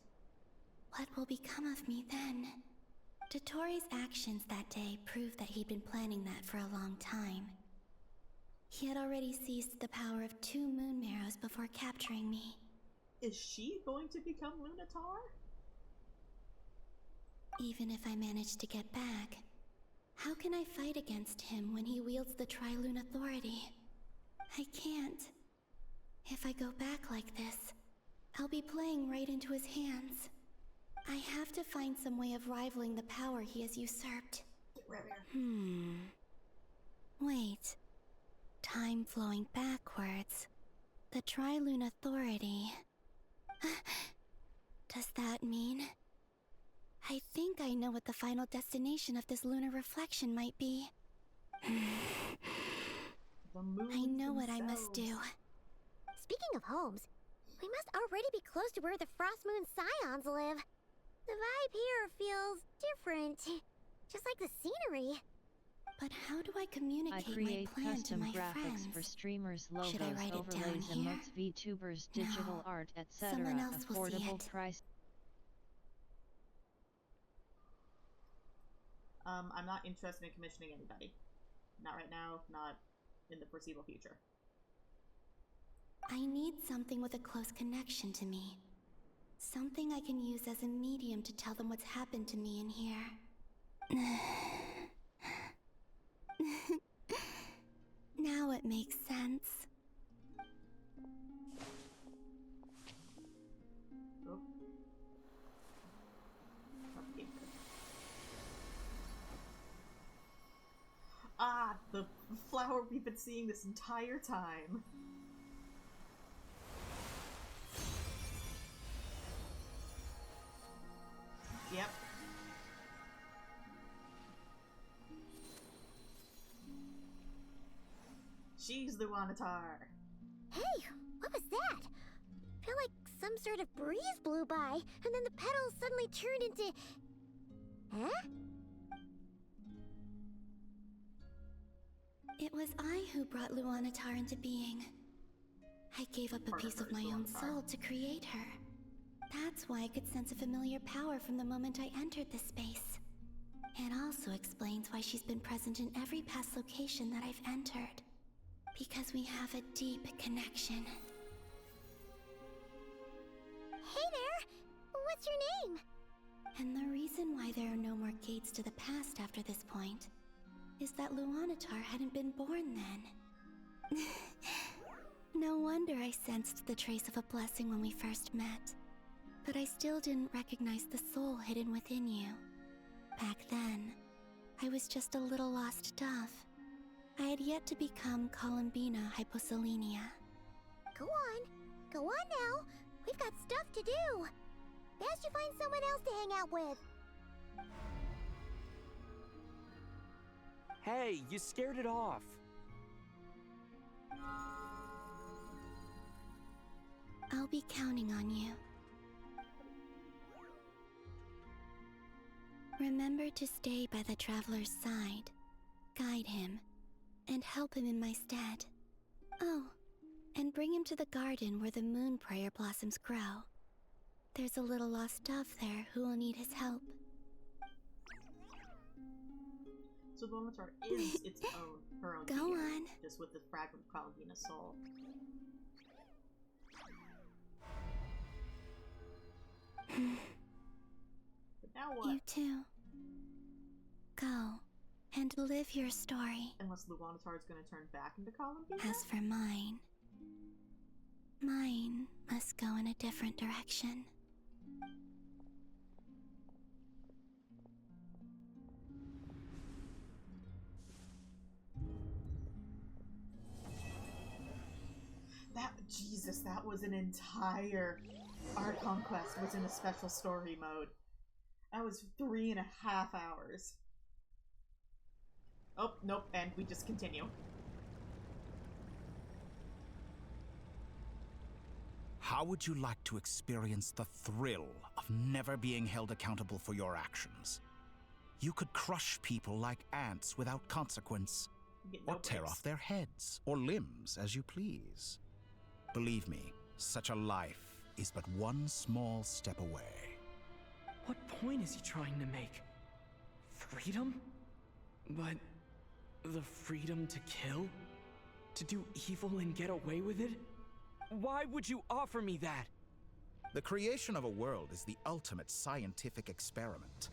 what will become of me then? Dotori's actions that day proved that he'd been planning that for a long time. He had already seized the power of 2 moon marrows before capturing me. Is she going to become Lunatar? Even if I manage to get back, how can I fight against him when he wields the Tri-Lune Authority? I can't. If I go back like this, I'll be playing right into his hands. I have to find some way of rivaling the power he has usurped. Wait. Time flowing backwards. The Tri-Lune Authority. Does that mean... I think I know what the final destination of this lunar reflection might be. I know what I must do. Speaking of homes, we must already be close to where the Frost Moon Scions live. The vibe here feels different, just like the scenery. But how do I communicate my plan to my graphics friends? for streamers, logos, Should I write it down overlays, here? emotes, VTubers, digital art, etc. Someone else will see Affordable it. price. I'm not interested in commissioning anybody. Not right now, not in the foreseeable future. I need something with a close connection to me. Something I can use as a medium to tell them what's happened to me in here. Now it makes sense. Oh. Ah, the flower we've been seeing this entire time. Yep. She's the Wanatar. Hey, what was that? I feel like some sort of breeze blew by, and then the petals suddenly turned into... Huh? It was I who brought Luanatar into being. I gave up a piece of my own soul to create her. That's why I could sense a familiar power from the moment I entered this space. It also explains why she's been present in every past location that I've entered. Because we have a deep connection. Hey there! What's your name? And the reason why there are no more gates to the past after this point is that Luanatar hadn't been born then. No wonder I sensed the trace of a blessing when we first met. But I still didn't recognize the soul hidden within you. Back then, I was just a little lost dove. I had yet to become Columbina Hyposelenia. Go on now. We've got stuff to do. Best you find someone else to hang out with. Hey, you scared it off. I'll be counting on you. Remember to stay by the traveler's side, guide him, and help him in my stead. Oh, and bring him to the garden where the Moonprayer blossoms grow. There's a little lost dove there who will need his help. So the Wanatar is her own Go being, on. just with the fragment of Columbina's soul. But now what? You too. Go, and live your story. Unless the Wanatar is going to turn back into Columbina? As for mine must go in a different direction. Jesus, that was an entire Archon Quest was in a special story mode. That was 3.5 hours. Oh, nope, and we just continue. How would you like to experience the thrill of never being held accountable for your actions? You could crush people like ants without consequence, or tear off their heads or limbs as you please. Believe me, such a life is but one small step away. What point is he trying to make? Freedom? But the freedom to kill? To do evil and get away with it? Why would you offer me that? The creation of a world is the ultimate scientific experiment.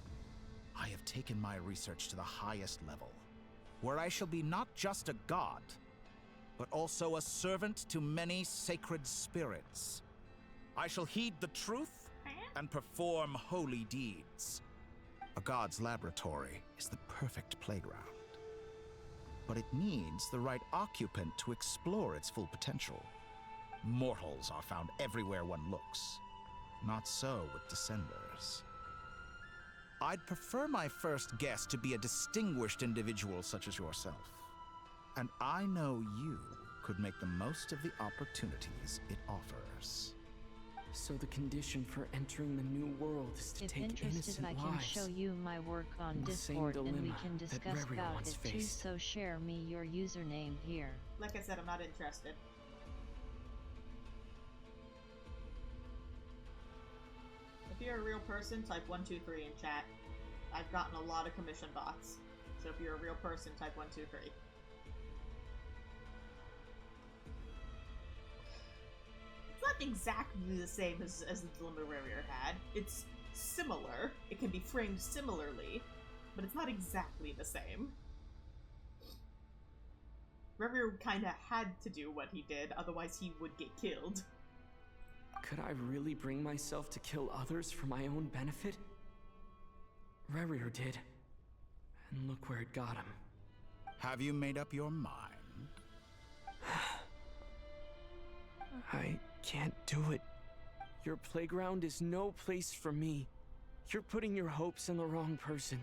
I have taken my research to the highest level, where I shall be not just a god, but also a servant to many sacred spirits. I shall heed the truth and perform holy deeds. A god's laboratory is the perfect playground. But it needs the right occupant to explore its full potential. Mortals are found everywhere one looks. Not so with Descenders. I'd prefer my first guest to be a distinguished individual such as yourself. And I know you could make the most of the opportunities it offers. So the condition for entering the new world is to take innocent I can lives. show you my work on The same Discord and we dilemma can that discuss Rary about once it too, faced. so share me your username here. Like I said, I'm not interested. If you're a real person, type 123 in chat. I've gotten a lot of commission bots. So if you're a real person, type 123. It's not exactly the same as the dilemma Rarier had. It's similar. It can be framed similarly, but it's not exactly the same. Rarier kinda had to do what he did, otherwise he would get killed. Could I really bring myself to kill others for my own benefit? Rarier did. And look where it got him. Have you made up your mind? I can't do it. Your playground is no place for me. You're putting your hopes in the wrong person.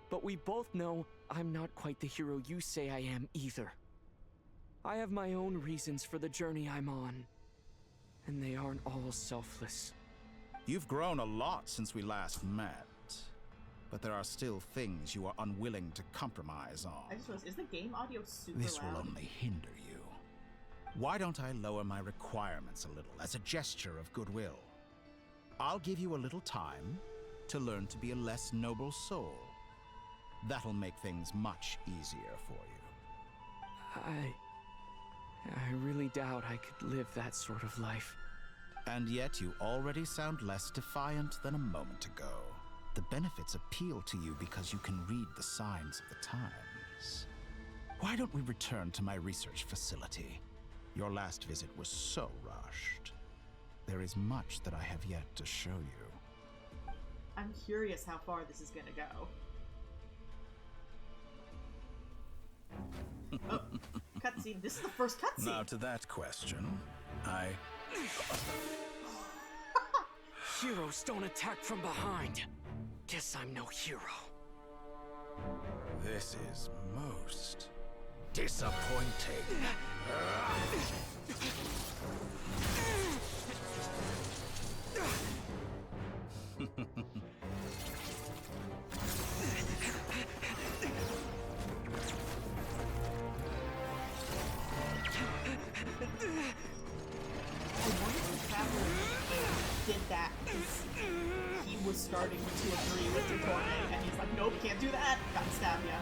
But we both know I'm not quite the hero you say I am either. I have my own reasons for the journey I'm on. And they aren't all selfless. You've grown a lot since we last met. But there are still things you are unwilling to compromise on. I just realized, is the game audio super This loud? will only hinder you. Why don't I lower my requirements a little as a gesture of goodwill? I'll give you a little time to learn to be a less noble soul. That'll make things much easier for you. I really doubt I could live that sort of life. And yet you already sound less defiant than a moment ago. The benefits appeal to you because you can read the signs of the times. Why don't we return to my research facility? Your last visit was so rushed. There is much that I have yet to show you. I'm curious how far this is gonna go. Oh, cutscene. This is the first cutscene. Now to that question, Heroes don't attack from behind. Guess I'm no hero. This is most disappointing. Did that because he was starting to agree with your torment, and he's like, nope, can't do that. Gotta stab ya.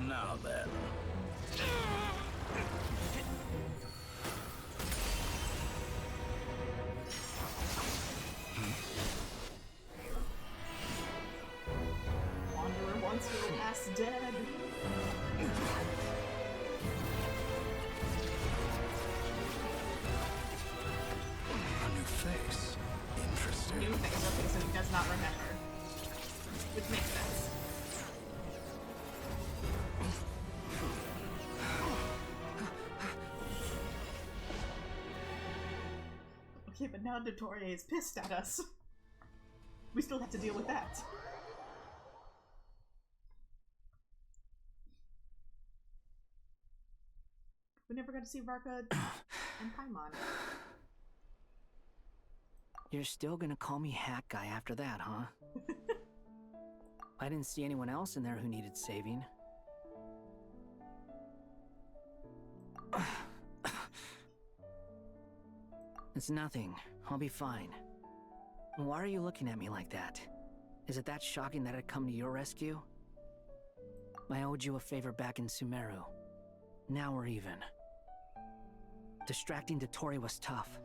Now then. Wanderer wants your ass dead. face. Interesting. New face. Okay, so he does not remember. Which makes sense. Okay, but now Dottore is pissed at us. We still have to deal with that. We never got to see Varka and Paimon. You're still gonna call me Hat Guy after that, huh? I didn't see anyone else in there who needed saving. It's nothing. I'll be fine. Why are you looking at me like that? Is it that shocking that I'd come to your rescue? I owed you a favor back in Sumeru. Now we're even. Distracting Dottore was tough.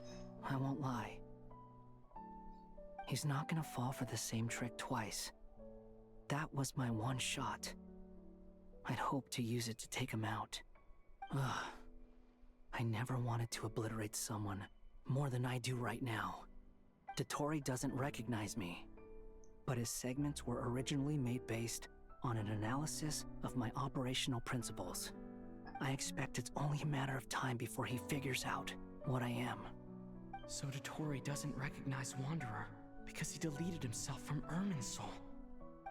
I won't lie. He's not gonna fall for the same trick twice. That was my one shot. I'd hoped to use it to take him out. Ugh. I never wanted to obliterate someone more than I do right now. Dottore doesn't recognize me, but his segments were originally made based on an analysis of my operational principles. I expect it's only a matter of time before he figures out what I am. So Dottore doesn't recognize Wanderer because he deleted himself from Irminsul.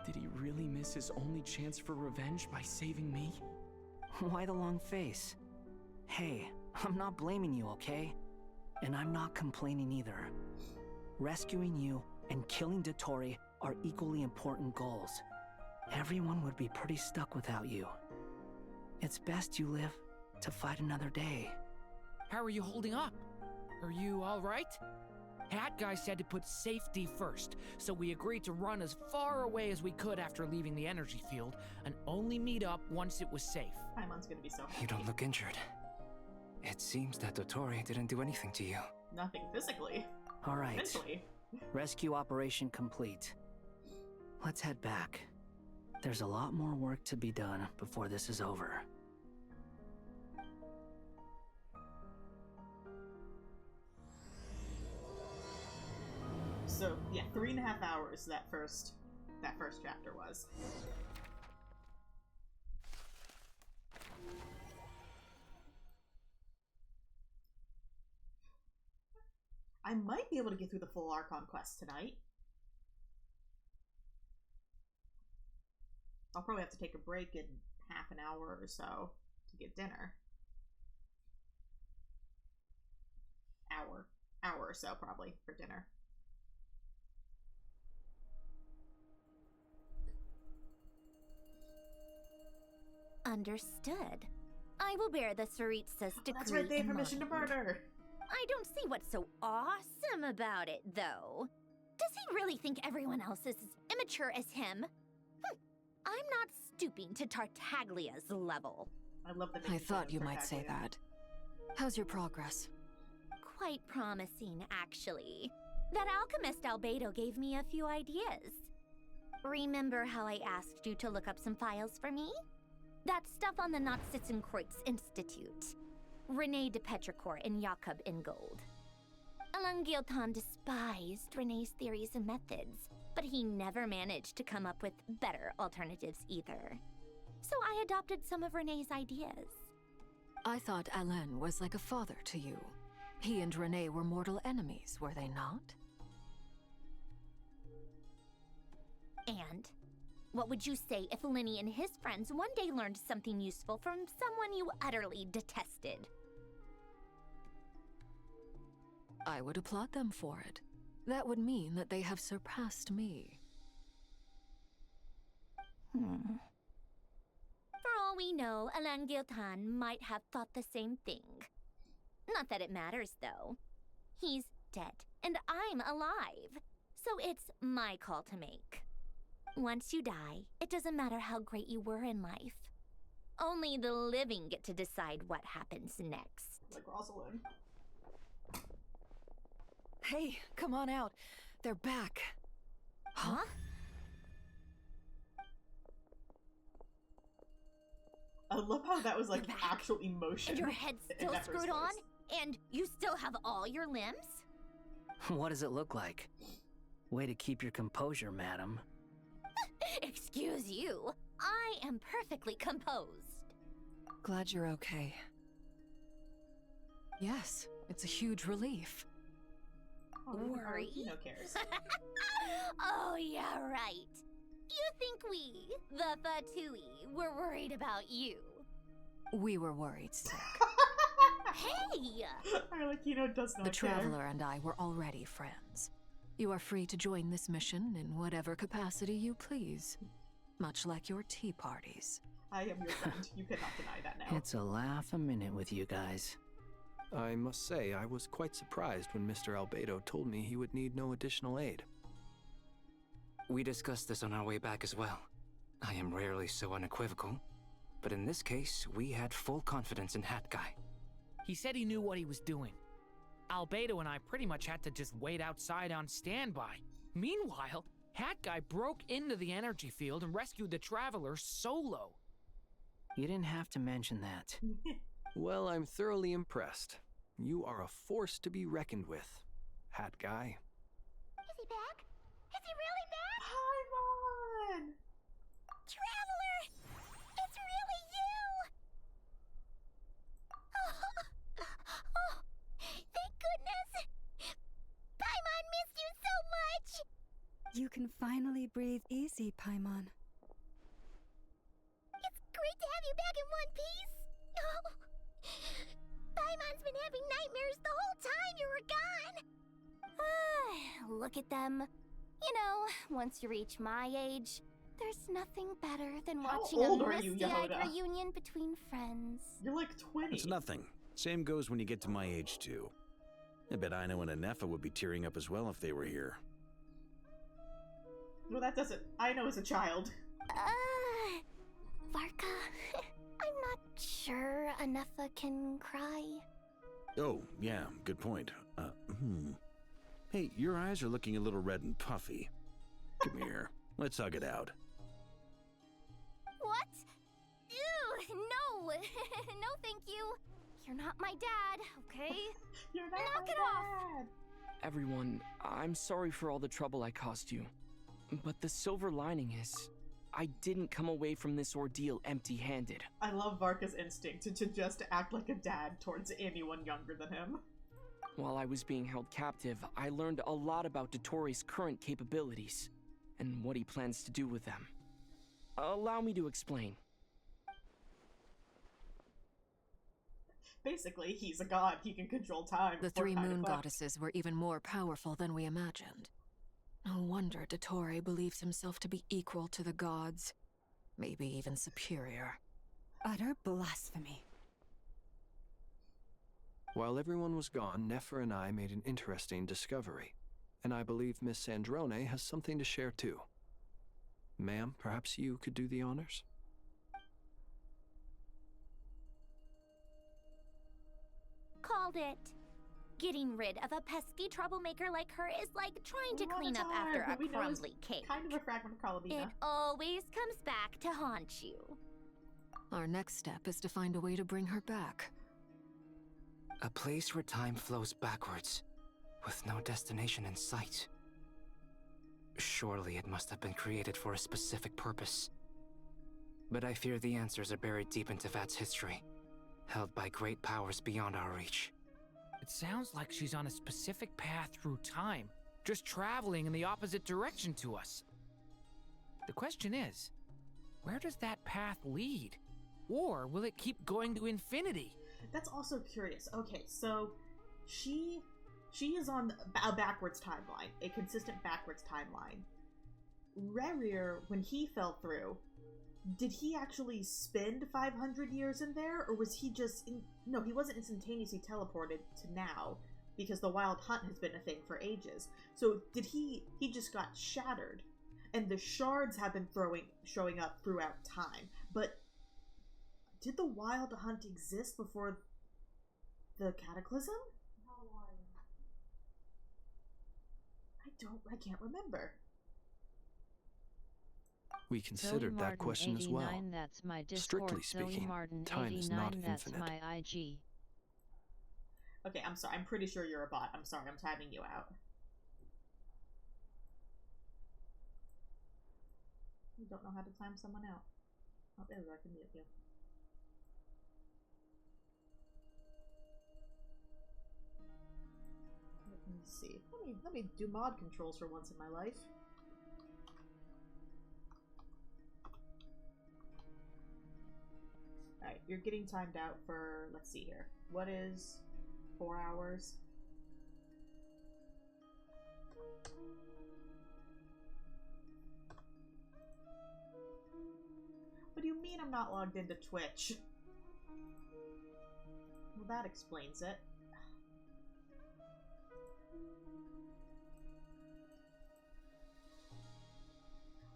Did he really miss his only chance for revenge by saving me? Why the long face? Hey, I'm not blaming you, okay? And I'm not complaining either. Rescuing you and killing Dottore are equally important goals. Everyone would be pretty stuck without you. It's best you live to fight another day. How are you holding up? Are you all right? Hat Guy said to put safety first, so we agreed to run as far away as we could after leaving the energy field, and only meet up once it was safe. Paimon's gonna be so happy. You don't look injured. It seems that Dottore didn't do anything to you. Nothing physically. All right. Mentally. Rescue operation complete. Let's head back. There's a lot more work to be done before this is over. So, yeah, 3.5 hours that first chapter was. I might be able to get through the full Archon Quest tonight. I'll probably have to take a break in half an hour or so to get dinner. Hour or so probably for dinner. Understood. I will bear the Tsaritsa's decree. That's right, they have in permission to mind. murder. I don't see what's so awesome about it, though. Does he really think everyone else is as immature as him? I'm not stooping to Tartaglia's level. I love the I thought you might say that. How's your progress? Quite promising, actually. That alchemist Albedo gave me a few ideas. Remember how I asked you to look up some files for me? That stuff on the Nachtszitzenkreuz Institute. Rene de Petrichor and Jakob Ingold. Elangilton despised Rene's theories and methods, but he never managed to come up with better alternatives either. So I adopted some of Rene's ideas. I thought Alain was like a father to you. He and Rene were mortal enemies, were they not? And what would you say if Linny and his friends one day learned something useful from someone you utterly detested? I would applaud them for it. That would mean that they have surpassed me. For all we know, Elangilton might have thought the same thing. Not that it matters, though. He's dead, and I'm alive. So it's my call to make. Once you die, it doesn't matter how great you were in life. Only the living get to decide what happens next. Like Rosalind. Hey, come on out. They're back. Huh? I love how that was like actual emotion. And your head's still screwed on? And you still have all your limbs? What does it look like? Way to keep your composure, madam. Excuse you. I am perfectly composed. Glad you're okay. Yes, it's a huge relief. Worry? No cares. Oh, yeah, right. You think we, the Fatui, were worried about you? We were worried sick. Hey! Arlecchino does not The care. Traveler and I were already friends. You are free to join this mission in whatever capacity you please. Much like your tea parties. I am your friend. You cannot deny that now. It's a laugh a minute with you guys. I must say, I was quite surprised when Mr. Albedo told me he would need no additional aid. We discussed this on our way back as well. I am rarely so unequivocal, but in this case, we had full confidence in Hat Guy. He said he knew what he was doing. Albedo and I pretty much had to just wait outside on standby. Meanwhile, Hat Guy broke into the energy field and rescued the Traveler solo. You didn't have to mention that. Well, I'm thoroughly impressed. You are a force to be reckoned with, Hat Guy. Is he back? Is he really back? Paimon! Traveler! It's really you! Oh, thank goodness! Paimon missed you so much! You can finally breathe easy, Paimon. It's great to have you back in one piece! Oh, Paimon's been having nightmares the whole time you were gone! Look at them. You know, once you reach my age, there's nothing better than How watching old a are you, misty-eyed Yoda? reunion between friends. You're like 20. It's nothing. Same goes when you get to my age, too. I bet Aino and Anefa would be tearing up as well if they were here. Well, that doesn't... I know as a child. Varka, I'm not sure Anefa can cry. Oh, yeah, good point. Hey, your eyes are looking a little red and puffy. Come here, let's hug it out. What? Ew, no. No, thank you. You're not my dad, okay? You're not Knock my it dad. off. Everyone, I'm sorry for all the trouble I caused you. But the silver lining is, I didn't come away from this ordeal empty-handed. I love Varka's instinct to just act like a dad towards anyone younger than him. While I was being held captive, I learned a lot about Dottoro's current capabilities, and what he plans to do with them. Allow me to explain. Basically, he's a god. He can control time. The three moon goddesses were even more powerful than we imagined. No wonder Dottore believes himself to be equal to the gods. Maybe even superior. Utter blasphemy. While everyone was gone, Nefer and I made an interesting discovery, and I believe Miss Sandrone has something to share too. Ma'am, perhaps you could do the honors? Called it. Getting rid of a pesky troublemaker like her is like trying to clean up after a crumbly cake. Kind of a fragment of Carlabina. It always comes back to haunt you. Our next step is to find a way to bring her back. A place where time flows backwards, with no destination in sight. Surely it must have been created for a specific purpose. But I fear the answers are buried deep into Vat's history, held by great powers beyond our reach. It sounds like she's on a specific path through time, just traveling in the opposite direction to us. The question is, where does that path lead? Or will it keep going to infinity? That's also curious. Okay, so she is on a backwards timeline, a consistent backwards timeline. Rerir, when he fell through, did he actually spend 500 years in there, or was he just... No, he wasn't instantaneously teleported to now, because the Wild Hunt has been a thing for ages. So did he just got shattered, and the shards have been showing up throughout time. But did the Wild Hunt exist before the Cataclysm? I can't remember. We considered that question as well. That's my Discord. Strictly speaking, time is not infinite. My IG. Okay, I'm sorry. I'm pretty sure you're a bot. I'm sorry. I'm timing you out. I don't know how to time someone out. Oh, there we go, I can mute you. Let me see. Let me do mod controls for once in my life. Alright, you're getting timed out for, let's see here. What is 4 hours? What do you mean I'm not logged into Twitch? Well, that explains it.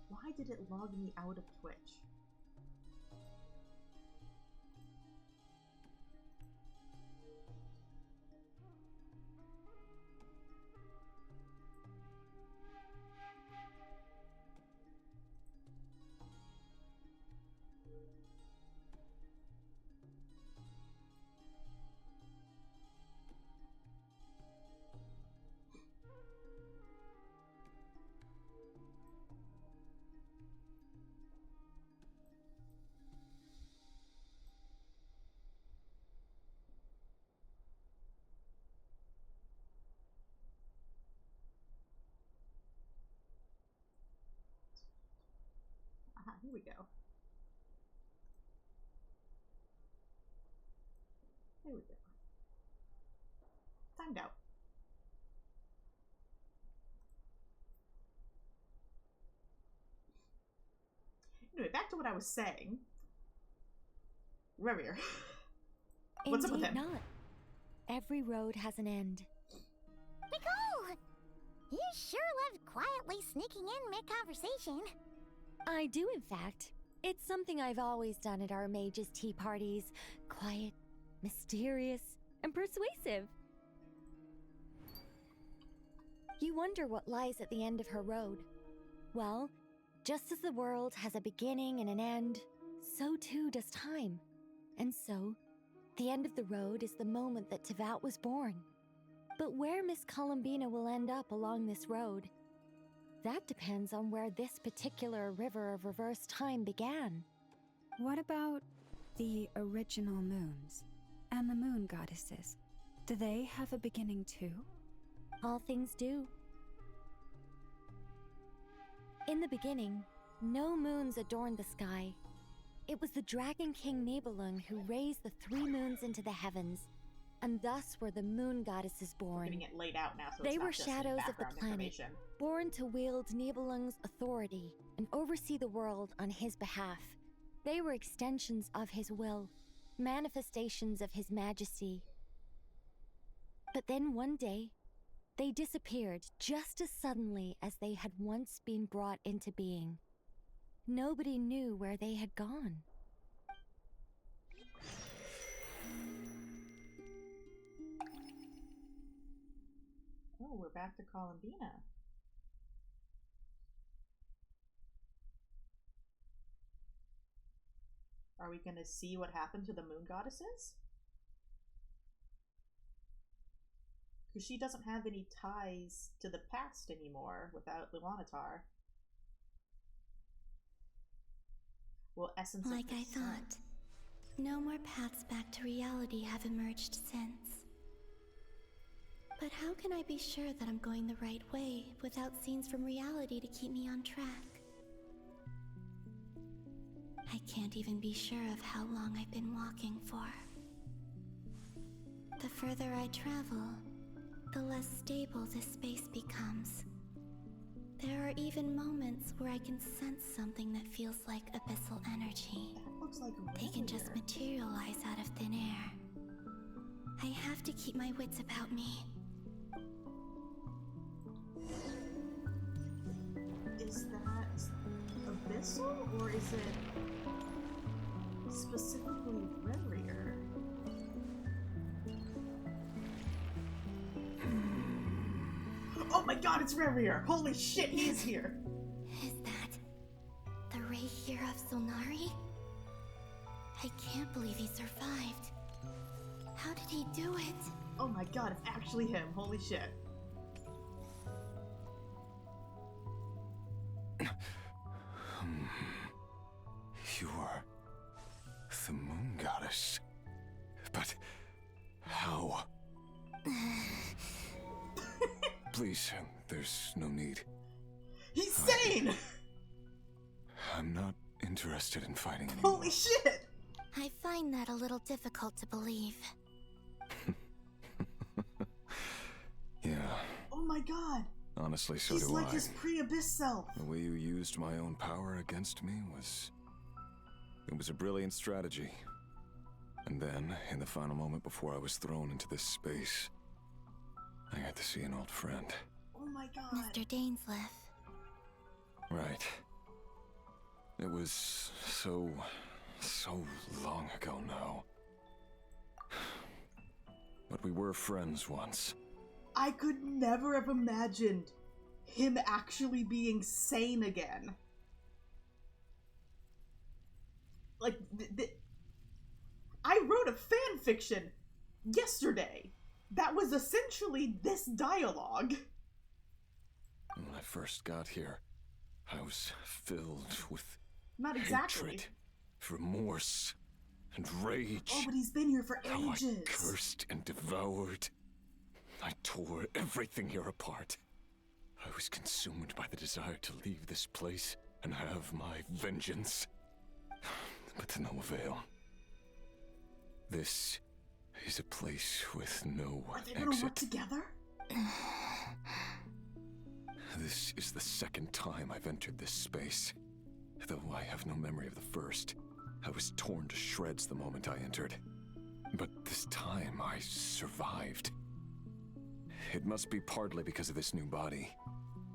Why did it log me out of Twitch? Aha, here we go. There we go. Timed out. Anyway, back to what I was saying. Revere. What's up with him? Indeed not. Every road has an end. Nicole! You sure loved quietly sneaking in mid-conversation. I do, in fact. It's something I've always done at our mages' tea parties. Quiet, mysterious, and persuasive. You wonder what lies at the end of her road. Well, just as the world has a beginning and an end, so too does time. And so, the end of the road is the moment that Tevat was born. But where Miss Columbina will end up along this road, that depends on where this particular river of reverse time began. What about the original moons and the moon goddesses? Do they have a beginning too? All things do. In the beginning, no moons adorned the sky. It was the Dragon King Nibelung who raised the 3 moons into the heavens, and thus were the moon goddesses born. Getting it laid out now, so they it's not were just shadows of the background planet, information. born to wield Nibelung's authority and oversee the world on his behalf. They were extensions of his will, manifestations of his majesty. But then one day, they disappeared just as suddenly as they had once been brought into being. Nobody knew where they had gone. Oh, we're back to Columbina. Are we gonna see what happened to the moon goddesses? Because she doesn't have any ties to the past anymore without Luna IV. Well, essence Like of I thought, no more paths back to reality have emerged since. But how can I be sure that I'm going the right way without scenes from reality to keep me on track? I can't even be sure of how long I've been walking for. The further I travel, the less stable this space becomes. There are even moments where I can sense something that feels like abyssal energy. Looks like they can just materialize out of thin air. I have to keep my wits about me. Is that abyssal, or is it specifically Revere? Oh my god, it's Revere! Holy shit, he is here! Is that the Rayhir of Solnari? I can't believe he survived. How did he do it? Oh my god, it's actually him. Holy shit. The Moon Goddess. But how? Please, there's no need. He's sane! I'm not interested in fighting anymore. Holy shit! I find that a little difficult to believe. Yeah. Oh my god. Honestly, so He's do like I. his pre-abyss self. The way you used my own power against me was... It was a brilliant strategy. And then, in the final moment before I was thrown into this space, I got to see an old friend. Oh my god. Mr. Dainsleif. Right. It was so long ago now. But we were friends once. I could never have imagined him actually being sane again. Like, I wrote a fan fiction yesterday that was essentially this dialogue. When I first got here, I was filled with Not exactly. hatred, remorse, and rage. Oh, but he's been here for How ages. I cursed and devoured. I tore everything here apart. I was consumed by the desire to leave this place and have my vengeance. But to no avail. This is a place with no Are they gonna work exit. together? This is the second time I've entered this space. Though I have no memory of the first. I was torn to shreds the moment I entered. But this time I survived. It must be partly because of this new body.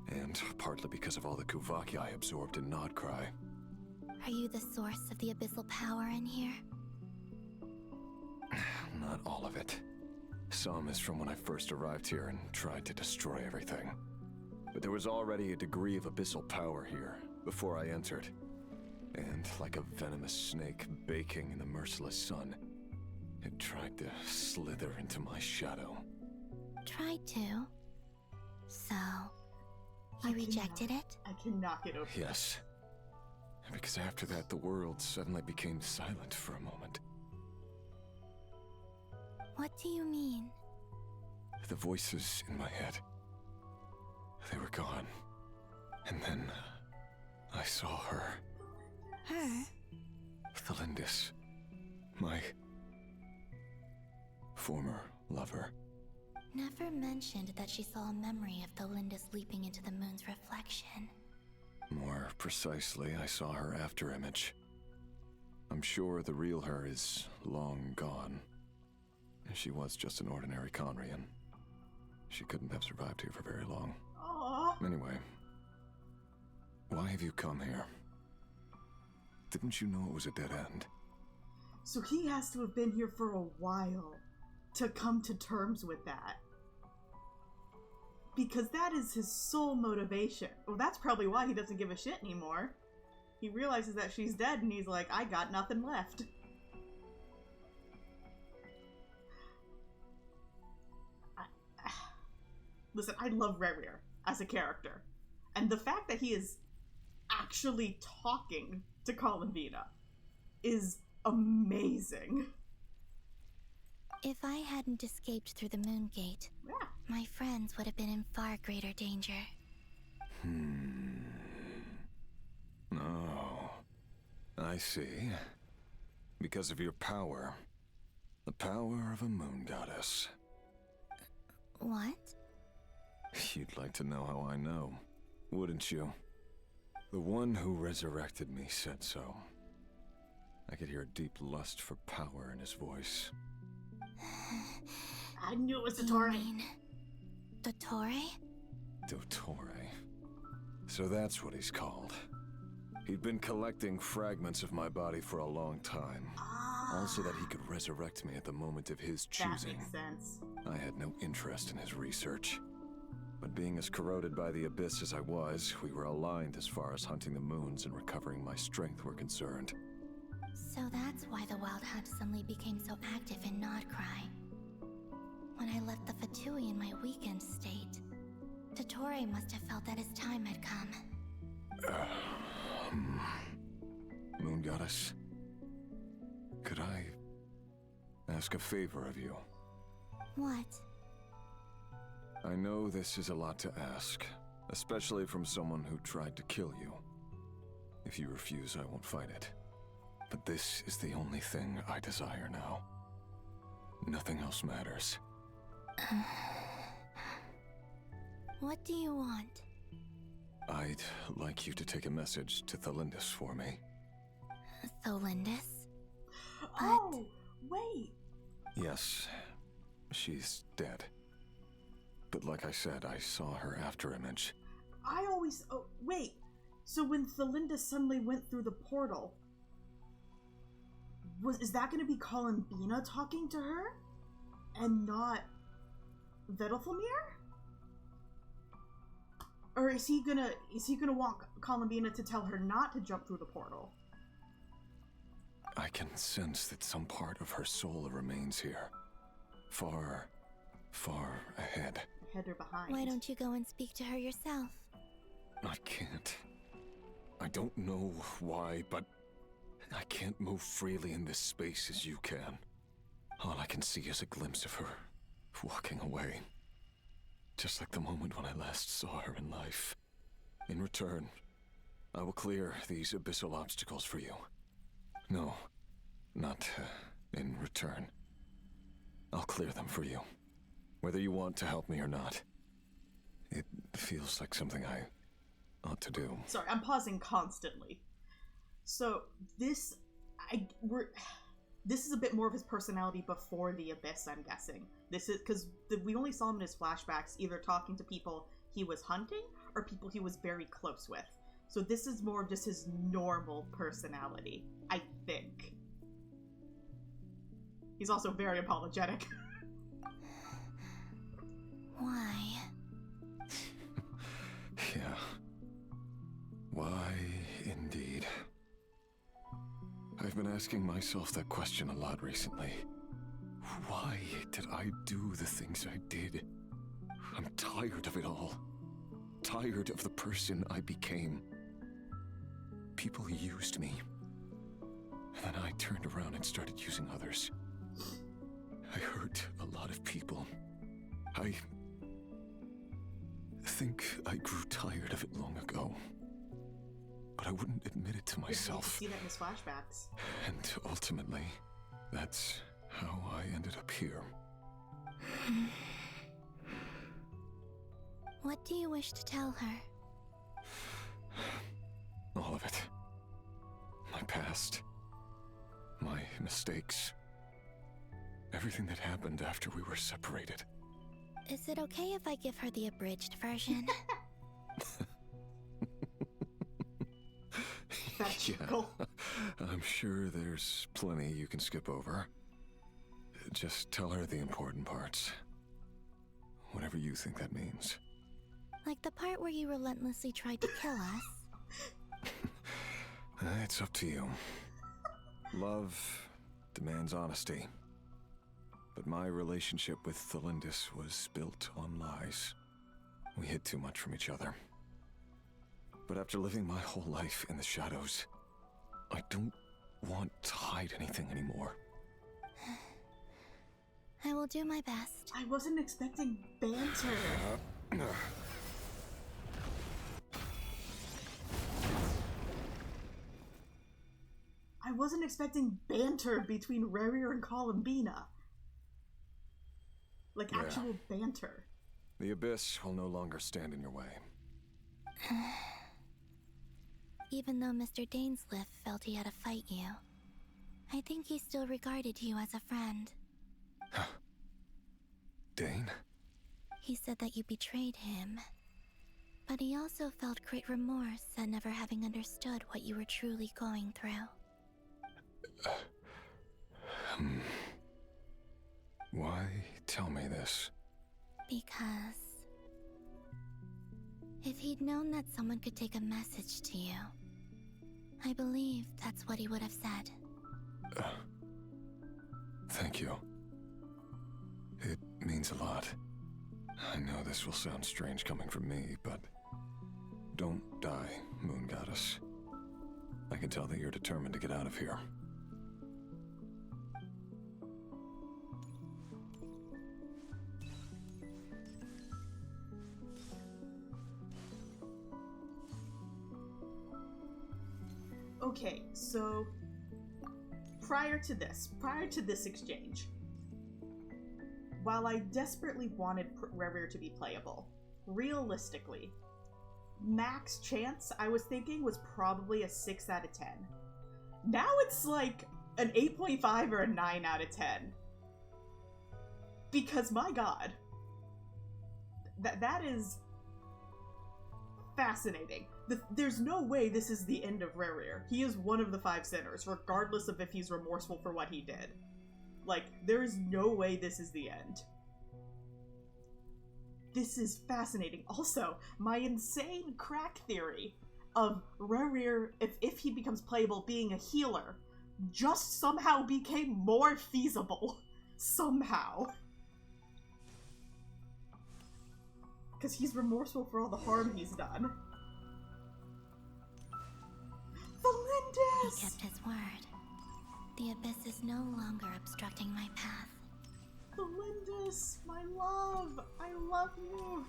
And partly because of all the Kuvaki I absorbed in Nodcry. Are you the source of the abyssal power in here? Not all of it. Some is from when I first arrived here and tried to destroy everything. But there was already a degree of abyssal power here before I entered. And like a venomous snake baking in the merciless sun, it tried to slither into my shadow. Tried to. So, you rejected it? I cannot get over Yes. Because after that, the world suddenly became silent for a moment. What do you mean? The voices in my head, they were gone. And then I saw her. Her? Tholindis. My former lover. Never mentioned that she saw a memory of Tholindis leaping into the moon's reflection. More precisely, I saw her afterimage. I'm sure the real her is long gone. She was just an ordinary Conrian. She couldn't have survived here for very long. Aww. Anyway, why have you come here? Didn't you know it was a dead end? So he has to have been here for a while to come to terms with that. Because that is his sole motivation. Well, that's probably why he doesn't give a shit anymore. He realizes that she's dead and he's like, I got nothing left. Listen, I love Rerir as a character. And the fact that he is actually talking to Columvita is amazing. If I hadn't escaped through the moon gate, my friends would have been in far greater danger. Oh, I see. Because of your power. The power of a moon goddess. What? You'd like to know how I know, wouldn't you? The one who resurrected me said so. I could hear a deep lust for power in his voice. I knew it was Dottore. You mean Dottore? Dottore. So that's what he's called. He'd been collecting fragments of my body for a long time. Also that he could resurrect me at the moment of his choosing. That makes sense. I had no interest in his research. But being as corroded by the abyss as I was, we were aligned as far as hunting the moons and recovering my strength were concerned. So that's why the Wild Hunt suddenly became so active in Nodcry. When I left the Fatui in my weakened state, Dottore must have felt that his time had come. Moon Goddess? Could Could I ask a favor of you? What? I know this is a lot to ask, especially from someone who tried to kill you. If you refuse, I won't fight it. But this is the only thing I desire now. Nothing else matters. What do you want? I'd like you to take a message to Tholindis for me. Tholindis? Oh, wait. Yes, she's dead. But like I said, I saw her after image. Oh, wait. So when Tholindis suddenly went through the portal, is that going to be Columbina talking to her? And not Vedalfamir? Or is he gonna want Columbina to tell her not to jump through the portal? I can sense that some part of her soul remains here. Far, far ahead. Ahead or behind? Why don't you go and speak to her yourself? I can't. I don't know why, but I can't move freely in this space as you can. All I can see is a glimpse of her, walking away. Just like the moment when I last saw her in life. In return, I will clear these abyssal obstacles for you. No, not in return. I'll clear them for you, whether you want to help me or not. It feels like something I ought to do. Sorry, I'm pausing constantly. So this is a bit more of his personality before the Abyss, I'm guessing. This is because we only saw him in his flashbacks either talking to people he was hunting or people he was very close with. So this is more of just his normal personality, I think. He's also very apologetic. Why? Yeah. Why, indeed. I've been asking myself that question a lot recently. Why did I do the things I did? I'm tired of it all. Tired of the person I became. People used me. And then I turned around and started using others. I hurt a lot of people. I think I grew tired of it long ago. But I wouldn't admit it to myself. You can see that in his flashbacks. And ultimately, that's how I ended up here. What do you wish to tell her? All of it. My past. My mistakes. Everything that happened after we were separated. Is it okay if I give her the abridged version? Yeah, I'm sure there's plenty you can skip over. Just tell her the important parts. Whatever you think that means. Like the part where you relentlessly tried to kill us? It's up to you. Love demands honesty. But my relationship with Tholindis was built on lies. We hid too much from each other. But after living my whole life in the shadows, I don't want to hide anything anymore. I will do my best. I wasn't expecting banter. I wasn't expecting banter between Rerir and Columbina. Like actual banter. The Abyss will no longer stand in your way. Even though Mr. Dainsleif felt he had to fight you, I think he still regarded you as a friend. Dane? He said that you betrayed him, but he also felt great remorse at never having understood what you were truly going through. Why tell me this? Because if he'd known that someone could take a message to you, I believe that's what he would have said. Thank you. It means a lot. I know this will sound strange coming from me, but don't die, Moon Goddess. I can tell that you're determined to get out of here. Okay, so prior to this exchange, while I desperately wanted Revere to be playable, realistically, max chance I was thinking was probably a 6 out of 10. Now it's like an 8.5 or a 9 out of 10. Because my god, that is fascinating. There's no way this is the end of Revere. He is one of the 5 sinners, regardless of if he's remorseful for what he did. Like, there is no way this is the end. This is fascinating. Also, my insane crack theory of Revere, if he becomes playable, being a healer, just somehow became more feasible. Somehow. Because he's remorseful for all the harm he's done. THOLINDIS! He kept his word. The abyss is no longer obstructing my path. THOLINDIS, my love! I love you!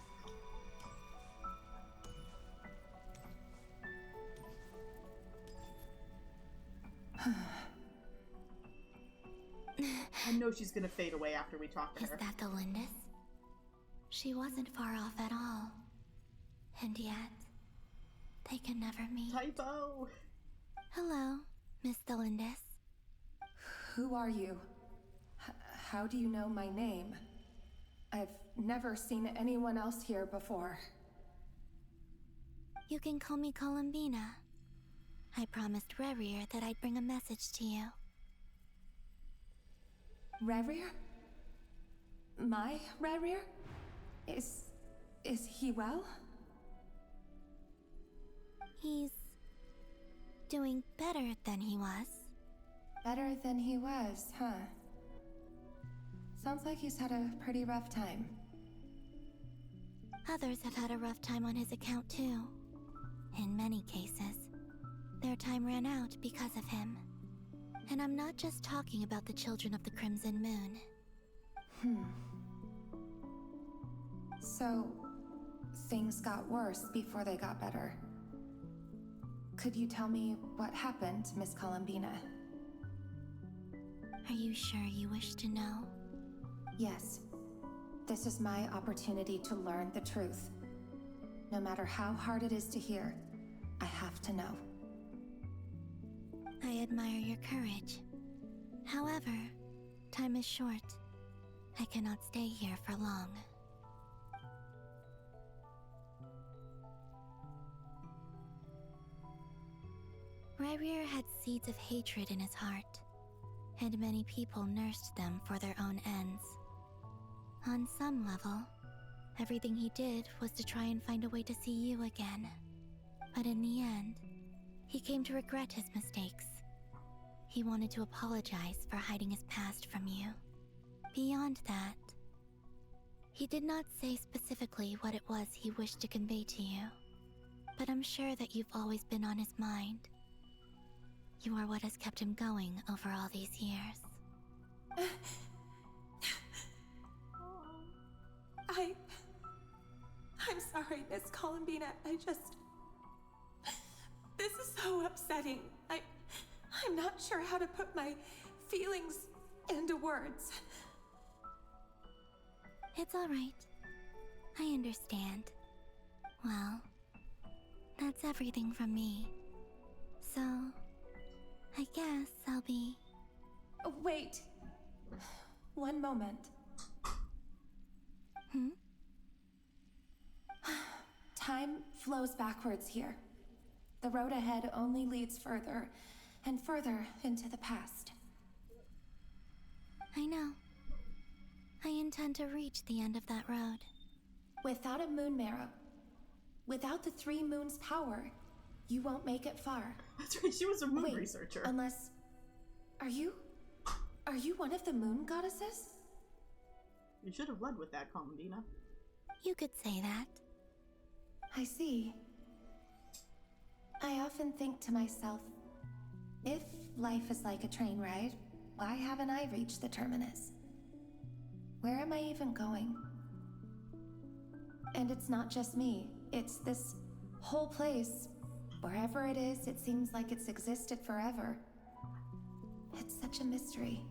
I know she's gonna fade away after we talk to her. Is that THOLINDIS? She wasn't far off at all. And yet, they can never meet. Typo! Hello, Miss THOLINDIS. Who are you? How do you know my name? I've never seen anyone else here before. You can call me Columbina. I promised Revere that I'd bring a message to you. Revere? My Revere? Is he well? He's doing better than he was. Better than he was, huh? Sounds like he's had a pretty rough time. Others have had a rough time on his account too. In many cases, their time ran out because of him. And I'm not just talking about the children of the Crimson Moon. So, things got worse before they got better. Could you tell me what happened, Miss Columbina? Are you sure you wish to know? Yes. This is my opportunity to learn the truth. No matter how hard it is to hear, I have to know. I admire your courage. However, time is short. I cannot stay here for long. Revere had seeds of hatred in his heart, and many people nursed them for their own ends. On some level, everything he did was to try and find a way to see you again. But in the end, he came to regret his mistakes. He wanted to apologize for hiding his past from you. Beyond that, he did not say specifically what it was he wished to convey to you, but I'm sure that you've always been on his mind. You are what has kept him going over all these years. I'm sorry, Miss Columbina. This is so upsetting. I'm not sure how to put my feelings into words. It's all right. I understand. Well, that's everything from me. So, I guess I'll be... Wait. One moment. Time flows backwards here. The road ahead only leads further and further into the past. I know. I intend to reach the end of that road. Without a moon marrow, without the 3 moons' power, you won't make it far. That's right, she was a moon researcher. Unless... Are you one of the moon goddesses? You should have led with that, Columbina. You could say that. I see. I often think to myself, if life is like a train ride, why haven't I reached the terminus? Where am I even going? And it's not just me. It's this whole place Wherever it is, it seems like it's existed forever. It's such a mystery.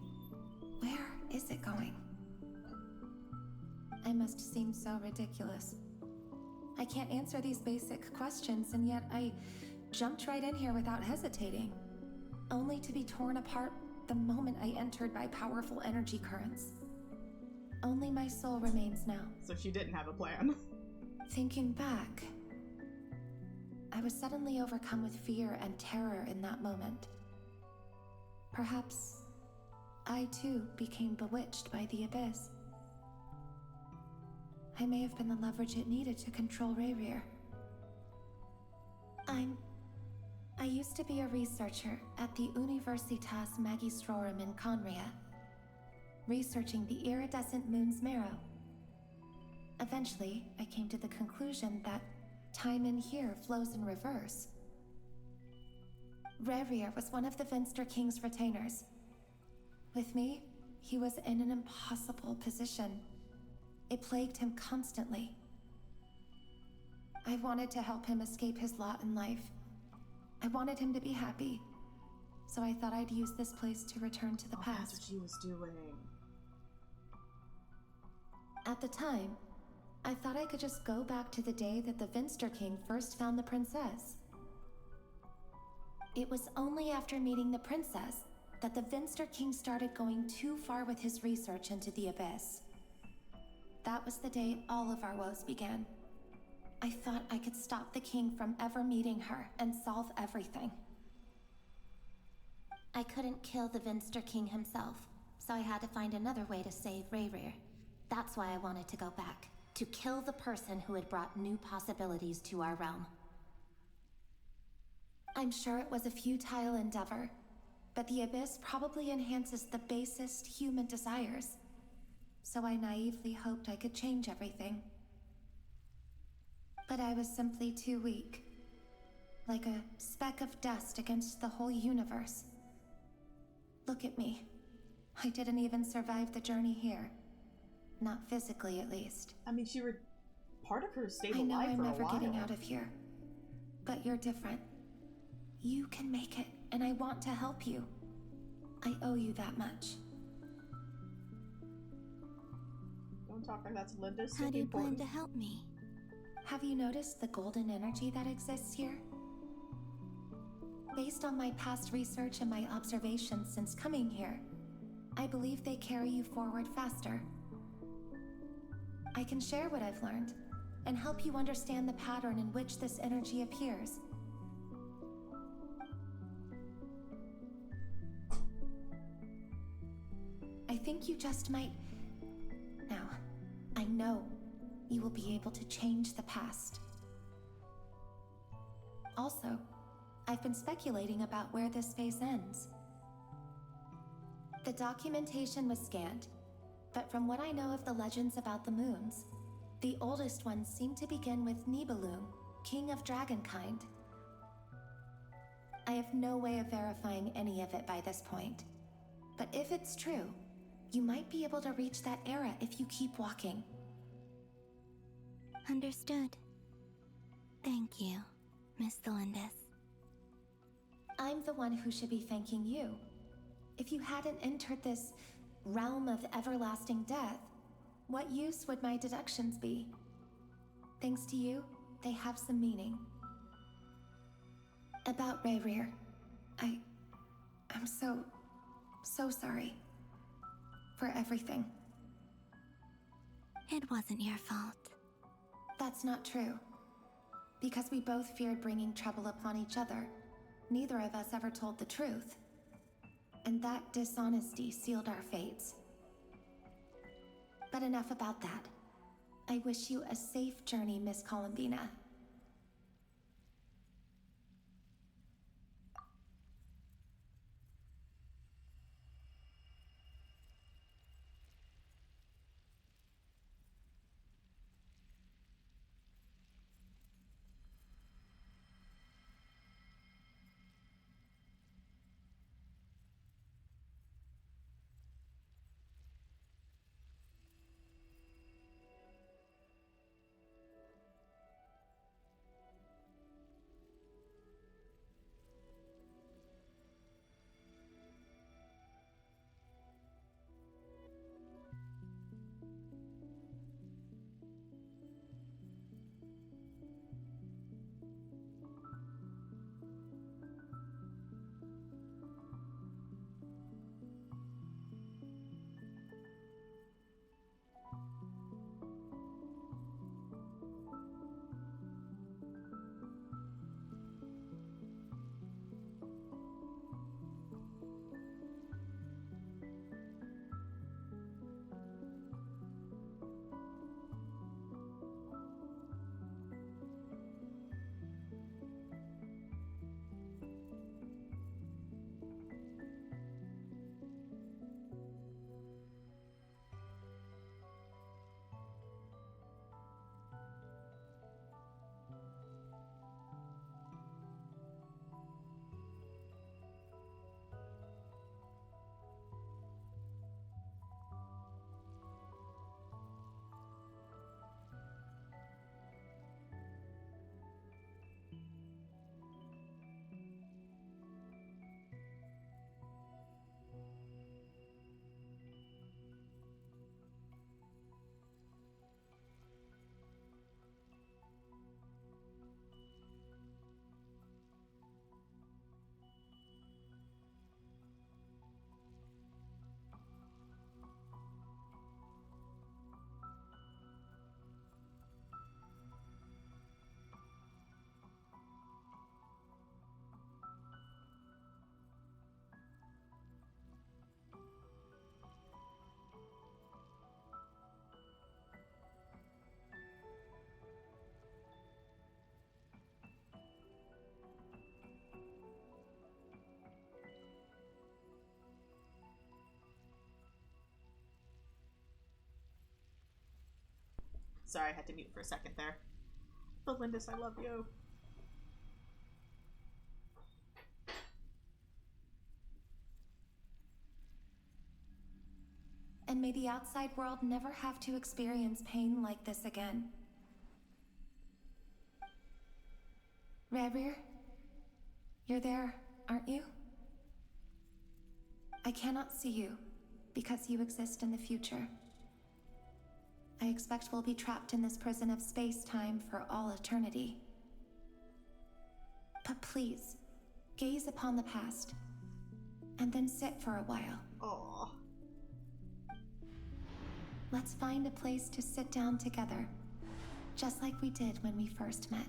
Where is it going? I must seem so ridiculous. I can't answer these basic questions, and yet I jumped right in here without hesitating, only to be torn apart the moment I entered by powerful energy currents. Only my soul remains now. So she didn't have a plan. Thinking back, I was suddenly overcome with fear and terror in that moment. Perhaps I too became bewitched by the abyss. I may have been the leverage it needed to control Rayrir. I used to be a researcher at the Universitas Magistrorum in Conria, researching the iridescent moon's marrow. Eventually, I came to the conclusion that time in here flows in reverse. Rayrir was one of the Vinster King's retainers. With me, he was in an impossible position. It plagued him constantly. I wanted to help him escape his lot in life. I wanted him to be happy. So I thought I'd use this place to return to the past. That's what she was doing. At the time, I thought I could just go back to the day that the Vinster King first found the princess. It was only after meeting the princess that the Vinster King started going too far with his research into the abyss. That was the day all of our woes began. I thought I could stop the king from ever meeting her and solve everything. I couldn't kill the Vinster King himself, so I had to find another way to save Rayrir. That's why I wanted to go back, to kill the person who had brought new possibilities to our realm. I'm sure it was a futile endeavor, but the abyss probably enhances the basest human desires. So I naively hoped I could change everything. But I was simply too weak. Like a speck of dust against the whole universe. Look at me. I didn't even survive the journey here. Not physically, at least. I mean, part of her stayed alive for a while. I know I'm never getting out of here. But you're different. You can make it, and I want to help you. I owe you that much. Don't talk like that's Linda's. How do you plan to help me? Have you noticed the golden energy that exists here? Based on my past research and my observations since coming here, I believe they carry you forward faster. I can share what I've learned and help you understand the pattern in which this energy appears. I think you just might... Now, I know you will be able to change the past. Also, I've been speculating about where this phase ends. The documentation was scanned, but from what I know of the legends about the moons, the oldest ones seem to begin with Nibelung, king of dragonkind. I have no way of verifying any of it by this point, but if it's true, you might be able to reach that era if you keep walking. Understood. Thank you, Miss THOLINDIS. I'm the one who should be thanking you. If you hadn't entered this realm of everlasting death, what use would my deductions be? Thanks to you, they have some meaning. About Rayrir, I'm so sorry. For everything. It wasn't your fault. That's not true. Because we both feared bringing trouble upon each other, neither of us ever told the truth. And that dishonesty sealed our fates. But enough about that. I wish you a safe journey, Miss Columbina. Sorry, I had to mute for a second there. THOLINDIS, I love you. And may the outside world never have to experience pain like this again. Rabir, you're there, aren't you? I cannot see you, because you exist in the future. I expect we'll be trapped in this prison of space-time for all eternity. But please, gaze upon the past, and then sit for a while. Aww. Let's find a place to sit down together, just like we did when we first met.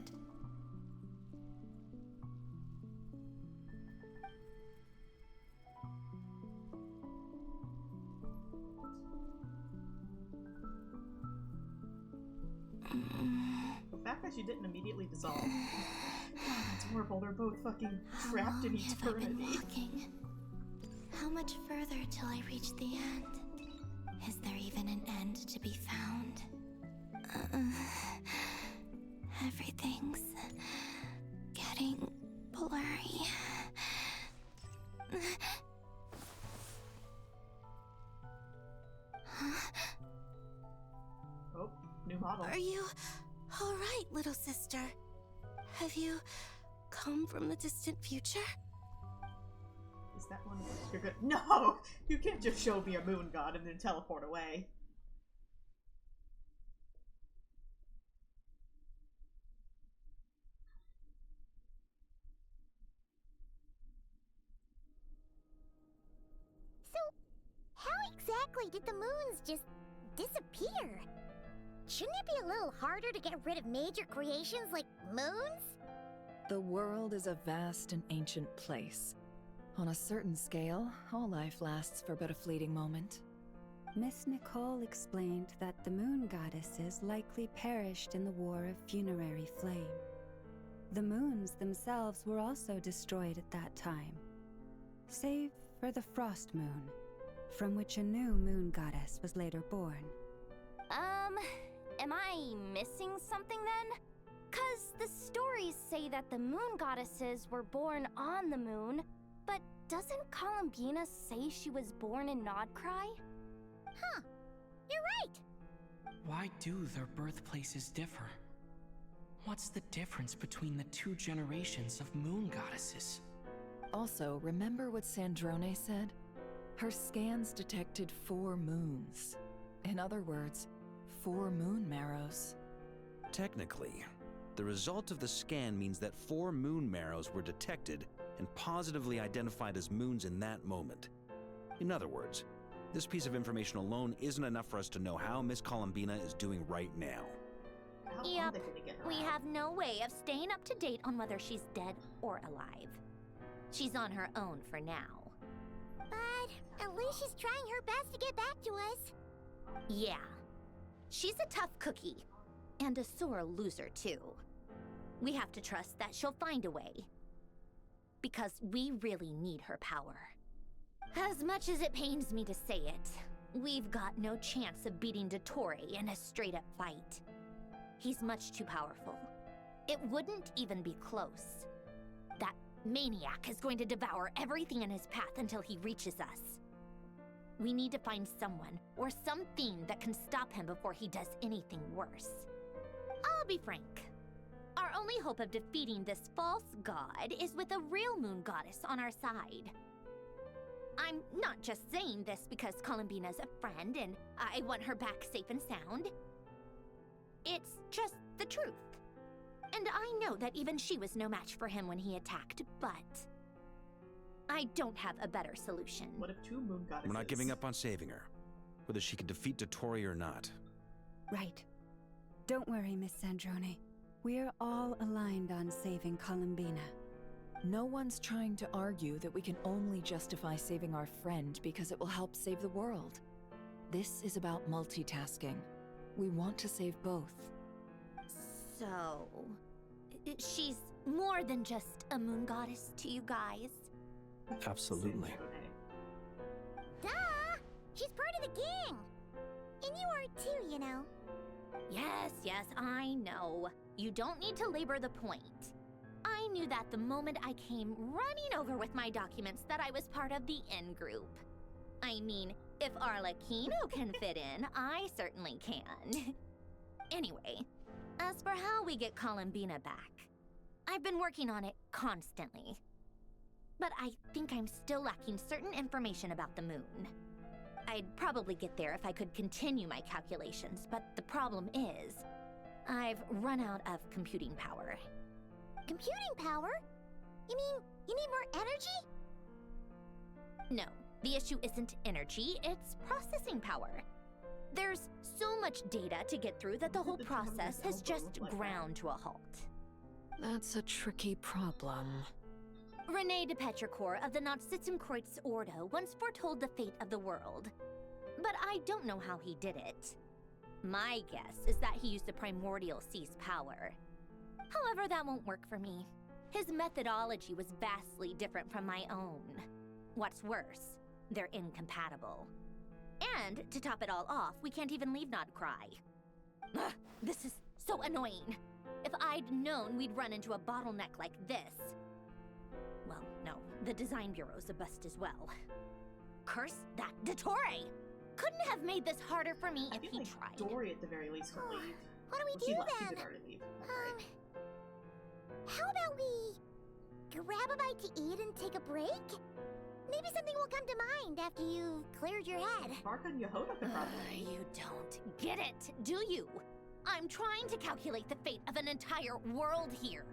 The fact that she didn't immediately dissolve. God, that's horrible. They're both fucking trapped in eternity. Have I been walking? How much further till I reach the end? Is there even an end to be found? Everything's getting blurry. Oh, new model. Are you all right, little sister? Have you come from the distant future? Is that one? You're good. No! You can't just show me a moon god and then teleport away. So, how exactly did the moons just disappear? Shouldn't it be a little harder to get rid of major creations like moons? The world is a vast and ancient place. On a certain scale, all life lasts for but a fleeting moment. Miss Nicole explained that the moon goddesses likely perished in the War of Funerary Flame. The moons themselves were also destroyed at that time, save for the Frost Moon, from which a new moon goddess was later born. Am I missing something then? 'Cause the stories say that the moon goddesses were born on the moon, but doesn't Columbina say she was born in Nodcry? Huh. You're right. Why do their birthplaces differ? What's the difference between the two generations of moon goddesses? Also, remember what Sandrone said? Her scans detected 4 moons. In other words, 4 moon marrows. Technically, the result of the scan means that 4 moon marrows were detected and positively identified as moons in that moment. In other words, this piece of information alone isn't enough for us to know how Miss Columbina is doing right now. Yep, we have no way of staying up to date on whether she's dead or alive. She's on her own for now. But at least she's trying her best to get back to us. Yeah. She's a tough cookie. And a sore loser, too. We have to trust that she'll find a way. Because we really need her power. As much as it pains me to say it, we've got no chance of beating Dottore in a straight-up fight. He's much too powerful. It wouldn't even be close. That maniac is going to devour everything in his path until he reaches us. We need to find someone or something that can stop him before he does anything worse. I'll be frank. Our only hope of defeating this false god is with a real moon goddess on our side. I'm not just saying this because Columbina's a friend and I want her back safe and sound. It's just the truth. And I know that even she was no match for him when he attacked, but I don't have a better solution. What if 2 moon goddesses? We're not giving up on saving her, whether she can defeat Dottore or not. Right. Don't worry, Miss Sandrone. We're all aligned on saving Columbina. No one's trying to argue that we can only justify saving our friend because it will help save the world. This is about multitasking. We want to save both. So, she's more than just a moon goddess to you guys? Absolutely. Duh! She's part of the gang! And you are too, you know. Yes, I know. You don't need to labor the point. I knew that the moment I came running over with my documents that I was part of the in-group. I mean, if Arlecchino can fit in, I certainly can. Anyway, as for how we get Columbina back, I've been working on it constantly. But I think I'm still lacking certain information about the moon. I'd probably get there if I could continue my calculations, but the problem is, I've run out of computing power. Computing power? You mean you need more energy? No, the issue isn't energy, it's processing power. There's so much data to get through that the whole process has just ground to a halt. That's a tricky problem. Rene de Petrichor of the Nazissenkreuz Ordo once foretold the fate of the world. But I don't know how he did it. My guess is that he used the primordial sea's power. However, that won't work for me. His methodology was vastly different from my own. What's worse, they're incompatible. And, to top it all off, we can't even leave Nodcry. Ugh, this is so annoying. If I'd known we'd run into a bottleneck like this... Well, no, the design bureau's a bust as well. Curse that Dottore! Couldn't have made this harder for me if he tried. Dory, at the very least, could leave. What do we She do left. She then? did already leave. How about we grab a bite to eat and take a break? Maybe something will come to mind after you've cleared your head. Bark on Yehoda could probably. You don't get it, do you? I'm trying to calculate the fate of an entire world here.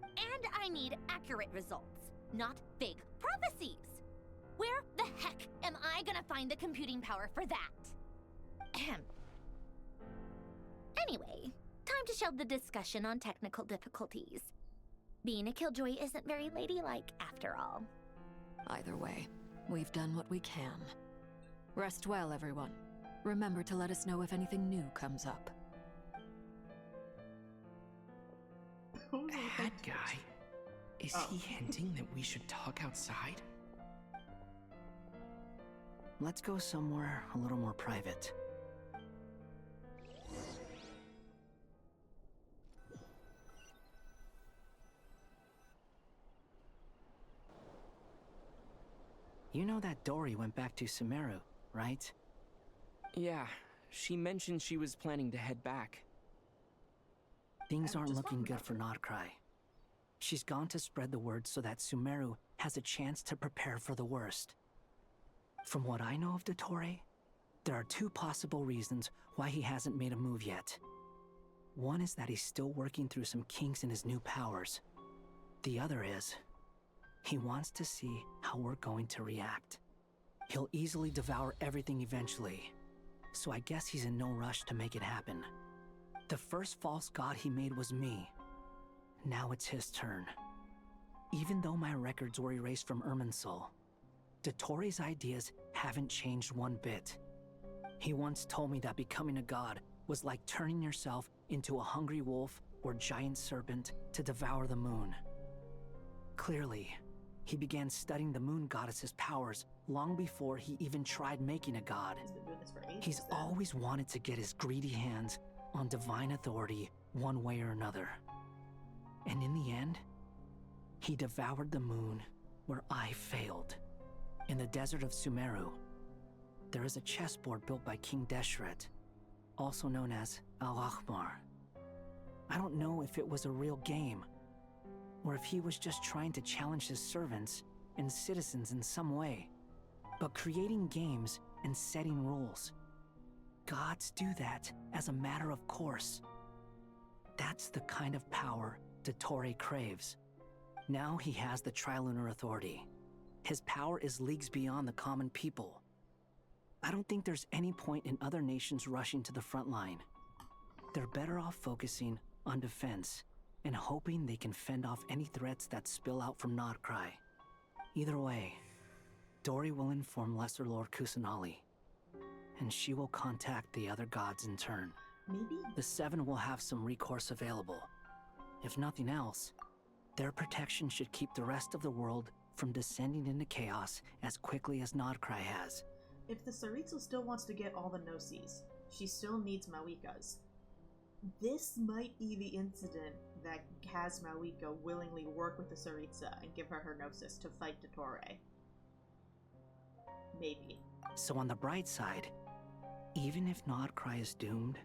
And I need accurate results, not vague prophecies. Where the heck am I gonna find the computing power for that? Ahem. Anyway, time to shelve the discussion on technical difficulties. Being a killjoy isn't very ladylike after all. Either way, we've done what we can. Rest well, everyone. Remember to let us know if anything new comes up. Bad guy? Is he hinting that we should talk outside? Let's go somewhere a little more private. You know that Dory went back to Sumeru, right? Yeah, she mentioned she was planning to head back. Things aren't looking good for Nodcry. She's gone to spread the word so that Sumeru has a chance to prepare for the worst. From what I know of Dottore, there are two possible reasons why he hasn't made a move yet. One is that he's still working through some kinks in his new powers. The other is, he wants to see how we're going to react. He'll easily devour everything eventually, so I guess he's in no rush to make it happen. The first false god he made was me. Now it's his turn. Even though my records were erased from Irminsul, Dottore's ideas haven't changed one bit. He once told me that becoming a god was like turning yourself into a hungry wolf or giant serpent to devour the moon. Clearly, he began studying the moon goddess's powers long before he even tried making a god. He's always wanted to get his greedy hands on divine authority one way or another. And in the end, he devoured the moon where I failed. In the desert of Sumeru, there is a chessboard built by King Deshret, also known as Al-Ahmar. I don't know if it was a real game, or if he was just trying to challenge his servants and citizens in some way. But creating games and setting rules, gods do that as a matter of course. That's the kind of power Dottore craves. Now he has the Trilunar Authority. His power is leagues beyond the common people. I don't think there's any point in other nations rushing to the front line. They're better off focusing on defense and hoping they can fend off any threats that spill out from Nodcry. Either way, Dory will inform Lesser Lord Kusanali, and she will contact the other gods in turn. Maybe? The Seven will have some recourse available. If nothing else, their protection should keep the rest of the world from descending into chaos as quickly as Nodcry has. If the Tsaritsu still wants to get all the Gnosis, she still needs Mawika's. This might be the incident that has Mawiko willingly work with the Tsaritsa and give her her Gnosis to fight Dottore. Maybe. So on the bright side, even if Nodcry is doomed,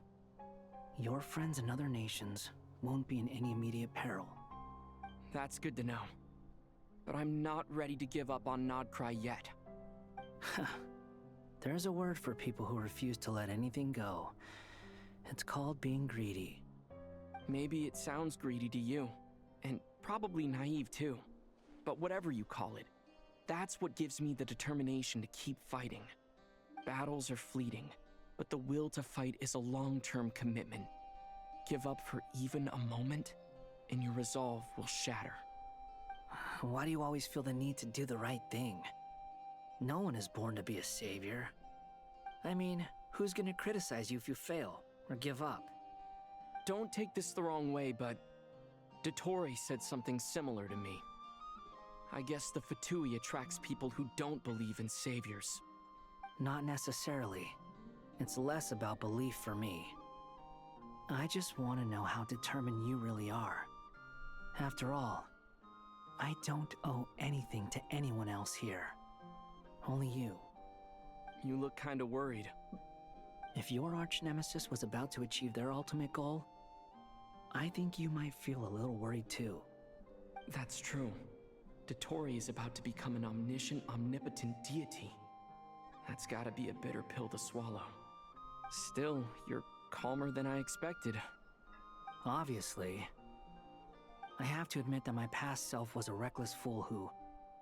your friends in other nations won't be in any immediate peril. That's good to know. But I'm not ready to give up on Nodcry yet. There's a word for people who refuse to let anything go. It's called being greedy. Maybe it sounds greedy to you, and probably naive too. But whatever you call it, that's what gives me the determination to keep fighting. Battles are fleeting, but the will to fight is a long-term commitment. Give up for even a moment, and your resolve will shatter. Why do you always feel the need to do the right thing? No one is born to be a savior. I mean, who's gonna criticize you if you fail or give up? Don't take this the wrong way, but Dottore said something similar to me. I guess the Fatui attracts people who don't believe in saviors. Not necessarily. It's less about belief for me. I just want to know how determined you really are. After all, I don't owe anything to anyone else here. Only you. You look kinda worried. If your arch-nemesis was about to achieve their ultimate goal, I think you might feel a little worried too. That's true. Dottore is about to become an omniscient, omnipotent deity. That's gotta be a bitter pill to swallow. Still, you're calmer than I expected. Obviously. I have to admit that my past self was a reckless fool who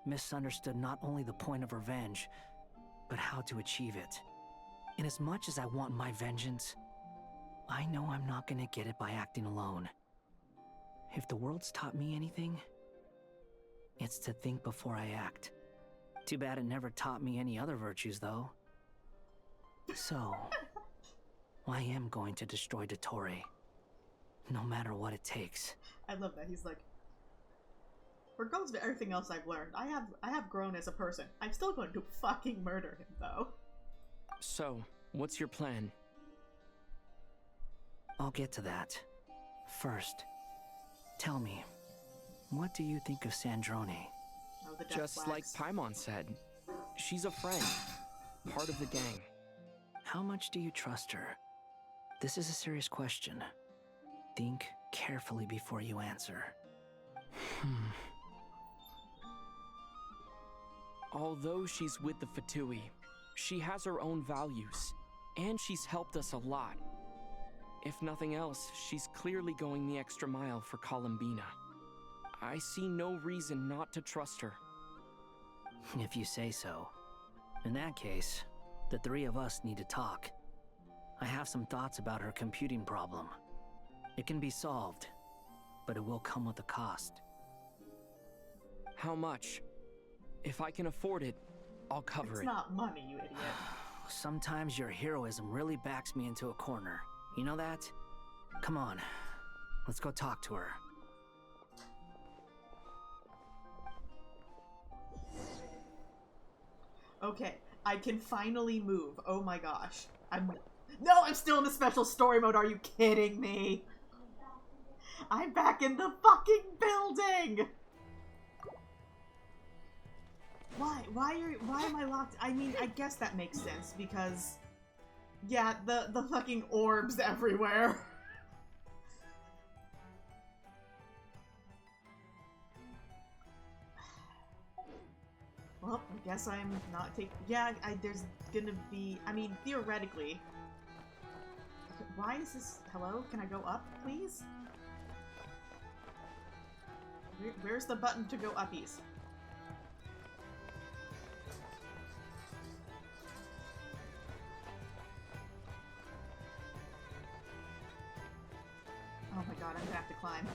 misunderstood not only the point of revenge, but how to achieve it. And as much as I want my vengeance, I know I'm not gonna get it by acting alone. If the world's taught me anything, it's to think before I act. Too bad it never taught me any other virtues, though. So, I am going to destroy Dottore, no matter what it takes. I love that. He's like, regardless of everything else I've learned, I have grown as a person. I'm still going to fucking murder him, though. So, what's your plan? I'll get to that. First, tell me, what do you think of Sandrone? Oh, the Just like Paimon said, she's a friend, part of the gang. How much do you trust her? This is a serious question. Think carefully before you answer. Although she's with the Fatui, she has her own values, and she's helped us a lot. If nothing else, she's clearly going the extra mile for Columbina. I see no reason not to trust her. If you say so. In that case, the three of us need to talk. I have some thoughts about her computing problem. It can be solved, but it will come with a cost. How much? If I can afford it, I'll cover it. It's not money, you idiot. Sometimes your heroism really backs me into a corner. You know that? Come on, let's go talk to her. Okay, I can finally move. Oh my gosh. I'm still in the special story mode. Are you kidding me? I'm back in the fucking building! Why am I locked? I mean, I guess that makes sense because, yeah, the fucking orbs everywhere. Well, I guess I'm not taking. Yeah, there's gonna be. I mean, theoretically. Why is this? Hello? Can I go up, please? Where's the button to go uppies? Oh my god, I'm gonna have to climb.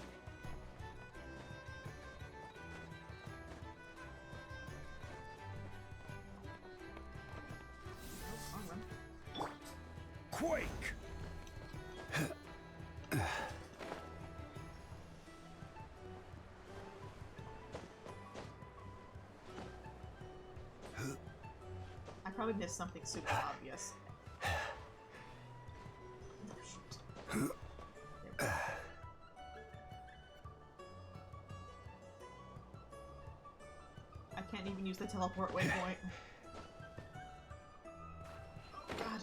Quake! I probably missed something super obvious. use the teleport waypoint. Oh, God.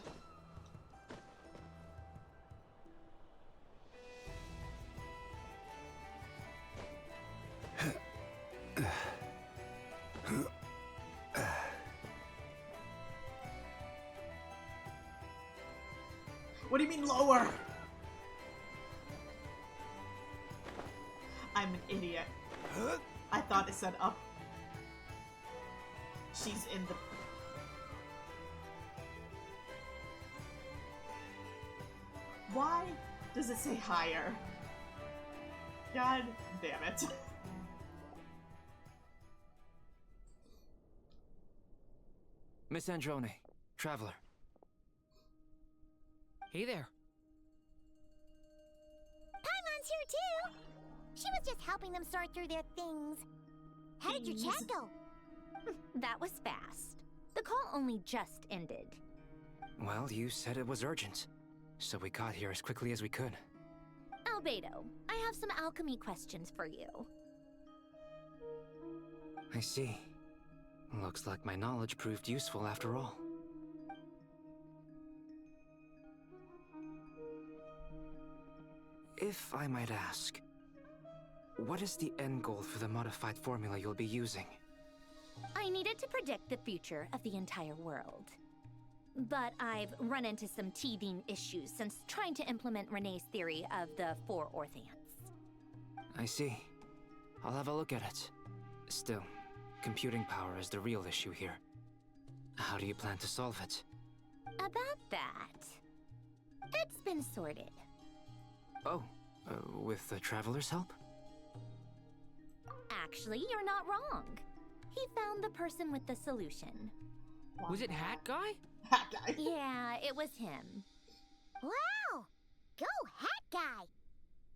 What do you mean lower? I'm an idiot. I thought it said up. She's in the... Why does it say higher? God damn it. Miss Androne, Traveler. Hey there. Paimon's here too! She was just helping them sort through their things. How did your chat go? That was fast. The call only just ended. Well, you said it was urgent, so we got here as quickly as we could. Albedo, I have some alchemy questions for you. I see. Looks like my knowledge proved useful after all. If I might ask, what is the end goal for the modified formula you'll be using? I needed to predict the future of the entire world. But I've run into some teething issues since trying to implement Renee's theory of the 4 Orthants. I see. I'll have a look at it. Still, computing power is the real issue here. How do you plan to solve it? About that, it's been sorted. Oh, with the Traveler's help? Actually, you're not wrong. He found the person with the solution. Was it Hat Guy? Hat Guy. Yeah, it was him. Wow! Go Hat Guy!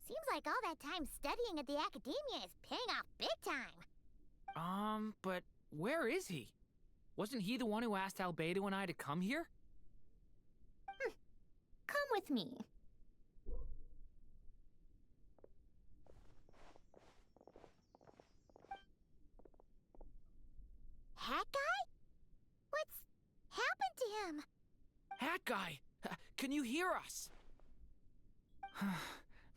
Seems like all that time studying at the Academia is paying off big time. But where is he? Wasn't he the one who asked Albedo and I to come here? Come with me. Hat Guy? What's happened to him? Hat Guy! Can you hear us?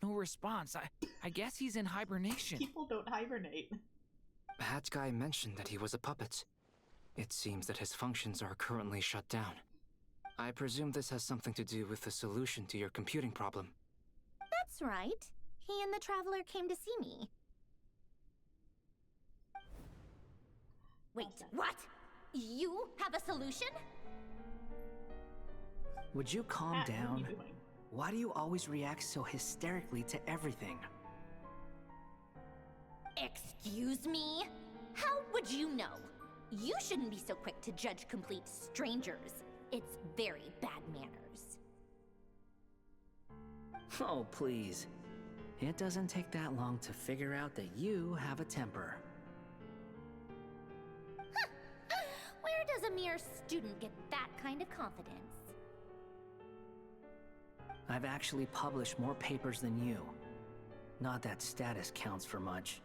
No response. I guess he's in hibernation. People don't hibernate. Hat Guy mentioned that he was a puppet. It seems that his functions are currently shut down. I presume this has something to do with the solution to your computing problem. That's right. He and the Traveler came to see me. Wait, what? You have a solution? Would you calm down? Why do you always react so hysterically to everything? Excuse me? How would you know? You shouldn't be so quick to judge complete strangers. It's very bad manners. Oh, please. It doesn't take that long to figure out that you have a temper. Where does a mere student get that kind of confidence? I've actually published more papers than you. Not that status counts for much.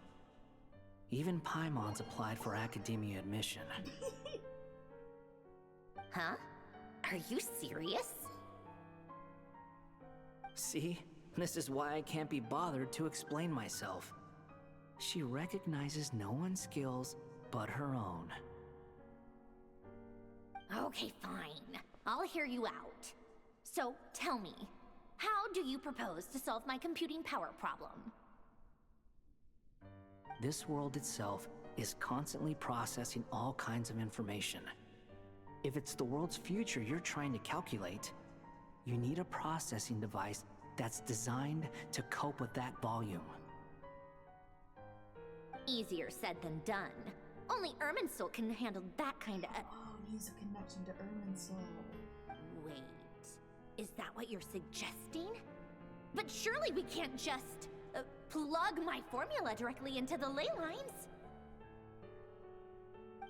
Even Paimon's applied for academia admission. Huh? Are you serious? See? This is why I can't be bothered to explain myself. She recognizes no one's skills but her own. Okay, fine. I'll hear you out. So, tell me, how do you propose to solve my computing power problem? This world itself is constantly processing all kinds of information. If it's the world's future you're trying to calculate, you need a processing device that's designed to cope with that volume. Easier said than done. Only Irminsul can handle that kind of... Oh, use a connection to Irminsul. Wait, is that what you're suggesting? But surely we can't just plug my formula directly into the ley lines.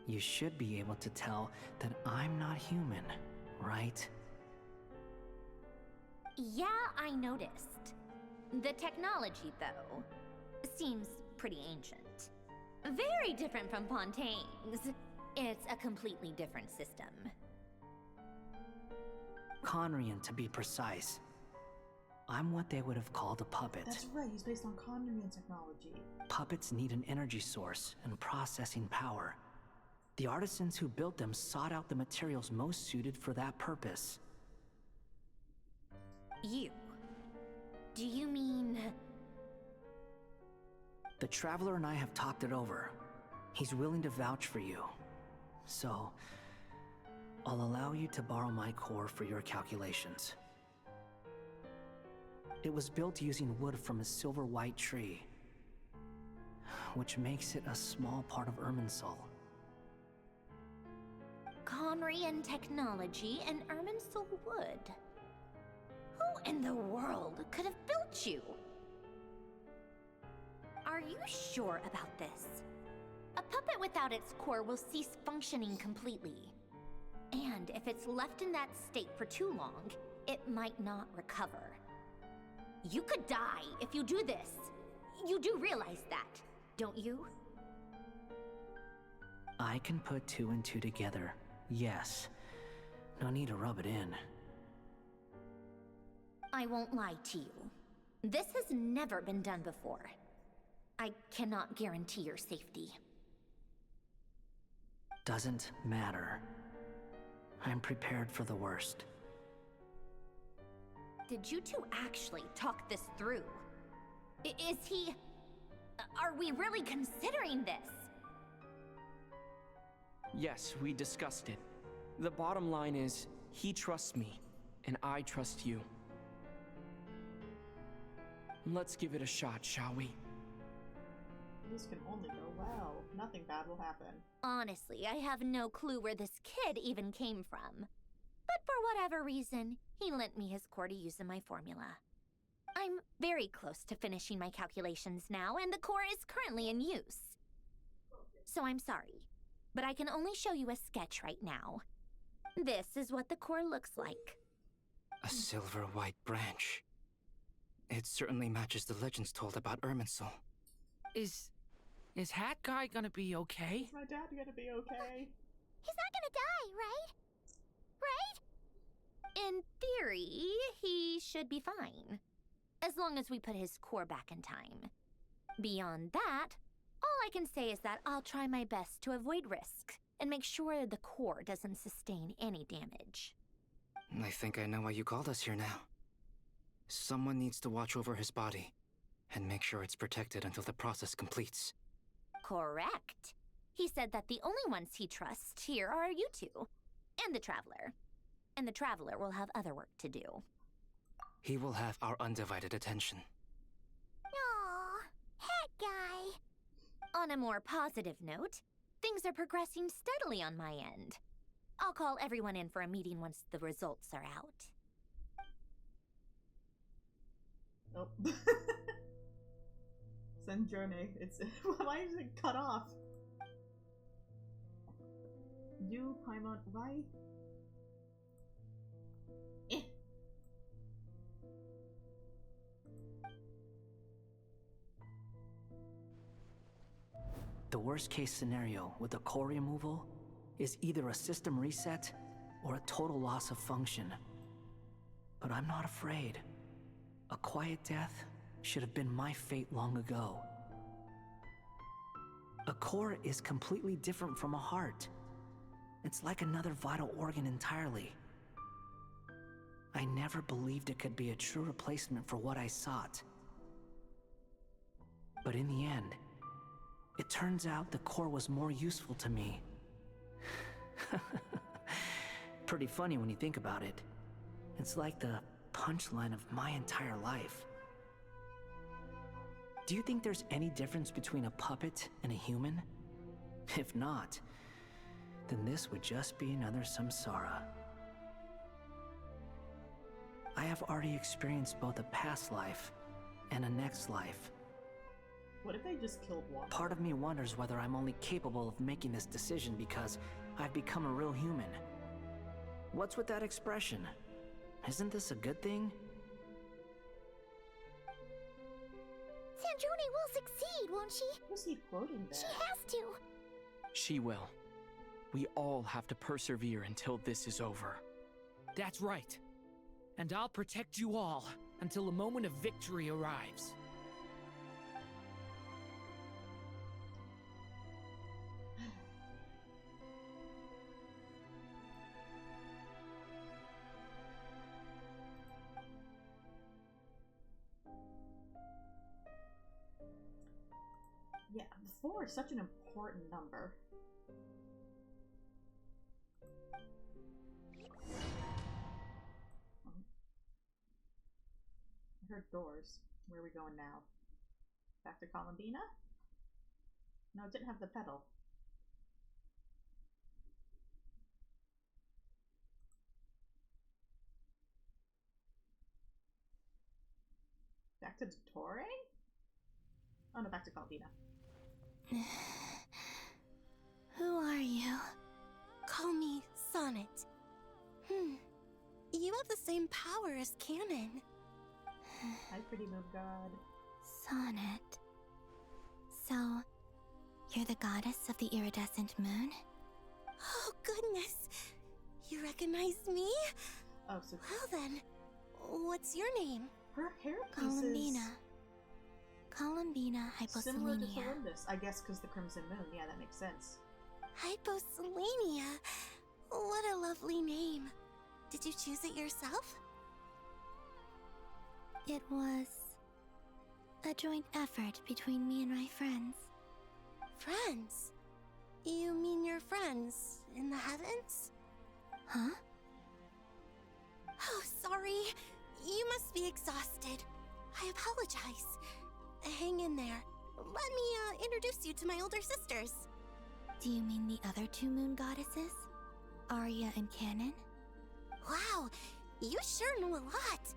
You should be able to tell that I'm not human, right? Yeah, I noticed. The technology, though, seems pretty ancient. Very different from Fontaine's. It's a completely different system. Conrian, to be precise. I'm what they would have called a puppet. That's right, he's based on Conrian technology. Puppets need an energy source and processing power. The artisans who built them sought out the materials most suited for that purpose. You? Do you mean... The Traveler and I have talked it over. He's willing to vouch for you. So, I'll allow you to borrow my core for your calculations. It was built using wood from a silver white tree, which makes it a small part of Irminsul. Conrian technology and Irminsul wood. Who in the world could have built you? Are you sure about this? A puppet without its core will cease functioning completely. And if it's left in that state for too long, it might not recover. You could die if you do this. You do realize that, don't you? I can put two and two together, yes. No need to rub it in. I won't lie to you. This has never been done before. I cannot guarantee your safety. Doesn't matter. I'm prepared for the worst. Did you two actually talk this through? Is he... Are we really considering this? Yes, we discussed it. The bottom line is, he trusts me, and I trust you. Let's give it a shot, shall we? This can only go well. Nothing bad will happen. Honestly, I have no clue where this kid even came from. But for whatever reason, he lent me his core to use in my formula. I'm very close to finishing my calculations now, and the core is currently in use. So I'm sorry, but I can only show you a sketch right now. This is what the core looks like. A silver white branch. It certainly matches the legends told about Irminsul. Is Hat Guy gonna be okay? Is my dad gonna be okay? He's not gonna die, right? Right? In theory, he should be fine. As long as we put his core back in time. Beyond that, all I can say is that I'll try my best to avoid risk and make sure the core doesn't sustain any damage. I think I know why you called us here now. Someone needs to watch over his body and make sure it's protected until the process completes. Correct. He said that the only ones he trusts here are you two, and the Traveler. And the Traveler will have other work to do. He will have our undivided attention. Aww, Hat Guy. On a more positive note, things are progressing steadily on my end. I'll call everyone in for a meeting once the results are out. Oh. Send journey. It's why is it cut off? You Paimon, why? The worst case scenario with the core removal is either a system reset or a total loss of function. But I'm not afraid. A quiet death should have been my fate long ago. A core is completely different from a heart. It's like another vital organ entirely. I never believed it could be a true replacement for what I sought. But in the end, it turns out the core was more useful to me. Pretty funny when you think about it. It's like the punchline of my entire life. Do you think there's any difference between a puppet and a human? If not, then this would just be another samsara. I have already experienced both a past life and a next life. What if they just killed one? Part of me wonders whether I'm only capable of making this decision because I've become a real human. What's with that expression? Isn't this a good thing? Sandrone will succeed, won't she? Who's he quoting there? She has to. She will. We all have to persevere until this is over. That's right. And I'll protect you all until a moment of victory arrives. Yeah, 4 is such an important number. I heard doors. Where are we going now? Back to Columbina? No, it didn't have the pedal. Back to Torre? Oh no, back to Columbina. Who are you? Call me Sonnet. You have the same power as Canon. Hi, pretty moon god. Sonnet. So, you're the goddess of the iridescent moon? Oh, goodness! You recognize me? Oh, so... Well then, what's your name? Her hairpiece Columbina. Columbina similar to Hyposelenia. THOLINDIS, I guess because the Crimson Moon. Yeah, that makes sense. Hyposelenia? What a lovely name. Did you choose it yourself? It was a joint effort between me and my friends. Friends? You mean your friends in the heavens? Huh? Oh, sorry. You must be exhausted. I apologize. Hang in there. Let me introduce you to my older sisters. Do you mean the other 2 moon goddesses? Arya and Canon? Wow, you sure know a lot.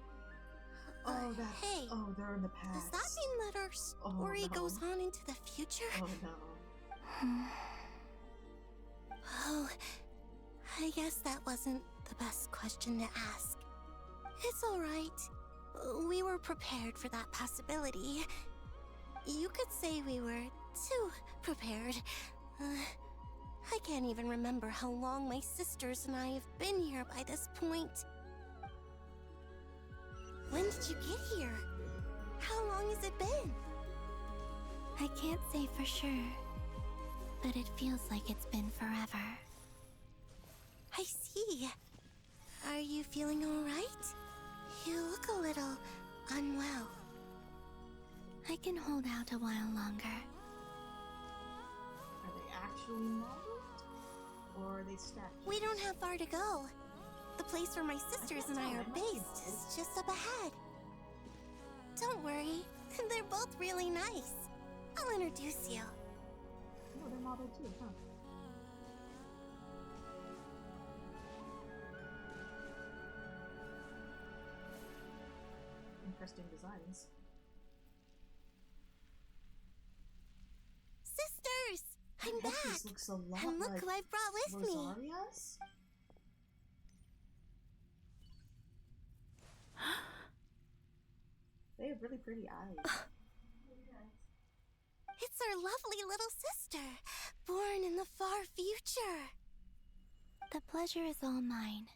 Oh, that. Hey. Oh, they're in the past. Does that mean that our story goes on into the future? Oh no. Oh, I guess that wasn't the best question to ask. It's alright. We were prepared for that possibility. You could say we were too prepared. I can't even remember how long my sisters and I have been here by this point. When did you get here? How long has it been? I can't say for sure, but it feels like it's been forever. I see. Are you feeling alright? You look a little unwell. I can hold out a while longer. Are they actually modeled? Or are they statues? We don't have far to go. The place where my sisters and I are based is just up ahead. Don't worry, they're both really nice. I'll introduce you. Oh, they're modeled too, huh? Interesting designs. Sisters! I'm back! This looks a lot and look like who I've brought with me! Rosaria's? They have really pretty eyes. It's our lovely little sister, born in the far future. The pleasure is all mine.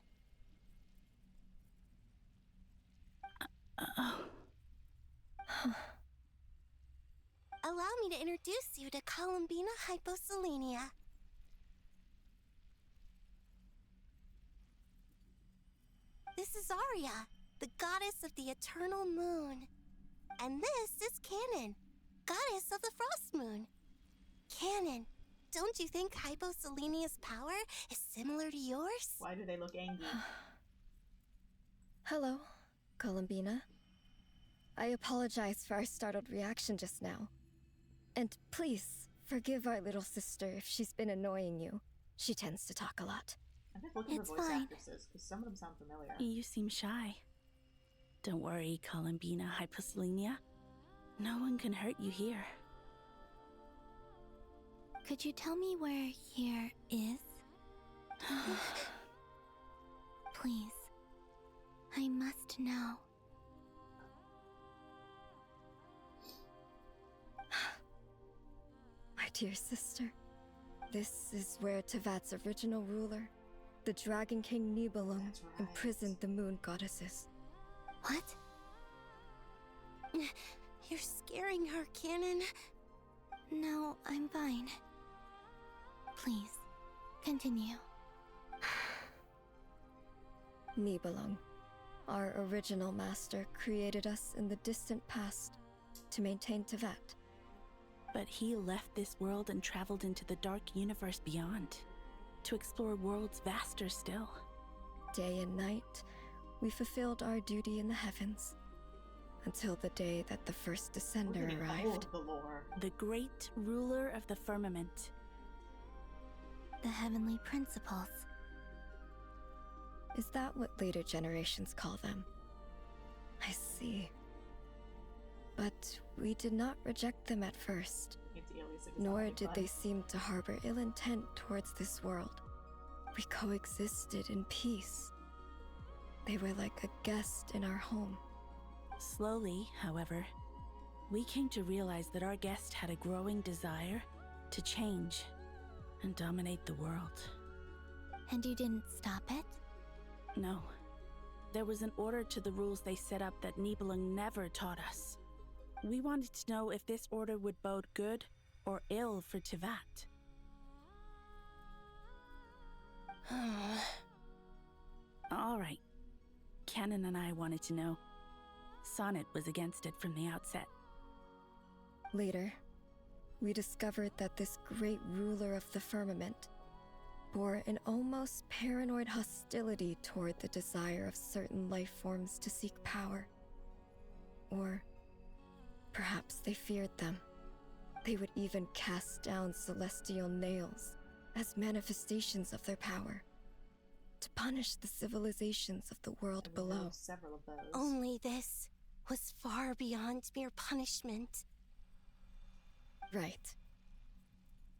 Allow me to introduce you to Columbina Hyposelenia. This is Arya, the goddess of the eternal moon. And this is Canon, goddess of the frost moon. Canon, don't you think Hyposelenia's power is similar to yours? Why do they look angry? Hello, Columbina. I apologize for our startled reaction just now. And please, forgive our little sister if she's been annoying you. She tends to talk a lot. I'm just looking for voice actresses, because some of them sound familiar. You seem shy. Don't worry, Columbina Hyposelenia. No one can hurt you here. Could you tell me where here is? Please. I must know. My dear sister, This is where Tevat's original ruler, the Dragon King Nibelung, imprisoned the moon goddesses. What? You're scaring her, Canon. No, I'm fine. Please, continue. Nibelung, our original master, created us in the distant past to maintain Tevat. But he left this world and traveled into the dark universe beyond, to explore worlds vaster still. Day and night, we fulfilled our duty in the heavens, until the day that the first descender arrived. The great ruler of the firmament. The heavenly principles. Is that what later generations call them? I see. But we did not reject them at first, nor did they seem to harbor ill intent towards this world. We coexisted in peace. They were like a guest in our home. Slowly, however, we came to realize that our guest had a growing desire to change and dominate the world. And you didn't stop it? No. There was an order to the rules they set up that Nibelung never taught us. We wanted to know if this order would bode good or ill for Tevat. All right. Canon and I wanted to know. Sonnet was against it from the outset. Later, we discovered that this great ruler of the firmament bore an almost paranoid hostility toward the desire of certain life forms to seek power. Or perhaps they feared them. They would even cast down celestial nails as manifestations of their power, to punish the civilizations of the world below. Several of those. Only this was far beyond mere punishment. Right.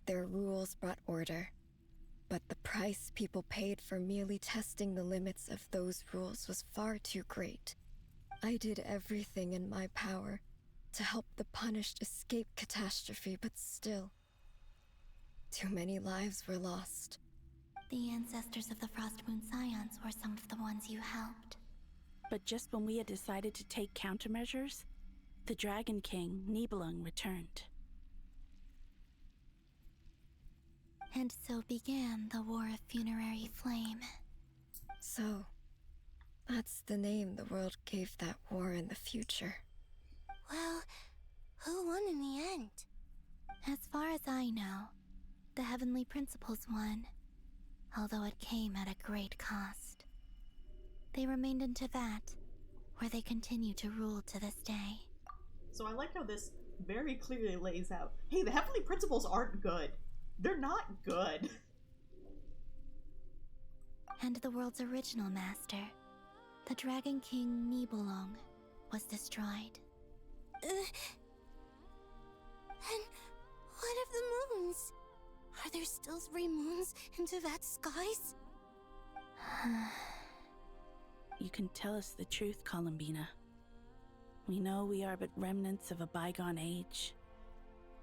Their rules brought order, but the price people paid for merely testing the limits of those rules was far too great. I did everything in my power to help the punished escape catastrophe, but still, too many lives were lost. The ancestors of the Frost Moon Scions were some of the ones you helped. But just when we had decided to take countermeasures, the Dragon King, Nibelung, returned. And so began the War of Funerary Flame. So, that's the name the world gave that war in the future. Well, who won in the end? As far as I know, the Heavenly Principles won, although it came at a great cost. They remained in Tevat, where they continue to rule to this day. So I like how this very clearly lays out, hey, the Heavenly Principles aren't good. They're not good. And the world's original master, the Dragon King Nibelung, was destroyed. And what of the moons? Are there still 3 moons in Tevat's skies? You can tell us the truth, Columbina. We know we are but remnants of a bygone age.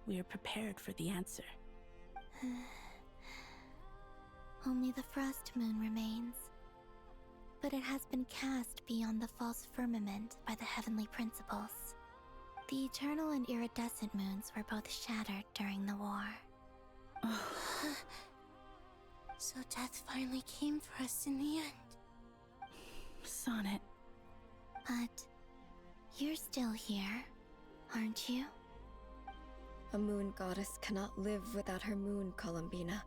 We are prepared for the answer. Only the Frost Moon remains. But it has been cast beyond the false firmament by the Heavenly Principles. The eternal and iridescent moons were both shattered during the war. So death finally came for us in the end. Sonnet. But you're still here, aren't you? A moon goddess cannot live without her moon, Columbina.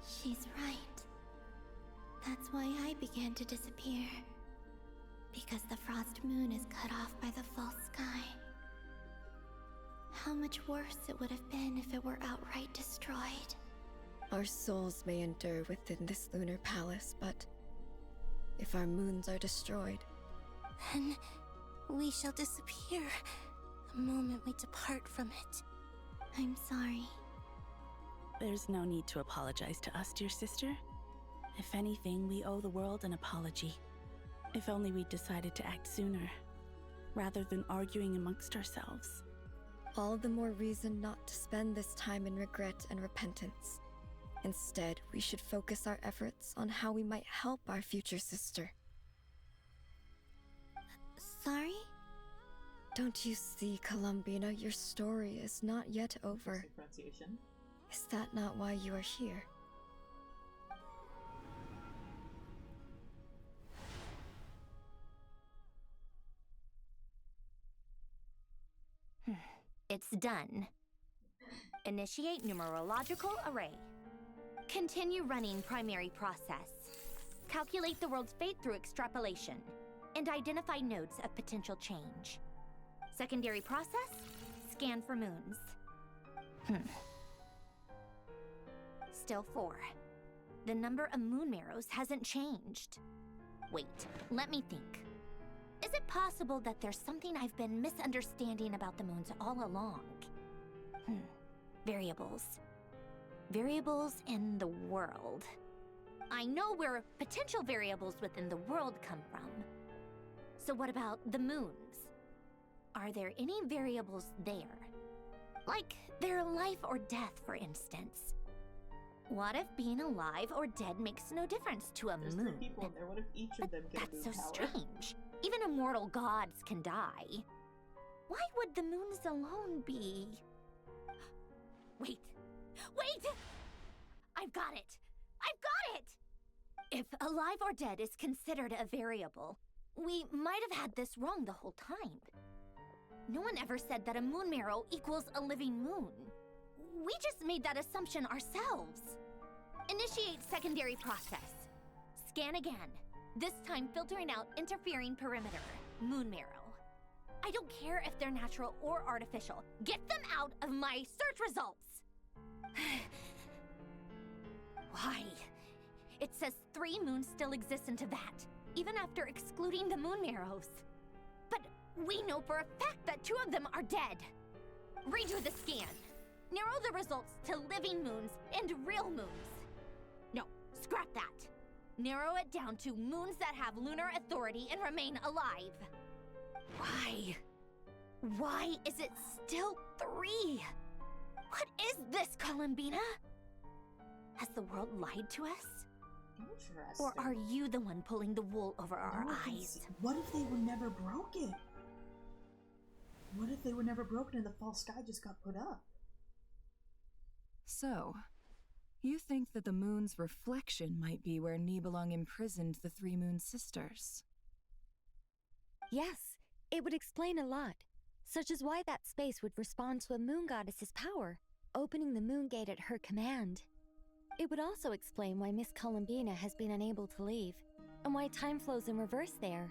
She's right. That's why I began to disappear. Because the Frost Moon is cut off by the false sky. How much worse it would have been if it were outright destroyed. Our souls may endure within this lunar palace, but if our moons are destroyed, then we shall disappear the moment we depart from it. I'm sorry. There's no need to apologize to us, dear sister. If anything, we owe the world an apology. If only we'd decided to act sooner, rather than arguing amongst ourselves. All the more reason not to spend this time in regret and repentance. Instead, we should focus our efforts on how we might help our future sister. Sorry? Don't you see, Columbina, your story is not yet over. Is that not why you are here? It's done. Initiate numerological array. Continue running primary process. Calculate the world's fate through extrapolation. And identify nodes of potential change. Secondary process, scan for moons. Still 4. The number of moon marrows hasn't changed. Wait, let me think. Is it possible that there's something I've been misunderstanding about the moons all along? Variables. Variables in the world. I know where potential variables within the world come from. So what about the moons? Are there any variables there? Like their life or death, for instance. What if being alive or dead makes no difference to a moon? 3 people in there. What if each of them get That's a so moon power? strange. Even immortal gods can die. Why would the moons alone be? Wait! Wait! I've got it! I've got it! If alive or dead is considered a variable, we might have had this wrong the whole time. No one ever said that a moon marrow equals a living moon. We just made that assumption ourselves. Initiate secondary process. Scan again. This time filtering out interfering perimeter, moon marrow. I don't care if they're natural or artificial. Get them out of my search results! Why? It says 3 moons still exist in Teyvat, even after excluding the moon marrows. But we know for a fact that 2 of them are dead. Redo the scan. Narrow the results to living moons and real moons. No, scrap that. Narrow it down to moons that have lunar authority and remain alive. Why? Why is it still 3? What is this, Columbina? Has the world lied to us? Or are you the one pulling the wool over our eyes? What if they were never broken? What if they were never broken and the false sky just got put up? So, you think that the moon's reflection might be where Nibelung imprisoned the 3 moon sisters? Yes, it would explain a lot, such as why that space would respond to a moon goddess's power, opening the moon gate at her command. It would also explain why Miss Columbina has been unable to leave, and why time flows in reverse there.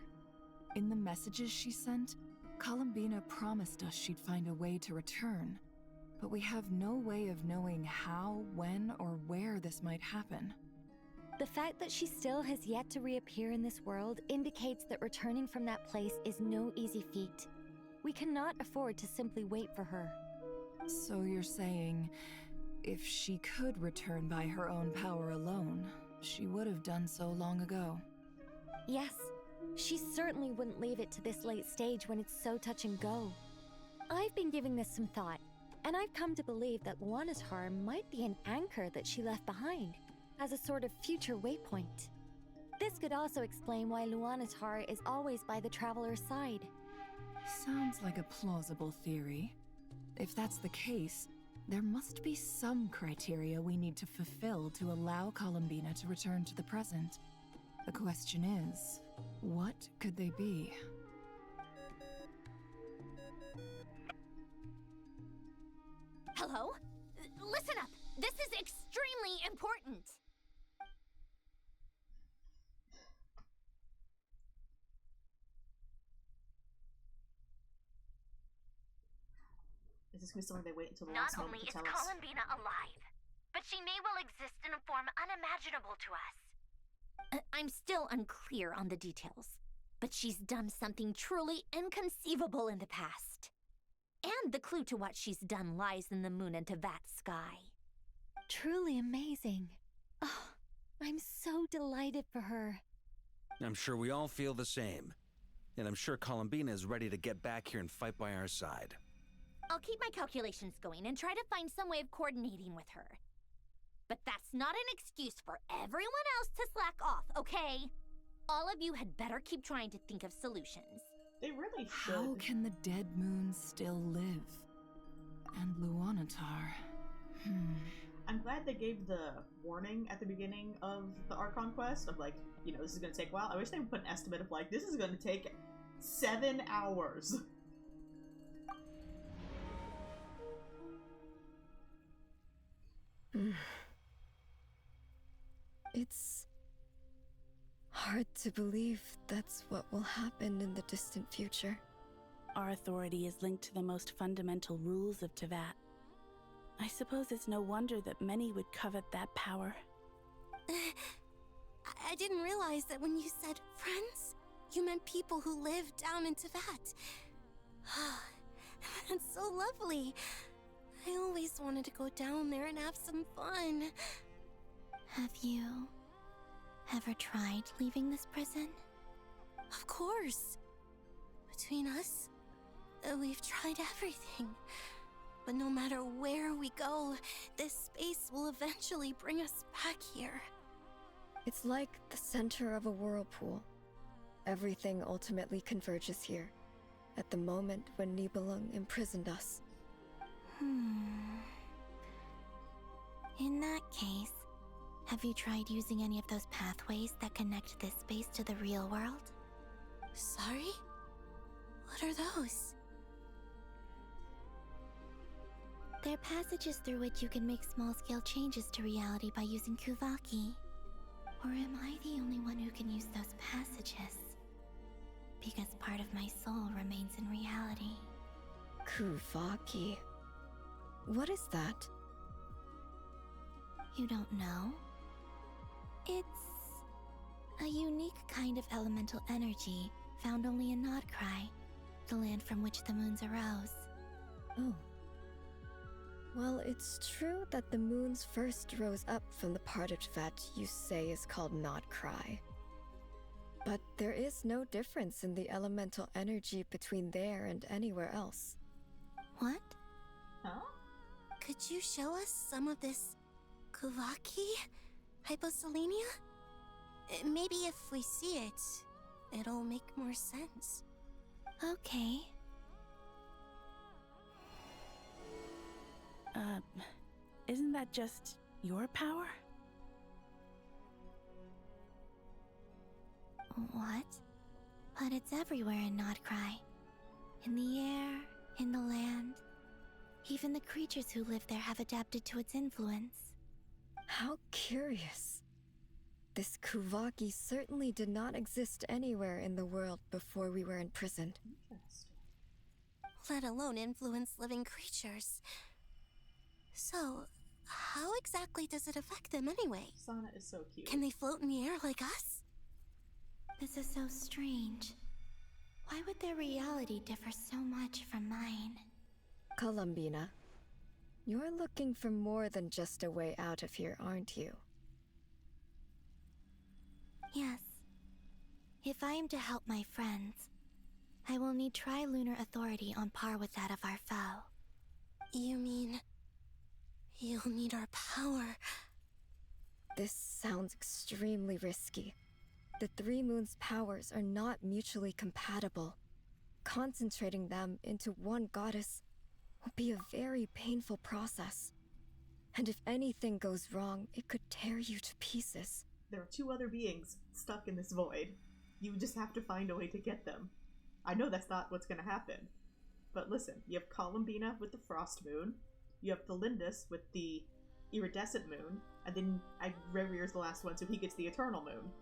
In the messages she sent, Columbina promised us she'd find a way to return, but we have no way of knowing how, when, or where this might happen. The fact that she still has yet to reappear in this world indicates that returning from that place is no easy feat. We cannot afford to simply wait for her. So you're saying, if she could return by her own power alone, she would have done so long ago? Yes, she certainly wouldn't leave it to this late stage when it's so touch and go. I've been giving this some thought, and I've come to believe that Luanatar might be an anchor that she left behind, as a sort of future waypoint. This could also explain why Luanatar is always by the Traveler's side. Sounds like a plausible theory. If that's the case, there must be some criteria we need to fulfill to allow Columbina to return to the present. The question is, what could they be? Hello? Listen up! This is extremely important! Is this gonna be something they wait until the Not last only moment is to tell us? Columbina alive, but she may well exist in a form unimaginable to us. I'm still unclear on the details, but she's done something truly inconceivable in the past. And the clue to what she's done lies in the moon and Teyvat sky. Truly amazing. Oh, I'm so delighted for her. I'm sure we all feel the same. And I'm sure Columbina is ready to get back here and fight by our side. I'll keep my calculations going and try to find some way of coordinating with her. But that's not an excuse for everyone else to slack off, okay? All of you had better keep trying to think of solutions. They really should. How can the dead moon still live? And Luanatar... I'm glad they gave the warning at the beginning of the Archon Quest of like, you know, this is gonna take a while. I wish they would put an estimate of like, this is gonna take 7 hours. It's hard to believe that's what will happen in the distant future. Our authority is linked to the most fundamental rules of Teyvat. I suppose it's no wonder that many would covet that power. I didn't realize that when you said friends, you meant people who live down in Teyvat. That's so lovely. I always wanted to go down there and have some fun. Have you ever tried leaving this prison? Of course. Between us, we've tried everything. But no matter where we go, this space will eventually bring us back here. It's like the center of a whirlpool. Everything ultimately converges here, at the moment when Nibelung imprisoned us. In that case, have you tried using any of those pathways that connect this space to the real world? Sorry? What are those? They're passages through which you can make small-scale changes to reality by using Kuvaki. Or am I the only one who can use those passages? Because part of my soul remains in reality. Kuvaki. What is that? You don't know? It's a unique kind of elemental energy found only in Nodcry, the land from which the moons arose. Oh. Well, it's true that the moons first rose up from the part of Teyvat you say is called Nodcry. But there is no difference in the elemental energy between there and anywhere else. What? Huh? Could you show us some of this Kuvaki hyposelenia? Maybe if we see it, it'll make more sense. Okay. Isn't that just your power? What? But it's everywhere in Nodcry. In the air, in the land. Even the creatures who live there have adapted to its influence. How curious. This Kuvaki certainly did not exist anywhere in the world before we were imprisoned. Let alone influence living creatures. So, how exactly does it affect them anyway? Sana is so cute. Can they float in the air like us? This is so strange. Why would their reality differ so much from mine? Columbina, you're looking for more than just a way out of here, aren't you? Yes. If I am to help my friends, I will need tri-lunar authority on par with that of our foe. You mean... you'll need our power? This sounds extremely risky. The Three Moons' powers are not mutually compatible. Concentrating them into one goddess will be a very painful process. And if anything goes wrong, it could tear you to pieces. There are 2 other beings stuck in this void. You just have to find a way to get them. I know that's not what's gonna happen. But listen, you have Columbina with the Frost Moon, you have THOLINDIS with the Iridescent Moon, and then Revir's the last one, so he gets the Eternal Moon.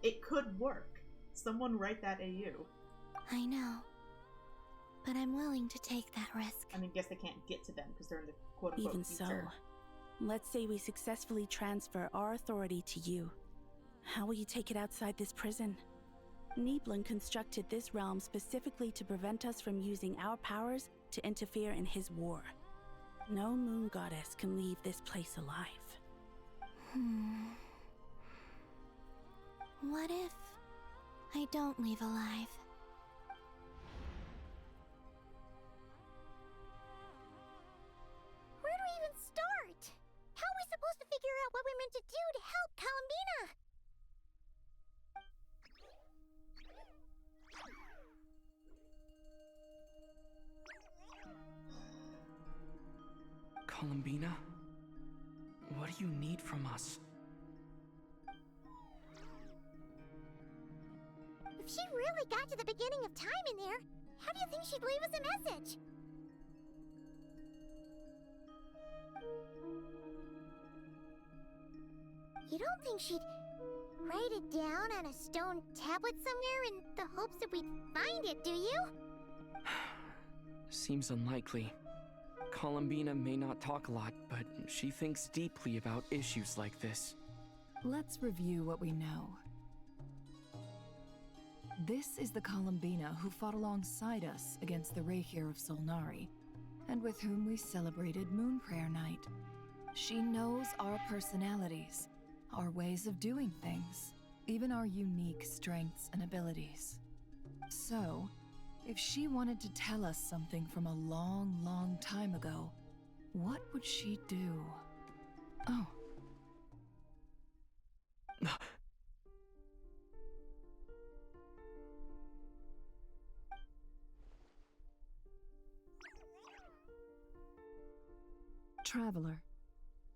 It could work. Someone write that AU. I know. But I'm willing to take that risk. I mean, guess they can't get to them because they're in the quote-unquote Even future. so, let's say we successfully transfer our authority to you. How will you take it outside this prison? Nibelung constructed this realm specifically to prevent us from using our powers to interfere in his war. No moon goddess can leave this place alive. What if I don't leave alive? Columbina, what do you need from us? If she really got to the beginning of time in there, how do you think she'd leave us a message? You don't think she'd write it down on a stone tablet somewhere in the hopes that we'd find it, do you? Seems unlikely. Columbina may not talk a lot, but she thinks deeply about issues like this. Let's review what we know. This is the Columbina who fought alongside us against the Rahir of Solnari, and with whom we celebrated Moon Prayer Night. She knows our personalities, our ways of doing things, even our unique strengths and abilities. So, if she wanted to tell us something from a long, long time ago, what would she do? Oh. Traveler,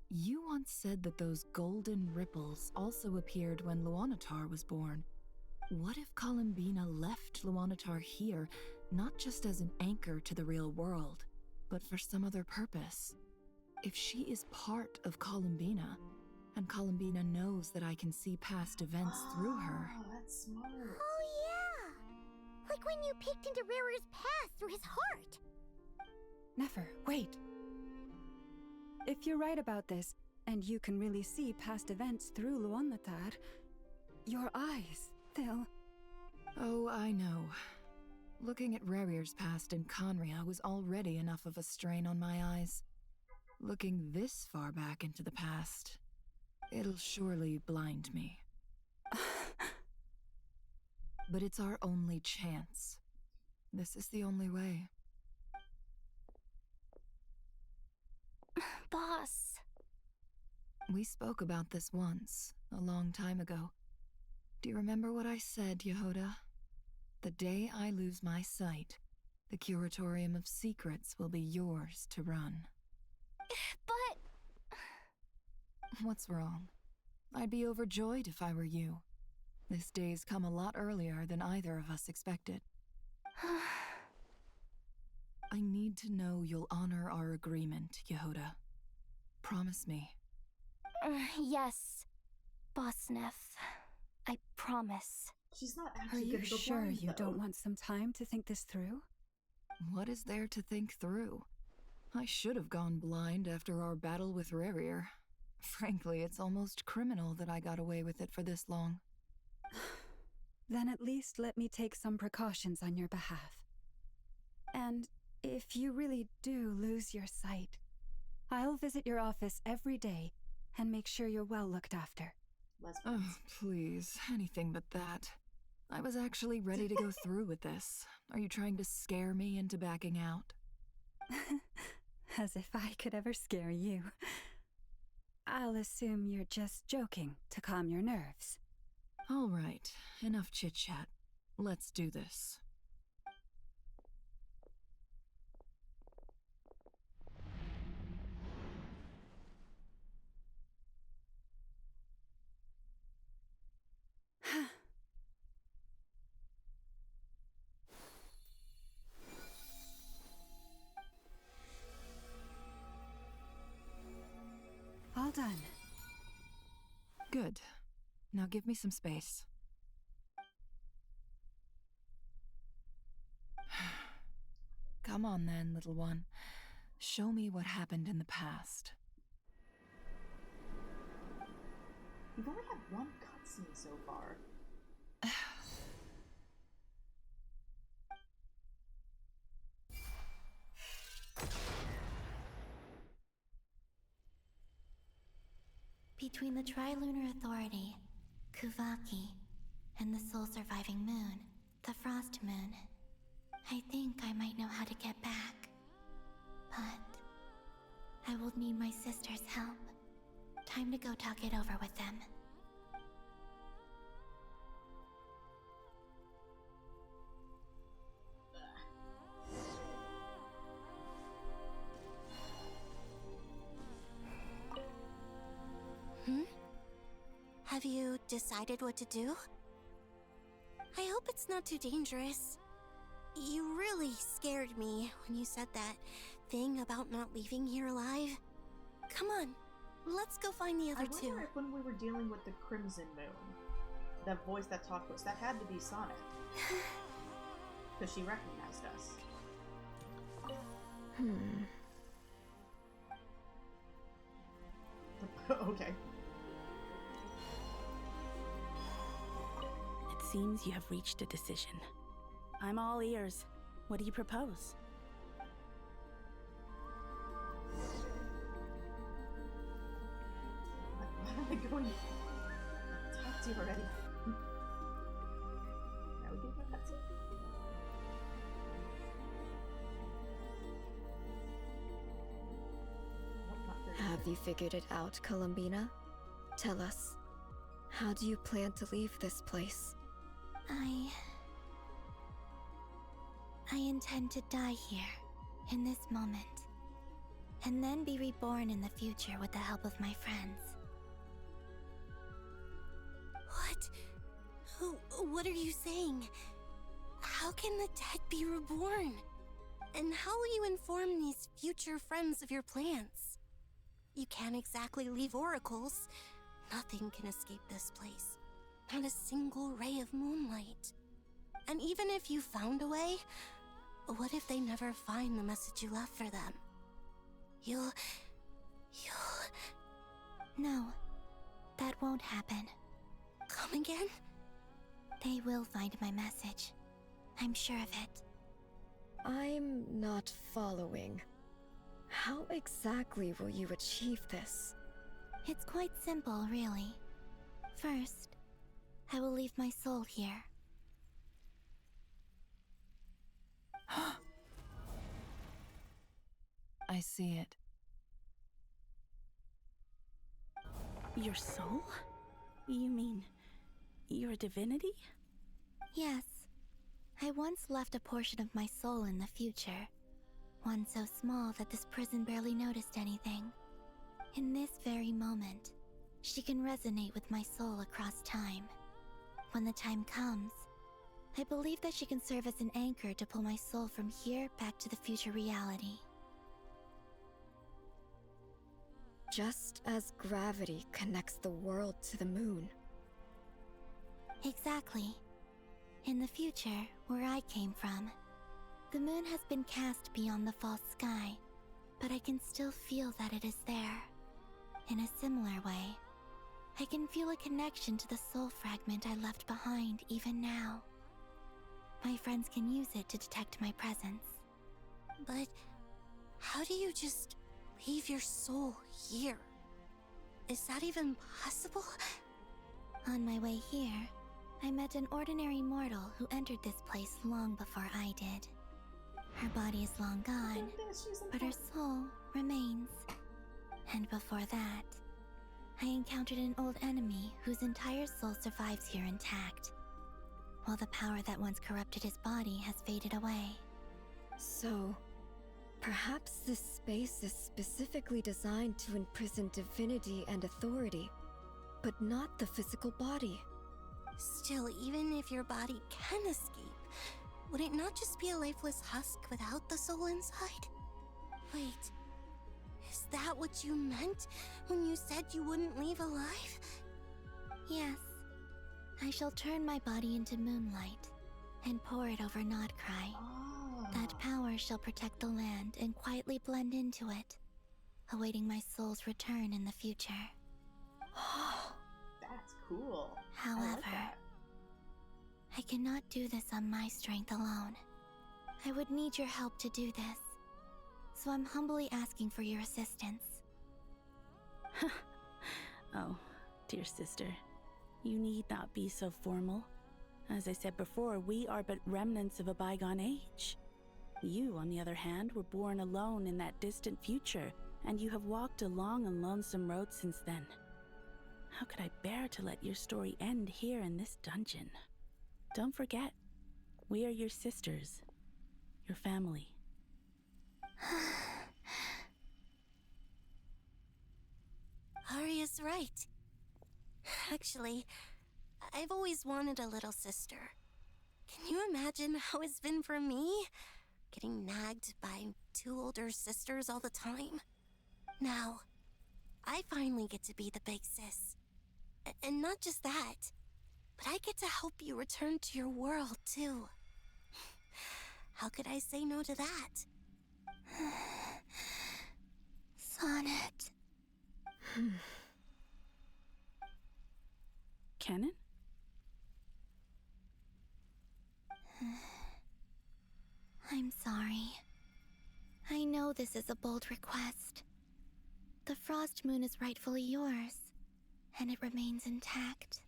you once said that those golden ripples also appeared when Luanatar was born. What if Columbina left Luanatar here, not just as an anchor to the real world, but for some other purpose? If she is part of Columbina, and Columbina knows that I can see past events through her... Oh, that's smart. Oh yeah! Like when you peeked into Rarir's past through his heart! Nefer, wait! If you're right about this, and you can really see past events through Luanatar, your eyes, they'll... Oh, I know. Looking at Rarir's past in Conria was already enough of a strain on my eyes. Looking this far back into the past, it'll surely blind me. But it's our only chance. This is the only way. Boss. We spoke about this once, a long time ago. Do you remember what I said, Yehoda? The day I lose my sight, the Curatorium of Secrets will be yours to run. But... What's wrong? I'd be overjoyed if I were you. This day's come a lot earlier than either of us expected. I need to know you'll honor our agreement, Yehoda. Promise me. Yes, Boss Neff. I promise. She's not Are actually you gonna go sure blind, you though. don't want some time to think this through? What is there to think through? I should have gone blind after our battle with Rarir. Frankly, it's almost criminal that I got away with it for this long. Then at least let me take some precautions on your behalf. And if you really do lose your sight, I'll visit your office every day and make sure you're well looked after. Oh, please, anything but that. I was actually ready to go through with this. Are you trying to scare me into backing out? As if I could ever scare you. I'll assume you're just joking to calm your nerves. All right, enough chit-chat. Let's do this. All done. Good. Now give me some space. Come on then, little one. Show me what happened in the past. We've only had one cutscene so far. Between the Tri-Lunar Authority, Kuvaki, and the soul-surviving moon, the Frost Moon, I think I might know how to get back. But I will need my sister's help. Time to go talk it over with them. decided what to do? I hope it's not too dangerous. You really scared me when you said that thing about not leaving here alive. Come on, let's go find the other two. I wonder if when we were dealing with the Crimson Moon, that voice that talked to us, that had to be Sonic. Because she recognized us. Okay. It seems you have reached a decision. I'm all ears. What do you propose? Why am I going to talk to you already? Now we do my cutscene. Have you figured it out, Columbina? Tell us, how do you plan to leave this place? I intend to die here, in this moment, and then be reborn in the future with the help of my friends. What are you saying? How can the dead be reborn? And how will you inform these future friends of your plans? You can't exactly leave oracles. Nothing can escape this place. Not a single ray of moonlight. And even if you found a way, what if they never find the message you left for them? You'll... No, that won't happen. Come again? They will find my message. I'm sure of it. I'm not following. How exactly will you achieve this? It's quite simple, really. First, I will leave my soul here. I see it. Your soul? You mean you're a divinity? Yes. I once left a portion of my soul in the future. One so small that this prison barely noticed anything. In this very moment, she can resonate with my soul across time. When the time comes, I believe that she can serve as an anchor to pull my soul from here back to the future reality. Just as gravity connects the world to the moon. Exactly. In the future, where I came from, the moon has been cast beyond the false sky, but I can still feel that it is there. In a similar way, I can feel a connection to the soul fragment I left behind even now. My friends can use it to detect my presence. But how do you just leave your soul here? Is that even possible? On my way here, I met an ordinary mortal who entered this place long before I did. Her body is long gone, but her soul remains. And before that, I encountered an old enemy whose entire soul survives here intact, while the power that once corrupted his body has faded away. So, perhaps this space is specifically designed to imprison divinity and authority, but not the physical body. Still, even if your body can escape, would it not just be a lifeless husk without the soul inside? Wait, is that what you meant when you said you wouldn't leave alive? Yes. I shall turn my body into moonlight and pour it over Nodcry. That power shall protect the land and quietly blend into it, awaiting my soul's return in the future. That's cool. However, I cannot do this on my strength alone. I would need your help to do this, so I'm humbly asking for your assistance. Oh, dear sister, you need not be so formal. As I said before, we are but remnants of a bygone age. You, on the other hand, were born alone in that distant future, and you have walked a long and lonesome road since then. How could I bear to let your story end here in this dungeon? Don't forget, we are your sisters, your family. Arya's right. Actually, I've always wanted a little sister. Can you imagine how it's been for me? Getting nagged by 2 older sisters all the time. Now, I finally get to be the big sis. And not just that, but I get to help you return to your world, too. How could I say no to that? Sonnet. Canon? I'm sorry. I know this is a bold request. The Frost Moon is rightfully yours, and it remains intact.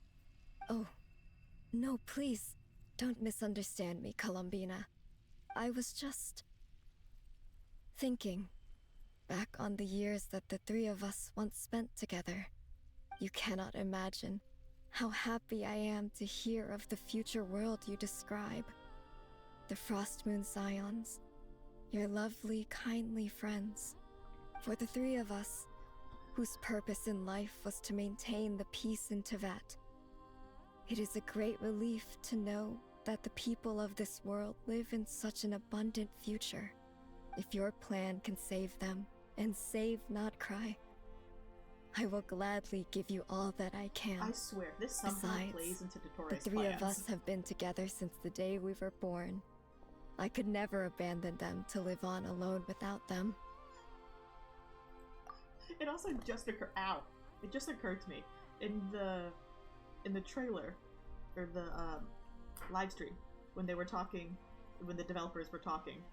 Oh, no, please. Don't misunderstand me, Columbina. I was just thinking back on the years that the 3 of us once spent together. You cannot imagine how happy I am to hear of the future world you describe. The Frost Moon Scions, your lovely, kindly friends. For the 3 of us, whose purpose in life was to maintain the peace in Teyvat. It is a great relief to know that the people of this world live in such an abundant future. If your plan can save them, and save not cry, I will gladly give you all that I can. I swear, this somehow plays into Dottoro's the 3 plans. of us have been together since the day we were born. I could never abandon them to live on alone without them. It also just occurred. Ow! It just occurred to me in the trailer or the live stream when they were talking, when the developers were talking.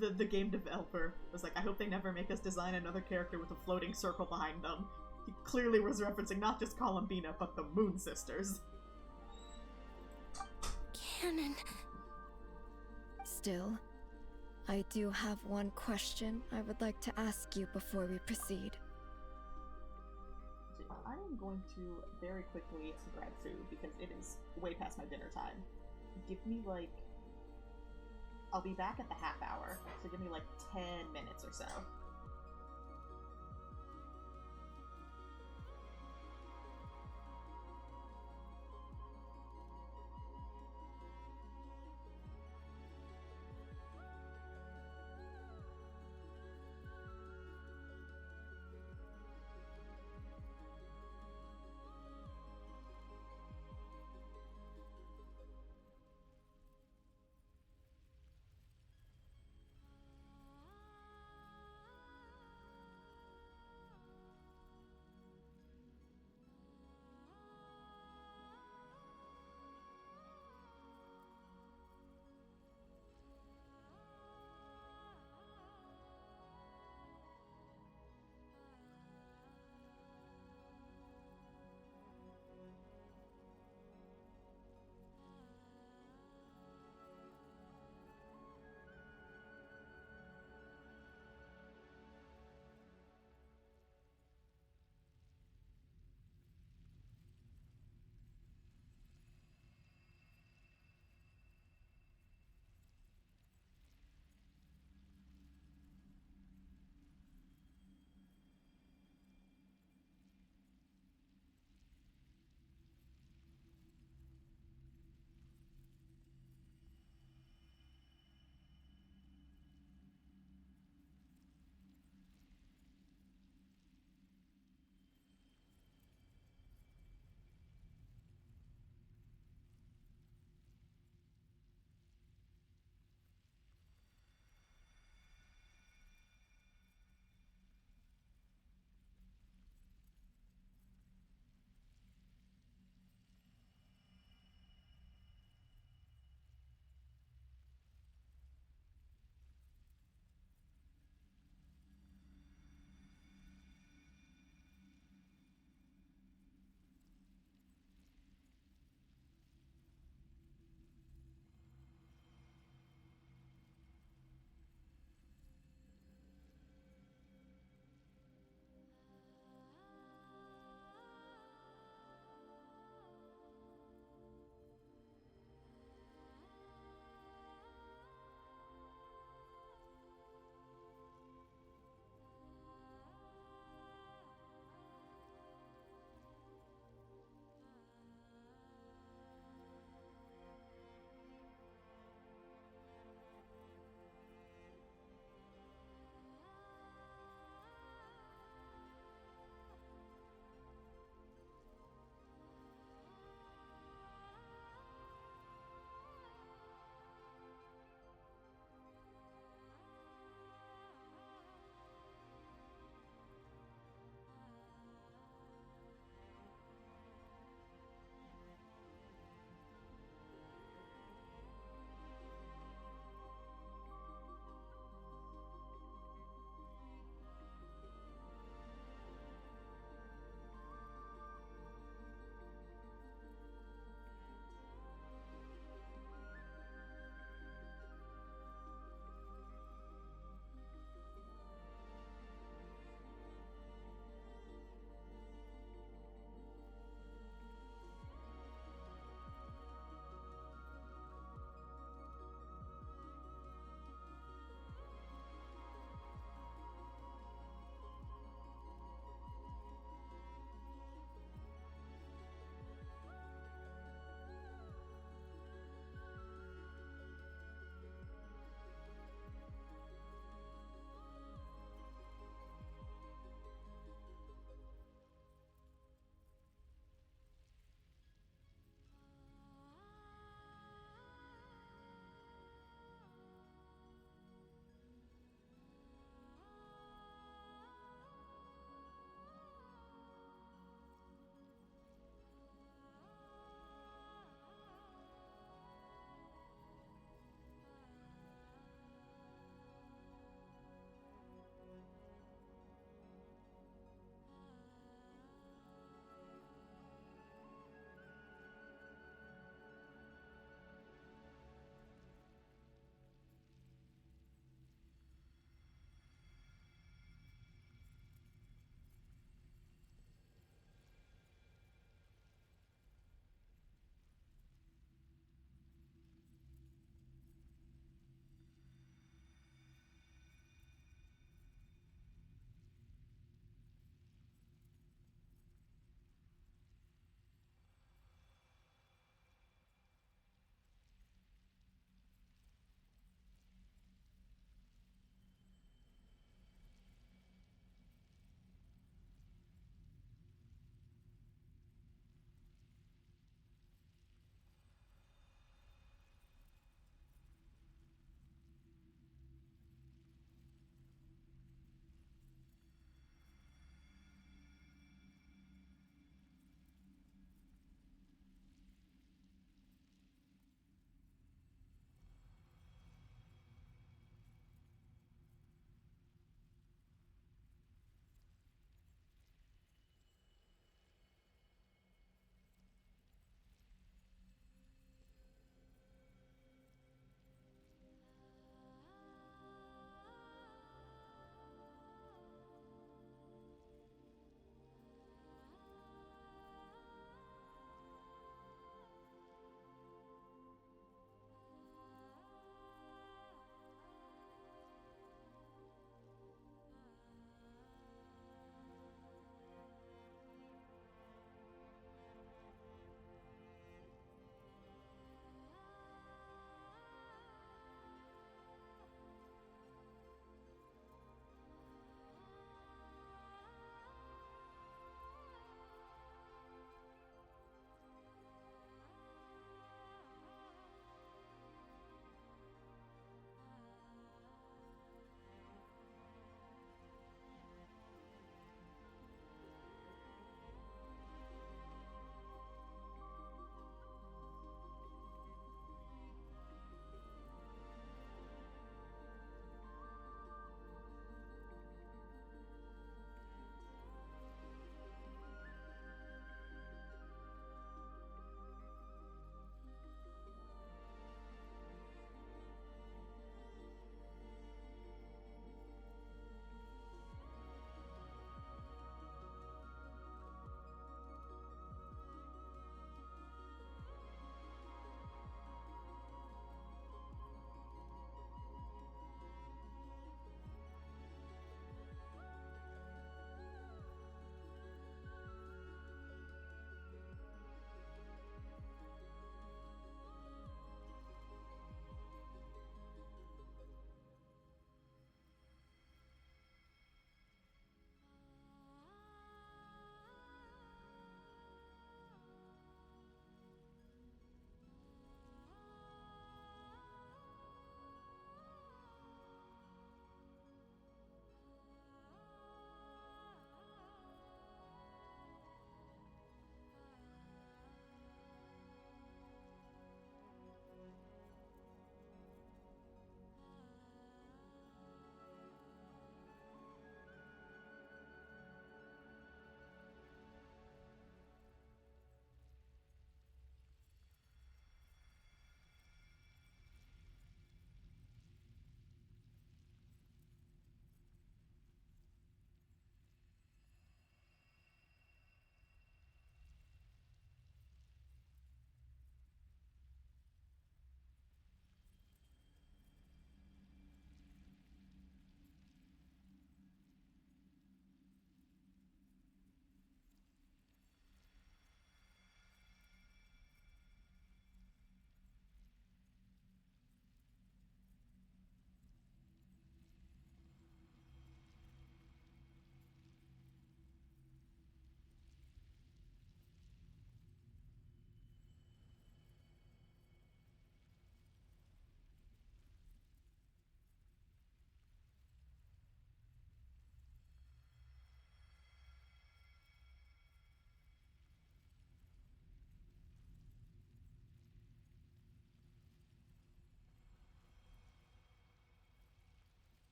The game developer was like, "I hope they never make us design another character with a floating circle behind them." He clearly was referencing not just Columbina, but the Moon Sisters. Canon. Still, I do have one question I would like to ask you before we proceed. I am going to very quickly grab food because it is way past my dinner time. Give me like... I'll be back at the half hour, so give me like 10 minutes or so.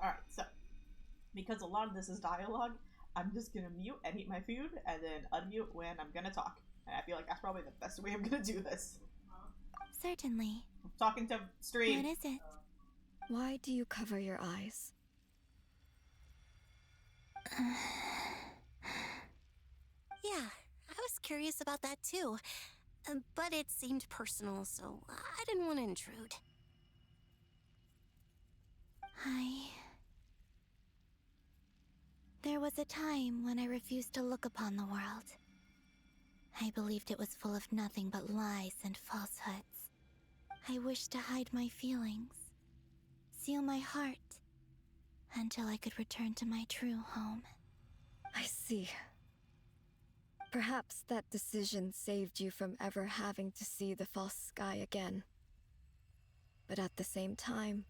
Alright, so because a lot of this is dialogue, I'm just gonna mute and eat my food and then unmute when I'm gonna talk. And I feel like that's probably the best way I'm gonna do this. Certainly. I'm talking to stream. What is it? Why do you cover your eyes? Yeah, I was curious about that too. But it seemed personal, so I didn't want to intrude. There was a time when I refused to look upon the world. I believed it was full of nothing but lies and falsehoods. I wished to hide my feelings, seal my heart, until I could return to my true home. I see. Perhaps that decision saved you from ever having to see the false sky again. But at the same time,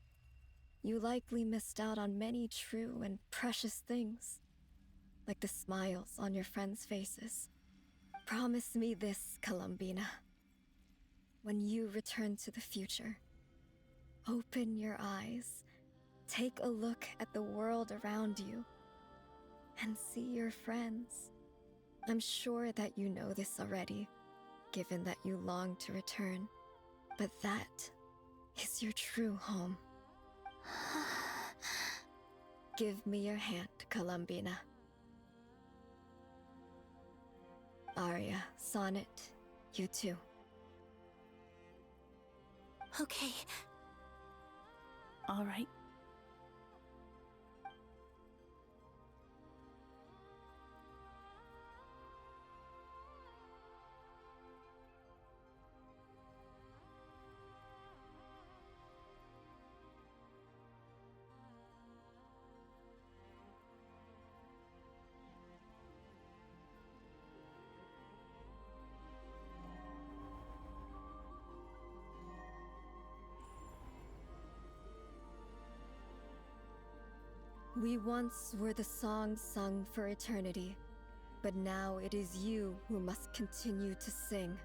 you likely missed out on many true and precious things, like the smiles on your friends' faces. Promise me this, Columbina. When you return to the future, open your eyes, take a look at the world around you, and see your friends. I'm sure that you know this already, given that you long to return, but that is your true home. Give me your hand, Columbina. Arya, Sonnet, you too. Okay. All right. We once were the songs sung for eternity, but now it is you who must continue to sing.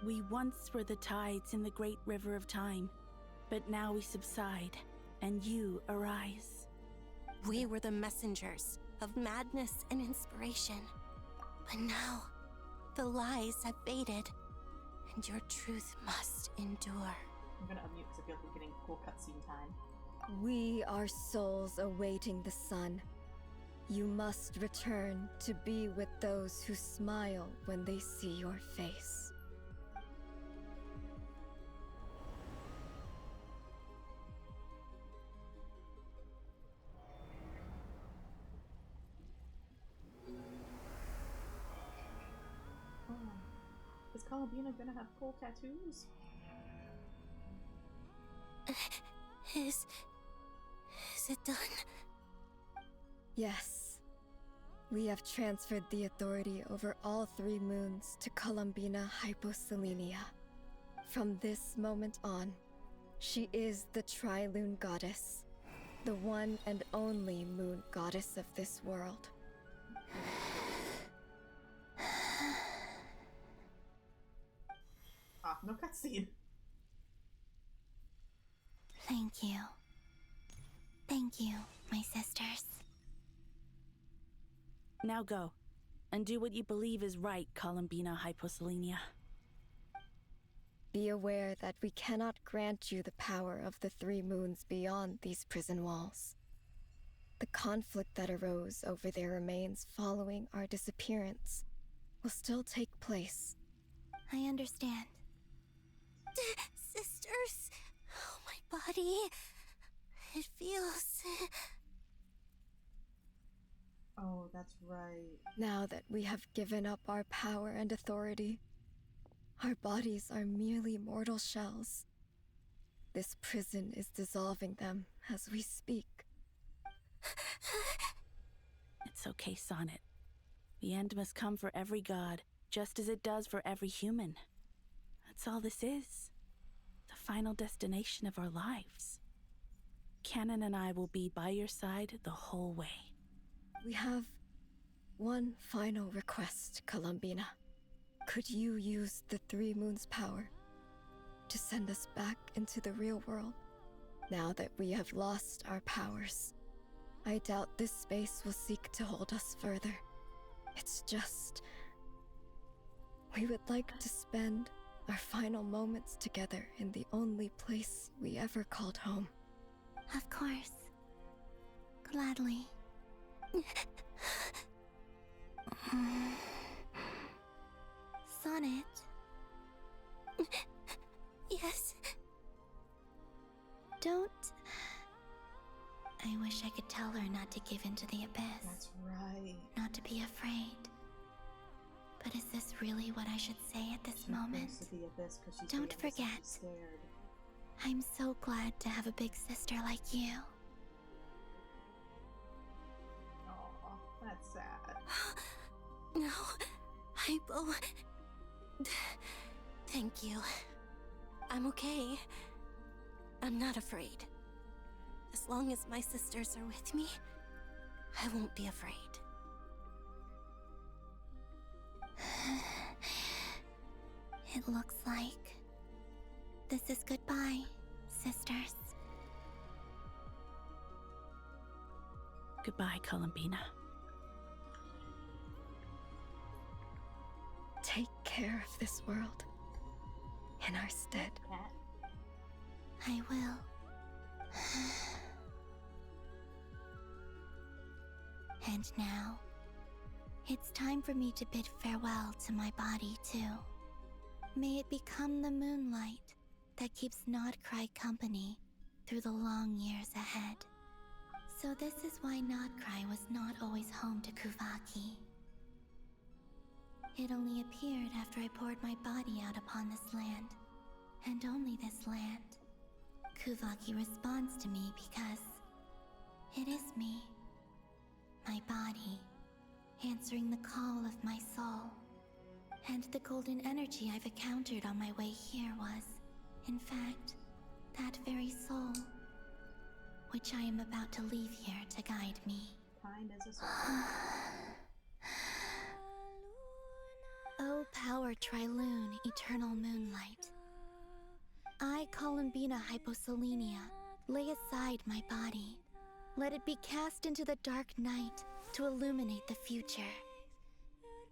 We once were the tides in the great river of time, but now we subside, and you arise. We were the messengers of madness and inspiration. But now, the lies have faded, and your truth must endure. I'm gonna unmute because I feel like we're getting cool cutscene time. We are souls awaiting the sun. You must return to be with those who smile when they see your face. Oh, is Columbina gonna have cool tattoos? Is it done? Yes. We have transferred the authority over all 3 moons to Columbina Hyposelenia. From this moment on, she is the Tri-Lune Goddess, the one and only moon goddess of this world. Ah, no cutscene. Thank you. Thank you, my sisters. Now go, and do what you believe is right, Columbina Hyposelenia. Be aware that we cannot grant you the power of the 3 moons beyond these prison walls. The conflict that arose over their remains following our disappearance will still take place. I understand. Sisters, oh, my body. It feels... Oh, that's right. Now that we have given up our power and authority, our bodies are merely mortal shells. This prison is dissolving them as we speak. It's okay, Sonnet. The end must come for every god, just as it does for every human. That's all this is. The final destination of our lives. Canon and I will be by your side the whole way. We have one final request, Columbina. Could you use the 3 moons' power to send us back into the real world, now that we have lost our powers? I doubt this space will seek to hold us further. It's just... we would like to spend our final moments together in the only place we ever called home. Of course. Gladly. Sonnet. Yes. Don't... I wish I could tell her not to give in to the abyss. That's right. Not to be afraid. But is this really what I should say at this moment? Don't forget. I'm so glad to have a big sister like you. Aw, that's sad. No, I will... Thank you. I'm okay. I'm not afraid. As long as my sisters are with me, I won't be afraid. It looks like this is goodbye, sisters. Goodbye, Columbina. Take care of this world in our stead. I will. And now, it's time for me to bid farewell to my body, too. May it become the moonlight that keeps Nodcry company through the long years ahead. So this is why Nodcry was not always home to Kuvaki. It only appeared after I poured my body out upon this land, and only this land. Kuvaki responds to me because it is me, my body, answering the call of my soul. And the golden energy I've encountered on my way here was, in fact, that very soul, which I am about to leave here to guide me. Time is a soul. O power Trilune, eternal moonlight. I, Columbina Hyposelenia, lay aside my body. Let it be cast into the dark night to illuminate the future.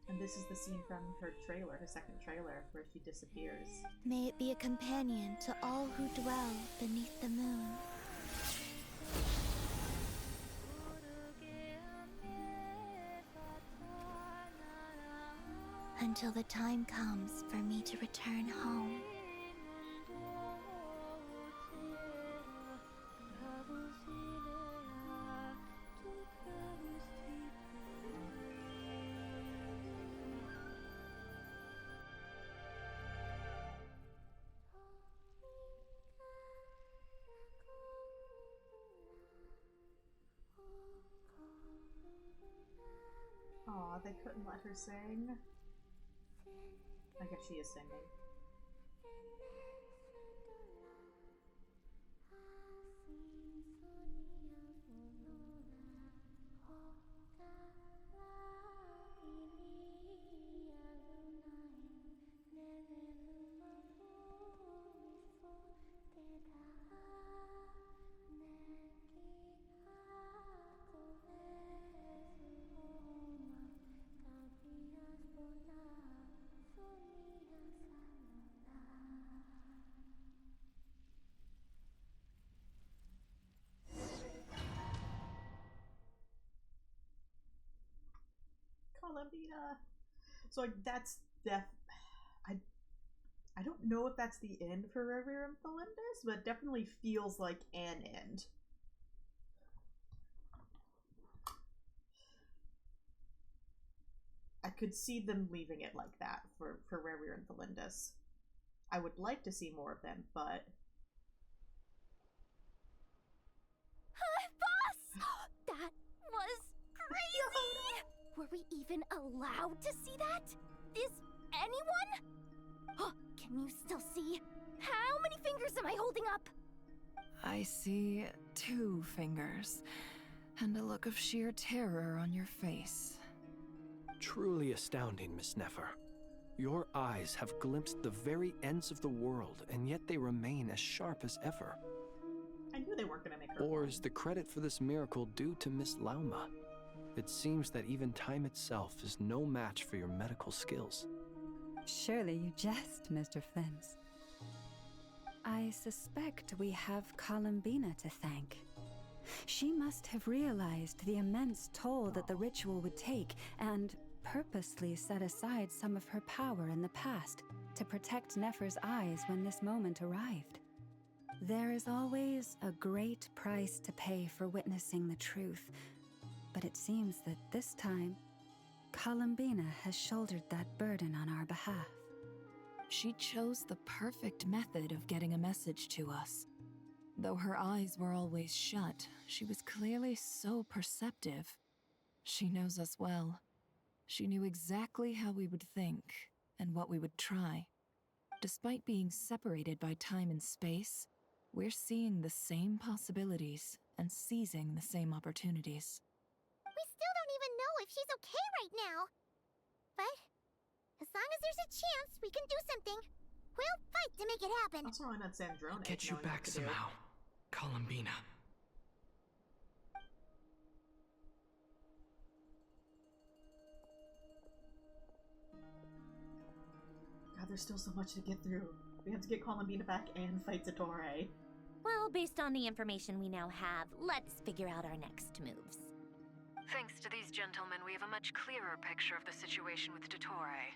And this is the scene from her trailer, her second trailer, where she disappears. May it be a companion to all who dwell beneath the moon. Until the time comes for me to return home. Aw, they couldn't let her sing. I guess she is singing. Columbina. So like that's I don't know if that's the end for Revere and Tholindis, but it definitely feels like an end. I could see them leaving it like that for Revere and Tholindis. I would like to see more of them, but Boss! That was crazy! Were we even allowed to see that? Is anyone? Oh, can you still see? How many fingers am I holding up? I see 2 fingers, and a look of sheer terror on your face. Truly astounding, Miss Nefer. Your eyes have glimpsed the very ends of the world, and yet they remain as sharp as ever. I knew they weren't gonna make her. Or is the credit for this miracle due to Miss Lauma? It seems that even time itself is no match for your medical skills. Surely you jest, Mr. Flins. I suspect we have Columbina to thank. She must have realized the immense toll that the ritual would take and purposely set aside some of her power in the past to protect Nefer's eyes when this moment arrived. There is always a great price to pay for witnessing the truth, but it seems that this time, Columbina has shouldered that burden on our behalf. She chose the perfect method of getting a message to us. Though her eyes were always shut, she was clearly so perceptive. She knows us well. She knew exactly how we would think and what we would try. Despite being separated by time and space, we're seeing the same possibilities and seizing the same opportunities. We still don't even know if she's okay right now. But as long as there's a chance we can do something, we'll fight to make it happen. Also, on that Sandrone. I'll get you back somehow, Columbina. God, there's still so much to get through. We have to get Columbina back and fight Zatorre. Well, based on the information we now have, let's figure out our next moves. Thanks to these gentlemen, we have a much clearer picture of the situation with Dottore.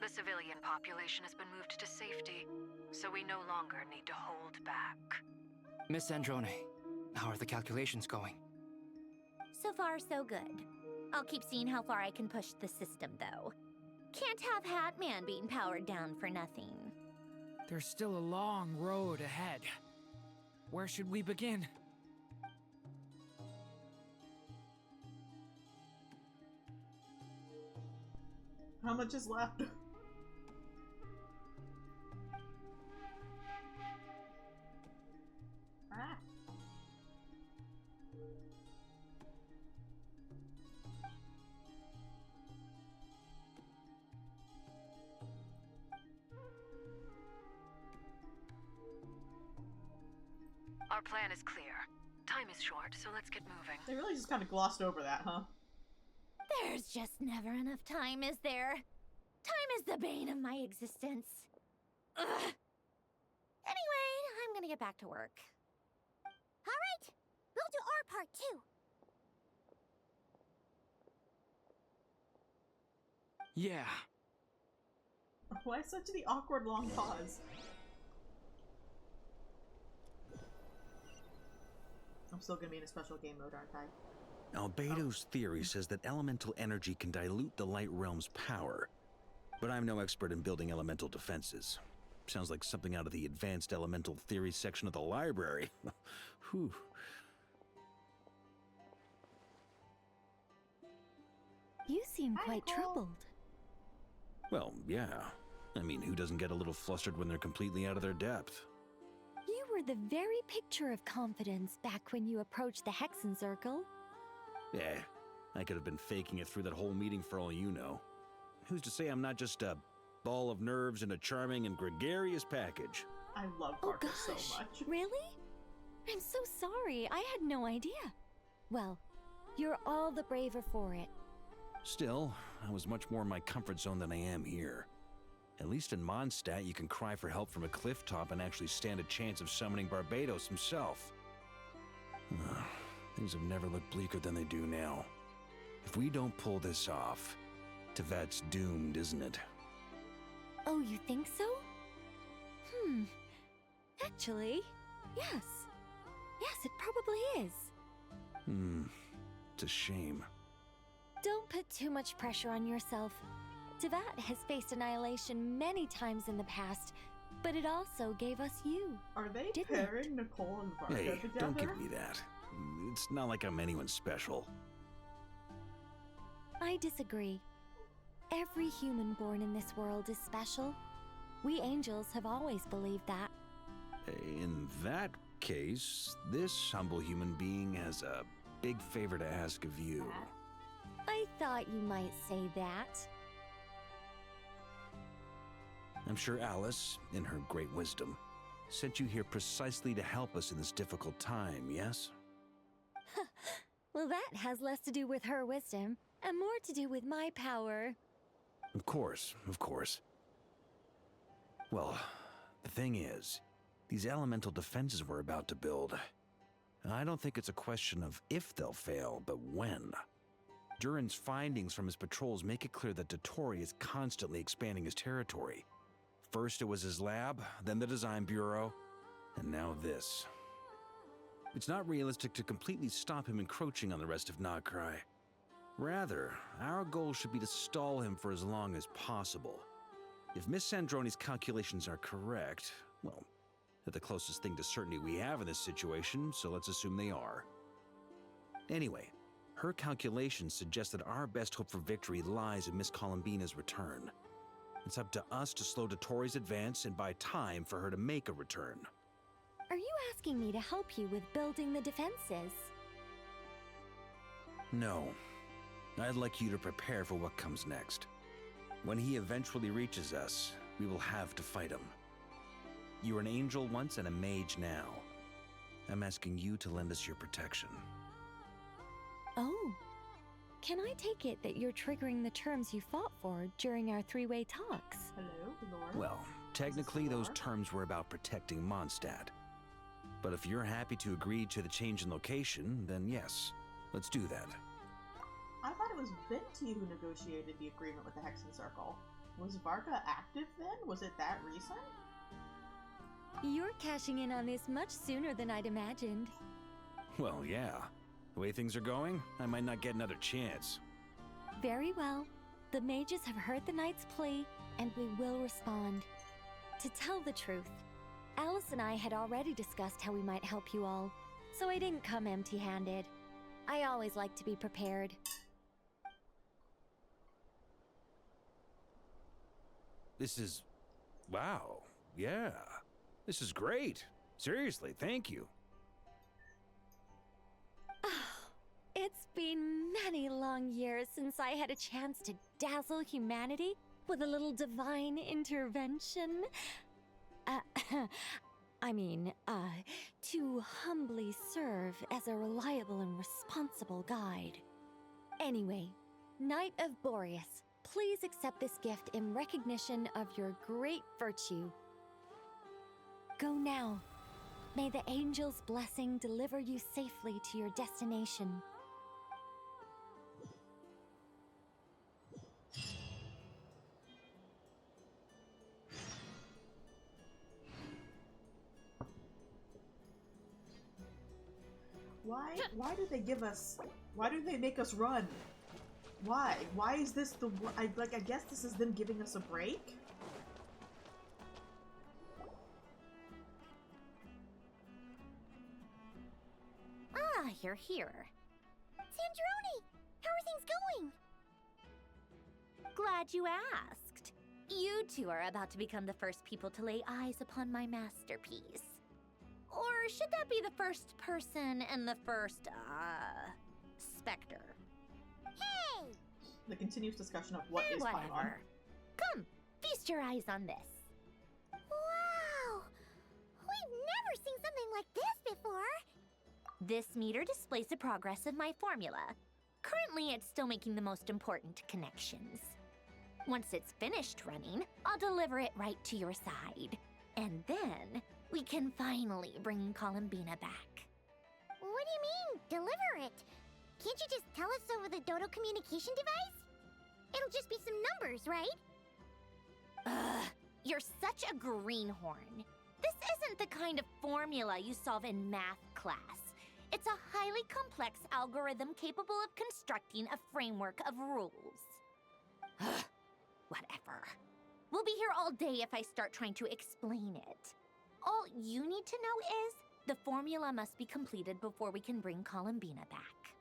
The civilian population has been moved to safety, so we no longer need to hold back. Miss Androne, how are the calculations going? So far, so good. I'll keep seeing how far I can push the system, though. Can't have Hatman being powered down for nothing. There's still a long road ahead. Where should we begin? How much is left? Ah. Our plan is clear. Time is short, so let's get moving. They really just kind of glossed over that, huh? There's just never enough time, is there? Time is the bane of my existence. Ugh. Anyway, I'm gonna get back to work. Alright, we'll do our part too. Yeah. Why such the awkward long pause? I'm still gonna be in a special game mode, aren't I? Albedo's theory says that elemental energy can dilute the light realm's power. But I'm no expert in building elemental defenses. Sounds like something out of the advanced elemental theory section of the library. Whew. You seem quite troubled. Well, yeah. I mean, who doesn't get a little flustered when they're completely out of their depth? You were the very picture of confidence back when you approached the Hexen Circle. Yeah, I could have been faking it through that whole meeting for all you know. Who's to say I'm not just a ball of nerves in a charming and gregarious package? I love Parker so much. Really? I'm so sorry. I had no idea. Well, you're all the braver for it. Still, I was much more in my comfort zone than I am here. At least in Mondstadt, you can cry for help from a cliff top and actually stand a chance of summoning Barbados himself. Things have never looked bleaker than they do now. If we don't pull this off, Tevat's doomed, isn't it? Oh, you think so? Actually, yes. Yes, it probably is. It's a shame. Don't put too much pressure on yourself. Tevat has faced annihilation many times in the past, but it also gave us you. Are they pairing Nicole and Varka Hey, together? don't give me that. It's not like I'm anyone special. I disagree. Every human born in this world is special. We angels have always believed that. In that case, this humble human being has a big favor to ask of you. I thought you might say that. I'm sure Alice, in her great wisdom, sent you here precisely to help us in this difficult time, yes? Well, that has less to do with her wisdom and more to do with my power. Of course, of course. Well, the thing is, these elemental defenses we're about to build, I don't think it's a question of if they'll fail, but when. Durin's findings from his patrols make it clear that Dottore is constantly expanding his territory. First it was his lab, then the design bureau, and now this. It's not realistic to completely stop him encroaching on the rest of Nagrai. Rather, our goal should be to stall him for as long as possible. If Miss Sandroni's calculations are correct, well, they're the closest thing to certainty we have in this situation, so let's assume they are. Anyway, her calculations suggest that our best hope for victory lies in Miss Columbina's return. It's up to us to slow Dottore's advance and buy time for her to make a return. Are you asking me to help you with building the defenses? No. I'd like you to prepare for what comes next. When he eventually reaches us, we will have to fight him. You were an angel once and a mage now. I'm asking you to lend us your protection. Oh. Can I take it that you're triggering the terms you fought for during our three-way talks? Hello, Lord. Well, technically those terms were about protecting Mondstadt. But if you're happy to agree to the change in location, then yes, let's do that. I thought it was Venti who negotiated the agreement with the Hexen Circle. Was Varka active then? Was it that recent? You're cashing in on this much sooner than I'd imagined. Well, yeah. The way things are going, I might not get another chance. Very well. The mages have heard the knight's plea, and we will respond. To tell the truth, Alice and I had already discussed how we might help you all, so I didn't come empty-handed. I always like to be prepared. This is... wow. Yeah. This is great. Seriously, thank you. It's been many long years since I had a chance to dazzle humanity with a little divine intervention. To humbly serve as a reliable and responsible guide. Anyway, Knight of Boreas, please accept this gift in recognition of your great virtue. Go now. May the angel's blessing deliver you safely to your destination. Why do they give us... Why do they make us run? Why? Why is this the... I guess this is them giving us a break? Ah, you're here. Sandroni! How are things going? Glad you asked. You two are about to become the first people to lay eyes upon my masterpiece. Or should that be the first person and the first, specter? Hey! The continuous discussion of what is whatever. Paimon. Come, feast your eyes on this. Wow! We've never seen something like this before! This meter displays the progress of my formula. Currently, it's still making the most important connections. Once it's finished running, I'll deliver it right to your side. And then, we can finally bring Columbina back. What do you mean, deliver it? Can't you just tell us over the Dodo communication device? It'll just be some numbers, right? Ugh, you're such a greenhorn. This isn't the kind of formula you solve in math class. It's a highly complex algorithm capable of constructing a framework of rules. Ugh, whatever. We'll be here all day if I start trying to explain it. All you need to know is the formula must be completed before we can bring Columbina back.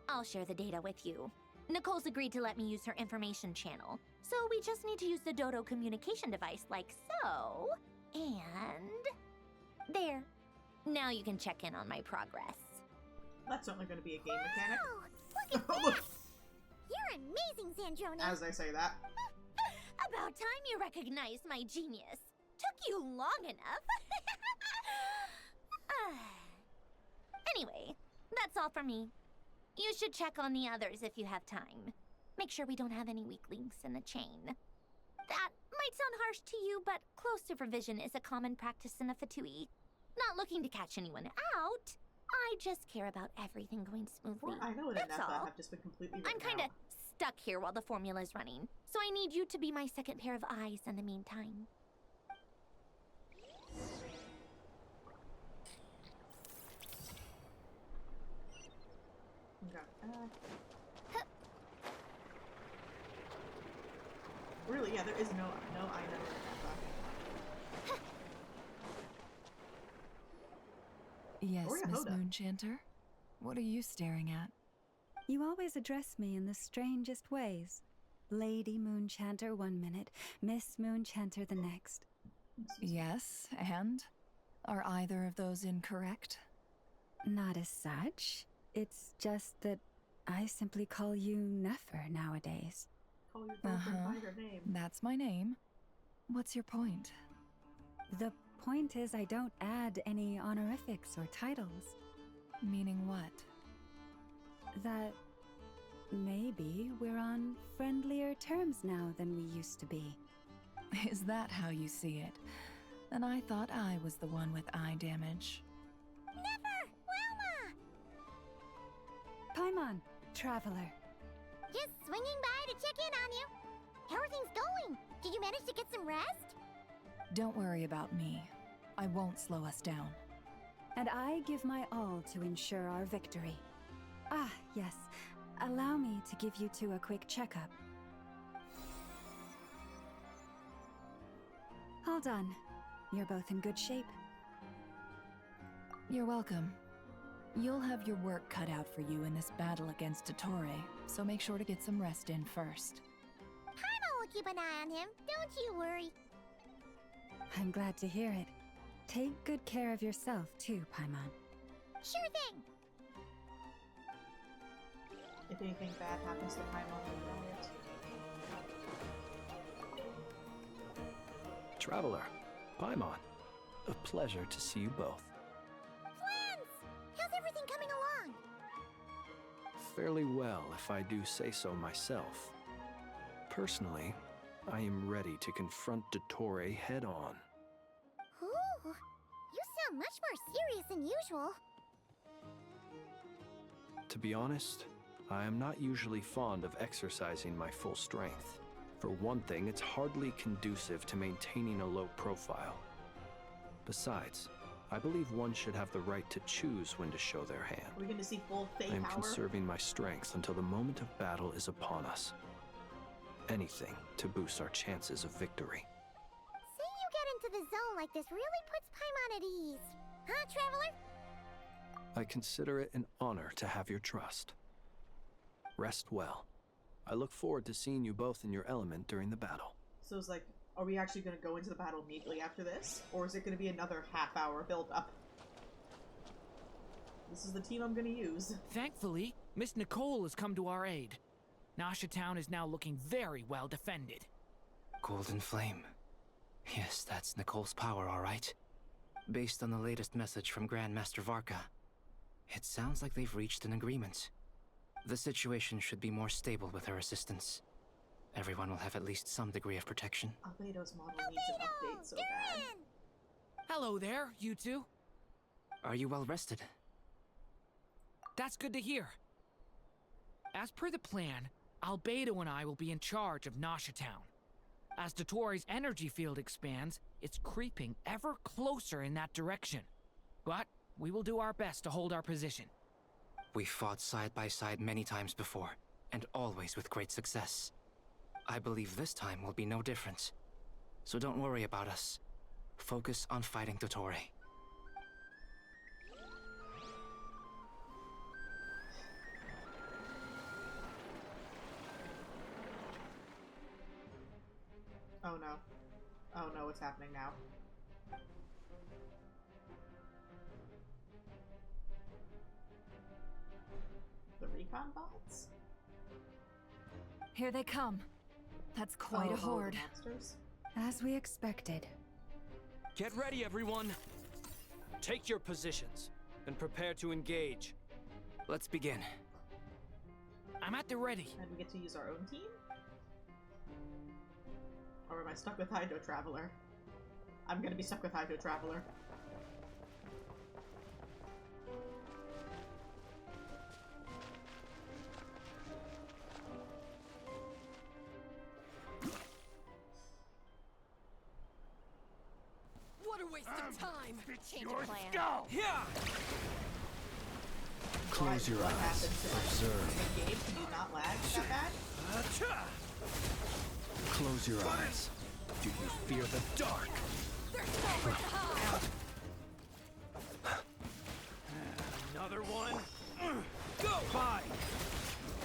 I'll share the data with you. Nicole's agreed to let me use her information channel, so we just need to use the Dodo communication device like so, and... there. Now you can check in on my progress. That's certainly going to be a game mechanic. Look at this! You're amazing, Sandroni! As I say that. About time you recognized my genius. Took you long enough. Anyway, that's all for me. You should check on the others if you have time. Make sure we don't have any weak links in the chain. That might sound harsh to you, but close supervision is a common practice in a Fatui. Not looking to catch anyone out. I just care about everything going smoothly. I know That's all. have just been completely I'm kind of stuck here while the formula's running, so I need you to be my second pair of eyes in the meantime. Really, yeah, there is no I know Yes, Or Miss Yehoda. Moonchanter? What are you staring at? You always address me in the strangest ways. Lady Moonchanter 1 minute, Miss Moonchanter the next. Yes, and? Are either of those incorrect? Not as such. It's just that I simply call you Nefer nowadays. Call your girlfriend by her name. That's my name. What's your point? The point is I don't add any honorifics or titles. Meaning what? That maybe we're on friendlier terms now than we used to be. Is that how you see it? Then I thought I was the one with eye damage. Never! Wilma! Paimon, traveler. Just swinging by to check in on you. How are things going? Did you manage to get some rest? Don't worry about me. I won't slow us down. And I give my all to ensure our victory. Ah, yes. Allow me to give you two a quick checkup. All done. You're both in good shape. You're welcome. You'll have your work cut out for you in this battle against Dottore, so make sure to get some rest in first. Paimon will keep an eye on him. Don't you worry. I'm glad to hear it. Take good care of yourself, too, Paimon. Sure thing. If anything bad happens to Paimon, we know it. Traveler, Paimon, a pleasure to see you both. Friends! How's everything coming along? Fairly well, if I do say so myself. Personally, I am ready to confront Dottore head-on. Ooh, you sound much more serious than usual. To be honest, I am not usually fond of exercising my full strength. For one thing, it's hardly conducive to maintaining a low profile. Besides, I believe one should have the right to choose when to show their hand. We're going to see full Fae I am power. conserving my strength until the moment of battle is upon us. Anything to boost our chances of victory. Seeing you get into the zone like this really puts Paimon at ease. Huh, Traveler? I consider it an honor to have your trust. Rest well. I look forward to seeing you both in your element during the battle. So it's like, are we actually going to go into the battle immediately after this? Or is it going to be another half-hour build-up? This is the team I'm going to use. Thankfully, Miss Nicole has come to our aid. Nasha Town is now looking very well defended. Golden Flame. Yes, that's Nicole's power, all right. Based on the latest message from Grandmaster Varka, it sounds like they've reached an agreement. The situation should be more stable with her assistance. Everyone will have at least some degree of protection. Albedo's model needs an update so bad. Hello there, you two. Are you well rested? That's good to hear. As per the plan, Albedo and I will be in charge of Nasha Town. As Dottore's energy field expands, it's creeping ever closer in that direction. But we will do our best to hold our position. We've fought side by side many times before, and always with great success. I believe this time will be no different. So don't worry about us. Focus on fighting Dottore. Oh no. Oh no, what's happening now? The recon bots? Here they come. That's quite a horde. As we expected. Get ready, everyone. Take your positions and prepare to engage. Let's begin. I'm at the ready. And we get to use our own team? Or am I stuck with Hydro Traveler? I'm gonna be stuck with Hydro Traveler. What a waste of time! Change of plan. Yeah! Close your What eyes. happens if Observe. the game? Do you not lag that bad? Close your eyes. Do you fear the dark? Another one. Go! Bye!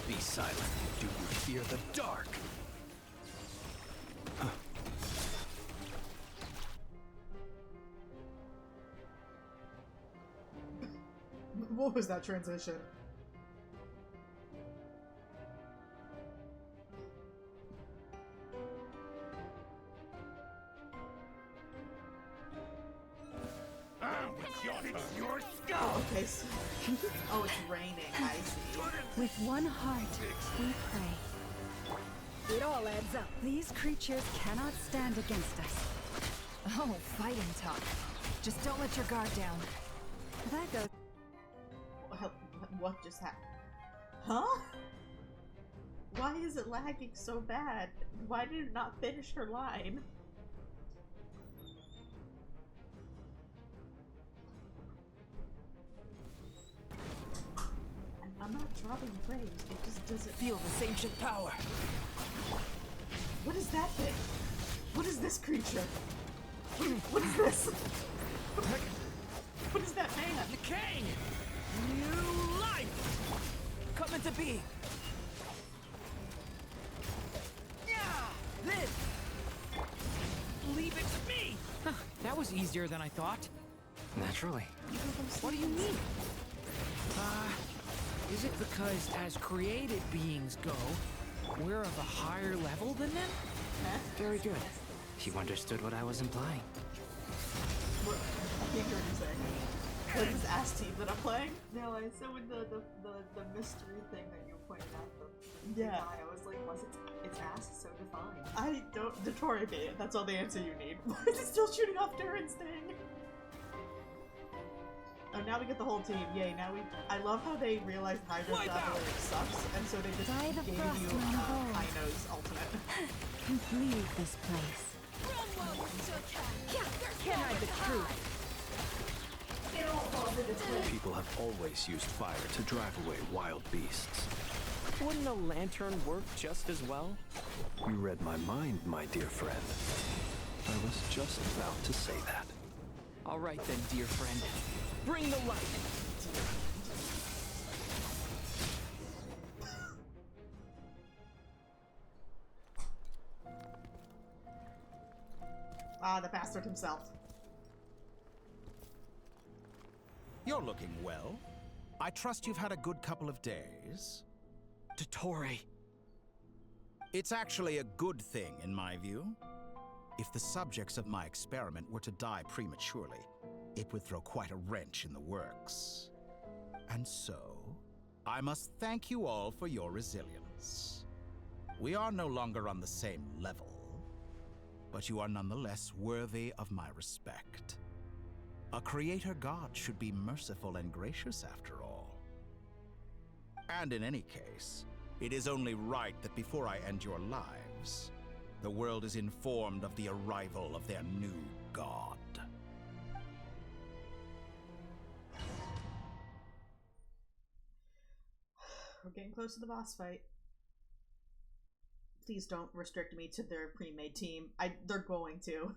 Be silent. Do you fear the dark? What was that transition? Oh, okay, so oh, it's raining, I see. With one heart, we pray. It all adds up. These creatures cannot stand against us. Oh, fighting talk. Just don't let your guard down. That goes. What just happened? Huh? Why is it lagging so bad? Why did it not finish her line? I'm not dropping praise, it just doesn't feel this ancient power. What is that thing? What is this creature? What is this? What is that man? Decay! New life! Come into being. This! Leave it to me! That was easier than I thought. Naturally. What do you mean? Is it because as created beings go, we're of a higher level than them? Very good. You understood what I was implying. What? I can't hear what you're saying. Like this ass team that I'm playing? No, I said with the mystery thing that you pointed out. Yeah. I was like, was its ass so defined? I don't. Detroit me. That's all the answer you need. Why is it still shooting off Durin's thing? Oh, now we get the whole team. Yay, now we. I love how they realized Hydro Traveler sucks, and so they just gave you Ino's ultimate. Can't leave this place. Can't hide the truth. People have always used fire to drive away wild beasts. Wouldn't a lantern work just as well? You read my mind, my dear friend. I was just about to say that. All right then, dear friend. Bring the light! Ah, the bastard himself. You're looking well. I trust you've had a good couple of days. Dottore. It's actually a good thing, in my view. If the subjects of my experiment were to die prematurely, it would throw quite a wrench in the works. And so, I must thank you all for your resilience. We are no longer on the same level, but you are nonetheless worthy of my respect. A creator god should be merciful and gracious after all. And in any case, it is only right that before I end your lives, the world is informed of the arrival of their new god. We're getting close to the boss fight. Please don't restrict me to their pre-made team. They're going to.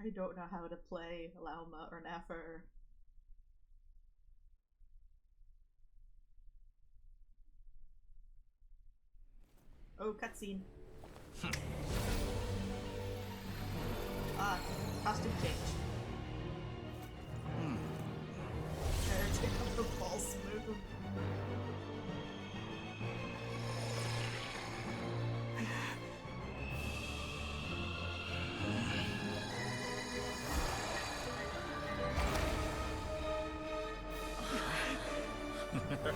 I don't know how to play Lauma or Nefer. Oh, cutscene. Costume change. Take up the false move.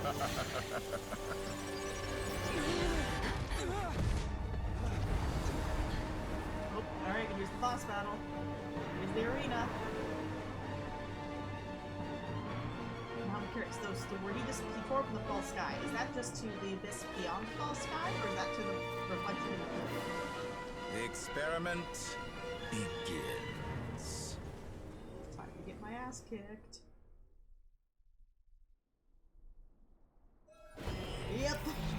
Oh, alright, here's the boss battle. Here's the arena. Now I'm curious, so where he tore up in the false sky, is that just to the abyss beyond the false sky, or is that to the reflection of the moon? The experiment begins. Time to get my ass kicked. Yep.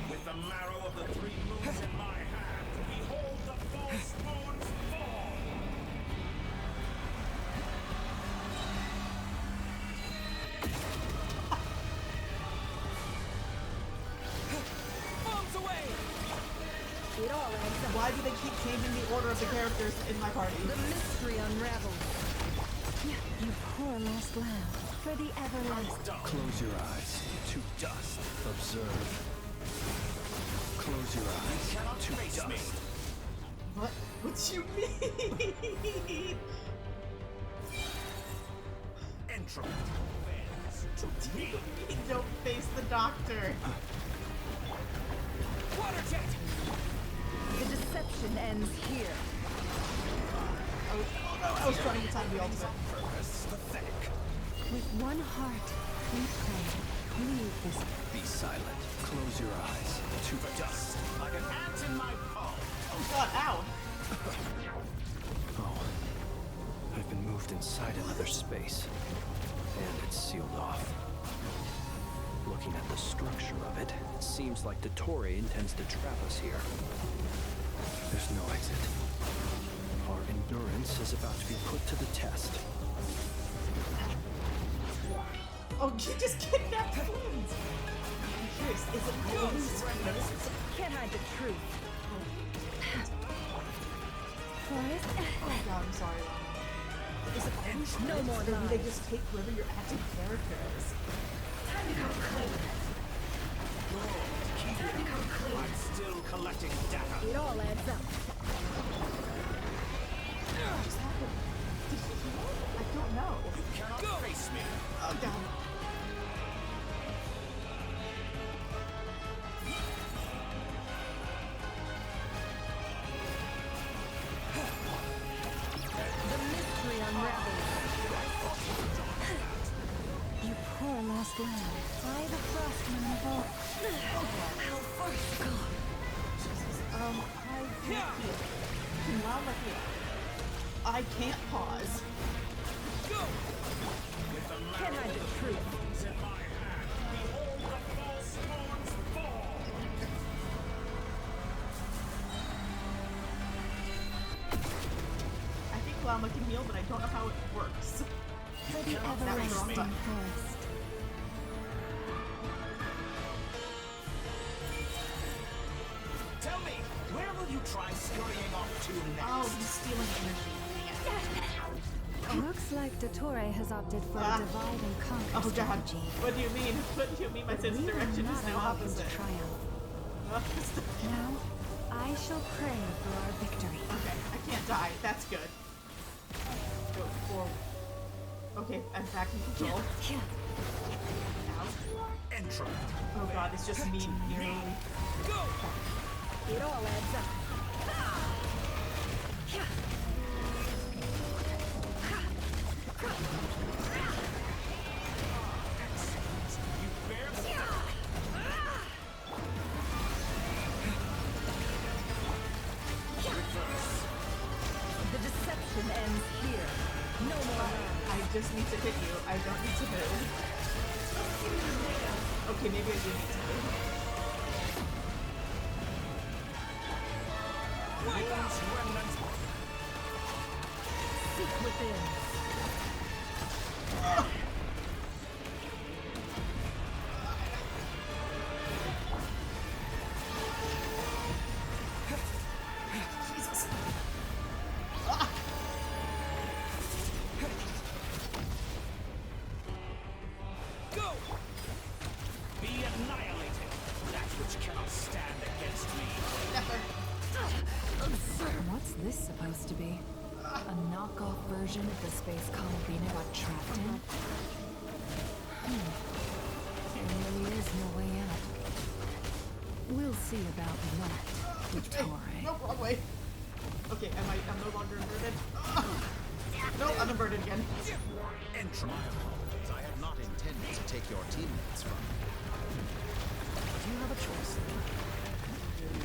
With the marrow of the 3 moons in my hand, behold the false moons fall! Bombs away! It all adds up. Why do they keep changing the order of the characters in my party? The mystery unravels. You poor lost lamb, for the everlasting. Close your eyes. To dust. Observe. Close your eyes. To dust. What? What you mean? Entropy bends to me. Don't face the doctor. Water jet! The deception ends here. Oh no, I was trying to time the ultimate. Pathetic. With one heart, we pray. Leave this. Be silent. Close your eyes. To dust. Like an ant in my palm. Oh god, ow. Oh. I've been moved inside another space. And it's sealed off. Looking at the structure of it, it seems like the Torre intends to trap us here. There's no exit. Our endurance is about to be put to the test. Oh, you just kidnapped twins! I'm curious, is it always twins? Can't hide the truth. Forest? Oh god, I'm sorry, Lana. Is it always No twins, more or do they lies. just take whoever your active character is? Time to come clean. I'm still collecting data. It all adds up. What just happened? Did he heal? I don't know. You cannot face me. Oh god. The mystery unravels. You poor lost lamb. By the frostman of all. How far is it gone? Jesus. I can't heal. Can Lama heal? I can't pause. Go! Can't hide the truth. In my hand, behold the false moons fall! I think Lama can heal, but I don't know how it works. For the That was the wrong everlasting button. forest. Tell me, where will you try scurrying off to next? Oh, he's stealing energy. Looks like the Torre has opted for a divide and conquer Oh god. strategy. What do you mean? What do you mean my sense of We will direction is not now allow him opposite? to triumph. Now, I shall pray for our victory. Okay, I can't die. That's good. Go forward. Okay, I'm back in control. Ow. Entropy. Oh god, it's just me nearly. Go! It all adds up. You barely. The deception ends here. No more lies. I just need to hit you. I don't need to move. Okay, maybe I do need to move. Ruins remnants. Seek within. Jesus. Ah. Go! Be annihilated. That which cannot stand against me. Never. What's this supposed to be? A knockoff version of the space Colobina got trapped in? really is no way out. We'll see about that, Victoria. No, wrong way. Okay, I'm no longer inverted. No, I'm inverted again. Entry. I have not intended to take your teammates from you. But you have a choice.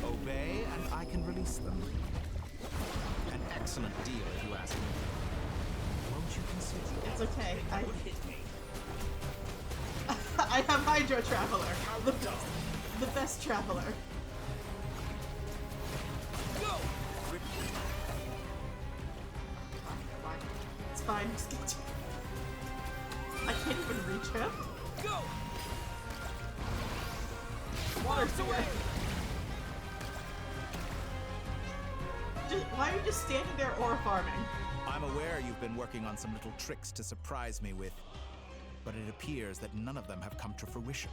Obey, and I can release them. An excellent deal, if you ask me. Won't you consider? It's okay. I have Hydro Traveler, the best traveler. Go! It's fine. I can't even reach him. Go! Water's away. Why are you just standing there or farming? I'm aware you've been working on some little tricks to surprise me with, but it appears that none of them have come to fruition.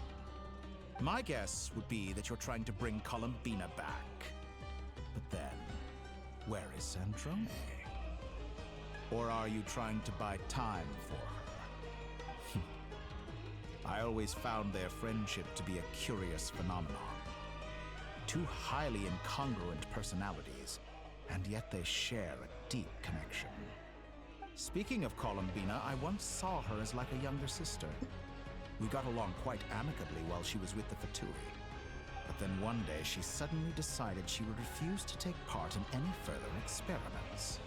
My guess would be that you're trying to bring Columbina back. But then, where is Sandrone? Or are you trying to buy time for her? I always found their friendship to be a curious phenomenon. Two highly incongruent personalities, and yet they share a deep connection. Speaking of Columbina, I once saw her as like a younger sister. We got along quite amicably while she was with the Fatui. But then one day she suddenly decided she would refuse to take part in any further experiments.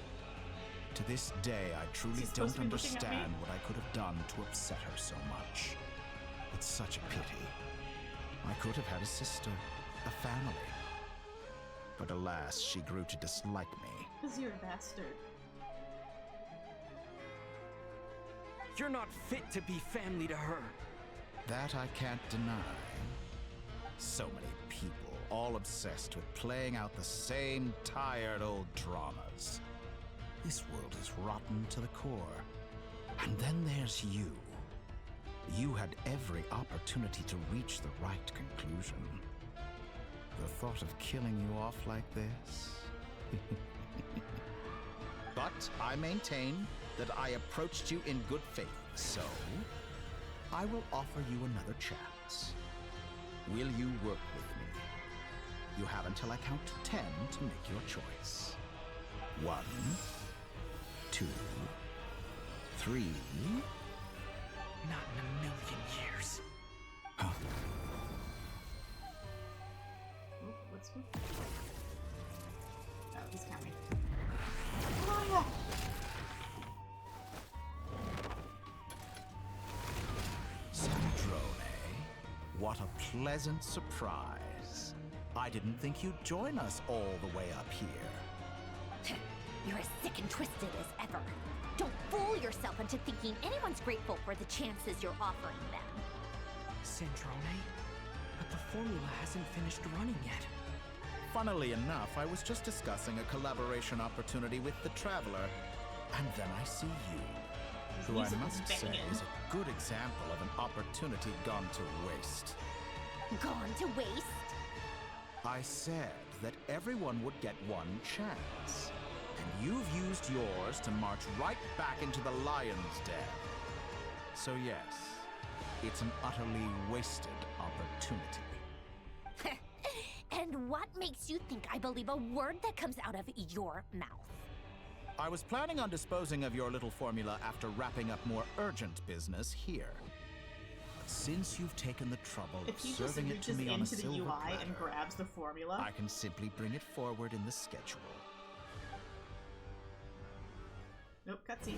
To this day, I truly don't understand what I could have done to upset her so much. It's such a pity. I could have had a sister, a family. But alas, she grew to dislike me. Because you're a bastard. You're not fit to be family to her. That I can't deny. So many people, all obsessed with playing out the same tired old dramas. This world is rotten to the core. And then there's you. You had every opportunity to reach the right conclusion. The thought of killing you off like this? But I maintain that I approached you in good faith, so I will offer you another chance. Will you work with me? You have until I count 10 to make your choice. 1, 2, 3. Not in a million years. Huh. What's with... Oh, he's coming. Oh, Sandrone, what a pleasant surprise. I didn't think you'd join us all the way up here. You're as sick and twisted as ever. Don't fool yourself into thinking anyone's grateful for the chances you're offering them. Sandrone? But the formula hasn't finished running yet. Funnily enough, I was just discussing a collaboration opportunity with the Traveler, and then I see you, who I must say is a good example of an opportunity gone to waste. Gone to waste? I said that everyone would get one chance, and you've used yours to march right back into the lion's den. So yes, it's an utterly wasted opportunity. And what makes you think I believe a word that comes out of your mouth? I was planning on disposing of your little formula after wrapping up more urgent business here. But since you've taken the trouble of serving it to me on a silver into the UI platter, and grabs the formula, I can simply bring it forward in the schedule. Nope, cutscene.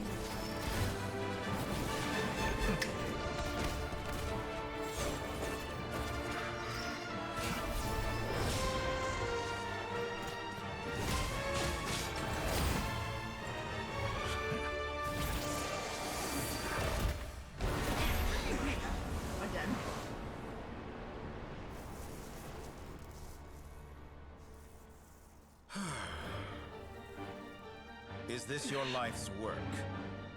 Again. Is this your life's work?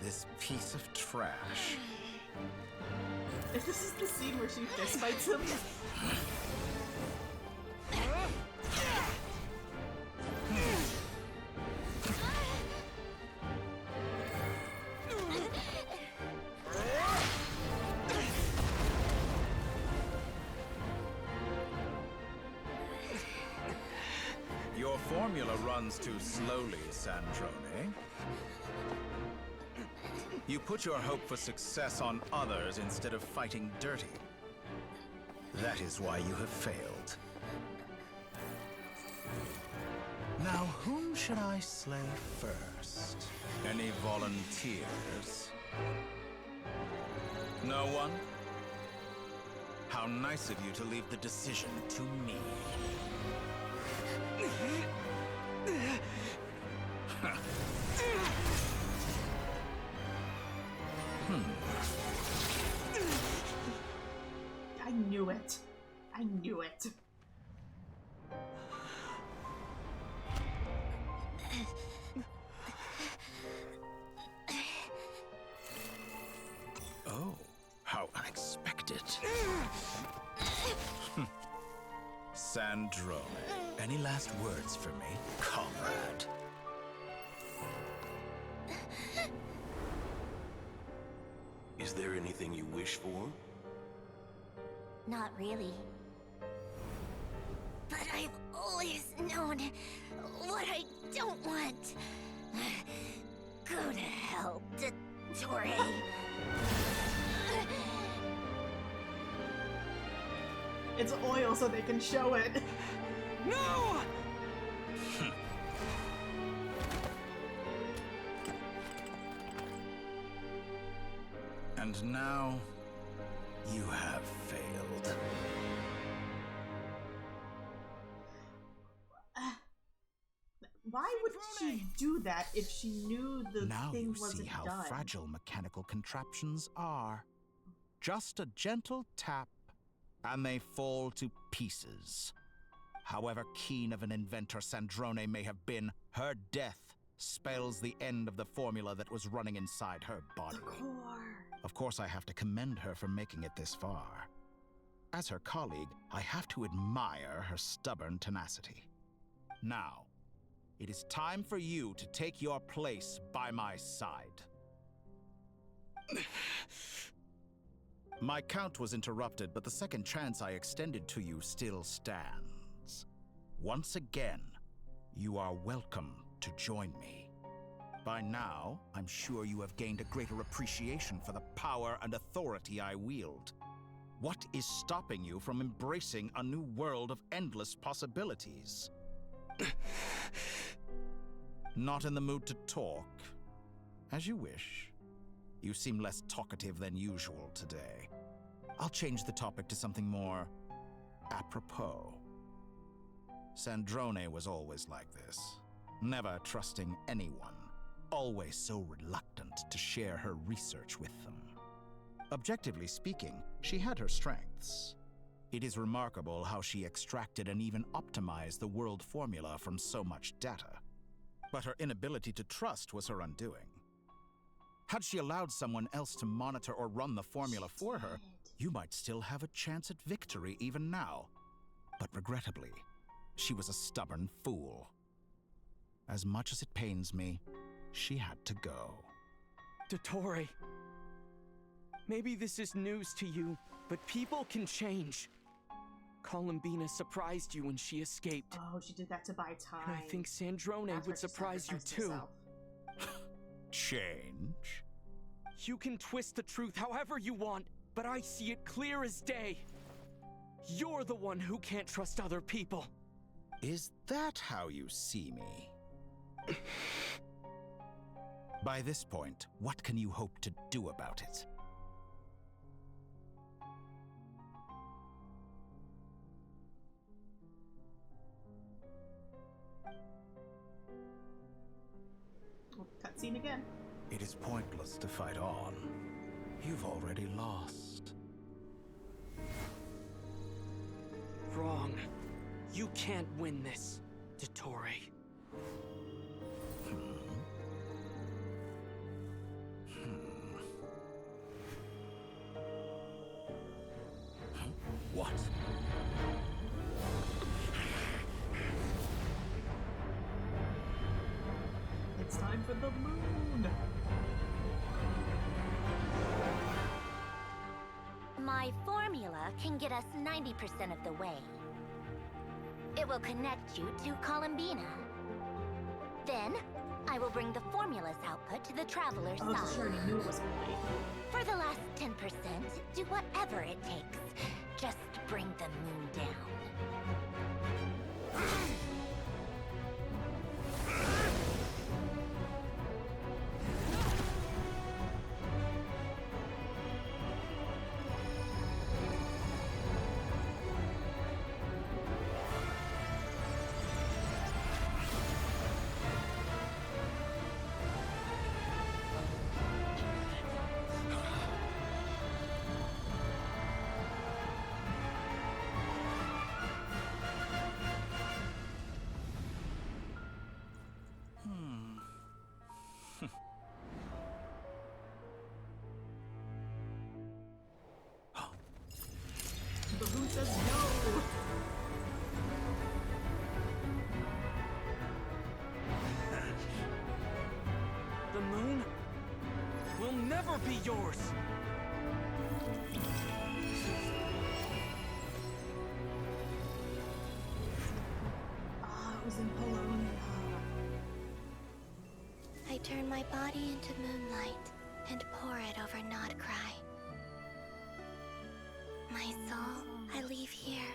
This piece of trash? If this is the scene where she fist fights him. formula runs too slowly, Sandrone. You put your hope for success on others instead of fighting dirty. That is why you have failed. Now, whom should I slay first? Any volunteers? No one? How nice of you to leave the decision to me. I knew it. I knew it. Oh, how unexpected. Sandrone, any last words for me, comrade? Is there anything you wish for? Not really. But I've always known what I don't want. Go to hell, Dottore. It's oil so they can show it. No! And now, you have failed. Why would she do that if she knew the Now thing you wasn't see how done? fragile mechanical contraptions are. Just a gentle tap, and they fall to pieces. However keen of an inventor Sandrone may have been, her death spells the end of the formula that was running inside her body. Of course, I have to commend her for making it this far. As her colleague, I have to admire her stubborn tenacity. Now, it is time for you to take your place by my side. My count was interrupted, but the second chance I extended to you still stands. Once again, you are welcome to join me. By now, I'm sure you have gained a greater appreciation for the power and authority I wield. What is stopping you from embracing a new world of endless possibilities? Not in the mood to talk? As you wish. You seem less talkative than usual today. I'll change the topic to something more apropos. Sandrone was always like this, never trusting anyone, always so reluctant to share her research with them. Objectively speaking, she had her strengths. It is remarkable how she extracted and even optimized the world formula from so much data. But her inability to trust was her undoing. Had she allowed someone else to monitor or run the formula for her, you might still have a chance at victory even now. But regrettably, she was a stubborn fool. As much as it pains me, she had to go. Dottore, maybe this is news to you, but people can change. Columbina surprised you when she escaped. Oh, she did that to buy time. And I think Sandrone would surprise you too. Change? You can twist the truth however you want, but I see it clear as day. You're the one who can't trust other people. Is that how you see me? By this point, what can you hope to do about it? Cutscene again. It is pointless to fight on. You've already lost. Wrong. You can't win this, Dottore. What? It's time for the moon. My formula can get us 90% of the way. It will connect you to Columbina, Then, I will bring the formula's output to the traveler's Oh, side. she already knew it was complete. For the last 10%, do whatever it takes. Just bring the moon down. But who says no? The moon will never be yours! Ah, it was in Polonia. I turn my body into moonlight and pour it over Nodcry. My soul, I leave here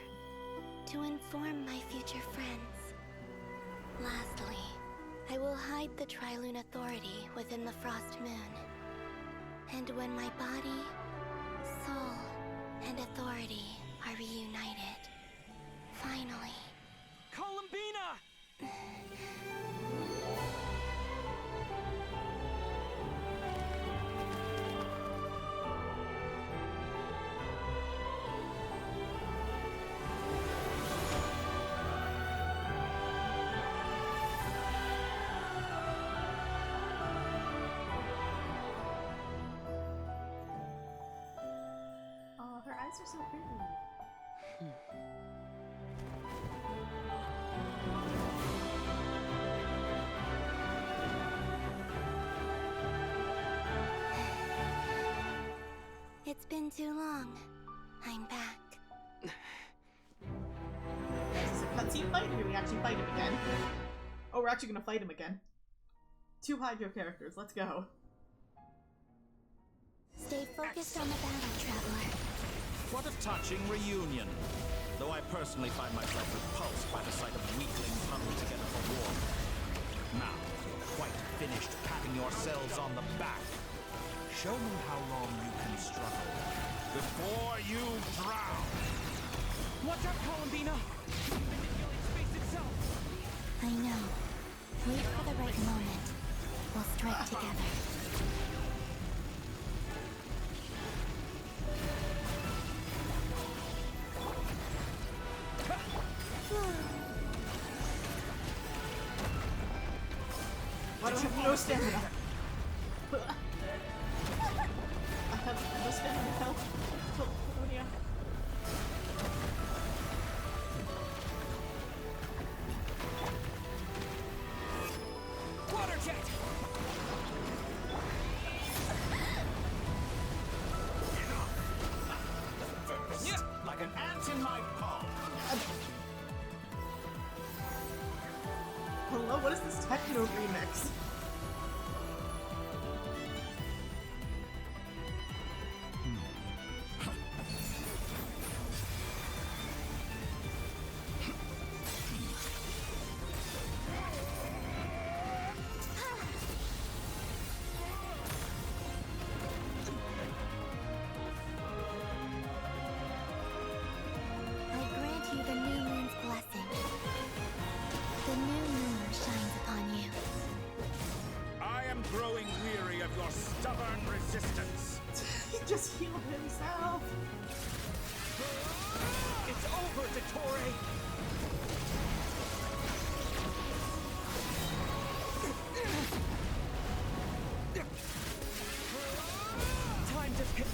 to inform my future friends. Lastly, I will hide the Trilune Authority within the Frost Moon. And when my body, soul, and authority are reunited, finally... Columbina! Oh, her eyes are so pretty. It's been too long. I'm back. Is this a cutscene fight, or do we actually fight him again? Oh, we're actually gonna fight him again. 2 Hydro characters, let's go. Stay focused on the battle, Traveler. What a touching reunion. Though I personally find myself repulsed by the sight of weaklings huddled together for war. Now, quite finished patting yourselves on the back. Show me how long you can struggle before you drown. Watch out, Columbina! Manipulate space itself! I know. Wait for the right moment. We'll strike together. Why do I have no stamina? I have no stamina now. Polonia. Water jet! Like an ant in my palm. Hello, what is this techno remix? I grant you the new moon's blessing. The new moon shines upon you. I am growing weary of your stubborn resistance. He just healed himself. It's over, Dottore! Time to pick.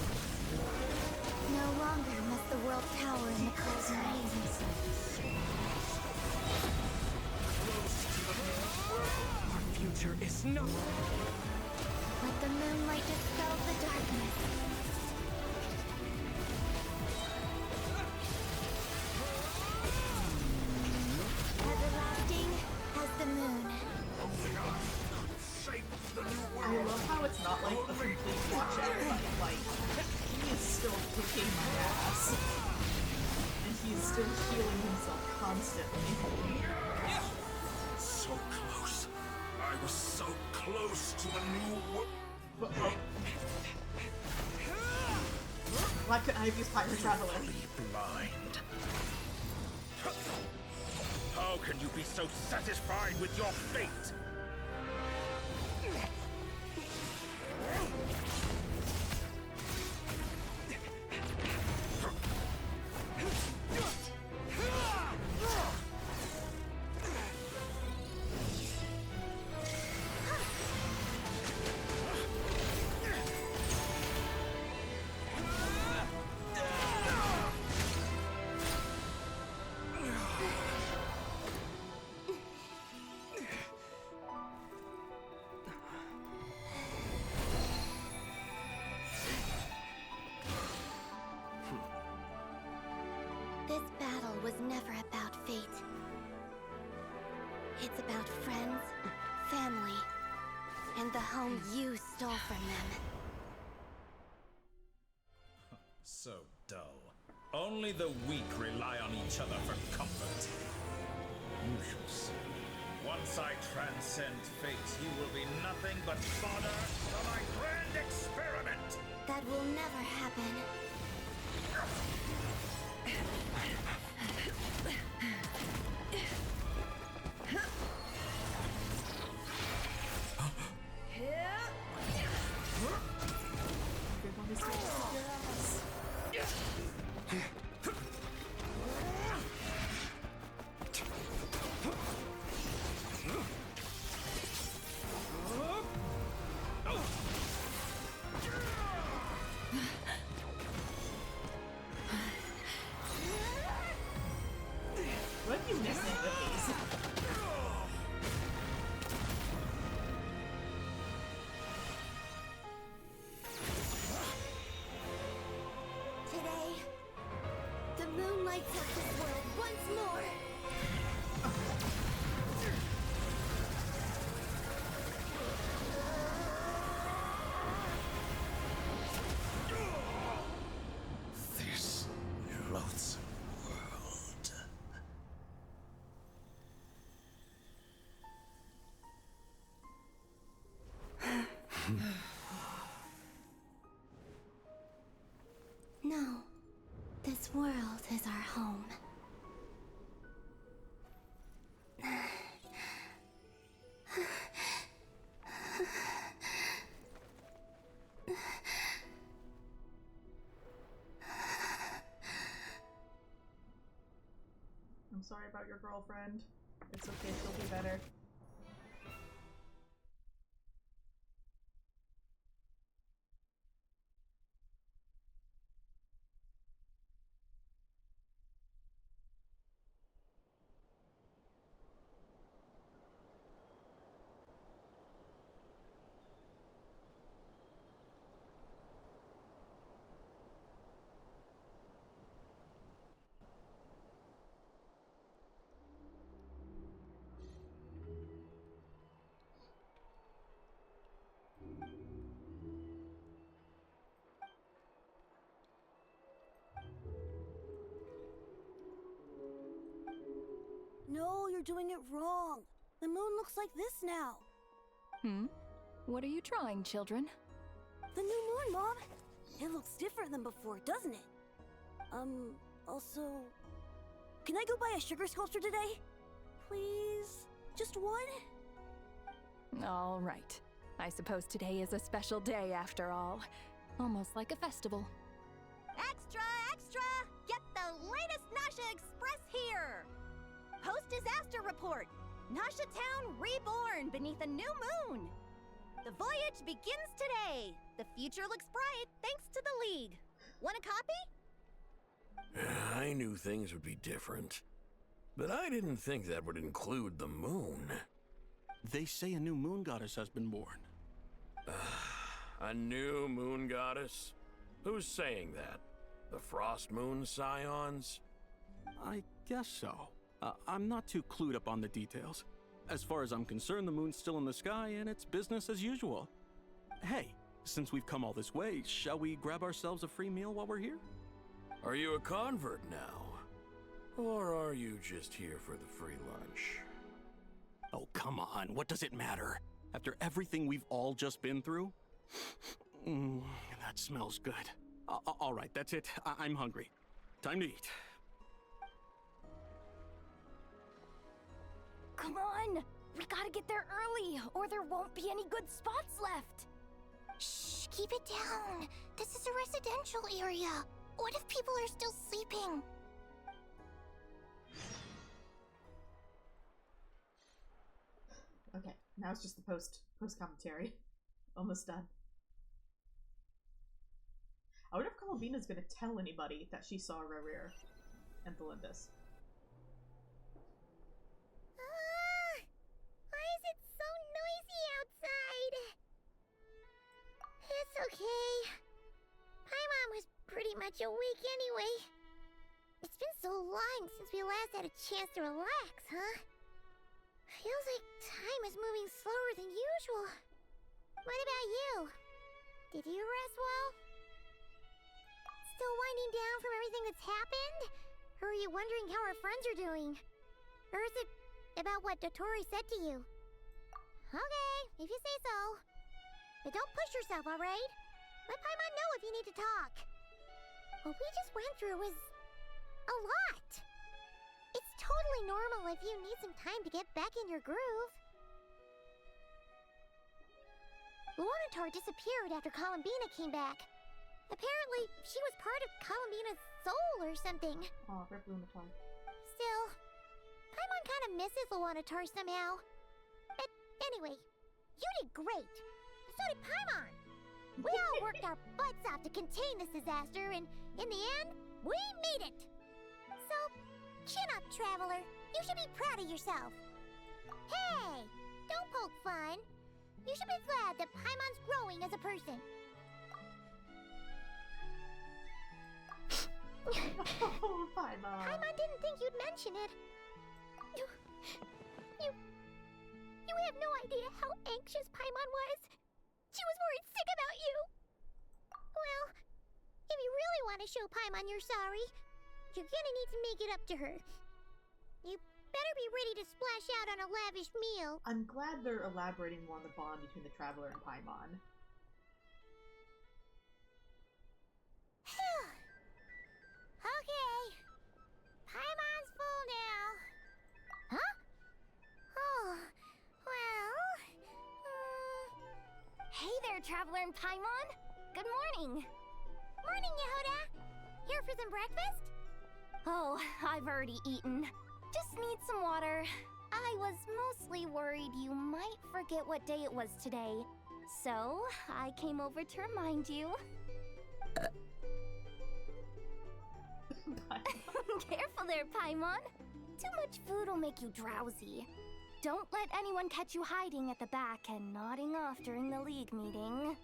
No longer must the world cower in the cold night. Our future is not. Let the moonlight dispel the darkness. Everlasting as the moon. I love how it's not like a complete watch out, but like, he is still kicking my ass. And he's still healing himself constantly. So close. I was so close to a new Why couldn't I have used Pirate Traveler? blind. How can you be so satisfied with your fate? This battle was never about fate. It's about friends, family, and the home you stole from them. So dull. Only the weak rely on each other for comfort. You shall see. Once I transcend fate, you will be nothing but fodder for my grand experiment! That will never happen. What are you missing with these? Today, the moon lights up this world once more. This loathsome world. No, this world is our home. I'm sorry about your girlfriend. It's okay, she'll be better. No, you're doing it wrong. The moon looks like this now. What are you drawing, children? The new moon, Mom. It looks different than before, doesn't it? Also... Can I go buy a sugar sculpture today? Please? Just one? All right. I suppose today is a special day after all. Almost like a festival. Extra, extra! Get the latest Nasha Express here! Post-disaster report! Nasha Town reborn beneath a new moon! The voyage begins today! The future looks bright thanks to the League. Want a copy? I knew things would be different, but I didn't think that would include the moon. They say a new moon goddess has been born. A new moon goddess? Who's saying that? The Frost Moon Scions? I guess so. I'm not too clued up on the details. As far as I'm concerned, the moon's still in the sky and it's business as usual. Hey, since we've come all this way, shall we grab ourselves a free meal while we're here? Are you a convert now? Or are you just here for the free lunch? Oh, come on. What does it matter? After everything we've all just been through? That smells good. All right, that's it. I'm hungry. Time to eat. Come on! We gotta get there early, or there won't be any good spots left! Shh, keep it down. This is a residential area. What if people are still sleeping? Okay, now it's just the post commentary. Almost done. I wonder if Columbina's gonna tell anybody that she saw Rerir and THOLINDIS. Why is it so noisy outside? It's okay. Paimon was pretty much awake anyway. It's been so long since we last had a chance to relax, huh? Feels like time is moving slower than usual. What about you? Did you rest well? Still winding down from everything that's happened? Or are you wondering how our friends are doing? Or is it about what Dotori said to you? Okay, if you say so. But don't push yourself, alright? Let Paimon know if you need to talk. What we just went through was a lot. It's totally normal if you need some time to get back in your groove. Luna IV disappeared after Columbina came back. Apparently, she was part of Columbina's soul or something. Oh, rip Luna IV. Still, Paimon kind of misses Luna IV somehow. But anyway, you did great. So did Paimon. We all worked our butts off to contain this disaster, and in the end, we made it. So, chin up, Traveler. You should be proud of yourself. Hey, don't poke fun. You should be glad that Paimon's growing as a person. Oh, Paimon. Paimon didn't think you'd mention it. You have no idea how anxious Paimon was. She was worried sick about you. Well, if you really want to show Paimon you're sorry, you're gonna need to make it up to her. You better be ready to splash out on a lavish meal. I'm glad they're elaborating more on the bond between the Traveler and Paimon. Okay. Paimon's full now. Huh? Oh, well... Hey there, Traveler and Paimon! Good morning! Morning, Yehuda! Here for some breakfast? Oh, I've already eaten. Just need some water. I was mostly worried you might forget what day it was today. So, I came over to remind you. Careful there, Paimon. Too much food will make you drowsy. Don't let anyone catch you hiding at the back and nodding off during the League meeting.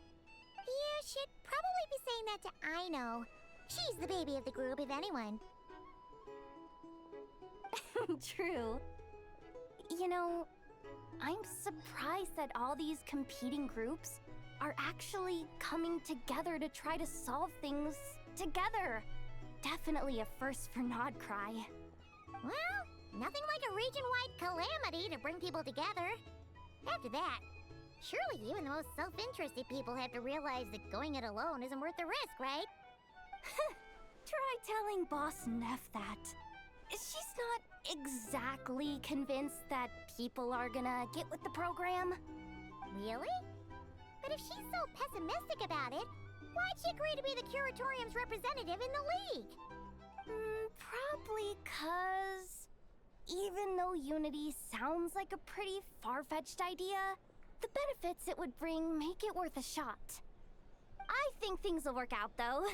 You should probably be saying that to Aino. She's the baby of the group, if anyone. True. You know, I'm surprised that all these competing groups are actually coming together to try to solve things together. Definitely a first for Nodcry. Well, nothing like a region-wide calamity to bring people together. After that, surely even the most self-interested people have to realize that going it alone isn't worth the risk, right? Try telling Boss Neff that. She's not exactly convinced that people are gonna get with the program. Really? But if she's so pessimistic about it, why'd she agree to be the Curatorium's representative in the League? Probably 'cause even though Unity sounds like a pretty far-fetched idea, the benefits it would bring make it worth a shot. I think things will work out, though.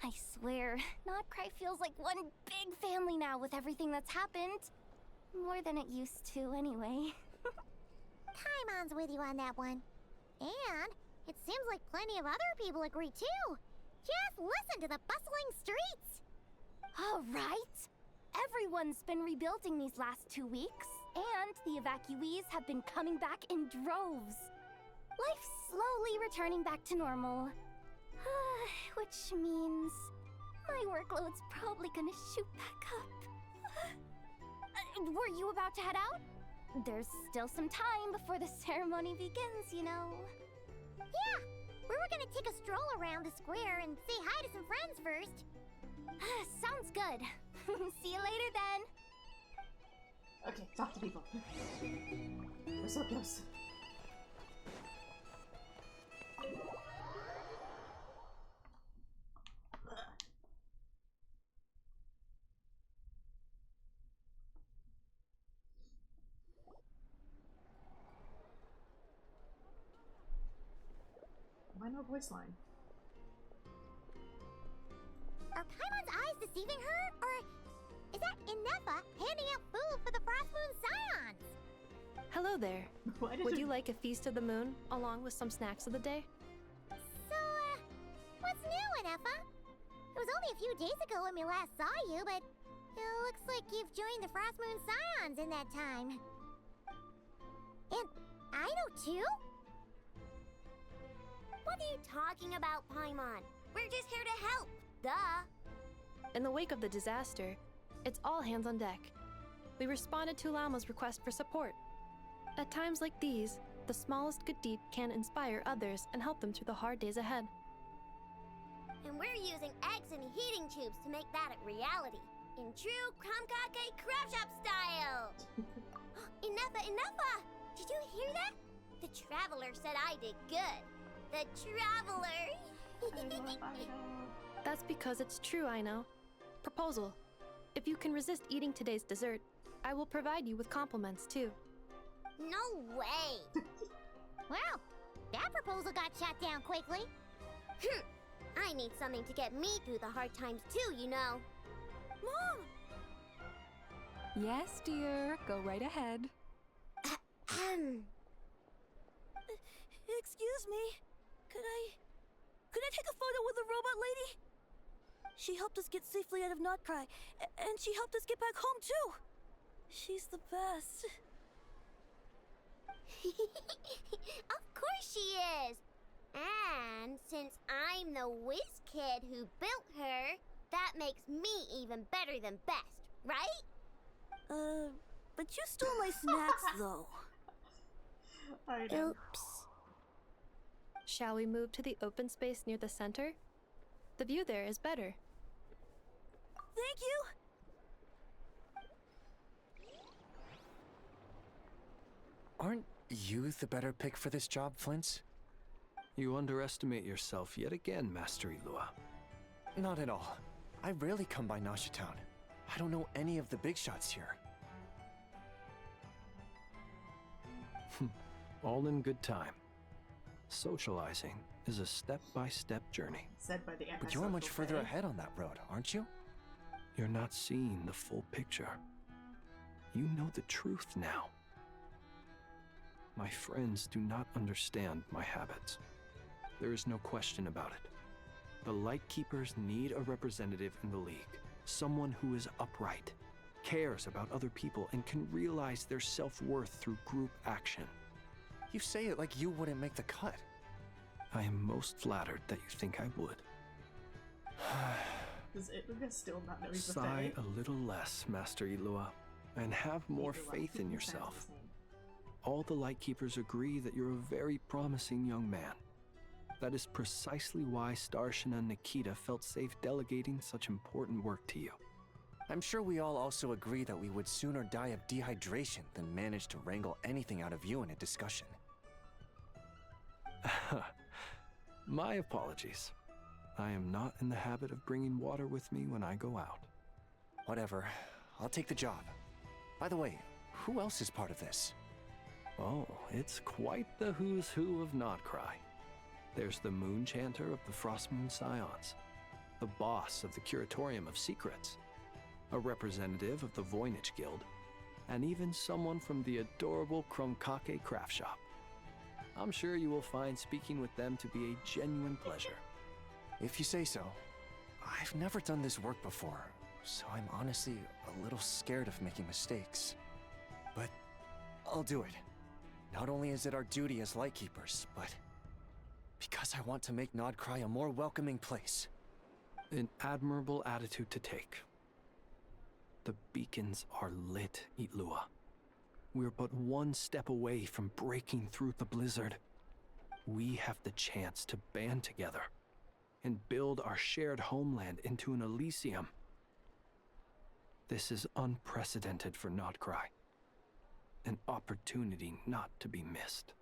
I swear, Nodcry feels like one big family now with everything that's happened. More than it used to, anyway. Paimon's with you on that one. And it seems like plenty of other people agree, too. Just listen to the bustling streets. All right. Everyone's been rebuilding these last 2 weeks, and the evacuees have been coming back in droves. Life's slowly returning back to normal. Which means my workload's probably gonna shoot back up. Were you about to head out? There's still some time before the ceremony begins, you know. Yeah, we were gonna take a stroll around the square and say hi to some friends first. Sounds good. See you later then. Okay, talk to people. We're so close. Why no voice line? Are Paimon's eyes deceiving her? Or is that Inefa handing out food for the Frost Moon Scions? Hello there. Would you like a feast of the moon, along with some snacks of the day? So, what's new, Inefa? It was only a few days ago when we last saw you, but it looks like you've joined the Frost Moon Scions in that time. And I know too? What are you talking about, Paimon? We're just here to help, duh. In the wake of the disaster, it's all hands on deck. We responded to Lauma's request for support. At times like these, the smallest good deed can inspire others and help them through the hard days ahead. And we're using eggs and heating tubes to make that a reality. In true Kromkake Crab Shop style! Inefa! Did you hear that? The Traveler said I did good. The Traveler! That's because it's true, I know. Proposal. If you can resist eating today's dessert, I will provide you with compliments, too. No way! Well, that proposal got shot down quickly. I need something to get me through the hard times too, you know. Mom! Yes, dear. Go right ahead. Excuse me. Could I take a photo with the robot lady? She helped us get safely out of Notcry, and she helped us get back home too. She's the best. Of course she is. And since I'm the whiz kid who built her, that makes me even better than best, right? But you stole my snacks though. Oops. Shall we move to the open space near the center? The view there is better. Thank you! Aren't you the better pick for this job, Flint's? You underestimate yourself yet again, Master Ilua. Not at all. I rarely come by Nasha Town. I don't know any of the big shots here. All in good time. Socializing is a step-by-step journey. Said by the But you're much further ahead on that road, aren't you? You're not seeing the full picture. You know the truth now. My friends do not understand my habits. There is no question about it. The Lightkeepers need a representative in the League. Someone who is upright, cares about other people, and can realize their self-worth through group action. You say it like you wouldn't make the cut. I am most flattered that you think I would. Does Ithaca still not know he's Sigh a little less, Master Ilua, and have more faith in yourself. All the Lightkeepers agree that you're a very promising young man. That is precisely why Starshina and Nikita felt safe delegating such important work to you. I'm sure we all also agree that we would sooner die of dehydration than manage to wrangle anything out of you in a discussion. My apologies. I am not in the habit of bringing water with me when I go out. Whatever. I'll take the job. By the way, who else is part of this? Oh, it's quite the who's who of Notcry. There's the Moon Chanter of the Frost Moon Scions, the boss of the Curatorium of Secrets, a representative of the Voynich Guild, and even someone from the adorable Kromkake Craft Shop. I'm sure you will find speaking with them to be a genuine pleasure. If you say so. I've never done this work before, so I'm honestly a little scared of making mistakes. But I'll do it. Not only is it our duty as Lightkeepers, but because I want to make Nodcry a more welcoming place. An admirable attitude to take. The beacons are lit, Itlua. We're but one step away from breaking through the blizzard. We have the chance to band together and build our shared homeland into an Elysium. This is unprecedented for Nodcry. An opportunity not to be missed.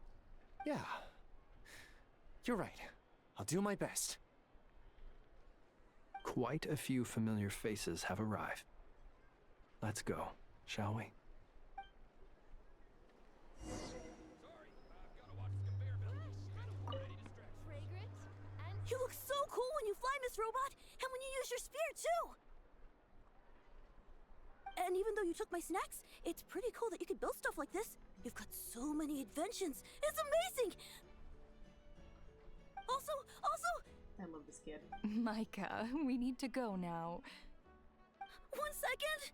Yeah. You're right. I'll do my best. Quite a few familiar faces have arrived. Let's go, shall we? You look so cool when you fly, Miss Robot, and when you use your spear, too! And even though you took my snacks, it's pretty cool that you could build stuff like this. You've got so many inventions. It's amazing! Also, I love this kid. Micah, we need to go now. 1 second!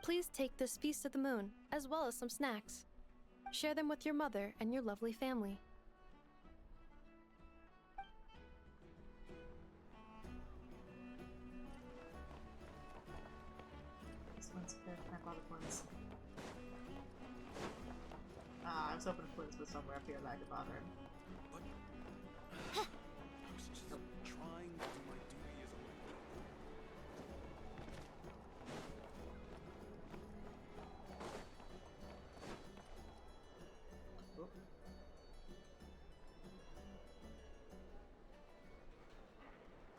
Please take this feast of the moon, as well as some snacks. Share them with your mother and your lovely family. This one's good. Can I bother Flint's? I was hoping Flint's was somewhere up here that I could bother him. Trying to do my duty as a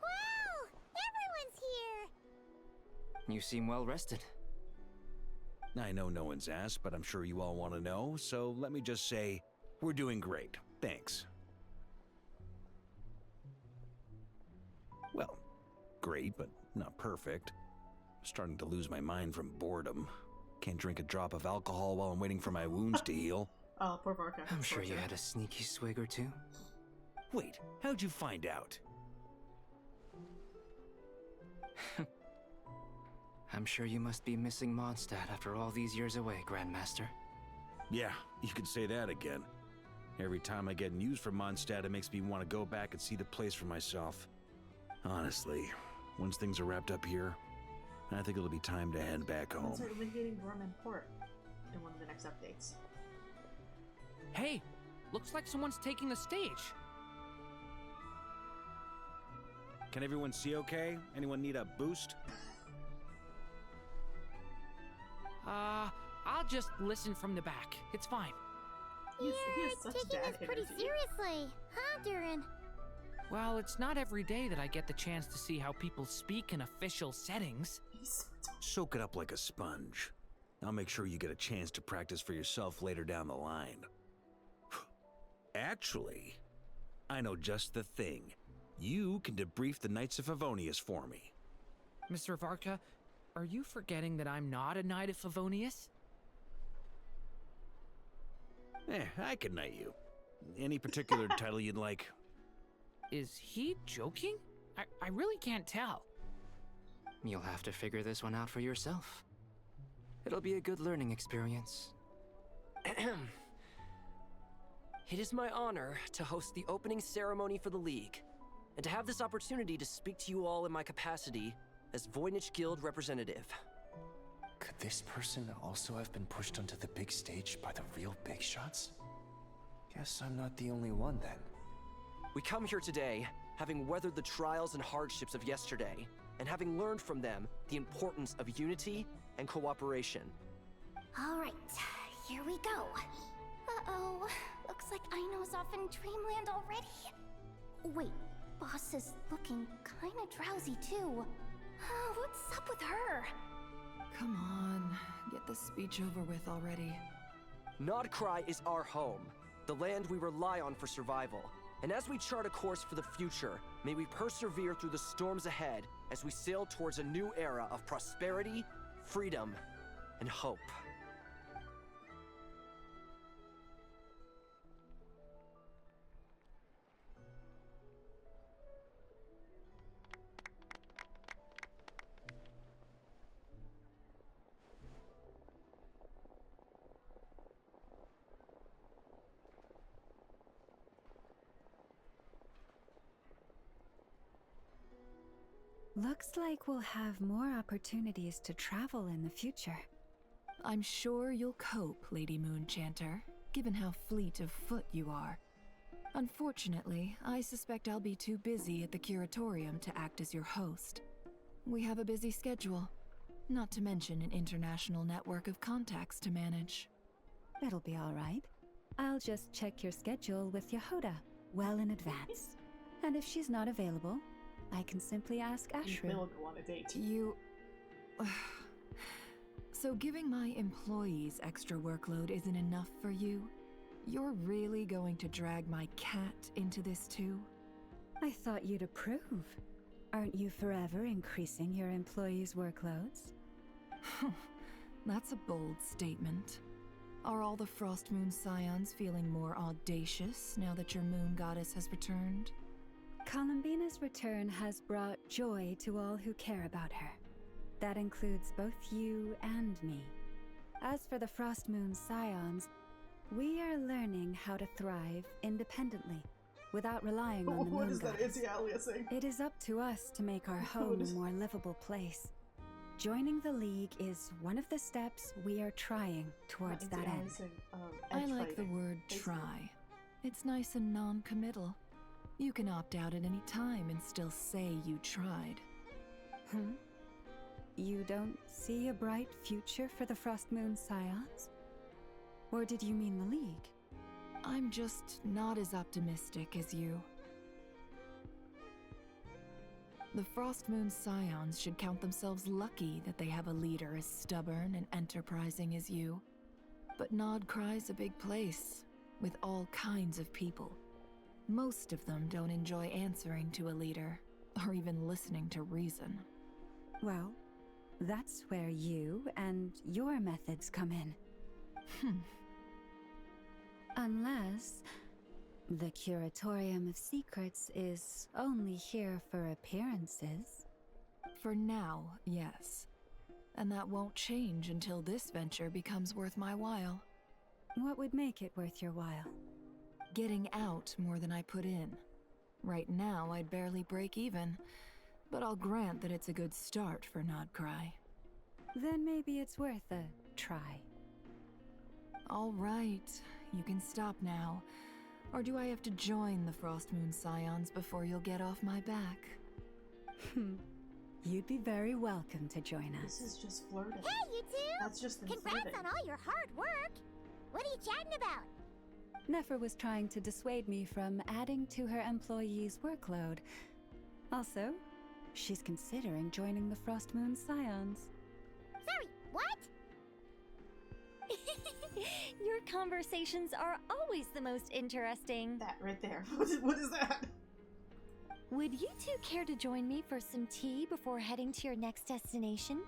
Wow! Everyone's here! You seem well rested. I know no one's asked, but I'm sure you all want to know, so let me just say, we're doing great. Thanks. Well, great, but not perfect. I'm starting to lose my mind from boredom. Can't drink a drop of alcohol while I'm waiting for my wounds to heal. Oh, poor Varka. I'm sure you had a sneaky swig or two. Wait, how'd you find out? I'm sure you must be missing Mondstadt after all these years away, Grandmaster. Yeah, you could say that again. Every time I get news from Mondstadt, it makes me want to go back and see the place for myself. Honestly, once things are wrapped up here, I think it'll be time to head back home. Looks like we'll be hitting Gorman Port in one of the next updates. Hey, looks like someone's taking the stage. Can everyone see okay? Anyone need a boost? I'll just listen from the back. It's fine. He has You're such taking bad this pretty energy. seriously, huh, Durin? Well, it's not every day that I get the chance to see how people speak in official settings. Soak it up like a sponge. I'll make sure you get a chance to practice for yourself later down the line. Actually, I know just the thing. You can debrief the Knights of Favonius for me. Mr. Varka, are you forgetting that I'm not a Knight of Favonius? I could knight you. Any particular title you'd like? Is he joking? I really can't tell. You'll have to figure this one out for yourself. It'll be a good learning experience. It is my honor to host the opening ceremony for the League, and to have this opportunity to speak to you all in my capacity as Voynich Guild representative. Could this person also have been pushed onto the big stage by the real big shots? Guess I'm not the only one then. We come here today, having weathered the trials and hardships of yesterday, and having learned from them the importance of unity and cooperation. All right, here we go. Uh-oh, looks like Aino's off in Dreamland already. Wait, Boss is looking kinda drowsy too. What's up with her? Come on, get this speech over with already. Nodcry is our home, the land we rely on for survival. And as we chart a course for the future, may we persevere through the storms ahead as we sail towards a new era of prosperity, freedom, and hope. Looks like we'll have more opportunities to travel in the future. I'm sure you'll cope, Lady Moonchanter, given how fleet of foot you are. Unfortunately, I suspect I'll be too busy at the curatorium to act as your host. We have a busy schedule, not to mention an international network of contacts to manage. It'll be all right. I'll just check your schedule with Yehoda well in advance. And if she's not available, I can simply ask Ashru. They'll go on a date. So giving my employees extra workload isn't enough for you? You're really going to drag my cat into this too? I thought you'd approve. Aren't you forever increasing your employees' workloads? That's a bold statement. Are all the Frost Moon Scions feeling more audacious now that your moon goddess has returned? Columbina's return has brought joy to all who care about her. That includes both you and me. As for the Frost Moon Scions, we are learning how to thrive independently, without relying on the moon What is that goddess. anti-aliasing? It is up to us to make our home a more livable place. Joining the League is one of the steps we are trying towards that end. I like the word try. It's nice and non-committal. You can opt out at any time and still say you tried. You don't see a bright future for the Frost Moon Scions? Or did you mean the League? I'm just not as optimistic as you. The Frost Moon Scions should count themselves lucky that they have a leader as stubborn and enterprising as you. But Nodcry's a big place, with all kinds of people. Most of them don't enjoy answering to a leader, or even listening to reason. Well, that's where you and your methods come in. Unless the Curatorium of Secrets is only here for appearances. For now, yes. And that won't change until this venture becomes worth my while. What would make it worth your while? Getting out more than I put in. Right now, I'd barely break even, but I'll grant that it's a good start for Nodcry. Then maybe it's worth a try. All right, you can stop now. Or do I have to join the Frost Moon Scions before you'll get off my back? You'd be very welcome to join us. This is just flirting. Hey, you two! That's just them Congrats flirting. on all your hard work! What are you chatting about? Nefer was trying to dissuade me from adding to her employees' workload. Also, she's considering joining the Frost Moon Scions. Sorry, what? Your conversations are always the most interesting. That right there. What is that? Would you two care to join me for some tea before heading to your next destination?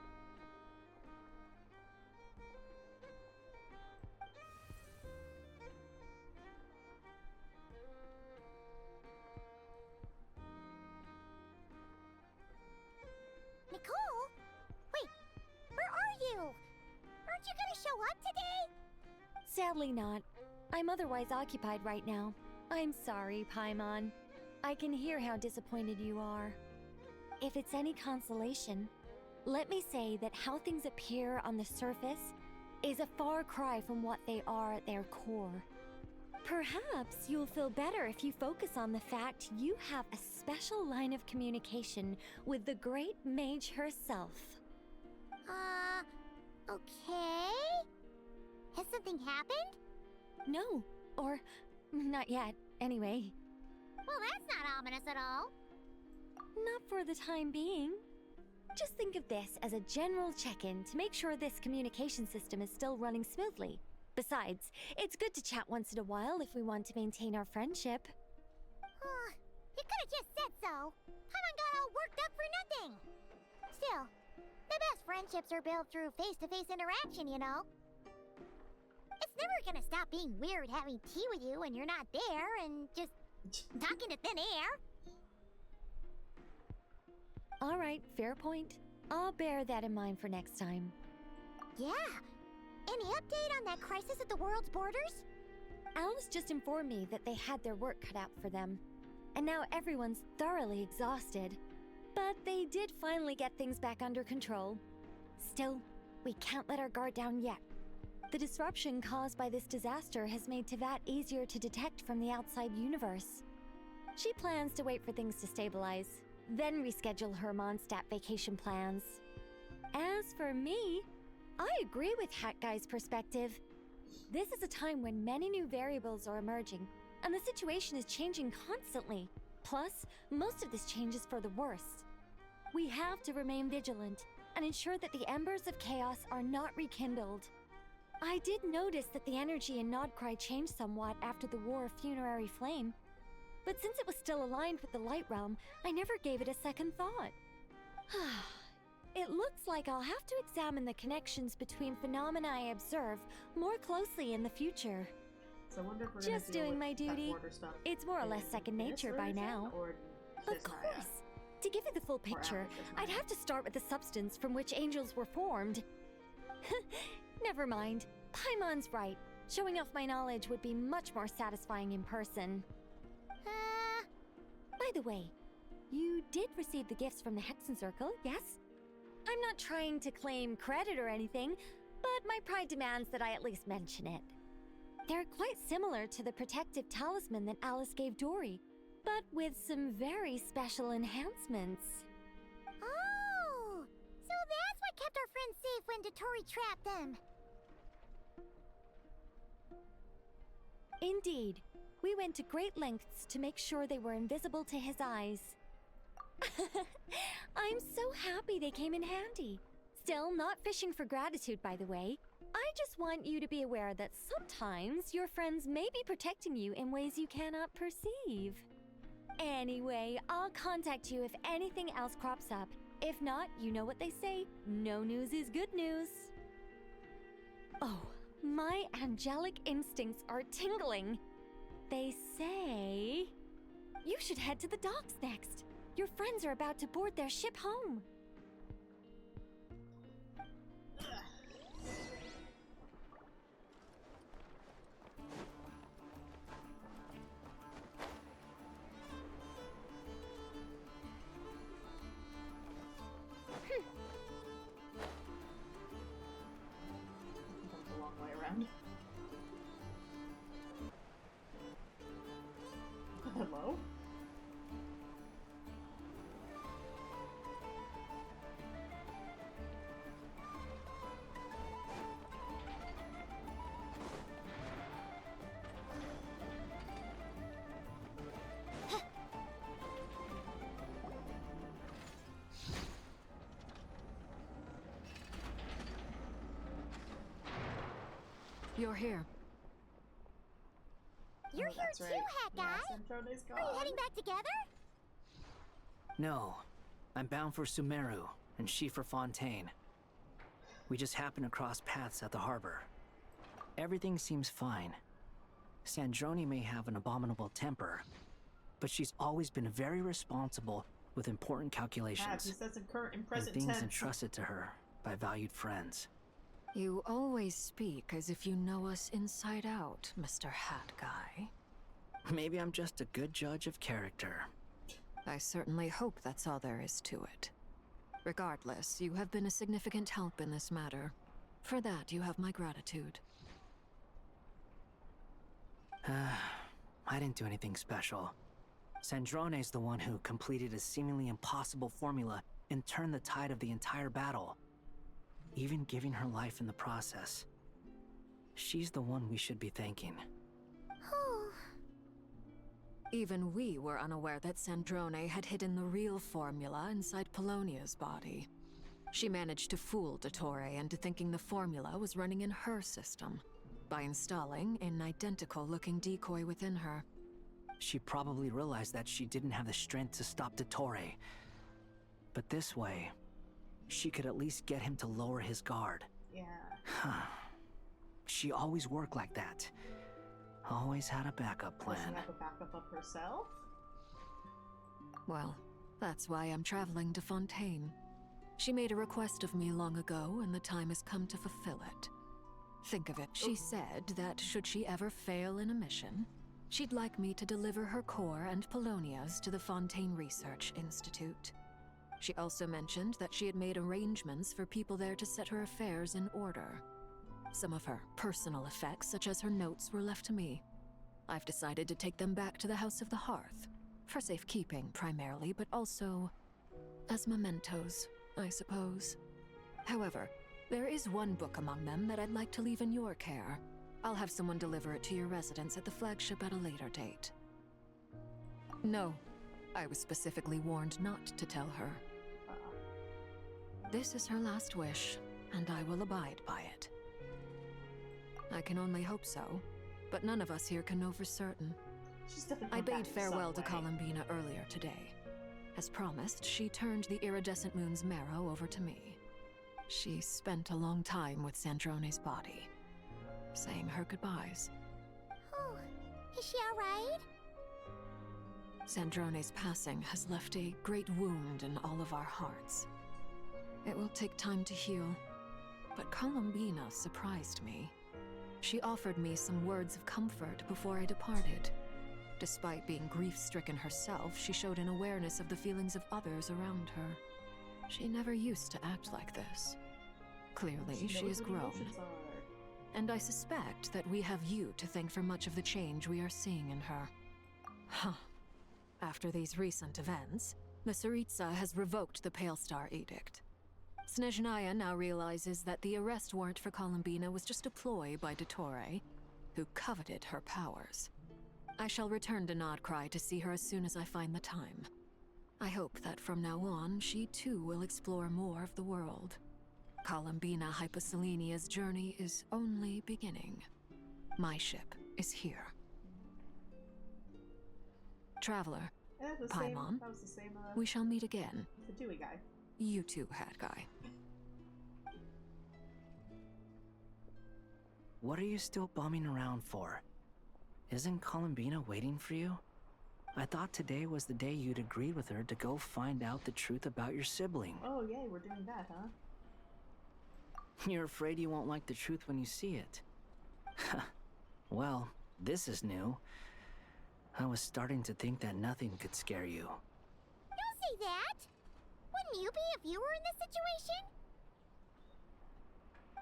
Nicole? Wait, where are you? Aren't you gonna show up today? Sadly not. I'm otherwise occupied right now. I'm sorry, Paimon. I can hear how disappointed you are. If it's any consolation, let me say that how things appear on the surface is a far cry from what they are at their core. Perhaps you'll feel better if you focus on the fact you have a special line of communication with the great mage herself. Okay? Has something happened? No, or not yet, anyway. Well, that's not ominous at all. Not for the time being. Just think of this as a general check-in to make sure this communication system is still running smoothly. Besides, it's good to chat once in a while if we want to maintain our friendship. You could have just said so. Paimon got all worked up for nothing. Still, the best friendships are built through face-to-face interaction, you know. It's never gonna stop being weird having tea with you when you're not there and just talking to thin air. All right, fair point. I'll bear that in mind for next time. Yeah. Any update on that crisis at the world's borders? Alice just informed me that they had their work cut out for them. And now everyone's thoroughly exhausted. But they did finally get things back under control. Still, we can't let our guard down yet. The disruption caused by this disaster has made Teyvat easier to detect from the outside universe. She plans to wait for things to stabilize, then reschedule her Mondstadt vacation plans. As for me, I agree with Hat Guy's perspective. This is a time when many new variables are emerging, and the situation is changing constantly. Plus, most of this change is for the worse. We have to remain vigilant and ensure that the embers of chaos are not rekindled. I did notice that the energy in Nodcry changed somewhat after the War of Funerary Flame, but since it was still aligned with the Light Realm, I never gave it a second thought. It looks like I'll have to examine the connections between phenomena I observe more closely in the future. So I wonder if we're Just doing my duty. It's more or less second nature by now. Of course. To give you the full picture, I'd have to start with the substance from which angels were formed. Never mind. Paimon's right. Showing off my knowledge would be much more satisfying in person. By the way, you did receive the gifts from the Hexen Circle, yes? I'm not trying to claim credit or anything, but my pride demands that I at least mention it. They're quite similar to the protective talisman that Alice gave Dory, but with some very special enhancements. Oh! So that's what kept our friends safe when Dotori trapped them! Indeed. We went to great lengths to make sure they were invisible to his eyes. I'm so happy they came in handy. Still, not fishing for gratitude, by the way. I just want you to be aware that sometimes your friends may be protecting you in ways you cannot perceive. Anyway, I'll contact you if anything else crops up. If not, you know what they say, no news is good news. Oh, my angelic instincts are tingling. They say you should head to the docks next. Your friends are about to board their ship home. That's a long way around. Hello? You're here. You're here too, Hat Guy! Are you heading back together? No. I'm bound for Sumeru, and she for Fontaine. We just happened to cross paths at the harbor. Everything seems fine. Sandrone may have an abominable temper, but she's always been very responsible with important calculations. He says in current and and present things tense. entrusted to her by valued friends. You always speak as if you know us inside out, Mr. Hat Guy. Maybe I'm just a good judge of character. I certainly hope that's all there is to it. Regardless, you have been a significant help in this matter. For that, you have my gratitude. I didn't do anything special. Sandrone's the one who completed a seemingly impossible formula and turned the tide of the entire battle, even giving her life in the process. She's the one we should be thanking. Even we were unaware that Sandrone had hidden the real formula inside Polonia's body. She managed to fool Dottore into thinking the formula was running in her system by installing an identical-looking decoy within her. She probably realized that she didn't have the strength to stop Dottore. But this way, she could at least get him to lower his guard. Yeah. She always worked like that. Always had a backup plan. Does she have a backup of herself? Well, that's why I'm traveling to Fontaine. She made a request of me long ago, and the time has come to fulfill it. Think of it, she said that should she ever fail in a mission, she'd like me to deliver her core and Polonia's to the Fontaine Research Institute. She also mentioned that she had made arrangements for people there to set her affairs in order. Some of her personal effects, such as her notes, were left to me. I've decided to take them back to the House of the Hearth, for safekeeping primarily, but also as mementos, I suppose. However, there is one book among them that I'd like to leave in your care. I'll have someone deliver it to your residence at the flagship at a later date. No, I was specifically warned not to tell her. This is her last wish, and I will abide by it. I can only hope so, but none of us here can know for certain. I bade farewell to Columbina earlier today. As promised, she turned the iridescent moon's marrow over to me. She spent a long time with Sandrone's body, saying her goodbyes. Oh, is she alright? Sandrone's passing has left a great wound in all of our hearts. It will take time to heal, but Columbina surprised me. She offered me some words of comfort before I departed. Despite being grief-stricken herself, she showed an awareness of the feelings of others around her. She never used to act like this. Clearly, she has grown. And I suspect that we have you to thank for much of the change we are seeing in her. Huh. After these recent events, the Tsaritsa has revoked the Pale Star Edict. Snezhnaya now realizes that the arrest warrant for Columbina was just a ploy by Dottore, who coveted her powers. I shall return to Nodcry to see her as soon as I find the time. I hope that from now on, she too will explore more of the world. Columbina Hyposelenia's journey is only beginning. My ship is here. Traveler, Paimon, we shall meet again. The Dewey guy. You too, Hat Guy. What are you still bumming around for? Isn't Columbina waiting for you? I thought today was the day you'd agreed with her to go find out the truth about your sibling. Oh, yay, we're doing that, huh? You're afraid you won't like the truth when you see it. Well, this is new. I was starting to think that nothing could scare you. Don't say that! Wouldn't you be if you were in this situation?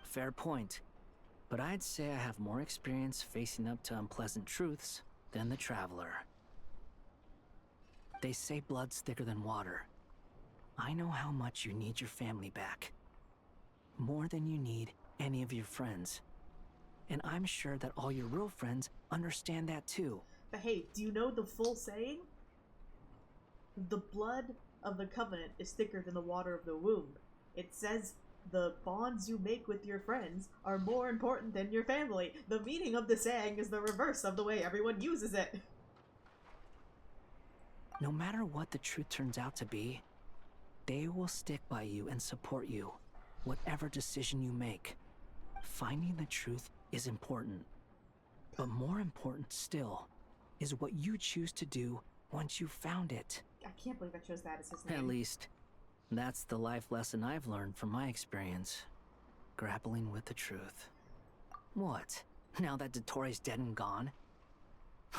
Fair point. But I'd say I have more experience facing up to unpleasant truths than the Traveler. They say blood's thicker than water. I know how much you need your family back. More than you need any of your friends. And I'm sure that all your real friends understand that too. But hey, do you know the full saying? The blood of the Covenant is thicker than the water of the womb. It says the bonds you make with your friends are more important than your family. The meaning of the saying is the reverse of the way everyone uses it. No matter what the truth turns out to be, they will stick by you and support you, whatever decision you make. Finding the truth is important. But more important still is what you choose to do once you've found it. I can't believe I chose that as his name. At least, that's the life lesson I've learned from my experience. Grappling with the truth. What? Now that Dottore's dead and gone?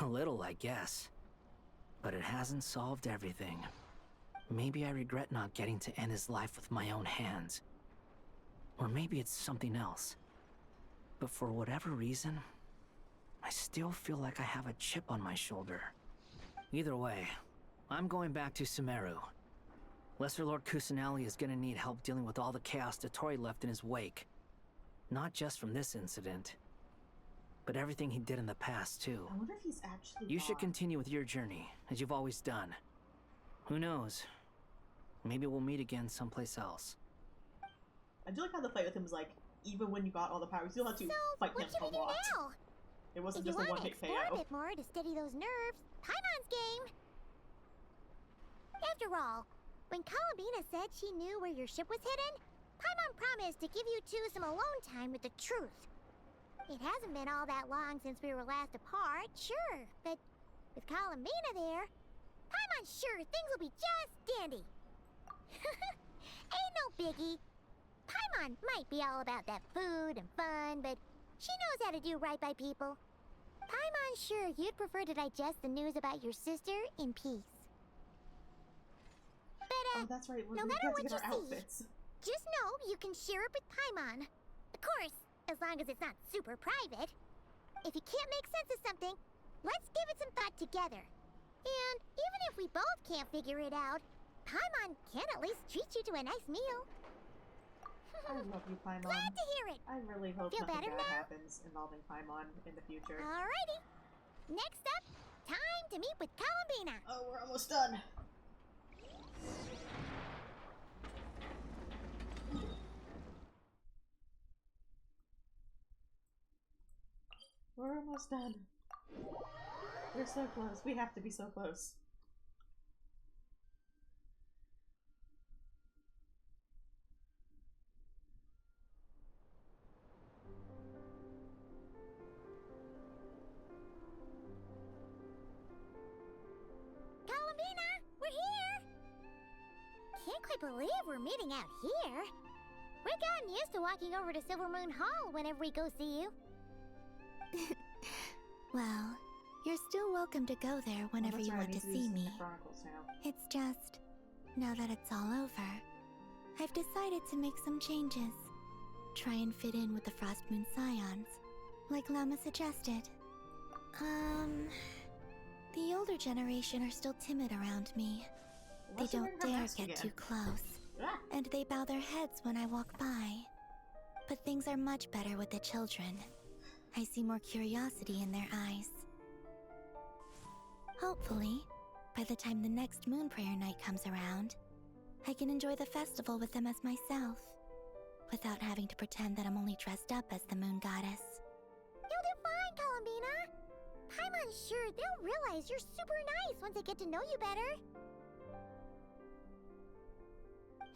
A little, I guess. But it hasn't solved everything. Maybe I regret not getting to end his life with my own hands. Or maybe it's something else. But for whatever reason, I still feel like I have a chip on my shoulder. Either way, I'm going back to Sumeru. Lesser Lord Kusanali is gonna need help dealing with all the chaos Dottore left in his wake. Not just from this incident, but everything he did in the past, too. I wonder if he's actually You should continue with your journey, as you've always done. Who knows? Maybe we'll meet again someplace else. I do like how the fight with him was like, even when you got all the powers, you still have to fight him a lot. Now? It wasn't if just a you want to one-hit explore KO. a bit more to steady those nerves, Paimon's game! After all, when Columbina said she knew where your ship was hidden, Paimon promised to give you two some alone time with the truth. It hasn't been all that long since we were last apart, sure, but with Columbina there, Paimon's sure things will be just dandy. Ain't no biggie. Paimon might be all about that food and fun, but she knows how to do right by people. Paimon's sure you'd prefer to digest the news about your sister in peace. But, Oh, that's right. no We matter have to what get you our see, outfits. just know you can share it with Paimon. Of course, as long as it's not super private. If you can't make sense of something, let's give it some thought together. And even if we both can't figure it out, Paimon can at least treat you to a nice meal. I love you, Paimon. Glad to hear it. I really hope Feel nothing better bad now? happens involving Paimon in the future. Alrighty. Next up, time to meet with Columbina. Oh, we're almost done. We're almost done. We're so close. We have to be so close. Columbina, we're here. Can't quite believe we're meeting out here. We've gotten used to walking over to Silver Moon Hall whenever we go see you. Well, you're still welcome to go there whenever that's you right, want I to need to do see this in me. the Chronicles now. It's just, now that it's all over, I've decided to make some changes. Try and fit in with the Frost Moon Scions, like Lama suggested. The older generation are still timid around me. Unless They you're don't wearing her dare mask get again. too close, Ah. and they bow their heads when I walk by. But things are much better with the children. I see more curiosity in their eyes. Hopefully, by the time the next Moon Prayer Night comes around, I can enjoy the festival with them as myself, without having to pretend that I'm only dressed up as the Moon Goddess. You'll do fine, Columbina. Paimon's sure they'll realize you're super nice once they get to know you better.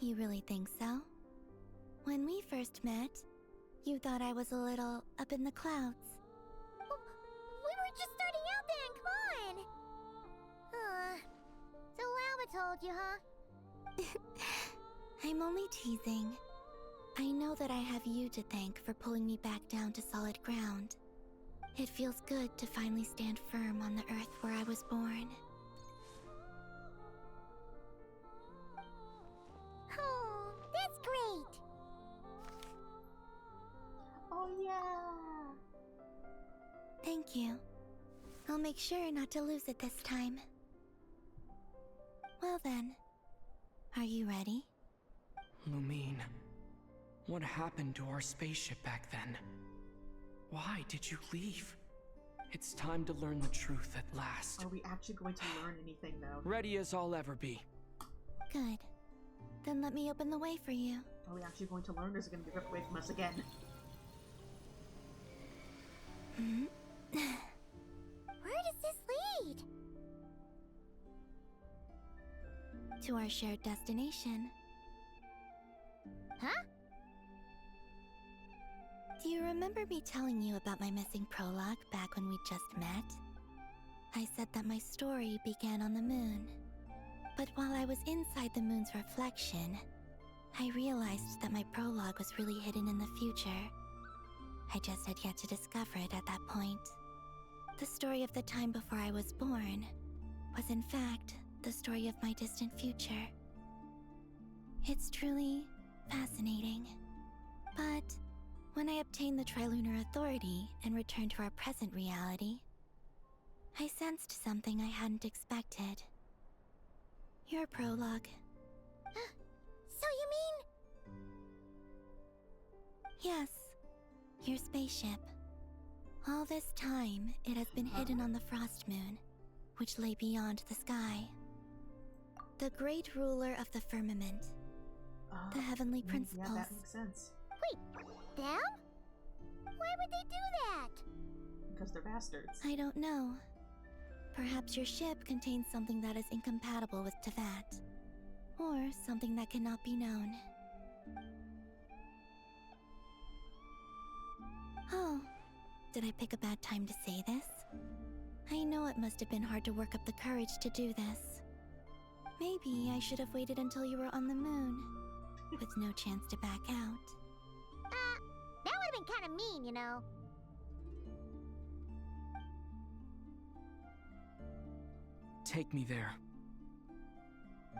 You really think so? When we first met, you thought I was a little up in the clouds. We were just starting out then, come on! So Lama told you, huh? I'm only teasing. I know that I have you to thank for pulling me back down to solid ground. It feels good to finally stand firm on the earth where I was born. Oh, that's great! Oh, yeah! Thank you. I'll make sure not to lose it this time. Well then, are you ready? Lumine, what happened to our spaceship back then? Why did you leave? It's time to learn the truth at last. Are we actually going to learn anything, though? Ready as I'll ever be. Good. Then let me open the way for you. Are we actually going to learn, or is it going to be ripped away from us again? Where does this lead? To our shared destination. Huh? Do you remember me telling you about my missing prologue back when we just met? I said that my story began on the moon. But while I was inside the moon's reflection, I realized that my prologue was really hidden in the future. I just had yet to discover it at that point. The story of the time before I was born was in fact the story of my distant future. It's truly fascinating. But when I obtained the Trilunar Authority and returned to our present reality, I sensed something I hadn't expected. Your prologue. So you mean... Yes, your spaceship. All this time, it has been hidden on the Frost Moon, which lay beyond the sky. The great ruler of the firmament. The heavenly principles. Yeah, that makes sense. Wait, them? Why would they do that? Because they're bastards. I don't know. Perhaps your ship contains something that is incompatible with Tevat. Or something that cannot be known. Oh, did I pick a bad time to say this? I know it must have been hard to work up the courage to do this. Maybe I should have waited until you were on the moon, with no chance to back out. That would have been kind of mean, you know. Take me there.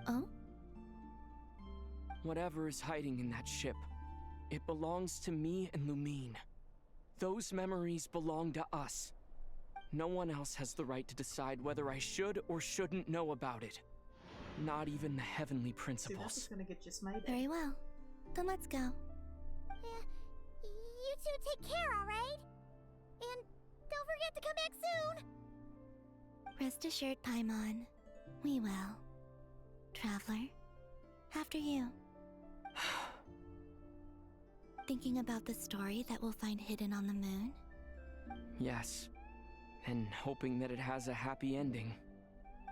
Oh? Whatever is hiding in that ship, it belongs to me and Lumine. Those memories belong to us. No one else has the right to decide whether I should or shouldn't know about it. Not even the heavenly principles. See, this is gonna get you smited. Very well. Then let's go. You two take care, alright? And don't forget to come back soon! Rest assured, Paimon. We will. Traveler, after you. Thinking about the story that we'll find hidden on the moon? Yes, and hoping that it has a happy ending.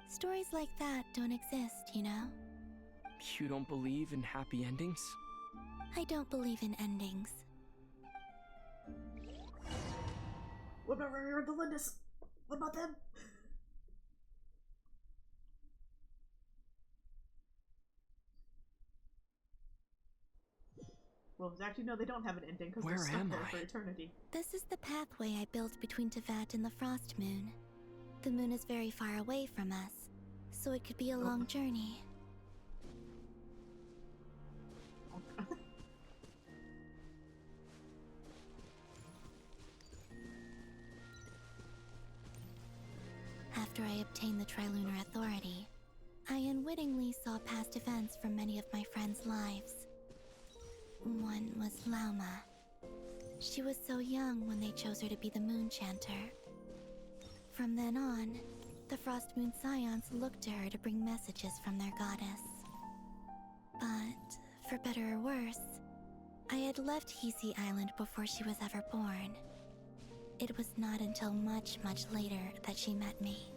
Stories like that don't exist, you know? You don't believe in happy endings? I don't believe in endings. What about Rary and THOLINDIS? What about them? Well, actually, no, they don't have an ending because they're stuck there for eternity. This is the pathway I built between Teyvat and the Frost Moon. The moon is very far away from us, so it could be a long journey. After I obtained the Trilunar Authority, I unwittingly saw past events from many of my friends' lives. One was Lauma. She was so young when they chose her to be the Moon Chanter. From then on, the Frost Moon Scions looked to her to bring messages from their goddess. But, for better or worse, I had left Hisi Island before she was ever born. It was not until much, much later that she met me.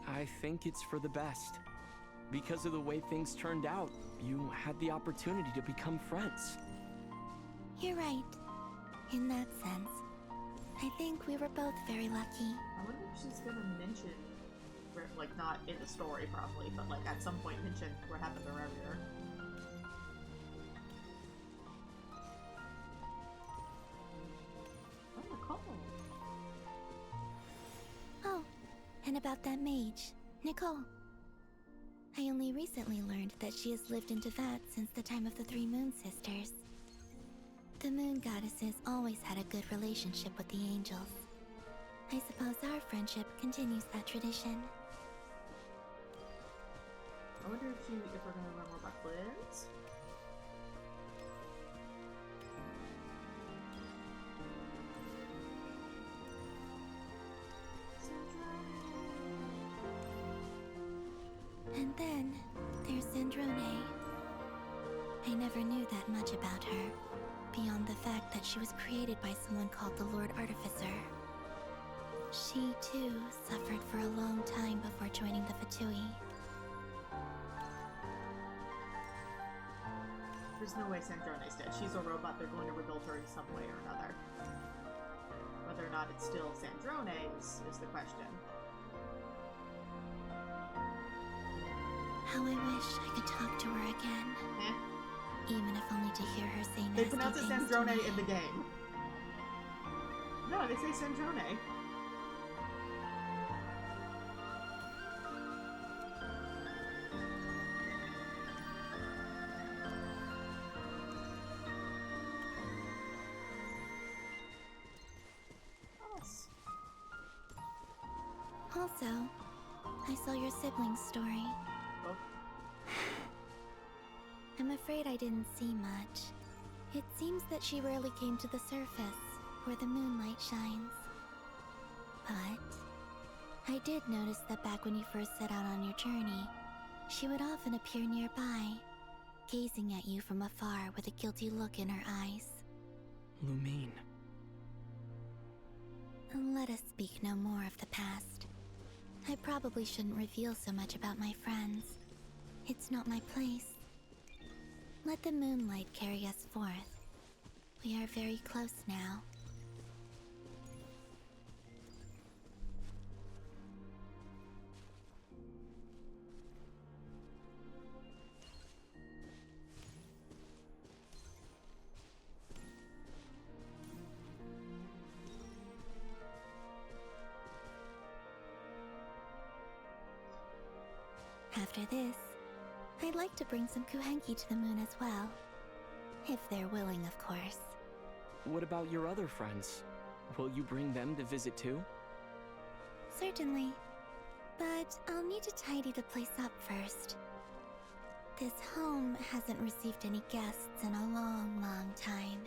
I think it's for the best. Because of the way things turned out, you had the opportunity to become friends. You're right. In that sense, I think we were both very lucky. I wonder if she's gonna mention, like, not in the story probably, but like at some point mention what happened to Rary. Oh, and about that mage, Nicole. I only recently learned that she has lived in Teyvat since the time of the Three Moon Sisters. The Moon Goddesses always had a good relationship with the angels. I suppose our friendship continues that tradition. I wonder if we're gonna learn more about Liz. And then, there's Zandrone. I never knew that much about her, beyond the fact that she was created by someone called the Lord Artificer. She, too, suffered for a long time before joining the Fatui. There's no way Zandrone's dead. She's a robot. They're going to rebuild her in some way or another. Whether or not it's still Zandrone is the question. How I wish I could talk to her again. Even if only to hear her say nasty They pronounce it things to Zandrone me. in the game. No, they say Zandrone. Also, I saw your siblings' story. Oh. I'm afraid I didn't see much. It seems that she rarely came to the surface, where the moonlight shines. But I did notice that back when you first set out on your journey, she would often appear nearby, gazing at you from afar with a guilty look in her eyes. Lumine. Let us speak no more of the past. I probably shouldn't reveal so much about my friends. It's not my place. Let the moonlight carry us forth. We are very close now. After this, I'd like to bring some kuhenki to the moon as well. If they're willing, of course. What about your other friends? Will you bring them to visit too? Certainly. But I'll need to tidy the place up first. This home hasn't received any guests in a long, long time.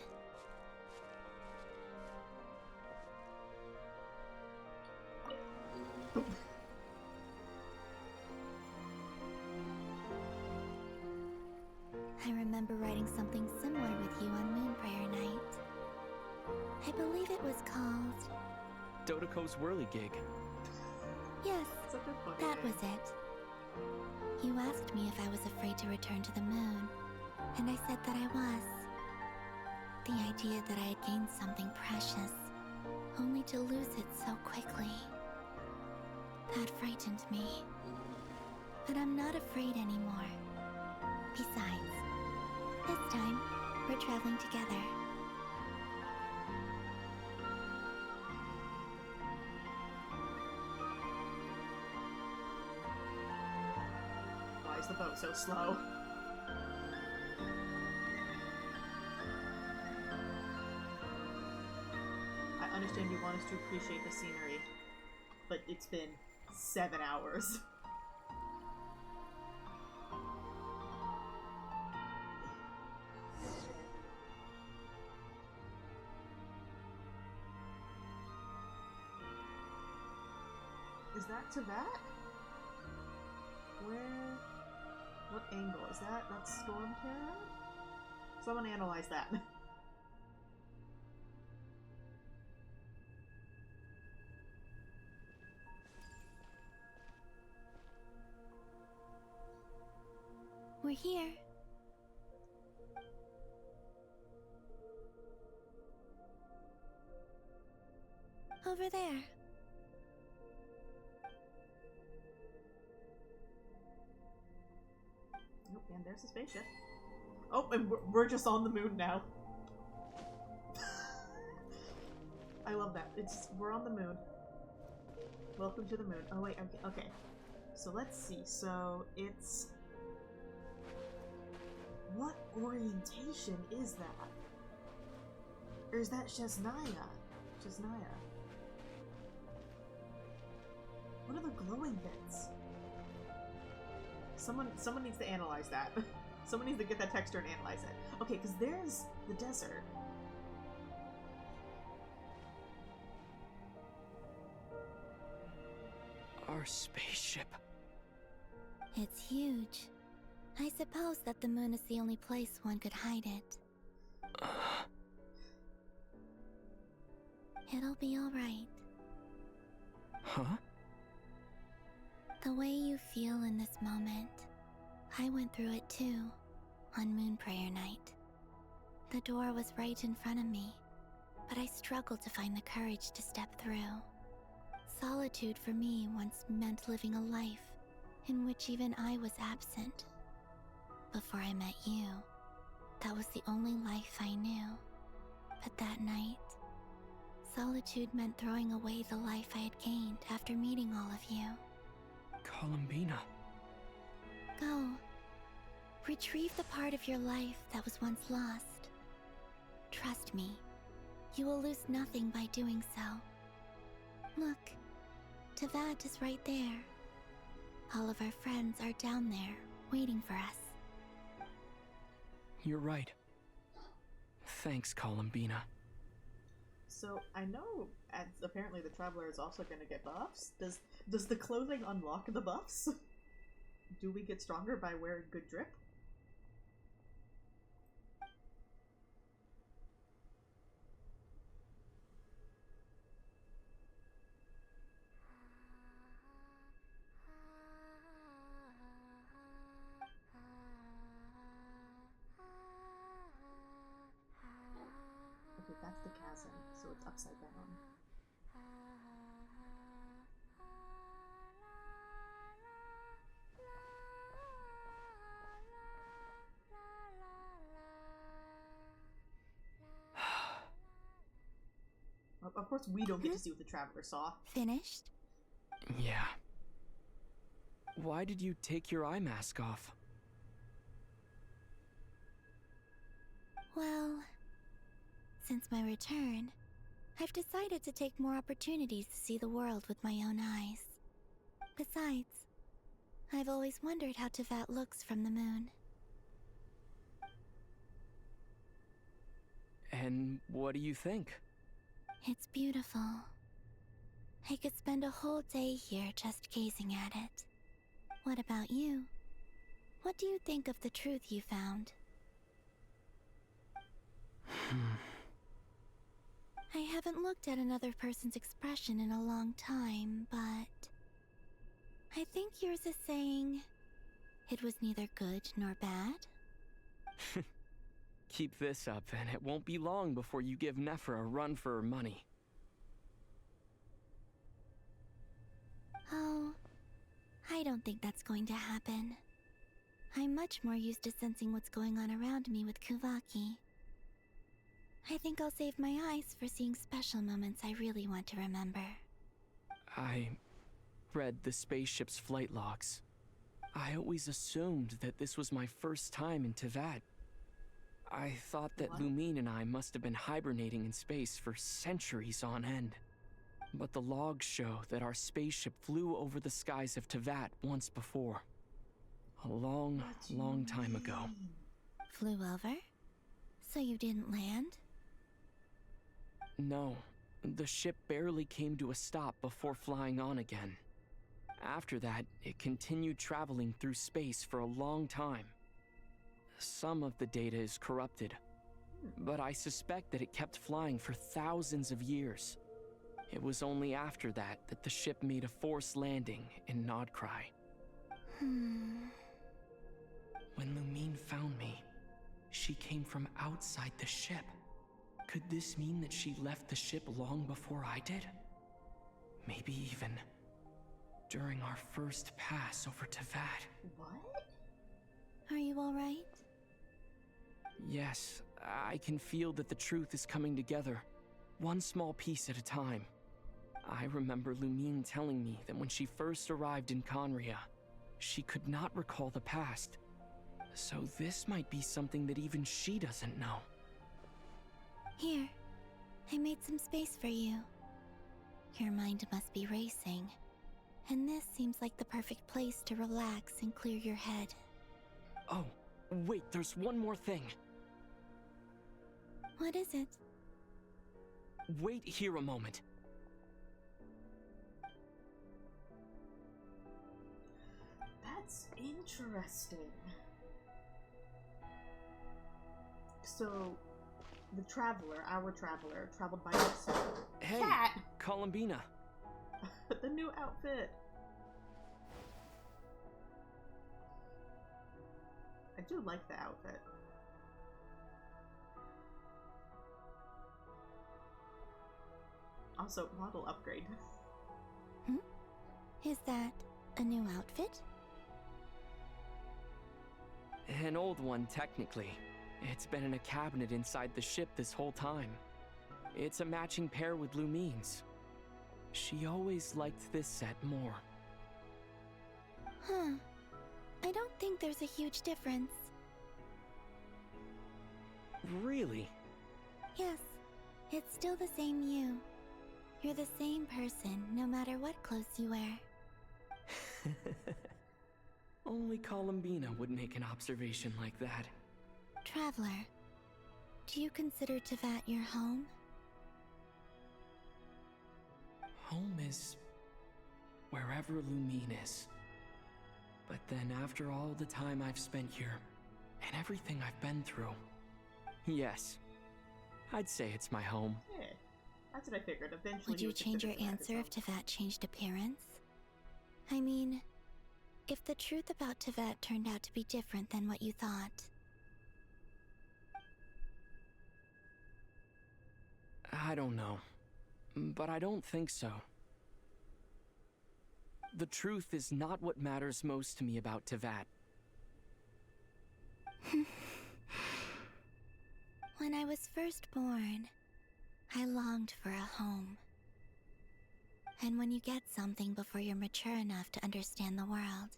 I remember writing something similar with you on Moonprayer Night. I believe it was called... Dodoko's Whirligig. Yes, that was it. You asked me if I was afraid to return to the moon, and I said that I was. The idea that I had gained something precious, only to lose it so quickly. That frightened me. But I'm not afraid anymore. Besides, this time, we're traveling together. Why is the boat so slow? I understand you want us to appreciate the scenery, but it's been 7 hours. Is that to that? Where? What angle is that? That's Storm Terror? Someone analyze that. We're here. Over there. Oh, and there's the spaceship. Oh, and we're just on the moon now. I love that. We're on the moon. Welcome to the moon. Oh wait, okay. So let's see. So it's... What orientation is that? Or is that Shesnaya? Shesnaya. What are the glowing bits? Someone needs to analyze that. Someone needs to get that texture and analyze it. Okay, because there's the desert. Our spaceship. It's huge. I suppose that the moon is the only place one could hide it. It'll be alright. Huh? The way you feel in this moment, I went through it too, on Moonprayer Night. The door was right in front of me, but I struggled to find the courage to step through. Solitude for me once meant living a life in which even I was absent. Before I met you, that was the only life I knew. But that night, solitude meant throwing away the life I had gained after meeting all of you. Columbina. Go. Retrieve the part of your life that was once lost. Trust me, you will lose nothing by doing so. Look, Tavad is right there. All of our friends are down there, waiting for us. You're right. Thanks, Columbina. So I know, apparently the Traveler is also going to get buffs. Does the clothing unlock the buffs? Do we get stronger by wearing good drip? Okay, that's the chasm, so it's upside down. Of course we don't get to see what the Traveler saw. Finished? Yeah. Why did you take your eye mask off? Well, since my return, I've decided to take more opportunities to see the world with my own eyes. Besides, I've always wondered how Teyvat looks from the moon. And what do you think? It's beautiful. I could spend a whole day here just gazing at it. What about you? What do you think of the truth you found? I haven't looked at another person's expression in a long time, but I think yours is saying it was neither good nor bad. Keep this up, and it won't be long before you give Nephra a run for her money. Oh, I don't think that's going to happen. I'm much more used to sensing what's going on around me with Kuvaki. I think I'll save my eyes for seeing special moments I really want to remember. I read the spaceship's flight logs. I always assumed that this was my first time in Teyvat. I thought that Lumine and I must have been hibernating in space for centuries on end. But the logs show that our spaceship flew over the skies of Teyvat once before. A long, long time ago. Flew over? So you didn't land? No, the ship barely came to a stop before flying on again. After that, it continued traveling through space for a long time. Some of the data is corrupted, but I suspect that it kept flying for thousands of years. It was only after that that the ship made a forced landing in Nodcry. When Lumine found me, she came from outside the ship. Could this mean that she left the ship long before I did? Maybe even during our first pass over Teyvat. What? Are you alright? Yes, I can feel that the truth is coming together, one small piece at a time. I remember Lumine telling me that when she first arrived in Conria, she could not recall the past. So this might be something that even she doesn't know. Here, I made some space for you. Your mind must be racing, and this seems like the perfect place to relax and clear your head. Oh, wait, there's one more thing. What is it? Wait here a moment. That's interesting. So, the traveler, our traveler, traveled by himself. Hey, Cat! Columbina. The new outfit. I do like the outfit. Also, model upgrade. Is that a new outfit? An old one, technically. It's been in a cabinet inside the ship this whole time. It's a matching pair with Lumine's. She always liked this set more. Huh. I don't think there's a huge difference. Really? Yes, it's still the same you. You're the same person, no matter what clothes you wear. Only Columbina would make an observation like that. Traveler, do you consider Teyvat your home? Home is wherever Lumine is. But then after all the time I've spent here, and everything I've been through, yes, I'd say it's my home. Yeah, that's what I figured. Eventually, Would you change your answer if Teyvat changed appearance? I mean, if the truth about Teyvat turned out to be different than what you thought. I don't know, but I don't think so. The truth is not what matters most to me about Teyvat. When I was first born, I longed for a home. And when you get something before you're mature enough to understand the world,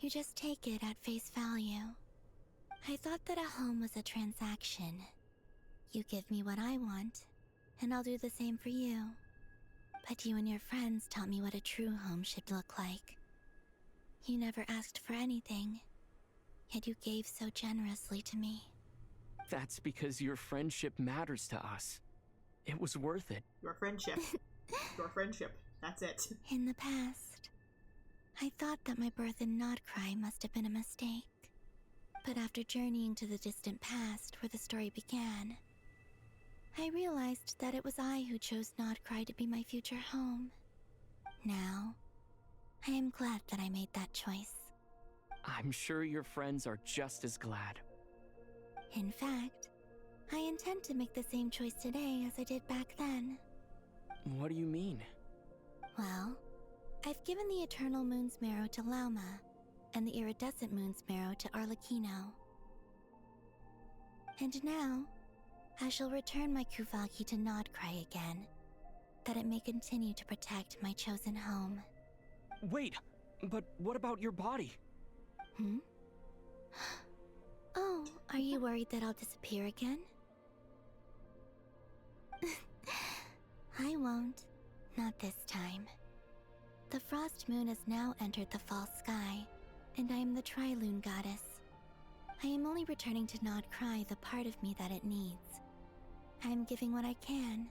you just take it at face value. I thought that a home was a transaction. You give me what I want, and I'll do the same for you. But you and your friends taught me what a true home should look like. You never asked for anything, yet you gave so generously to me. That's because your friendship matters to us. It was worth it. Your friendship. Your friendship. That's it. In the past, I thought that my birth in Nodcry must have been a mistake. But after journeying to the distant past where the story began, I realized that it was I who chose Nodcry to be my future home. Now, I am glad that I made that choice. I'm sure your friends are just as glad. In fact, I intend to make the same choice today as I did back then. What do you mean? Well, I've given the Eternal Moon's Marrow to Lauma, and the Iridescent Moon's Marrow to Arlecchino. And now, I shall return my Kuvaki to Nodcry again, that it may continue to protect my chosen home. Wait, but what about your body? Hmm? Oh, are you worried that I'll disappear again? I won't. Not this time. The Frost Moon has now entered the False Sky, and I am the Tri-Lune Goddess. I am only returning to Nodcry the part of me that it needs. I am giving what I can,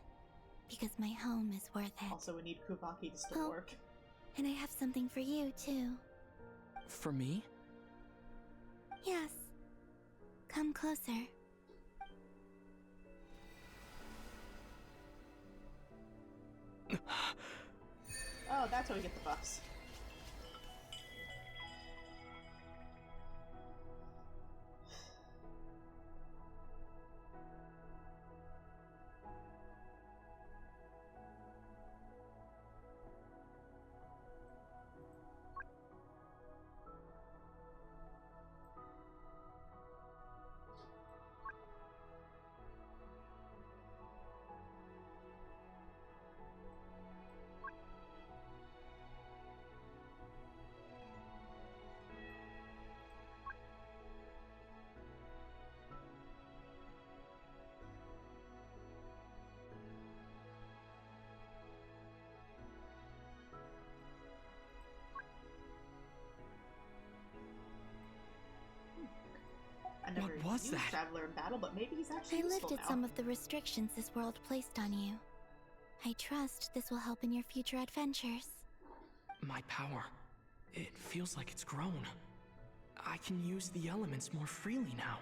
because my home is worth it. Also, we need Kuvaki to still work. And I have something for you, too. For me? Yes. Come closer. Oh, that's how we get the buffs. What was that? Traveler in battle, but maybe he's actually I useful lifted now. some of the restrictions this world placed on you. I trust this will help in your future adventures. My power. It feels like it's grown. I can use the elements more freely now.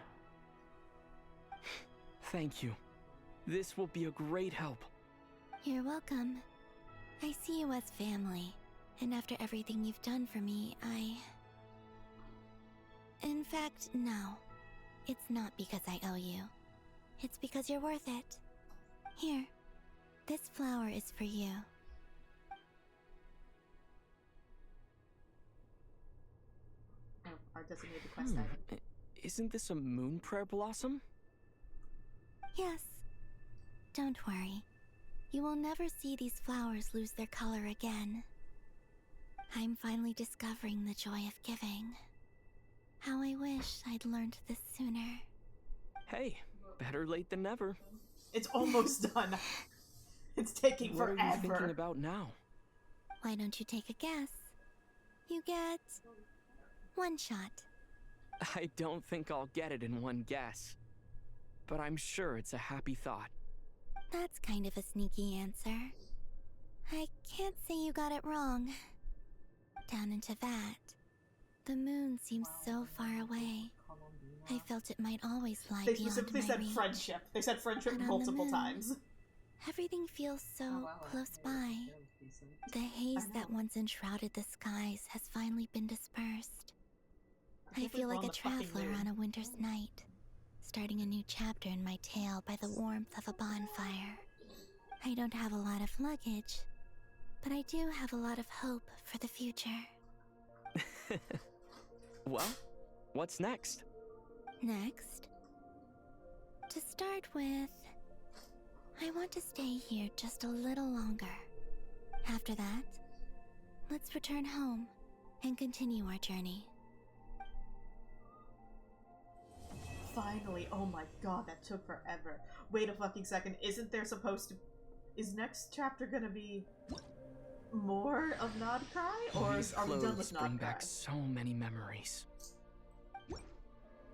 Thank you. This will be a great help. You're welcome. I see you as family, and after everything you've done for me, In fact, no. It's not because I owe you. It's because you're worth it. Here, this flower is for you. Oh, our designated quest item. Isn't this a moon prayer blossom? Yes. Don't worry. You will never see these flowers lose their color again. I'm finally discovering the joy of giving. How I wish I'd learned this sooner. Hey, better late than never. It's almost done. It's taking forever. What are you thinking forever. about now? Why don't you take a guess? You get one shot. I don't think I'll get it in one guess. But I'm sure it's a happy thought. That's kind of a sneaky answer. I can't say you got it wrong. Down into that, the moon seems so far away. I felt it might always lie They beyond specifically my said reach. friendship. They said friendship But on the multiple moon, times. Everything feels so close by. The haze that once enshrouded the skies has finally been dispersed. I feel like a traveler on a winter's night, starting a new chapter in my tale by the warmth of a bonfire. I don't have a lot of luggage, but I do have a lot of hope for the future. Well, what's next? Next, to start with, I want to stay here just a little longer. After that, let's return home and continue our journey. finally. Oh my god, that took forever. Wait a fucking second. Isn't there supposed to... Is next chapter gonna be more of Nod Cry? Or These are we done clothes with bring Nod Cry? back so many memories.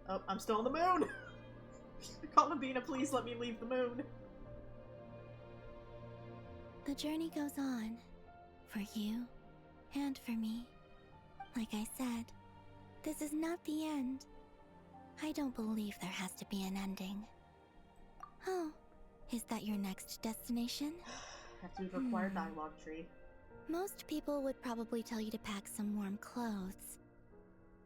Oh, I'm still on the moon! Columbina, please let me leave the moon. The journey goes on. For you. And for me. Like I said, this is not the end. I don't believe there has to be an ending. Oh, is that your next destination? Have to require dialogue tree. Most people would probably tell you to pack some warm clothes.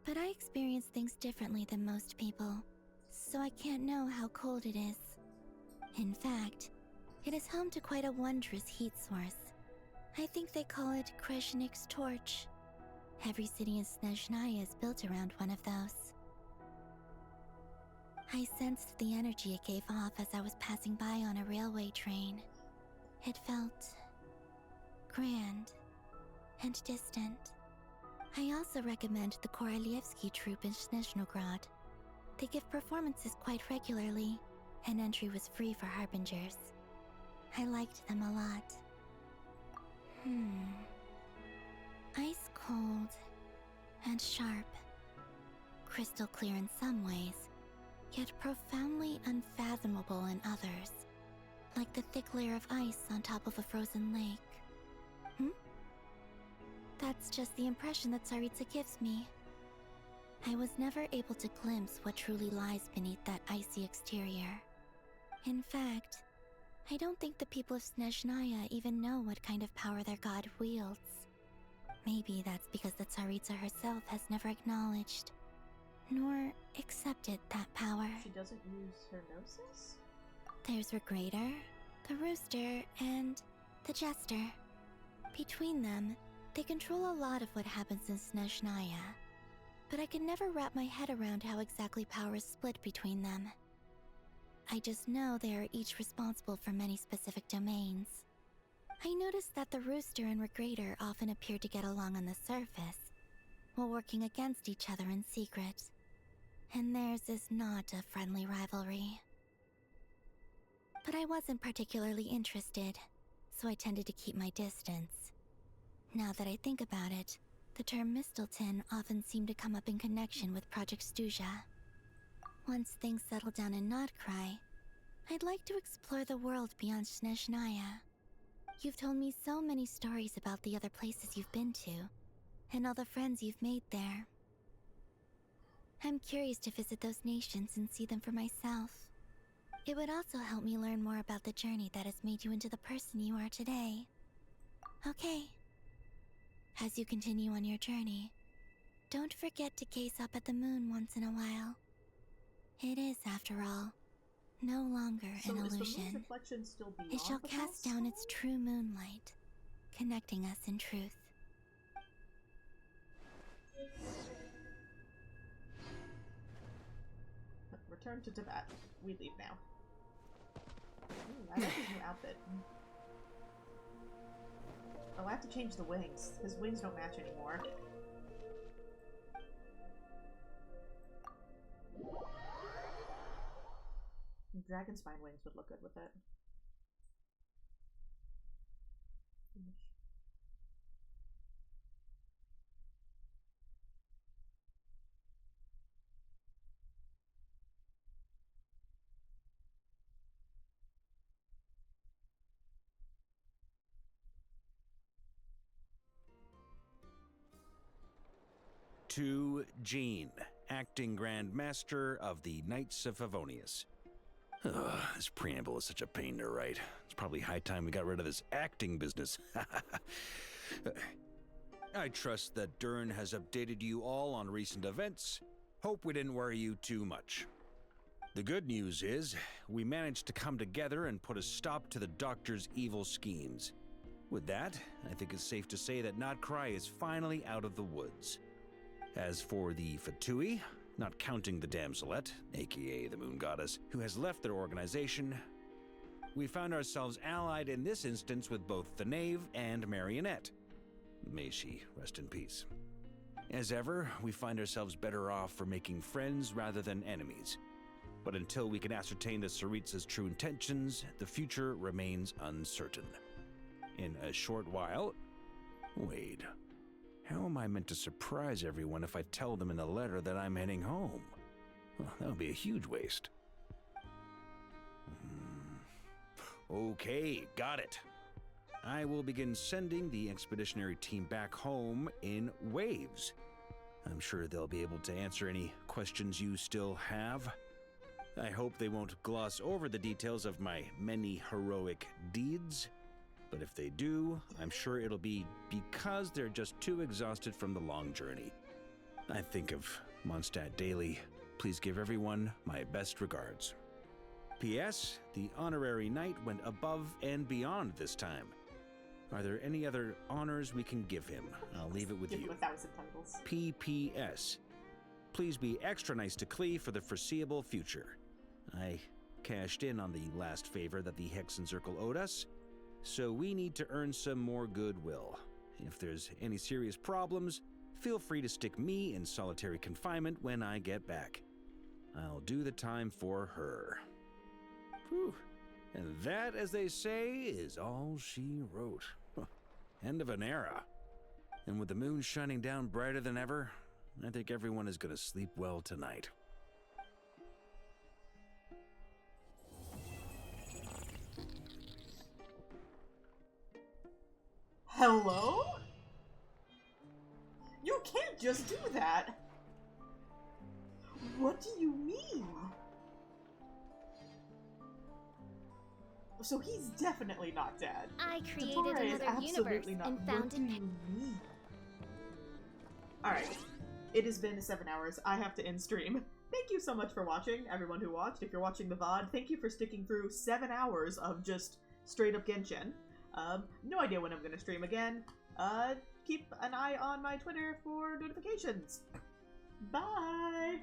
But I experience things differently than most people, so I can't know how cold it is. In fact, it is home to quite a wondrous heat source. I think they call it Kreshnik's torch. Every city in Snezhnaya is built around one of those. I sensed the energy it gave off as I was passing by on a railway train. It felt grand and distant. I also recommend the Korolievsky troupe in Snezhnograd. They give performances quite regularly, and entry was free for harbingers. I liked them a lot. Ice cold and sharp. Crystal clear in some ways, yet profoundly unfathomable in others. Like the thick layer of ice on top of a frozen lake. That's just the impression that Tsaritsa gives me. I was never able to glimpse what truly lies beneath that icy exterior. In fact, I don't think the people of Snezhnaya even know what kind of power their god wields. Maybe that's because the Tsaritsa herself has never acknowledged, nor accepted that power. She doesn't use her gnosis? There's Regrator, the Rooster, and the Jester. Between them, they control a lot of what happens in Snezhnaya. But I can never wrap my head around how exactly power is split between them. I just know they are each responsible for many specific domains. I noticed that the Rooster and Regrator often appear to get along on the surface, while working against each other in secret. And theirs is not a friendly rivalry. But I wasn't particularly interested, so I tended to keep my distance. Now that I think about it, the term Mistelton often seemed to come up in connection with Project Stuja. Once things settle down in Nodcry, I'd like to explore the world beyond Snezhnaya. You've told me so many stories about the other places you've been to, and all the friends you've made there. I'm curious to visit those nations and see them for myself. It would also help me learn more about the journey that has made you into the person you are today. Okay. As you continue on your journey, don't forget to gaze up at the moon once in a while. It is, after all, no longer an illusion. Is the moon's reflection still beyond it shall the cast down its true moonlight, connecting us in truth. Return to Tibet. We leave now. Ooh, I like his new outfit. Oh, I have to change the wings. His wings don't match anymore. Dragon spine wings would look good with it. To Jean, acting Grand Master of the Knights of Favonius. This preamble is such a pain to write. It's probably high time we got rid of this acting business. I trust that Dern has updated you all on recent events. Hope we didn't worry you too much. The good news is, we managed to come together and put a stop to the Doctor's evil schemes. With that, I think it's safe to say that Nodcry is finally out of the woods. As for the Fatui, not counting the Damselette, aka the Moon Goddess, who has left their organization, we found ourselves allied in this instance with both the Knave and Marionette. May she rest in peace. As ever, we find ourselves better off for making friends rather than enemies. But until we can ascertain the Tsaritsa's true intentions, the future remains uncertain. In a short while... Wait. How am I meant to surprise everyone if I tell them in a letter that I'm heading home? Well, that would be a huge waste. Okay, got it. I will begin sending the expeditionary team back home in waves. I'm sure they'll be able to answer any questions you still have. I hope they won't gloss over the details of my many heroic deeds. But if they do, I'm sure it'll be because they're just too exhausted from the long journey. I think of Mondstadt daily. Please give everyone my best regards. P.S. The honorary knight went above and beyond this time. Are there any other honors we can give him? I'll leave it with you. Give him 1,000 titles. P.P.S. Please be extra nice to Klee for the foreseeable future. I cashed in on the last favor that the Hexen Circle owed us, so we need to earn some more goodwill. If there's any serious problems, feel free to stick me in solitary confinement when I get back. I'll do the time for her. Whew. And that, as they say, is all she wrote. End of an era. And with the moon shining down brighter than ever, I think everyone is going to sleep well tonight. Hello? You can't just do that! What do you mean? So he's definitely not dead. I created Totore is another universe absolutely not. and found What do you mean? Alright, it has been 7 hours. I have to end stream. Thank you so much for watching, everyone who watched. If you're watching the VOD, thank you for sticking through 7 hours of just straight up Genshin. No idea when I'm gonna stream again. Keep an eye on my Twitter for notifications. Bye!